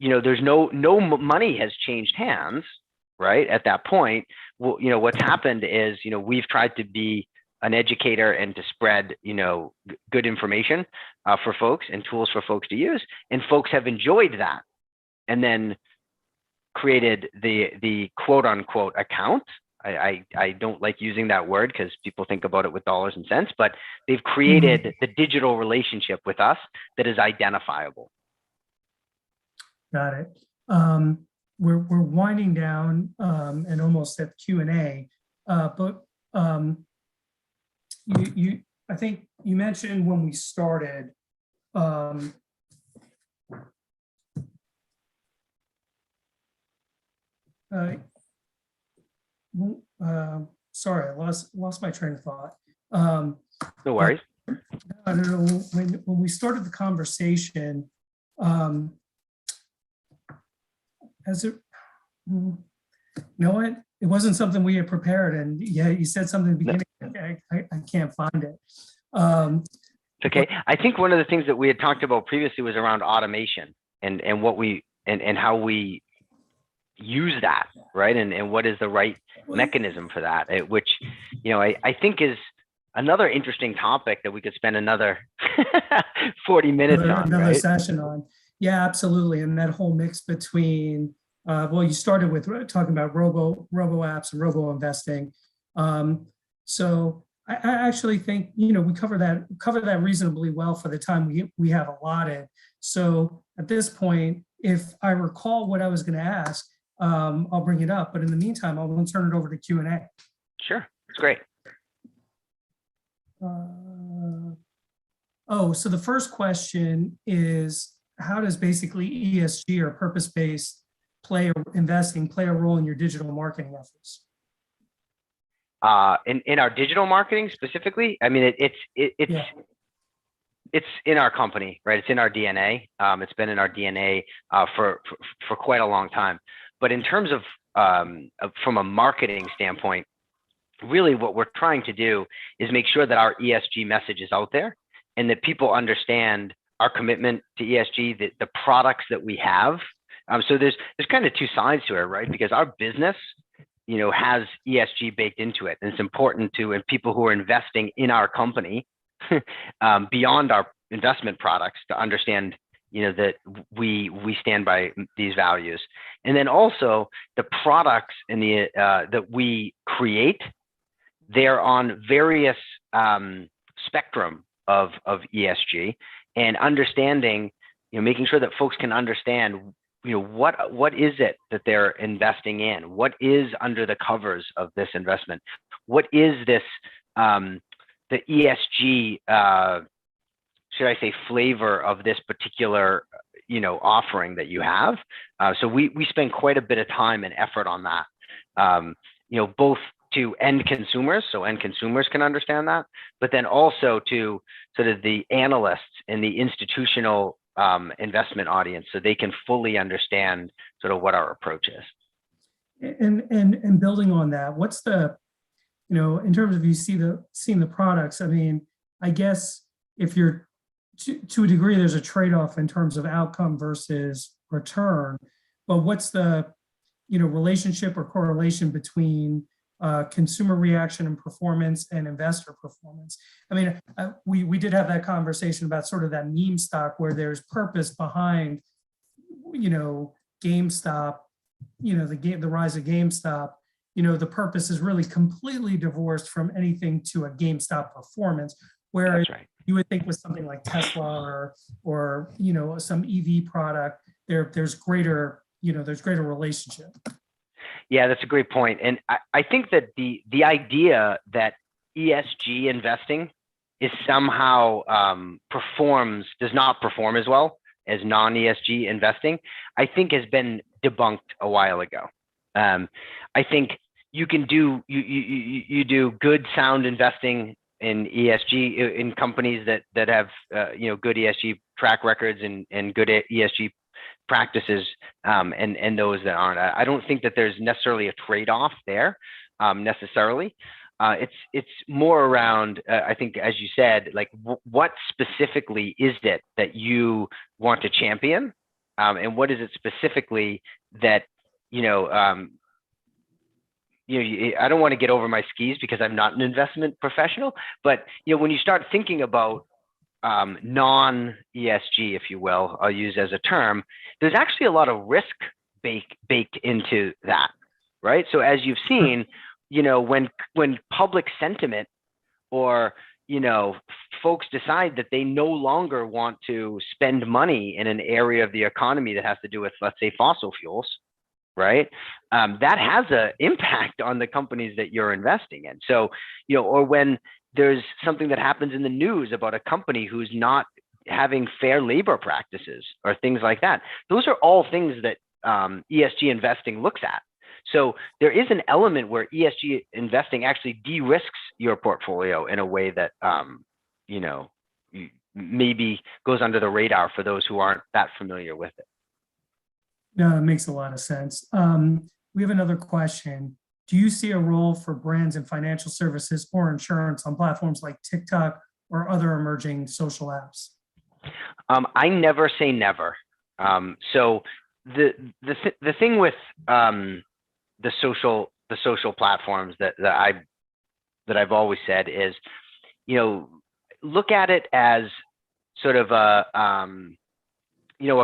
there's no money has changed hands, right? At that point, well, what's happened is, we've tried to be an educator and to spread, good information for folks and tools for folks to use. And folks have enjoyed that. And then created the quote unquote account. I don't like using that word because people think about it with dollars and cents, but they've created the digital relationship with us that is identifiable. Got it. We're winding down and almost at Q&A, but I think you mentioned when we started, sorry, I lost my train of thought. No worries. I don't know, when we started the conversation, it wasn't something we had prepared, and yeah, you said something at the beginning. I can't find it. Okay, I think one of the things that we had talked about previously was around automation and what we and how we use that, right? And what is the right mechanism for that, which, I think is another interesting topic that we could spend another 40 minutes on. Another session on. Yeah, absolutely. And that whole mix between, you started with talking about robo apps and robo investing. So I actually think, we cover that reasonably well for the time we have allotted. So at this point, if I recall what I was going to ask, I'll bring it up. But in the meantime, I'll turn it over to Q&A. Sure, it's great. So the first question is, how does basically ESG or purpose-based investing play a role in your digital marketing efforts? In our digital marketing specifically, I mean, it's in our company, right? It's in our DNA. It's been in our DNA for quite a long time. But in terms of from a marketing standpoint, really what we're trying to do is make sure that our ESG message is out there and that people understand our commitment to ESG, the products that we have. So there's kind of two sides to it, right? Because our business, has ESG baked into it, and it's important to and people who are investing in our company beyond our investment products to understand, that we stand by these values. And then also the products and that we create, they're on various spectrum of ESG, and understanding, making sure that folks can understand, what is it that they're investing in? What is under the covers of this investment? What is this, the ESG, should I say, flavor of this particular, offering that you have? So we spend quite a bit of time and effort on that, both to end consumers, so end consumers can understand that, but then also to sort of the analysts and the institutional investment audience, so they can fully understand sort of what our approach is. And building on that, what's the, in terms of seeing the products, I mean, I guess if you're to a degree, there's a trade-off in terms of outcome versus return, but what's the, relationship or correlation between consumer reaction and performance and investor performance? I mean, we did have that conversation about sort of that meme stock where there's purpose behind, GameStop, the rise of GameStop, the purpose is really completely divorced from anything to a GameStop performance. Whereas you would think with something like Tesla or some EV product, there's greater relationship. Yeah, that's a great point. And I think that the idea that ESG investing is somehow does not perform as well as non-ESG investing, I think has been debunked a while ago. I think you can do you do good sound investing in ESG in companies that have good ESG track records and good ESG practices, and those that aren't. I don't think that there's necessarily a trade-off there necessarily. It's more around, I think, as you said, like what specifically is it that you want to champion, and what is it specifically that I don't want to get over my skis because I'm not an investment professional, but when you start thinking about non-ESG, if you will, I'll use as a term, there's actually a lot of risk baked into that, right? So as you've seen, when public sentiment or folks decide that they no longer want to spend money in an area of the economy that has to do with, let's say, fossil fuels, right? That has an impact on the companies that you're investing in. So, or when there's something that happens in the news about a company who's not having fair labor practices or things like that, those are all things that ESG investing looks at. So there is an element where ESG investing actually de-risks your portfolio in a way that, maybe goes under the radar for those who aren't that familiar with it. No, it makes a lot of sense. We have another question. Do you see a role for brands in financial services or insurance on platforms like TikTok or other emerging social apps? I never say never. So the thing with the social platforms that I've always said is, look at it as sort of a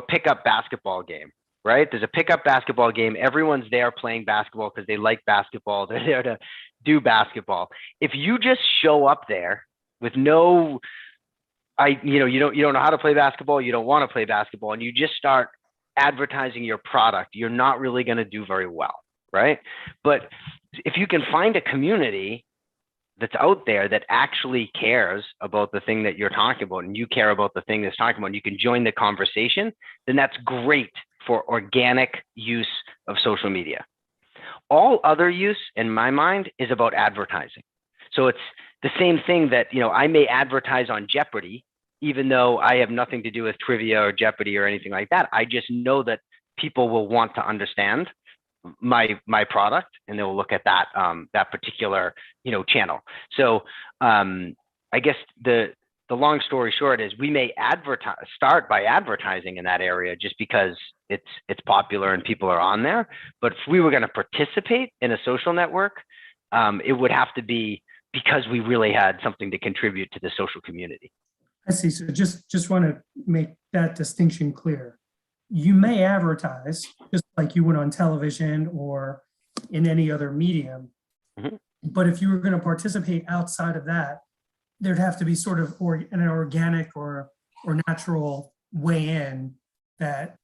pickup basketball game. Right? There's a pickup basketball game. Everyone's there playing basketball because they like basketball. They're there to do basketball. If you just show up there with you don't know how to play basketball, you don't want to play basketball, and you just start advertising your product, you're not really going to do very well, right? But if you can find a community that's out there that actually cares about the thing that you're talking about, and you care about the thing that's talking about, and you can join the conversation, then that's great for organic use of social media. All other use, in my mind, is about advertising. So it's the same thing that, I may advertise on Jeopardy, even though I have nothing to do with trivia or Jeopardy or anything like that. I just know that people will want to understand my product, and they will look at that that particular channel. So I guess the long story short is we may start by advertising in that area just because it's popular and people are on there. But if we were going to participate in a social network, it would have to be because we really had something to contribute to the social community. I see. So just want to make that distinction clear. You may advertise just like you would on television or in any other medium. Mm-hmm. But if you were going to participate outside of that, there'd have to be sort of an organic or natural way in that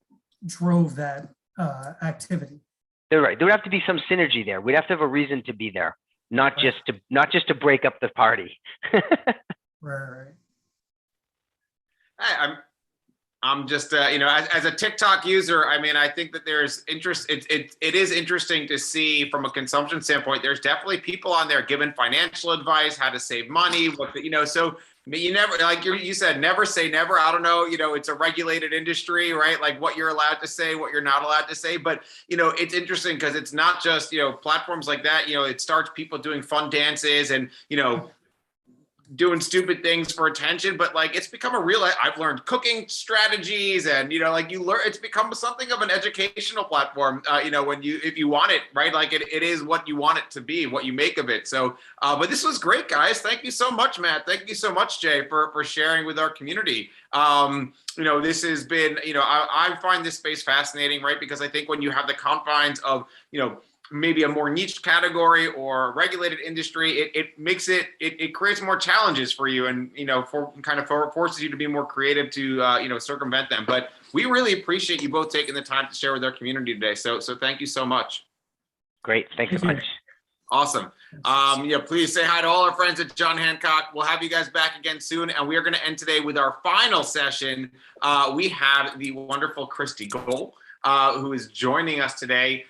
drove that activity. They're right. There would have to be some synergy there. We'd have to have a reason to be there, not just to break up the party. Right. Hey, I'm just as a TikTok user, I mean, I think that there's interest. It is interesting to see from a consumption standpoint. There's definitely people on there giving financial advice, how to save money, so you never, like you said, never say never. I don't know, it's a regulated industry, right? Like what you're allowed to say, what you're not allowed to say. But, it's interesting because it's not just, platforms like that, it starts people doing fun dances and, doing stupid things for attention, but like it's become a real, I've learned cooking strategies and, you learn, it's become something of an educational platform, if you want it, right? Like it is what you want it to be, what you make of it. So, but this was great, guys. Thank you so much, Matt. Thank you so much, Jay, for sharing with our community. This has been, I find this space fascinating, right? Because I think when you have the confines of, maybe a more niche category or regulated industry, it creates more challenges for you and, forces you to be more creative to, circumvent them. But we really appreciate you both taking the time to share with our community today. So thank you so much. Great. Thanks so much. Awesome. Please say hi to all our friends at John Hancock. We'll have you guys back again soon. And we are going to end today with our final session. We have the wonderful Christy Gohl, who is joining us today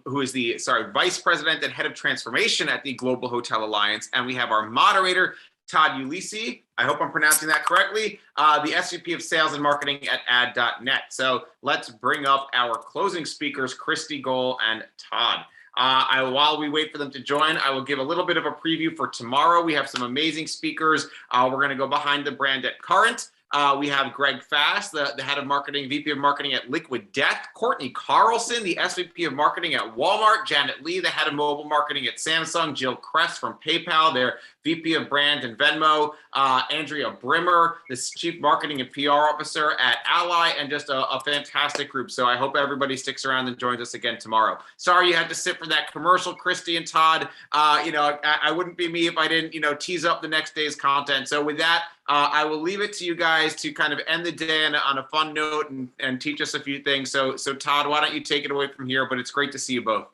who is the Vice President and Head of Transformation at the Global Hotel Alliance. And we have our moderator, Todd Ulisi. I hope I'm pronouncing that correctly. The SVP of Sales and Marketing at ad.net. So let's bring up our closing speakers, Christy Gohl and Todd. While we wait for them to join, I will give a little bit of a preview for tomorrow. We have some amazing speakers. We're going to go behind the brand at Current. We have Greg Fast, the head of marketing, VP of marketing at Liquid Death, Courtney Carlson, the SVP of marketing at Walmart, Janet Lee, the head of mobile marketing at Samsung, Jill Kress from PayPal, their VP of brand and Venmo, Andrea Brimmer, the chief marketing and PR officer at Ally, and just a fantastic group. So I hope everybody sticks around and joins us again tomorrow. Sorry you had to sit for that commercial, Christy and Todd. I wouldn't be me if I didn't, tease up the next day's content. So with that, I will leave it to you guys to kind of end the day on a fun note and teach us a few things. So Todd, why don't you take it away from here? But it's great to see you both.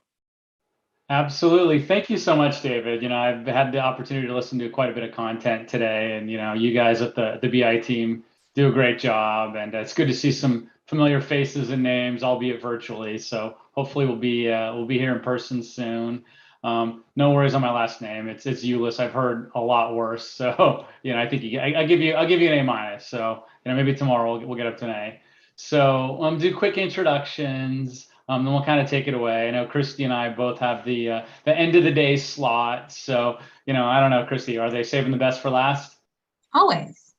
Absolutely. Thank you so much, David. I've had the opportunity to listen to quite a bit of content today, and you guys at the BI team do a great job, and it's good to see some familiar faces and names, albeit virtually. So hopefully we'll be here in person soon. No worries on my last name. It's Ulyss. I've heard a lot worse. So, I think I'll give you an A-. So, maybe tomorrow we'll get up to an A. So, do quick introductions. Then we'll kind of take it away. I know Christy and I both have the end of the day slot. So, I don't know, Christy, are they saving the best for last? Always.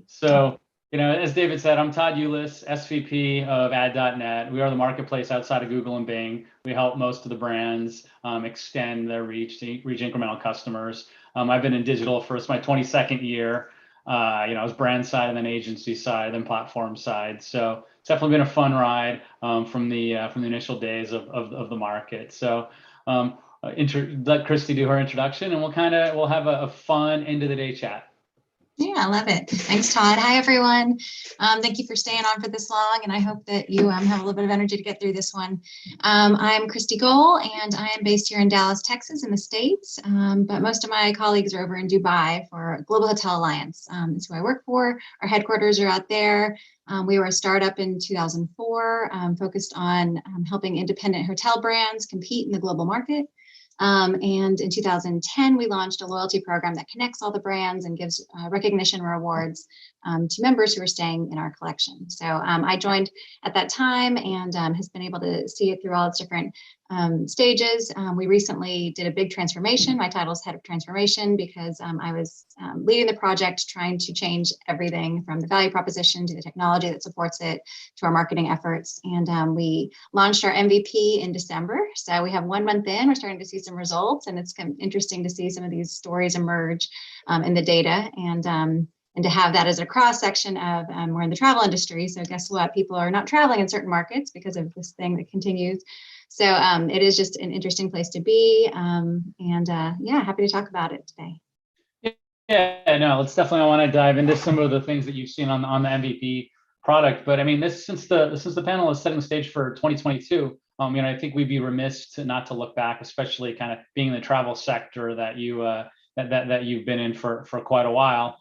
So, as David said, I'm Todd Ulyss, SVP of ad.net. We are the marketplace outside of Google and Bing. We help most of the brands extend their reach to reach incremental customers. I've been in digital for my 22nd year. I was brand side and then agency side, then platform side. So it's definitely been a fun ride from the initial days of the market. So let Christy do her introduction, and we'll have a fun end of the day chat. Yeah, I love it. Thanks, Todd. Hi, everyone. Thank you for staying on for this long, and I hope that you have a little bit of energy to get through this one. I'm Christy Gohl, and I am based here in Dallas, Texas, in the States, but most of my colleagues are over in Dubai for Global Hotel Alliance. That's who I work for. Our headquarters are out there. We were a startup in 2004, focused on helping independent hotel brands compete in the global market. And in 2010, we launched a loyalty program that connects all the brands and gives recognition and rewards to members who are staying in our collection. So I joined at that time and has been able to see it through all its different stages. We recently did a big transformation. My title is Head of Transformation because I was leading the project, trying to change everything from the value proposition to the technology that supports it to our marketing efforts. And we launched our MVP in December. So we have 1 month in, we're starting to see some results, and it's kind of interesting to see some of these stories emerge in the data. And to have that as a cross section of we're in the travel industry. So guess what? People are not traveling in certain markets because of this thing that continues. So it is just an interesting place to be. Yeah, happy to talk about it today. Yeah, no, let's definitely want to dive into some of the things that you've seen on the MVP product. But I mean, since the panel is setting the stage for 2022, I think we'd be remiss not to look back, especially kind of being in the travel sector that you've been in for quite a while.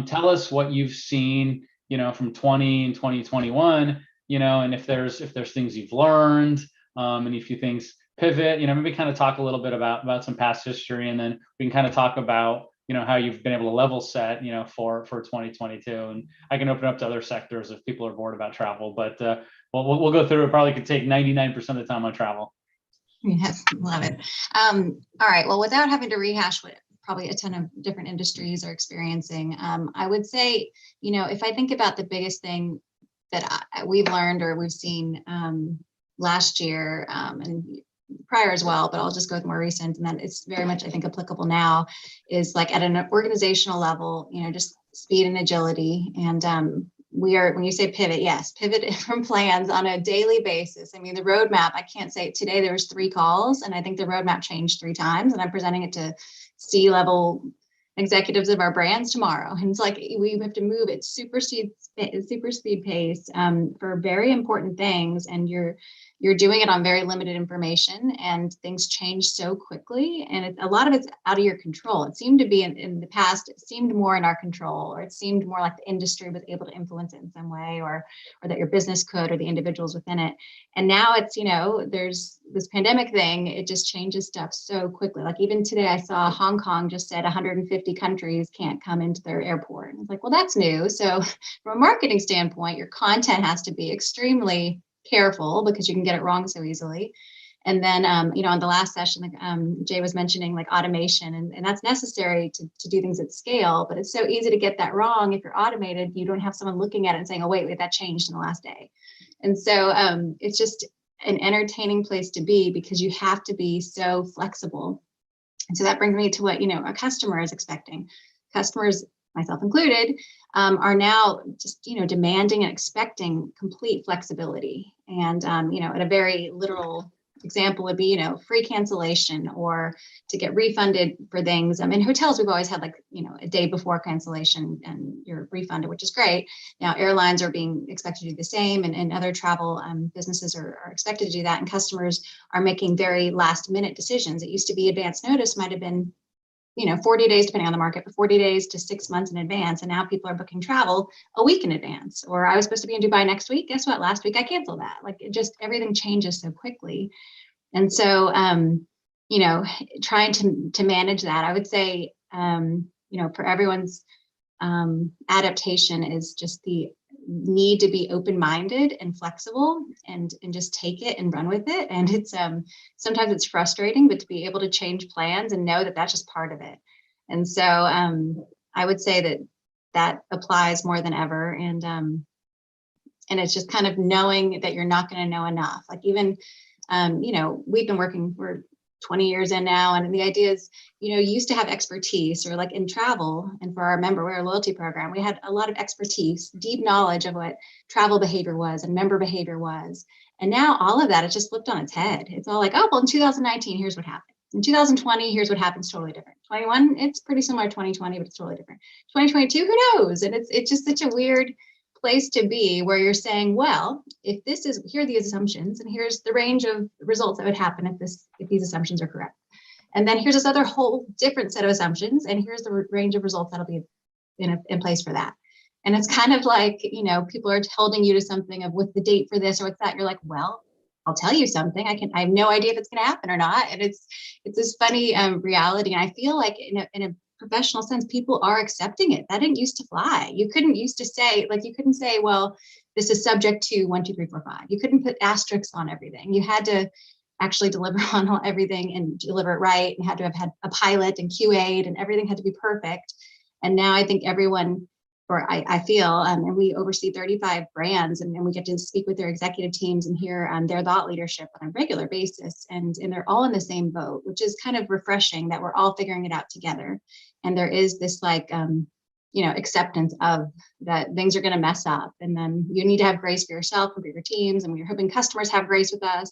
Tell us what you've seen, from 20 and 2021, and if there's things you've learned, and if you things pivot, maybe kind of talk a little bit about some past history, and then we can kind of talk about, how you've been able to level set, for 2022. And I can open up to other sectors if people are bored about travel, but we'll go through it. Probably could take 99% of the time on travel. Yes, love it. All right. Well, without having to rehash what probably a ton of different industries are experiencing, I would say, if I think about the biggest thing that we've learned or we've seen last year and prior as well, but I'll just go with more recent, and then it's very much, I think, applicable now, is like at an organizational level, just speed and agility. And when you say pivot, yes, pivot from plans on a daily basis. I mean, the roadmap, I can't say today there was 3 calls, and I think the roadmap changed 3 times, and I'm presenting it to C-level executives of our brands tomorrow. And it's like, we have to move at super speed pace for very important things. And you're doing it on very limited information, and things change so quickly. And a lot of it's out of your control. It seemed to be in the past, it seemed more in our control, or it seemed more like the industry was able to influence it in some way, or that your business could, or the individuals within it. And now it's, there's this pandemic thing, it just changes stuff so quickly. Like even today, I saw Hong Kong just said 150 countries can't come into their airport. And it's like, well, that's new. So from a marketing standpoint, your content has to be extremely careful because you can get it wrong so easily. And then, on the last session, Jay was mentioning like automation, and that's necessary to do things at scale, but it's so easy to get that wrong. If you're automated, you don't have someone looking at it and saying, oh, wait, that changed in the last day. And so it's just an entertaining place to be because you have to be so flexible. And so that brings me to what, a customer is expecting. Customers, myself included, are now just, demanding and expecting complete flexibility. And, at a very literal example would be, free cancellation, or to get refunded for things. In hotels, we've always had like, a day before cancellation and you're refunded, which is great. Now airlines are being expected to do the same, and other travel businesses are expected to do that. And customers are making very last minute decisions. It used to be advance notice might have been 40 days, depending on the market, but 40 days to 6 months in advance. And now people are booking travel a week in advance. Or I was supposed to be in Dubai next week. Guess what? Last week I canceled that. Like everything changes so quickly. And so, trying to manage that, I would say, for everyone's adaptation is just the need to be open-minded and flexible and just take it and run with it. And it's sometimes it's frustrating, but to be able to change plans and know that that's just part of it. And so I would say that applies more than ever. And it's just kind of knowing that you're not going to know enough. Like even, we've been working for 20 years in now. And the idea is, you used to have expertise, or like in travel, and for our we're a loyalty program, we had a lot of expertise, deep knowledge of what travel behavior was and member behavior was. And now all of that is just flipped on its head. It's all like, oh, well, in 2019, here's what happened. In 2020, here's what happens, totally different. 21, it's pretty similar to 2020, but it's totally different. 2022, who knows? And it's just such a weird place to be where you're saying, well, if this is, here are the assumptions, and here's the range of results that would happen if these assumptions are correct. And then here's this other whole different set of assumptions, and here's the range of results that'll be in place for that. And it's kind of like, you know, people are holding you to something of what's the date for this or what's that. You're like, well, I'll tell you something. I have no idea if it's going to happen or not. And it's this funny reality. And I feel like in a professional sense, people are accepting it. That didn't used to fly. You couldn't used to say, like, you couldn't say, well, this is subject to 1, 2, 3, 4, 5. You couldn't put asterisks on everything. You had to actually deliver on everything and deliver it right, and had to have had a pilot and QA'd, and everything had to be perfect. And now I think everyone, or I feel, and we oversee 35 brands, and we get to speak with their executive teams and hear their thought leadership on a regular basis. And they're all in the same boat, which is kind of refreshing that we're all figuring it out together. And there is this like, you know, acceptance of that things are going to mess up. And then you need to have grace for yourself and for your teams. And we're hoping customers have grace with us.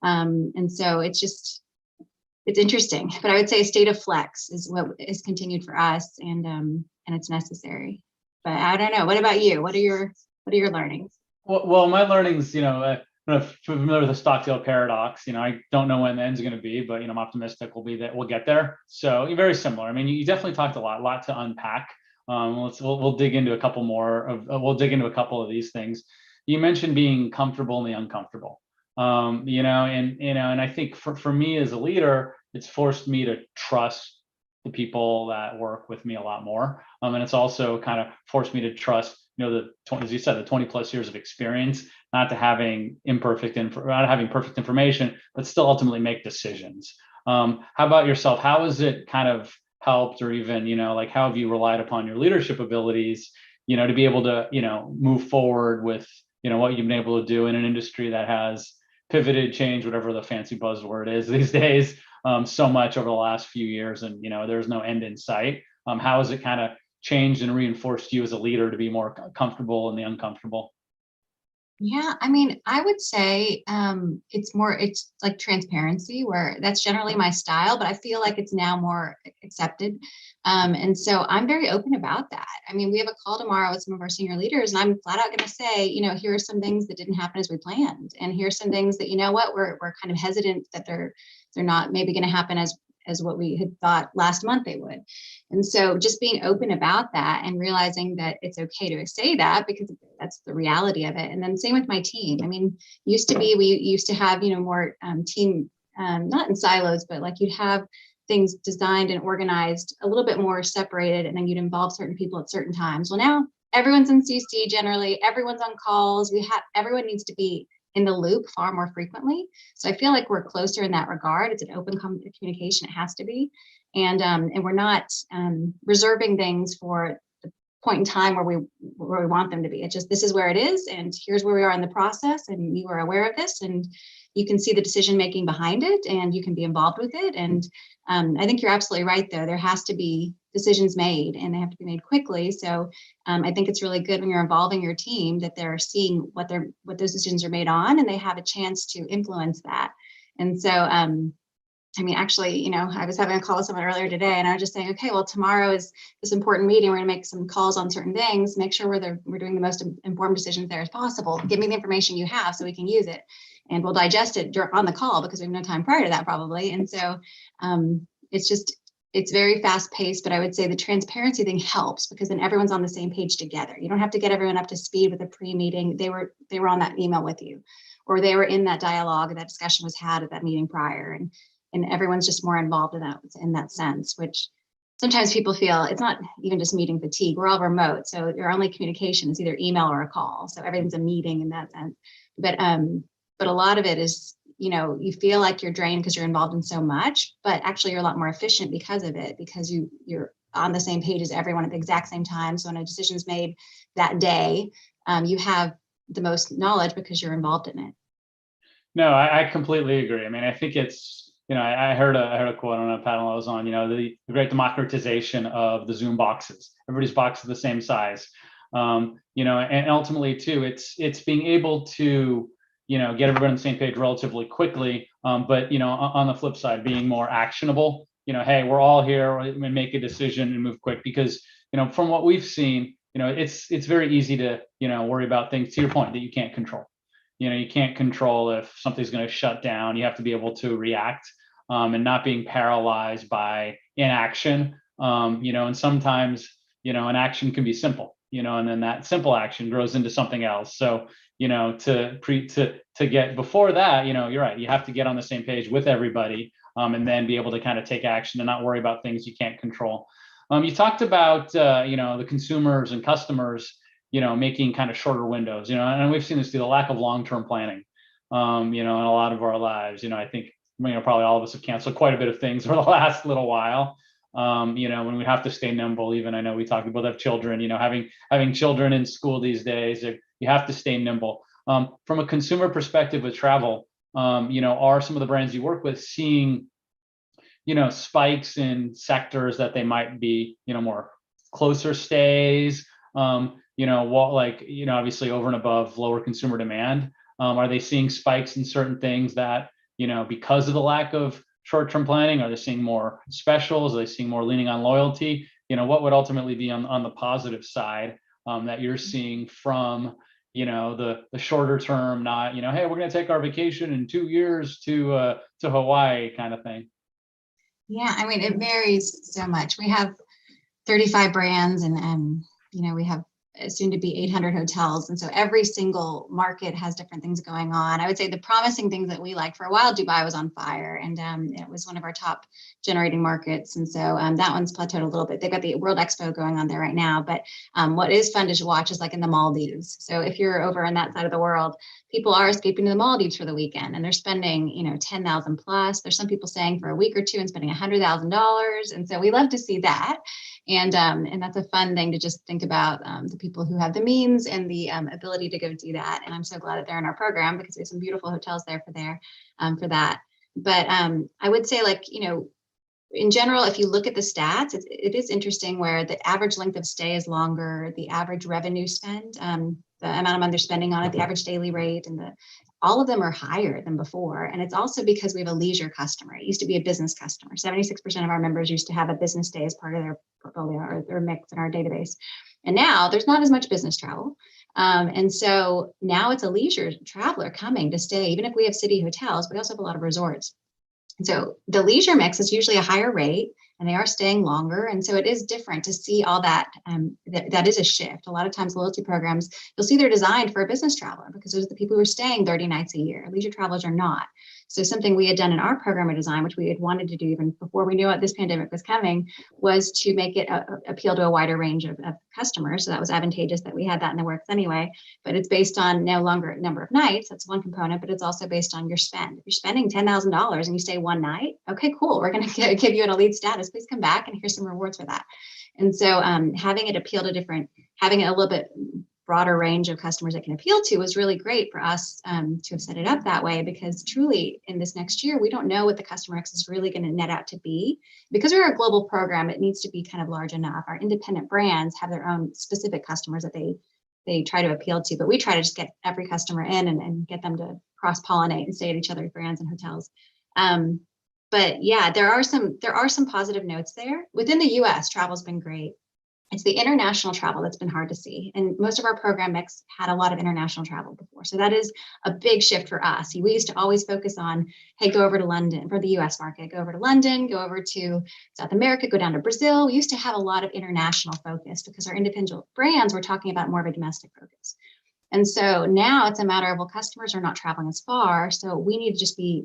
And so it's interesting, but I would say a state of flex is what is continued for us, and it's necessary. But I don't know. What about you? What are your learnings? Well, my learnings, you know, I'm familiar with the Stockdale paradox. You know, I don't know when the end's going to be, but, you know, I'm optimistic we'll get there. So very similar. I mean, you definitely talked a lot to unpack. We'll dig into a couple more we'll dig into a couple of these things. You mentioned being comfortable in the uncomfortable. You know, and I think for me as a leader, it's forced me to trust the people that work with me a lot more. And it's also kind of forced me to trust, you know, as you said, the 20 plus years of experience, not having perfect information, but still ultimately make decisions. How about yourself? How has it kind of helped, or even, you know, like, how have you relied upon your leadership abilities, you know, to be able to, you know, move forward with, you know, what you've been able to do in an industry that has pivoted, changed, whatever the fancy buzzword is these days, so much over the last few years, and, you know, there's no end in sight. How has it kind of changed and reinforced you as a leader to be more comfortable in the uncomfortable? Yeah, I mean, I would say it's like transparency, where that's generally my style, but I feel like it's now more accepted. And so I'm very open about that. I mean, we have a call tomorrow with some of our senior leaders, and I'm flat out going to say, you know, here are some things that didn't happen as we planned. And here's some things that, you know what, we're kind of hesitant that they're not maybe going to happen as what we had thought last month they would. And so just being open about that and realizing that it's okay to say that, because that's the reality of it. And then same with my team. I mean, we used to have, you know, more team, not in silos, but like you'd have things designed and organized a little bit more separated, and then you'd involve certain people at certain times. Well, now everyone's in CC generally, everyone's on calls. Everyone needs to be in the loop far more frequently. So I feel like we're closer in that regard. It's an open communication. It has to be. And we're not reserving things for the point in time where we want them to be. It's just, this is where it is, and here's where we are in the process, and you are aware of this, and you can see the decision making behind it, and you can be involved with it. And I think you're absolutely right, though. There has to be decisions made, and they have to be made quickly. So I think it's really good when you're involving your team that they're seeing what those decisions are made on, and they have a chance to influence that. And so, I mean, actually, you know, I was having a call with someone earlier today, and I was just saying, okay, well, tomorrow is this important meeting. We're going to make some calls on certain things, make sure we're doing the most informed decisions there as possible. Give me the information you have so we can use it, and we'll digest it on the call, because we have no time prior to that probably. And so it's very fast paced, but I would say the transparency thing helps, because then everyone's on the same page together. You don't have to get everyone up to speed with a pre-meeting. They were on that email with you, or they were in that dialogue, that discussion was had at that meeting prior, and everyone's just more involved in that sense, which sometimes people feel it's not even just meeting fatigue. We're all remote, so your only communication is either email or a call. So everything's a meeting in that sense. But a lot of it is, you know, you feel like you're drained because you're involved in so much, but actually you're a lot more efficient because of it, because you're on the same page as everyone at the exact same time. So when a decision is made that day, you have the most knowledge because you're involved in it. No, I completely agree. I mean, I think it's, you know, I heard a quote on a panel I was on, you know, the great democratization of the Zoom boxes. Everybody's box is the same size, you know, and ultimately too, it's being able to, you know, get everybody on the same page relatively quickly But on the flip side, being more actionable. Hey, we're all here, and make a decision and move quick, because from what we've seen, it's very easy to worry about things, to your point, that you can't control. You can't control if something's going to shut down. You have to be able to react, and not being paralyzed by inaction. And sometimes an action can be simple, and then that simple action grows into something else. So to get before that, you're right, you have to get on the same page with everybody, and then be able to kind of take action and not worry about things you can't control. You talked about the consumers and customers making kind of shorter windows, and we've seen this through the lack of long-term planning, in a lot of our lives. I think probably all of us have canceled quite a bit of things over the last little while. When we have to stay nimble. Even I know we talked about have children, having children in school these days, you have to stay nimble. From a consumer perspective with travel, are some of the brands you work with seeing, spikes in sectors that they might be, more closer stays, obviously over and above lower consumer demand? Are they seeing spikes in certain things that, because of the lack of short-term planning? Are they seeing more specials? Are they seeing more leaning on loyalty? What would ultimately be on the positive side that you're seeing from, the shorter term, not, hey, we're going to take our vacation in 2 years to Hawaii kind of thing? Yeah, I mean, it varies so much. We have 35 brands and we have soon to be 800 hotels. And so every single market has different things going on. I would say the promising things that we like, for a while, Dubai was on fire, and it was one of our top generating markets. And so that one's plateaued a little bit. They've got the World Expo going on there right now. But what is fun to watch is like in the Maldives. So if you're over on that side of the world, people are escaping to the Maldives for the weekend, and they're spending, 10,000 plus. There's some people staying for a week or two and spending $100,000. And so we love to see that. And that's a fun thing to just think about, the people who have the means and the ability to go do that. And I'm so glad that they're in our program, because we have some beautiful hotels there for that. But I would say, in general, if you look at the stats, it is interesting where the average length of stay is longer, the average revenue spend, the amount of money they're spending on it, the average daily rate, and all of them are higher than before. And it's also because we have a leisure customer. It used to be a business customer. 76% of our members used to have a business day as part of their portfolio or their mix in our database. And now there's not as much business travel. And so now it's a leisure traveler coming to stay. Even if we have city hotels, we also have a lot of resorts. And so the leisure mix is usually a higher rate, and they are staying longer. And so it is different to see all that. That is a shift. A lot of times loyalty programs, you'll see they're designed for a business traveler, because those are the people who are staying 30 nights a year. Leisure travelers are not. So something we had done in our program of design, which we had wanted to do even before we knew what this pandemic was coming, was to make it appeal to a wider range of customers. So that was advantageous that we had that in the works anyway. But it's based on no longer number of nights. That's one component, but it's also based on your spend. If you're spending $10,000 and you stay one night, okay, cool. We're going to give you an elite status. Please come back, and here's some rewards for that. And so having it appeal to having it a little bit broader range of customers it can appeal to was really great for us to have set it up that way, because truly in this next year, we don't know what the customer X is really going to net out to be. Because we're a global program, it needs to be kind of large enough. Our independent brands have their own specific customers that they try to appeal to, but we try to just get every customer in and get them to cross-pollinate and stay at each other's brands and hotels. But yeah, there are some positive notes there. Within the US, travel's been great. It's the international travel that's been hard to see. And most of our program mix had a lot of international travel before. So that is a big shift for us. We used to always focus on, hey, go over to London for the US market, go over to London, go over to South America, go down to Brazil. We used to have a lot of international focus because our individual brands were talking about more of a domestic focus. And so now it's a matter of, well, customers are not traveling as far. So we need to just be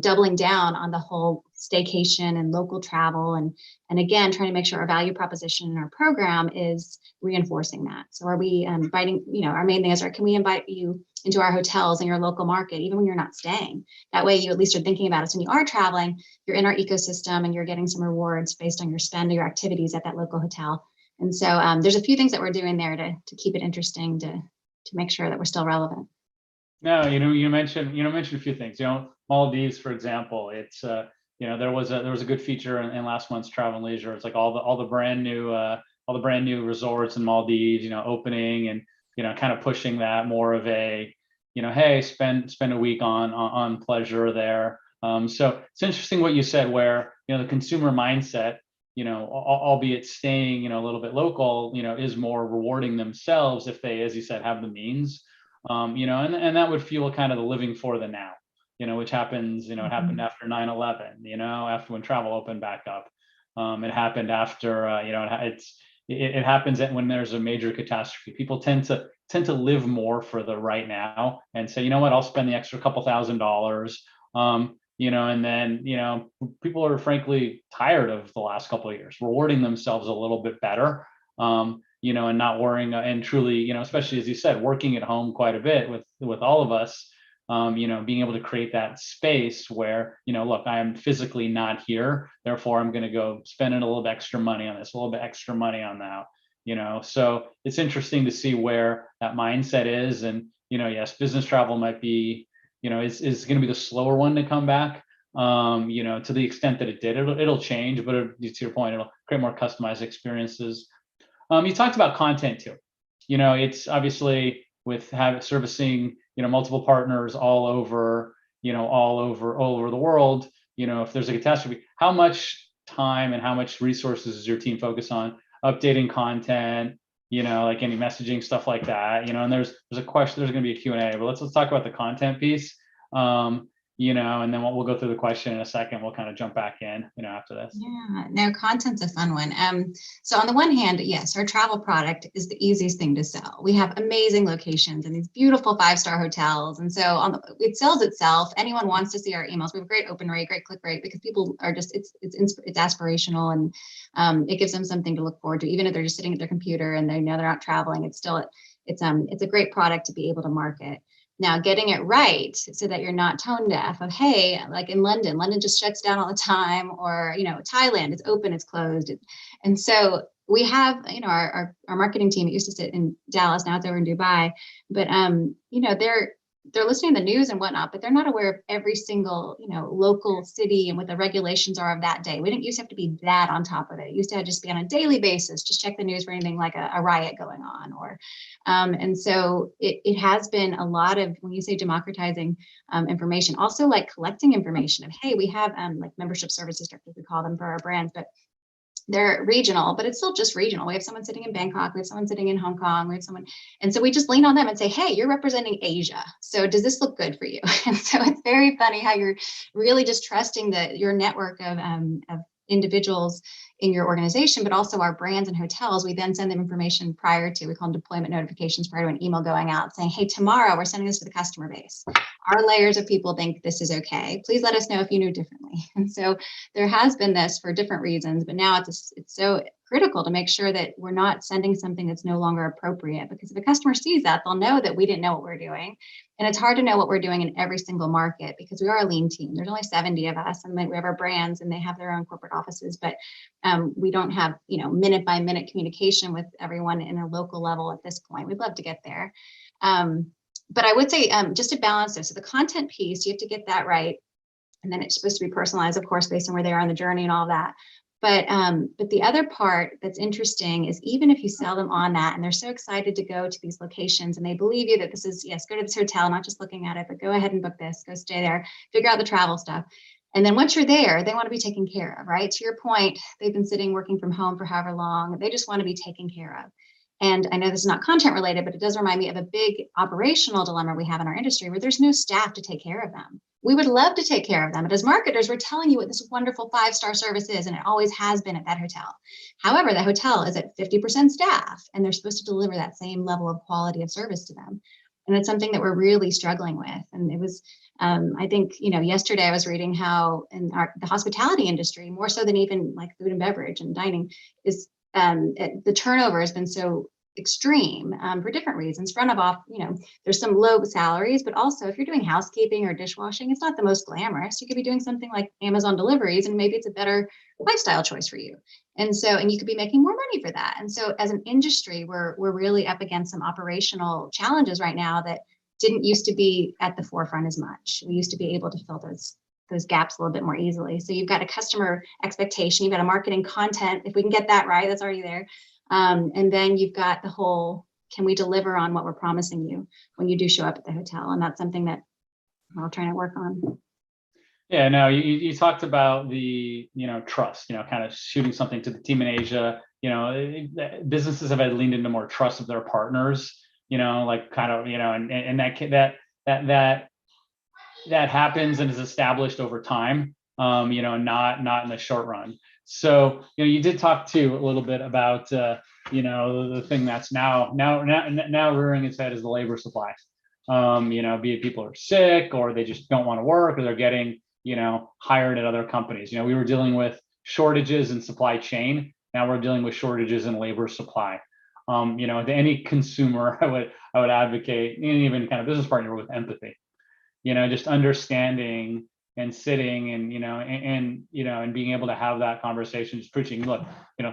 doubling down on the whole staycation and local travel, and again, trying to make sure our value proposition in our program is reinforcing that. So are we inviting, our main thing is, can we invite you into our hotels in your local market, even when you're not staying? That way you at least are thinking about us when you are traveling, you're in our ecosystem and you're getting some rewards based on your spend or your activities at that local hotel. And so there's a few things that we're doing there to keep it interesting, to make sure that we're still relevant. No, you mentioned a few things. Maldives, for example, it's there was a good feature in last month's Travel and Leisure. It's like all the brand new resorts in Maldives, opening and kind of pushing that more of a hey, spend a week on pleasure there. So it's interesting what you said, where the consumer mindset, albeit staying a little bit local, is more rewarding themselves if they, as you said, have the means, and that would fuel kind of the living for the now, which happens, it happened after 9/11, after when travel opened back up. It happened after, it happens when there's a major catastrophe. People tend to live more for the right now and say, what, I'll spend the extra couple $1,000s, and then, people are frankly tired of the last couple of years, rewarding themselves a little bit better, and not worrying, and truly, especially as you said, working at home quite a bit with all of us, being able to create that space where, look, I am physically not here, therefore I'm going to go spending a little bit extra money on this, a little bit extra money on that, so it's interesting to see where that mindset is. And, yes, business travel might be, is going to be the slower one to come back, to the extent that it did. It'll change, but to your point, it'll create more customized experiences. You talked about content too. It's obviously with servicing, multiple partners all over the world. If there's a catastrophe, how much time and how much resources does your team focus on updating content? Like any messaging, stuff like that. And there's a question. There's going to be a Q&A, but let's talk about the content piece. And then we'll go through the question in a second. We'll kind of jump back in, after this. Yeah, no, content's a fun one. So on the one hand, yes, our travel product is the easiest thing to sell. We have amazing locations and these beautiful 5-star hotels. And so it sells itself. Anyone wants to see our emails. We have a great open rate, great click rate, because people are just, it's aspirational, and it gives them something to look forward to. Even if they're just sitting at their computer and they know they're not traveling, it's a great product to be able to market. Now, getting it right so that you're not tone deaf of, hey, like in London just shuts down all the time, or, Thailand, it's open, it's closed. And so we have, our marketing team, it used to sit in Dallas, now it's over in Dubai, but, they're listening to the news and whatnot, but they're not aware of every single, local city and what the regulations are of that day. We didn't used to have to be that on top of it. It used to just be on a daily basis, just check the news for anything like a riot going on, or, and so it has been a lot of, when you say democratizing information, also like collecting information of, hey, we have like membership services directors, we call them, for our brands, but they're regional, but it's still just regional. We have someone sitting in Bangkok, we have someone sitting in Hong Kong, we have someone, and so we just lean on them and say, hey, you're representing Asia, so does this look good for you? And so it's very funny how you're really just trusting your network of individuals in your organization, but also our brands and hotels. We then send them information prior to, we call them deployment notifications, prior to an email going out saying, hey, tomorrow we're sending this to the customer base. Our layers of people think this is okay. Please let us know if you knew differently. And so there has been this for different reasons, but now it's so critical to make sure that we're not sending something that's no longer appropriate, because if a customer sees that, they'll know that we didn't know what we're doing. And it's hard to know what we're doing in every single market, because we are a lean team. There's only 70 of us, and we have our brands and they have their own corporate offices, but we don't have, minute by minute communication with everyone in a local level at this point. We'd love to get there. But I would say just to balance this, so the content piece, you have to get that right. And then it's supposed to be personalized, of course, based on where they are on the journey and all that. But the other part that's interesting is, even if you sell them on that and they're so excited to go to these locations and they believe you that this is, yes, go to this hotel, not just looking at it, but go ahead and book this, go stay there, figure out the travel stuff. And then once you're there, they want to be taken care of, right? To your point, they've been sitting, working from home for however long. They just want to be taken care of. And I know this is not content related, but it does remind me of a big operational dilemma we have in our industry where there's no staff to take care of them. We would love to take care of them, but as marketers, we're telling you what this wonderful 5-star service is, and it always has been at that hotel. However, the hotel is at 50% staff, and they're supposed to deliver that same level of quality of service to them. And it's something that we're really struggling with. And it was, I think, yesterday I was reading how in the hospitality industry, more so than even like food and beverage and dining, is the turnover has been so extreme for different reasons. Front of off, there's some low salaries, but also if you're doing housekeeping or dishwashing, it's not the most glamorous. You could be doing something like Amazon deliveries, and maybe it's a better lifestyle choice for you. And you could be making more money for that. And so as an industry, we're really up against some operational challenges right now that didn't used to be at the forefront as much. We used to be able to fill those gaps a little bit more easily. So you've got a customer expectation, you've got a marketing content. If we can get that right, that's already there. And then you've got the whole can we deliver on what we're promising you when you do show up at the hotel? And that's something that we're trying to work on. Yeah, no, you talked about the, trust, kind of shooting something to the team in Asia. Businesses have had leaned into more trust of their partners, like kind of, and that happens and is established over time, not in the short run. So, you did talk too a little bit about, the thing that's now rearing its head is the labor supply. Be it people are sick or they just don't want to work or they're getting, hired at other companies. We were dealing with shortages in supply chain. Now we're dealing with shortages in labor supply. To any consumer, I would advocate, and even kind of business partner, with empathy. Just understanding and sitting and and being able to have that conversation, just preaching, look,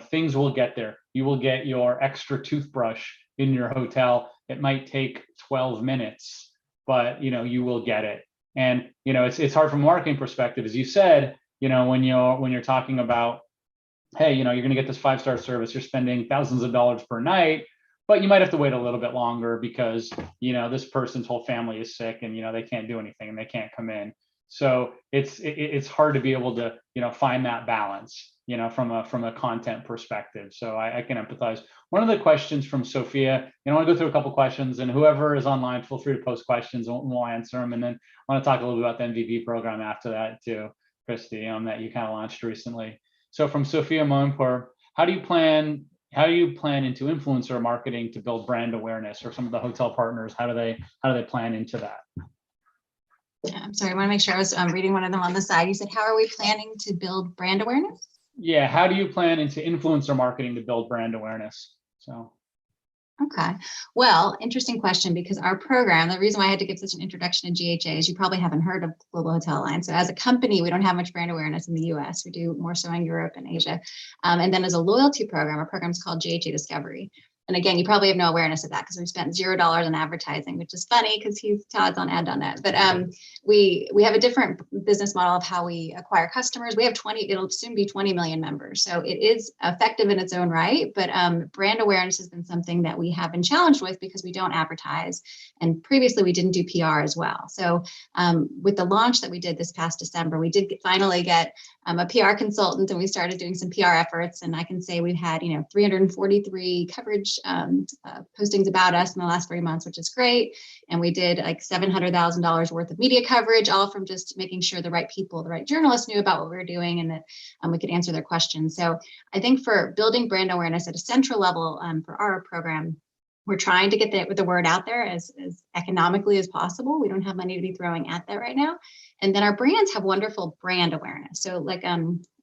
things will get there. You will get your extra toothbrush in your hotel. It might take 12 minutes, but you will get it. And it's hard from a marketing perspective, as you said, when you're talking about, hey, you're going to get this 5-star service, you're spending thousands of dollars per night, but you might have to wait a little bit longer because this person's whole family is sick and they can't do anything and they can't come in. So it's hard to be able to find that balance from a content perspective. So I can empathize. One of the questions from Sophia, I want to go through a couple questions, and whoever is online, feel free to post questions and we'll answer them. And then I want to talk a little bit about the MVP program after that too, Christy, that you kind of launched recently. So from Sophia Moinpur, how do you plan into influencer marketing to build brand awareness, or some of the hotel partners, how do they plan into that? Yeah, I'm sorry, I want to make sure I was reading one of them on the side. You said, how are we planning to build brand awareness? Yeah, how do you plan into influencer marketing to build brand awareness? So. Okay, well, interesting question, because our program, the reason why I had to give such an introduction to GHA is you probably haven't heard of Global Hotel Alliance. So as a company, we don't have much brand awareness in the US. We do more so in Europe and Asia. And then as a loyalty program, our program is called GHA Discovery. And again, you probably have no awareness of that because we spent $0 on advertising, which is funny because Todd's on ad.net. But we have a different business model of how we acquire customers. We have it'll soon be 20 million members. So it is effective in its own right. But brand awareness has been something that we have been challenged with because we don't advertise. And previously we didn't do PR as well. So with the launch that we did this past December, we did finally get a PR consultant, and we started doing some PR efforts. And I can say we've had 343 coverage postings about us in the last 3 months, which is great. And we did like $700,000 worth of media coverage, all from just making sure the right people, the right journalists knew about what we were doing and that we could answer their questions. So I think for building brand awareness at a central level for our program, we're trying to get the word out there as economically as possible. We don't have money to be throwing at that right now. And then our brands have wonderful brand awareness. So like,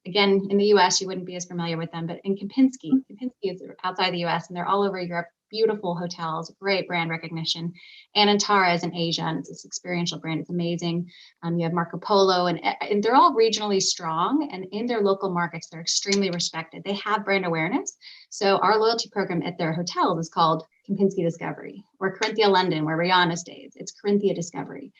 again, in the US, you wouldn't be as familiar with them, but in Kempinski is outside the US and they're all over Europe, beautiful hotels, great brand recognition. And Antara is in Asia, and it's this experiential brand. It's amazing. You have Marco Polo, and they're all regionally strong, and in their local markets, they're extremely respected. They have brand awareness. So our loyalty program at their hotels is called Kempinski Discovery, or Corinthia London, where Rihanna stays. It's Corinthia Discovery.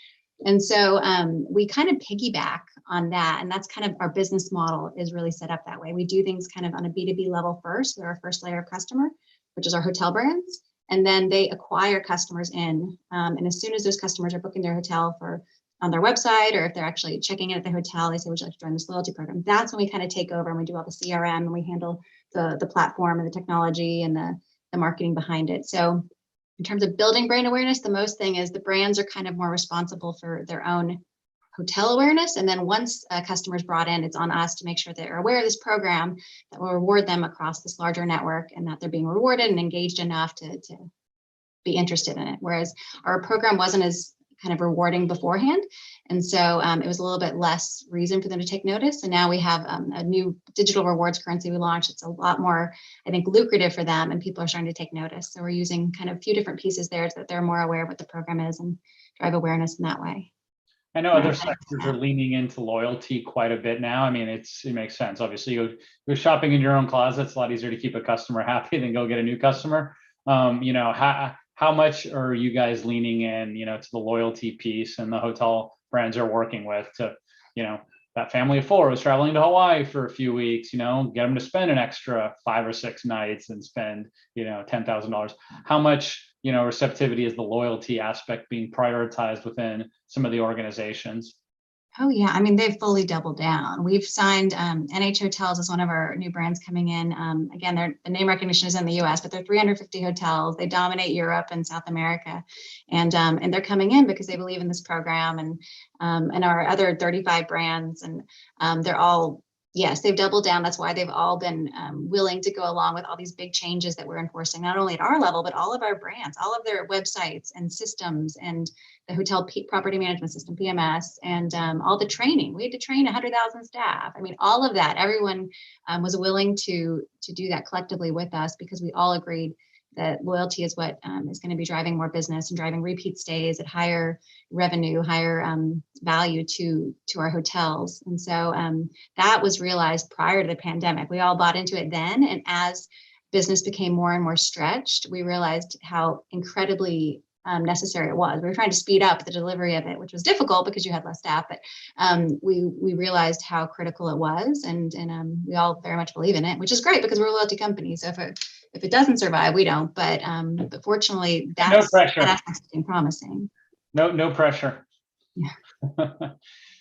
And so we kind of piggyback on that. And that's kind of our business model is really set up that way. We do things kind of on a B2B level first. They're our first layer of customer, which is our hotel brands. And then they acquire customers in. And as soon as those customers are booking their hotel on their website, or if they're actually checking in at the hotel, they say, would you like to join this loyalty program? That's when we kind of take over and we do all the CRM and we handle the platform and the technology and the marketing behind it. So in terms of building brand awareness, the most thing is the brands are kind of more responsible for their own hotel awareness. And then once a customer is brought in, it's on us to make sure they're aware of this program, that will reward them across this larger network, and that they're being rewarded and engaged enough to be interested in it. Whereas our program wasn't as kind of rewarding beforehand. And so it was a little bit less reason for them to take notice. And now we have a new digital rewards currency we launched. It's a lot more, I think, lucrative for them, and people are starting to take notice. So we're using kind of a few different pieces there so that they're more aware of what the program is and drive awareness in that way. I know other sectors are leaning into loyalty quite a bit now. I mean, it makes sense. Obviously, you're shopping in your own closet. It's a lot easier to keep a customer happy than go get a new customer. How much are you guys leaning in, to the loyalty piece and the hotel brands are working with to, that family of 4 was traveling to Hawaii for a few weeks, get them to spend an extra 5 or 6 nights and spend, $10,000. How much, receptivity is the loyalty aspect being prioritized within some of the organizations? Oh yeah, I mean, they've fully doubled down. We've signed NH Hotels as one of our new brands coming in. Again, the name recognition is in the US, but they're 350 hotels. They dominate Europe and South America. And they're coming in because they believe in this program and our other 35 brands. And they're all, yes, they've doubled down. That's why they've all been willing to go along with all these big changes that we're enforcing, not only at our level, but all of our brands, all of their websites and systems and the hotel property management system, PMS, and all the training. We had to train 100,000 staff. I mean, all of that, everyone was willing to do that collectively with us because we all agreed that loyalty is what is going to be driving more business and driving repeat stays at higher revenue, higher value to our hotels. And so that was realized prior to the pandemic. We all bought into it then. And as business became more and more stretched, we realized how incredibly necessary it was. We were trying to speed up the delivery of it, which was difficult because you had less staff, but we realized how critical it was, and we all very much believe in it, which is great because we're a loyalty company. So if it doesn't survive, we don't. But fortunately, that aspect's been promising. No pressure. Yeah.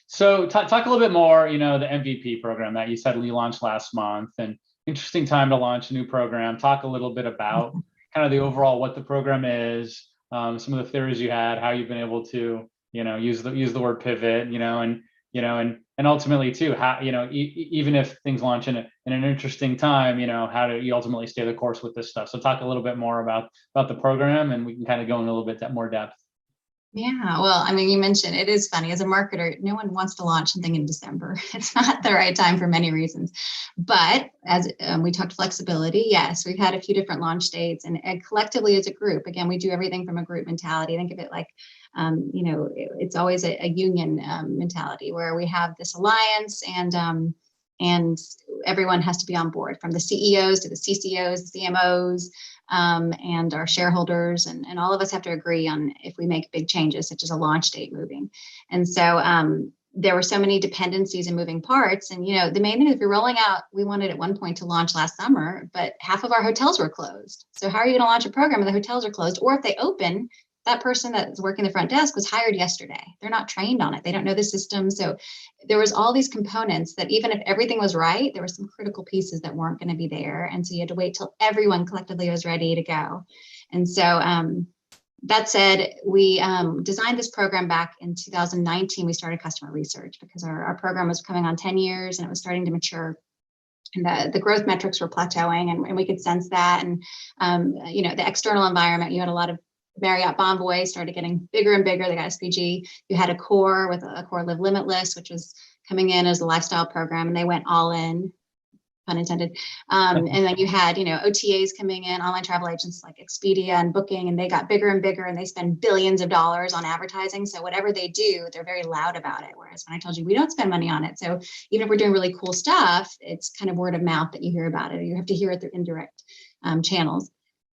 So talk a little bit more. The MVP program that you said you launched last month, and interesting time to launch a new program. Talk a little bit about kind of the overall what the program is. Some of the theories you had, how you've been able to, use the word pivot, and ultimately too, how, even if things launch in an interesting time, how do you ultimately stay the course with this stuff? So talk a little bit more about the program, and we can kind of go in a little bit more depth. Yeah, well, I mean, you mentioned it is funny as a marketer, no one wants to launch something in December. It's not the right time for many reasons. But as we talked flexibility, yes, we've had a few different launch dates and collectively as a group, again, we do everything from a group mentality. Think of it like, it's always a union mentality where we have this alliance and everyone has to be on board, from the CEOs to the CCOs, the CMOs, and our shareholders, and all of us have to agree on if we make big changes, such as a launch date moving. And so there were so many dependencies and moving parts. And, the main thing is if you're rolling out, we wanted at one point to launch last summer, but half of our hotels were closed. So how are you going to launch a program if the hotels are closed? Or if they open, that person that's working the front desk was hired yesterday. They're not trained on it. They don't know the system. So there was all these components that even if everything was right, there were some critical pieces that weren't going to be there. And so you had to wait till everyone collectively was ready to go. And so that said, we designed this program back in 2019. We started customer research because our program was coming on 10 years and it was starting to mature. And the growth metrics were plateauing, and we could sense that. And, the external environment, you had a lot of Marriott Bonvoy started getting bigger and bigger. They got SPG. You had Accor with Accor Live Limitless, which was coming in as a lifestyle program, and they went all in, pun intended. And then you had, OTAs coming in, online travel agents like Expedia and Booking, and they got bigger and bigger, and they spend billions of dollars on advertising. So whatever they do, they're very loud about it. Whereas when I told you we don't spend money on it, so even if we're doing really cool stuff, it's kind of word of mouth that you hear about it. You have to hear it through indirect channels.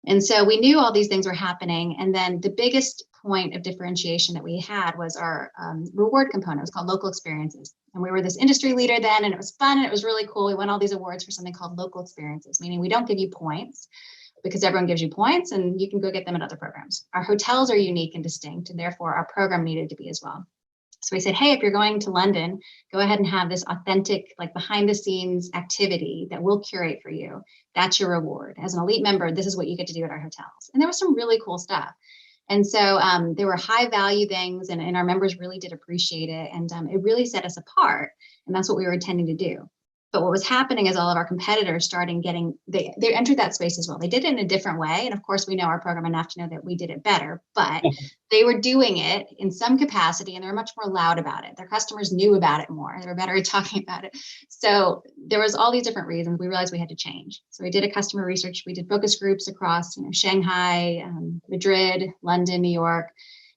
And so we knew all these things were happening. And then the biggest point of differentiation that we had was our reward component. It was called local experiences. And we were this industry leader then, and it was fun and it was really cool. We won all these awards for something called local experiences, meaning we don't give you points because everyone gives you points and you can go get them at other programs. Our hotels are unique and distinct, and therefore our program needed to be as well. So we said, hey, if you're going to London, go ahead and have this authentic, like behind the scenes activity that we'll curate for you. That's your reward. As an elite member, this is what you get to do at our hotels. And there was some really cool stuff. And so there were high value things, and our members really did appreciate it. And it really set us apart. And that's what we were intending to do. But what was happening is all of our competitors started getting, they entered that space as well. They did it in a different way. And of course, we know our program enough to know that we did it better, but they were doing it in some capacity and they were much more loud about it. Their customers knew about it more. They were better at talking about it. So there was all these different reasons we realized we had to change. So we did a customer research. We did focus groups across, Shanghai, Madrid, London, New York.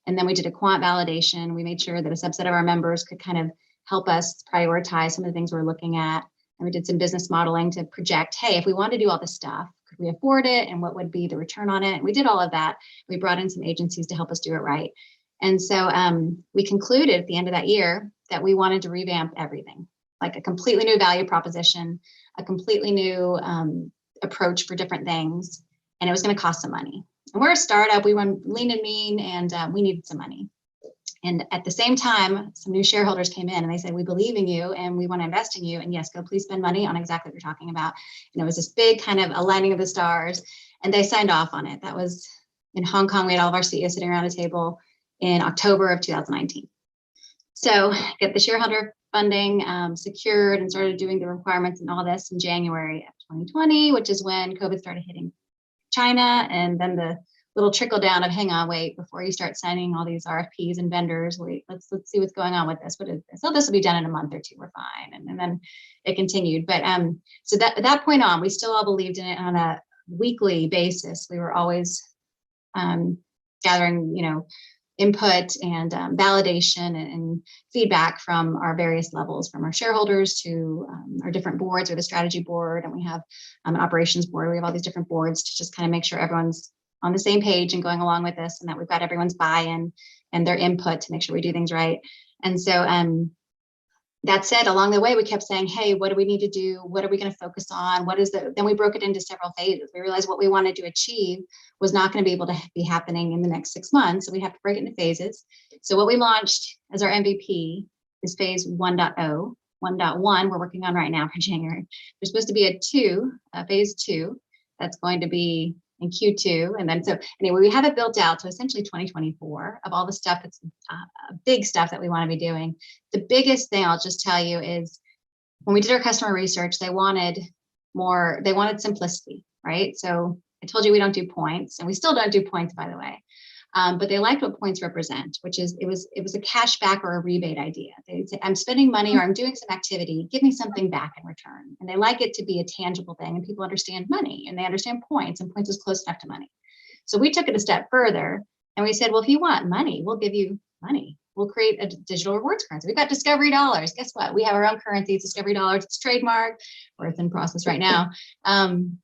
And then we did a quant validation. We made sure that a subset of our members could kind of help us prioritize some of the things we're looking at. And we did some business modeling to project, hey, if we want to do all this stuff, could we afford it? And what would be the return on it? And we did all of that. We brought in some agencies to help us do it right. And so we concluded at the end of that year that we wanted to revamp everything, like a completely new value proposition, a completely new approach for different things. And it was going to cost some money. And we're a startup. We run lean and mean, and we needed some money. And at the same time, some new shareholders came in and they said, we believe in you and we want to invest in you. And yes, go please spend money on exactly what you're talking about. And it was this big kind of aligning of the stars, and they signed off on it. That was in Hong Kong. We had all of our CEOs sitting around a table in October of 2019. So get the shareholder funding secured and started doing the requirements and all this in January of 2020, which is when COVID started hitting China. And then the little trickle down of, hang on, wait, before you start signing all these RFPs and vendors, wait, let's see what's going on with this. What is this? So this will be done in a month or two, we're fine. And then it continued. But so that at that point on, we still all believed in it on a weekly basis. We were always gathering, input and validation and feedback from our various levels, from our shareholders to our different boards, or the strategy board, and we have an operations board. We have all these different boards to just kind of make sure everyone's on the same page and going along with this, and that we've got everyone's buy-in and their input to make sure we do things right. And so that said, along the way, we kept saying, hey, what do we need to do? What are we going to focus on? Then we broke it into several phases. We realized what we wanted to achieve was not going to be able to be happening in the next 6 months. So we have to break it into phases. So what we launched as our MVP is phase 1.0. 1.1 we're working on right now for January. There's supposed to be a phase 2 that's going to be in Q2. And then, so anyway, we have it built out to essentially 2024 of all the stuff that's big stuff that we want to be doing. The biggest thing I'll just tell you is when we did our customer research, they wanted simplicity, right? So I told you we don't do points, and we still don't do points, by the way. But they liked what points represent, which is it was a cash back or a rebate idea. They'd say, I'm spending money or I'm doing some activity, give me something back in return. And they like it to be a tangible thing, and people understand money and they understand points, and points is close enough to money. So we took it a step further and we said, well, if you want money, we'll give you money. We'll create a digital rewards currency. We've got Discovery Dollars. Guess what? We have our own currency. It's Discovery Dollars. It's trademarked, or it's in process right now. And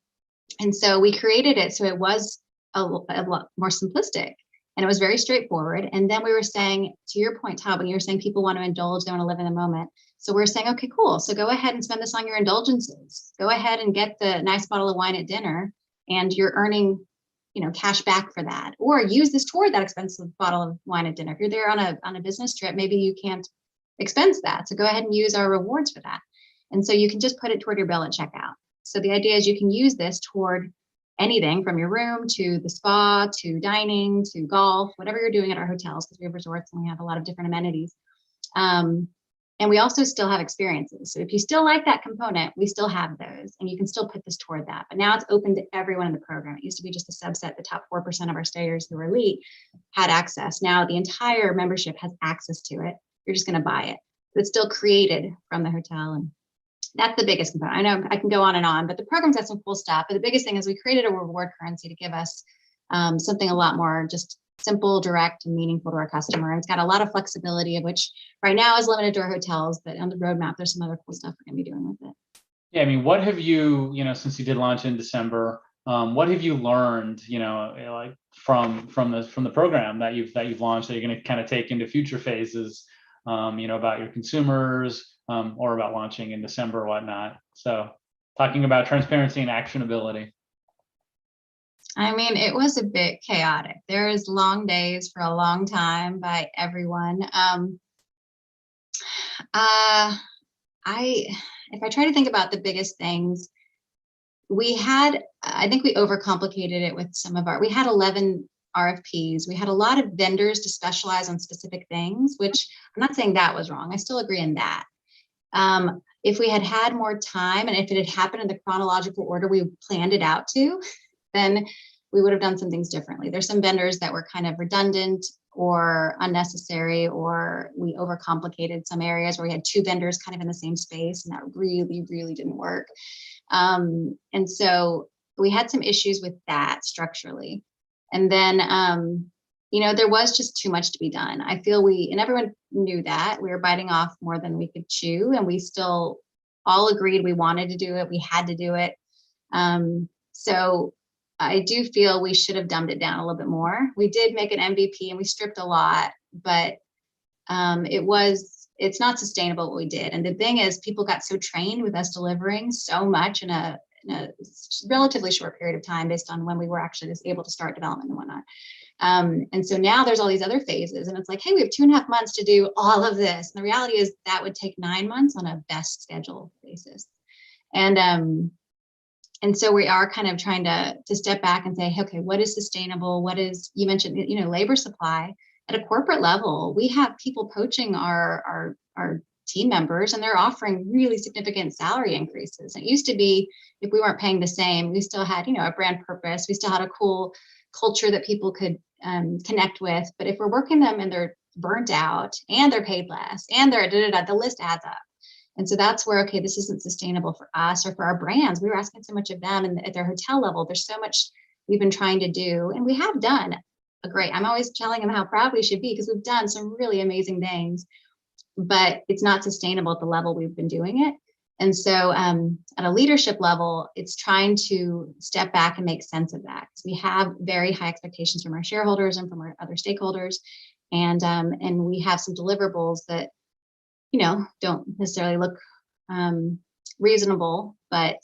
so we created it so it was a lot more simplistic. And it was very straightforward. And then we were saying, to your point, Todd, when you were saying people want to indulge, they want to live in the moment. So we're saying, okay, cool. So go ahead and spend this on your indulgences. Go ahead and get the nice bottle of wine at dinner, and you're earning, cash back for that. Or use this toward that expensive bottle of wine at dinner. If you're there on a business trip, maybe you can't expense that. So go ahead and use our rewards for that. And so you can just put it toward your bill at checkout. So the idea is you can use this toward anything from your room to the spa to dining to golf, whatever you're doing at our hotels, because we have resorts and we have a lot of different amenities. And we also still have experiences. So if you still like that component, we still have those, and you can still put this toward that. But now it's open to everyone in the program. It used to be just a subset. The top 4% of our stayers who were elite had access. Now the entire membership has access to it. You're just going to buy it. But it's still created from the hotel, and that's the biggest component. I know I can go on, but the program's got some cool stuff. But the biggest thing is we created a reward currency to give us something a lot more just simple, direct, and meaningful to our customer. And it's got a lot of flexibility, of which right now is limited to our hotels, but on the roadmap, there's some other cool stuff we're going to be doing with it. Yeah, I mean, what have you, since you did launch in December, what have you learned, like from the program that you've launched that you're going to kind of take into future phases, about your consumers, or about launching in December or whatnot? So talking about transparency and actionability. I mean, it was a bit chaotic. There was long days for a long time by everyone. If I try to think about the biggest things, I think we overcomplicated it with we had 11 RFPs. We had a lot of vendors to specialize on specific things, which I'm not saying that was wrong. I still agree in that. If we had had more time, and if it had happened in the chronological order we planned it out to, then we would have done some things differently. There's some vendors that were kind of redundant or unnecessary, or we overcomplicated some areas where we had 2 vendors kind of in the same space, and that really, really didn't work. And so we had some issues with that structurally. And then, there was just too much to be done. I feel and everyone knew that we were biting off more than we could chew, and we still all agreed we wanted to do it. We had to do it. So I do feel we should have dumbed it down a little bit more. We did make an MVP, and we stripped a lot. but it's not sustainable what we did. And the thing is, people got so trained with us delivering so much in a relatively short period of time based on when we were actually just able to start development and whatnot. And so now there's all these other phases, and it's like, hey, we have 2.5 months to do all of this. And the reality is that would take 9 months on a best schedule basis. And so we are kind of trying to step back and say, okay, what is sustainable? What is, you mentioned, labor supply. At a corporate level, we have people poaching our team members, and they're offering really significant salary increases. It used to be, if we weren't paying the same, we still had, a brand purpose. We still had a cool culture that people could connect with. But if we're working them and they're burnt out and they're paid less and they're the list adds up. And so that's where, okay, this isn't sustainable for us or for our brands. We were asking so much of them, and at their hotel level, there's so much we've been trying to do, and we have done I'm always telling them how proud we should be, because we've done some really amazing things, but it's not sustainable at the level we've been doing it. And so at a leadership level, it's trying to step back and make sense of that. We have very high expectations from our shareholders and from our other stakeholders. And we have some deliverables that, don't necessarily look reasonable, but,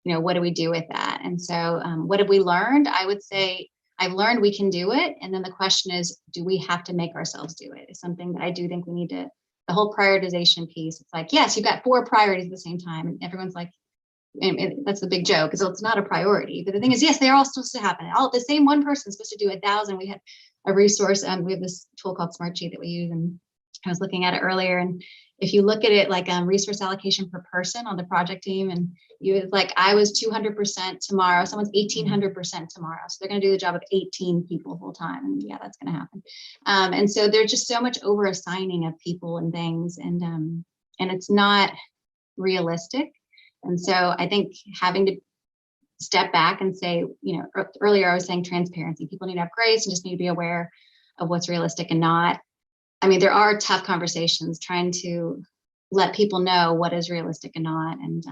what do we do with that? And so what have we learned? I would say I've learned we can do it. And then the question is, do we have to make ourselves do it? It's something that I do think we need to, the whole prioritization piece. It's like, yes, you've got 4 priorities at the same time. And everyone's like, and that's the big joke, is it's not a priority. But the thing is, yes, they're all supposed to happen. All the same one person is supposed to do 1,000. We had a resource, we have this tool called Smartsheet that we use. And I was looking at it earlier. And if you look at it like resource allocation per person on the project team, and I was 200% tomorrow, someone's 1,800% tomorrow. So they're going to do the job of 18 people full time. And yeah, that's going to happen. And so there's just so much over assigning of people and things, and it's not realistic. And so I think having to step back and say, earlier I was saying transparency. People need to have grace and just need to be aware of what's realistic and not. I mean, there are tough conversations trying to let people know what is realistic and not. And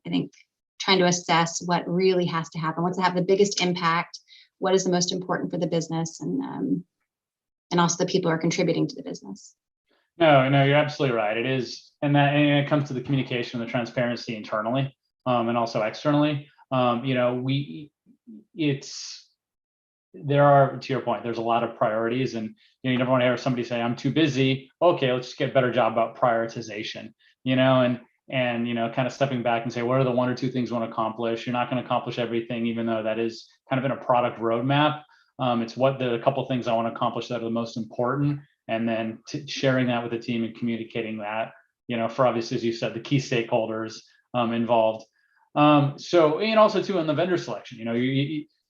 I think trying to assess what really has to happen, what's to have the biggest impact, what is the most important for the business, and also the people who are contributing to the business. No, you're absolutely right. It is, and it comes to the communication and the transparency internally, and also externally. There are, to your point, there's a lot of priorities, and you never want to hear somebody say, I'm too busy. Okay, let's just get a better job about prioritization, and kind of stepping back and say, what are the 1 or 2 things we want to accomplish? You're not going to accomplish everything, even though that is kind of in a product roadmap. It's what the couple things I want to accomplish that are the most important, and then sharing that with the team and communicating that, for obviously, as you said, the key stakeholders involved. So, and also too, on the vendor selection,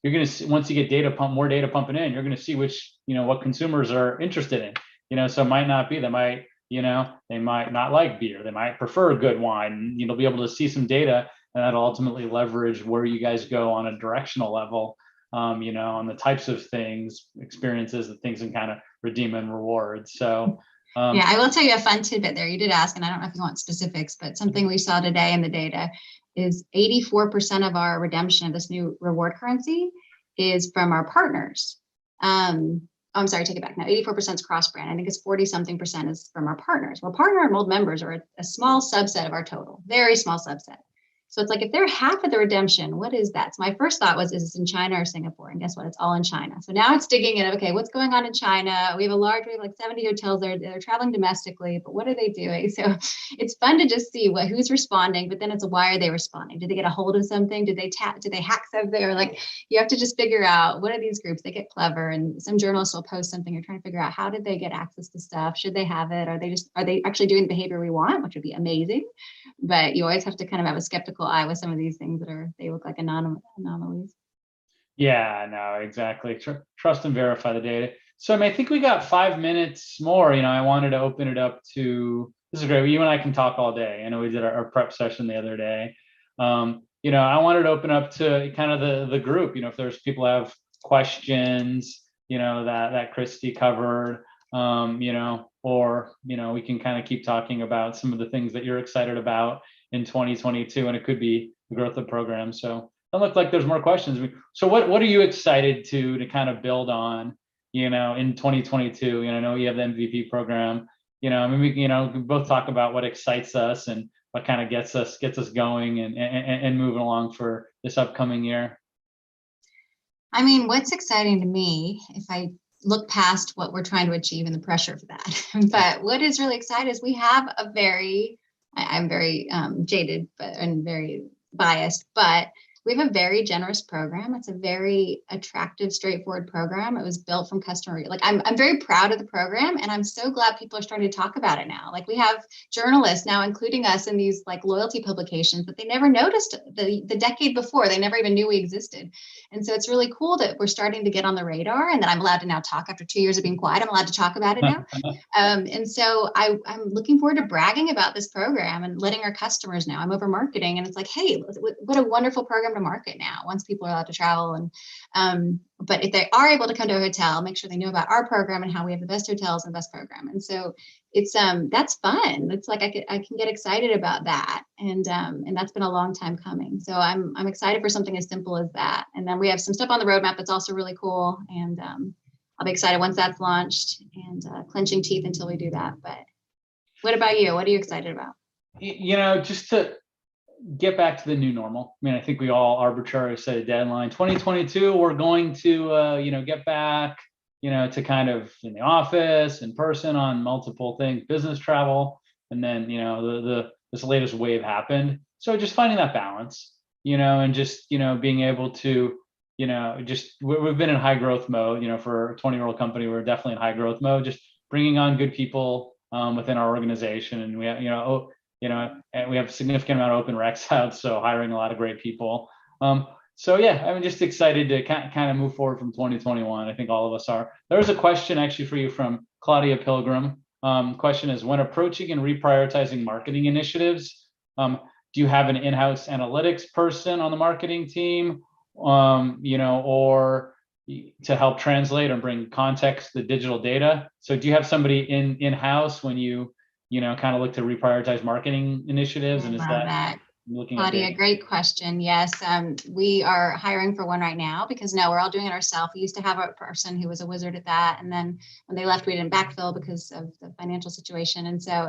you're going to see, once you get more data pumping in, you're going to see which, what consumers are interested in, so it might not be, they might not like beer. They might prefer good wine. You'll be able to see some data, and that'll ultimately leverage where you guys go on a directional level, on the types of things, experiences, the things, and kind of redeem and reward. So, yeah, I will tell you a fun tidbit there. You did ask, and I don't know if you want specifics, but something we saw today in the data is 84% of our redemption of this new reward currency is from our partners. I'm sorry, take it back now. 84% is cross-brand. I think it's 40-something% is from our partners. Well, partner and mold members are a small subset of our total, very small subset. So it's like, if they're half of the redemption, what is that? So my first thought was, is this in China or Singapore? And guess what? It's all in China. So now it's digging in, okay, what's going on in China? We have like 70 hotels there. They're traveling domestically, but what are they doing? So it's fun to just see who's responding, but then it's why are they responding? Did they get a hold of something? Did they hack something? Or you have to just figure out, what are these groups? They get clever, and some journalists will post something. You're trying to figure out, how did they get access to stuff? Should they have it? Are they actually doing the behavior we want, which would be amazing? But you always have to kind of have a skeptical eye with some of these things they look like anomalies. Yeah, no, exactly. Trust and verify the data. So I think we got 5 minutes more. I wanted to open it up to, this is great. You and I can talk all day. I know we did our prep session the other day. I wanted to open up to kind of the group, if there's people who have questions, that Christy covered, or, we can kind of keep talking about some of the things that you're excited about in 2022, and it could be the growth of programs. So it looks like there's more questions. So what are you excited to kind of build on in 2022. I know you have the MVP program. I mean, we both talk about what excites us and what kind of gets us going and moving along for this upcoming year. I mean, what's exciting to me, if I look past what we're trying to achieve and the pressure for that, but what is really exciting is we have I'm very jaded and very biased, but we have a very generous program. It's a very attractive, straightforward program. It was built from customer. Like I'm very proud of the program, and I'm so glad people are starting to talk about it now. Like we have journalists now including us in these like loyalty publications that they never noticed the decade before. They never even knew we existed. And so it's really cool that we're starting to get on the radar, and that I'm allowed to now talk after 2 years of being quiet. I'm allowed to talk about it now. And so I'm looking forward to bragging about this program and letting our customers know. I'm over marketing, and it's like, hey, what a wonderful program to market now once people are allowed to travel. And but if they are able to come to a hotel, make sure they know about our program and how we have the best hotels and best program. And so it's that's fun. It's like I can get excited about that, and that's been a long time coming. So I'm excited for something as simple as that. And then we have some stuff on the roadmap that's also really cool, and I'll be excited once that's launched, and clenching teeth until we do that. But what about you? What are you excited about? Just to get back to the new normal. I mean, I think we all arbitrarily set a deadline. 2022, we're going to, get back, to kind of in the office, in person, on multiple things, business travel, and then, this latest wave happened. So just finding that balance, and just, being able to, we've been in high growth mode, for a 20-year-old company, we're definitely in high growth mode, just bringing on good people within our organization. And we have, and we have a significant amount of open recs out, so hiring a lot of great people. So yeah, I'm just excited to kind of move forward from 2021. I think all of us are. There was a question actually for you from Claudia Pilgrim. Question is, when approaching and reprioritizing marketing initiatives, do you have an in-house analytics person on the marketing team, or to help translate or bring context to the digital data? So do you have somebody in-house when you kind of look to reprioritize marketing initiatives? And is that looking at Claudia, great question. Yes, we are hiring for one right now because we're all doing it ourselves. We used to have a person who was a wizard at that, and then when they left, we didn't backfill because of the financial situation. And so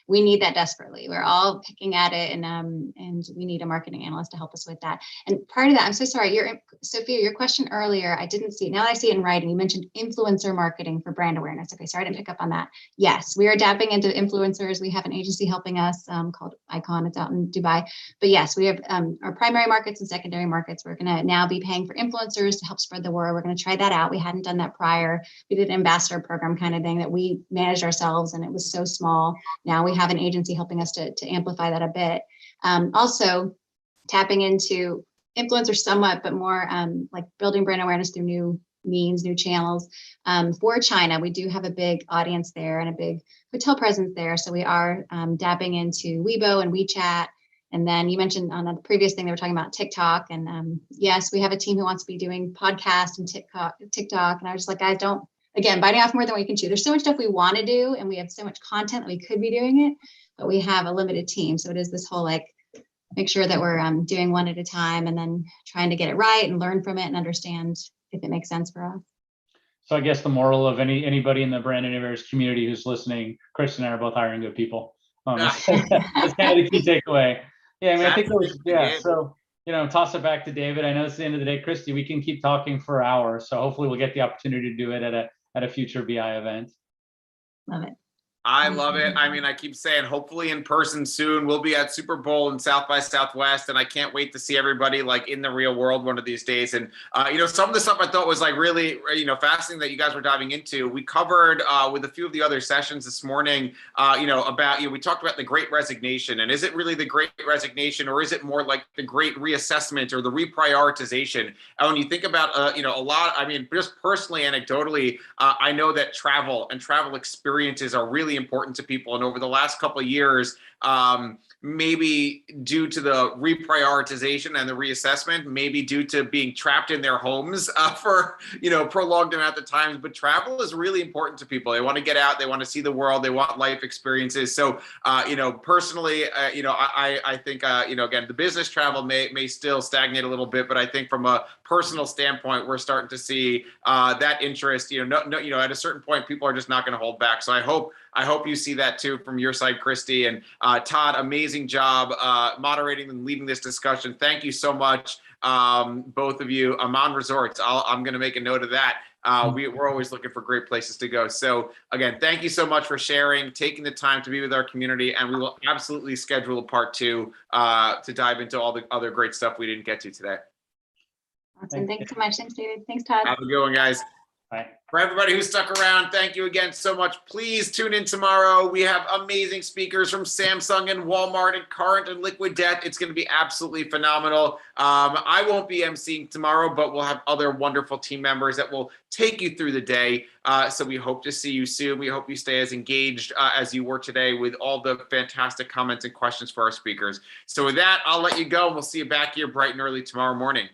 we need that desperately. We're all picking at it, and we need a marketing analyst to help us with that. And part of that, I'm so sorry, Sophia, your question earlier, I didn't see. Now that I see it in writing, you mentioned influencer marketing for brand awareness. Okay, sorry, I didn't pick up on that. Yes, we are dabbing into influencers. We have an agency helping us called Icon. It's out in Dubai. But yes, we have our primary markets and secondary markets. We're going to now be paying for influencers to help spread the word. We're going to try that out. We hadn't done that prior. We did an ambassador program kind of thing that we managed ourselves, and it was so small. Now we have an agency helping us to amplify that a bit. Also tapping into influencers somewhat, but more like building brand awareness through new means, new channels. For China, we do have a big audience there and a big hotel presence there. So we are dabbing into Weibo and WeChat. And then you mentioned on the previous thing, they were talking about TikTok. And yes, we have a team who wants to be doing podcasts and TikTok. And I was just like, guys, don't, again, biting off more than we can chew. There's so much stuff we want to do, and we have so much content that we could be doing it, but we have a limited team. So it is this whole like, make sure that we're doing one at a time, and then trying to get it right and learn from it and understand if it makes sense for us. So I guess the moral of anybody in the Brand Innovators community who's listening, Chris and I are both hiring good people. That's kind of the key takeaway. Yeah, I mean, I think it was, so, toss it back to David. I know it's the end of the day, Christy, we can keep talking for hours. So hopefully we'll get the opportunity to do it at a future BI event. Love it. I love it. I mean, I keep saying hopefully in person soon. We'll be at Super Bowl and South by Southwest, and I can't wait to see everybody like in the real world one of these days. And some of the stuff I thought was like really fascinating that you guys were diving into. We covered with a few of the other sessions this morning, about we talked about the Great Resignation, and is it really the Great Resignation, or is it more like the Great Reassessment or the reprioritization? And when you think about a lot, I mean, just personally, anecdotally, I know that travel and travel experiences are really important to people. And over the last couple of years, maybe due to the reprioritization and the reassessment, maybe due to being trapped in their homes for, prolonged amount of times. But travel is really important to people. They want to get out, they want to see the world, they want life experiences. So, personally, I think, again, the business travel may still stagnate a little bit, but I think from a personal standpoint, we're starting to see that interest. At a certain point, people are just not going to hold back. So I hope you see that too from your side, Christy. And Todd, amazing job moderating and leading this discussion. Thank you so much, both of you. Amman Resorts, I'm going to make a note of that. We're always looking for great places to go. So again, thank you so much for sharing, taking the time to be with our community, and we will absolutely schedule a part 2 to dive into all the other great stuff we didn't get to today. Awesome. Thanks so much. Thanks, David. Thanks, Todd. Have a good one, guys. Bye. For everybody who stuck around, thank you again so much. Please tune in tomorrow. We have amazing speakers from Samsung and Walmart and Current and Liquid Death. It's going to be absolutely phenomenal. I won't be emceeing tomorrow, but we'll have other wonderful team members that will take you through the day. So we hope to see you soon. We hope you stay as engaged as you were today with all the fantastic comments and questions for our speakers. So with that, I'll let you go, and we'll see you back here bright and early tomorrow morning.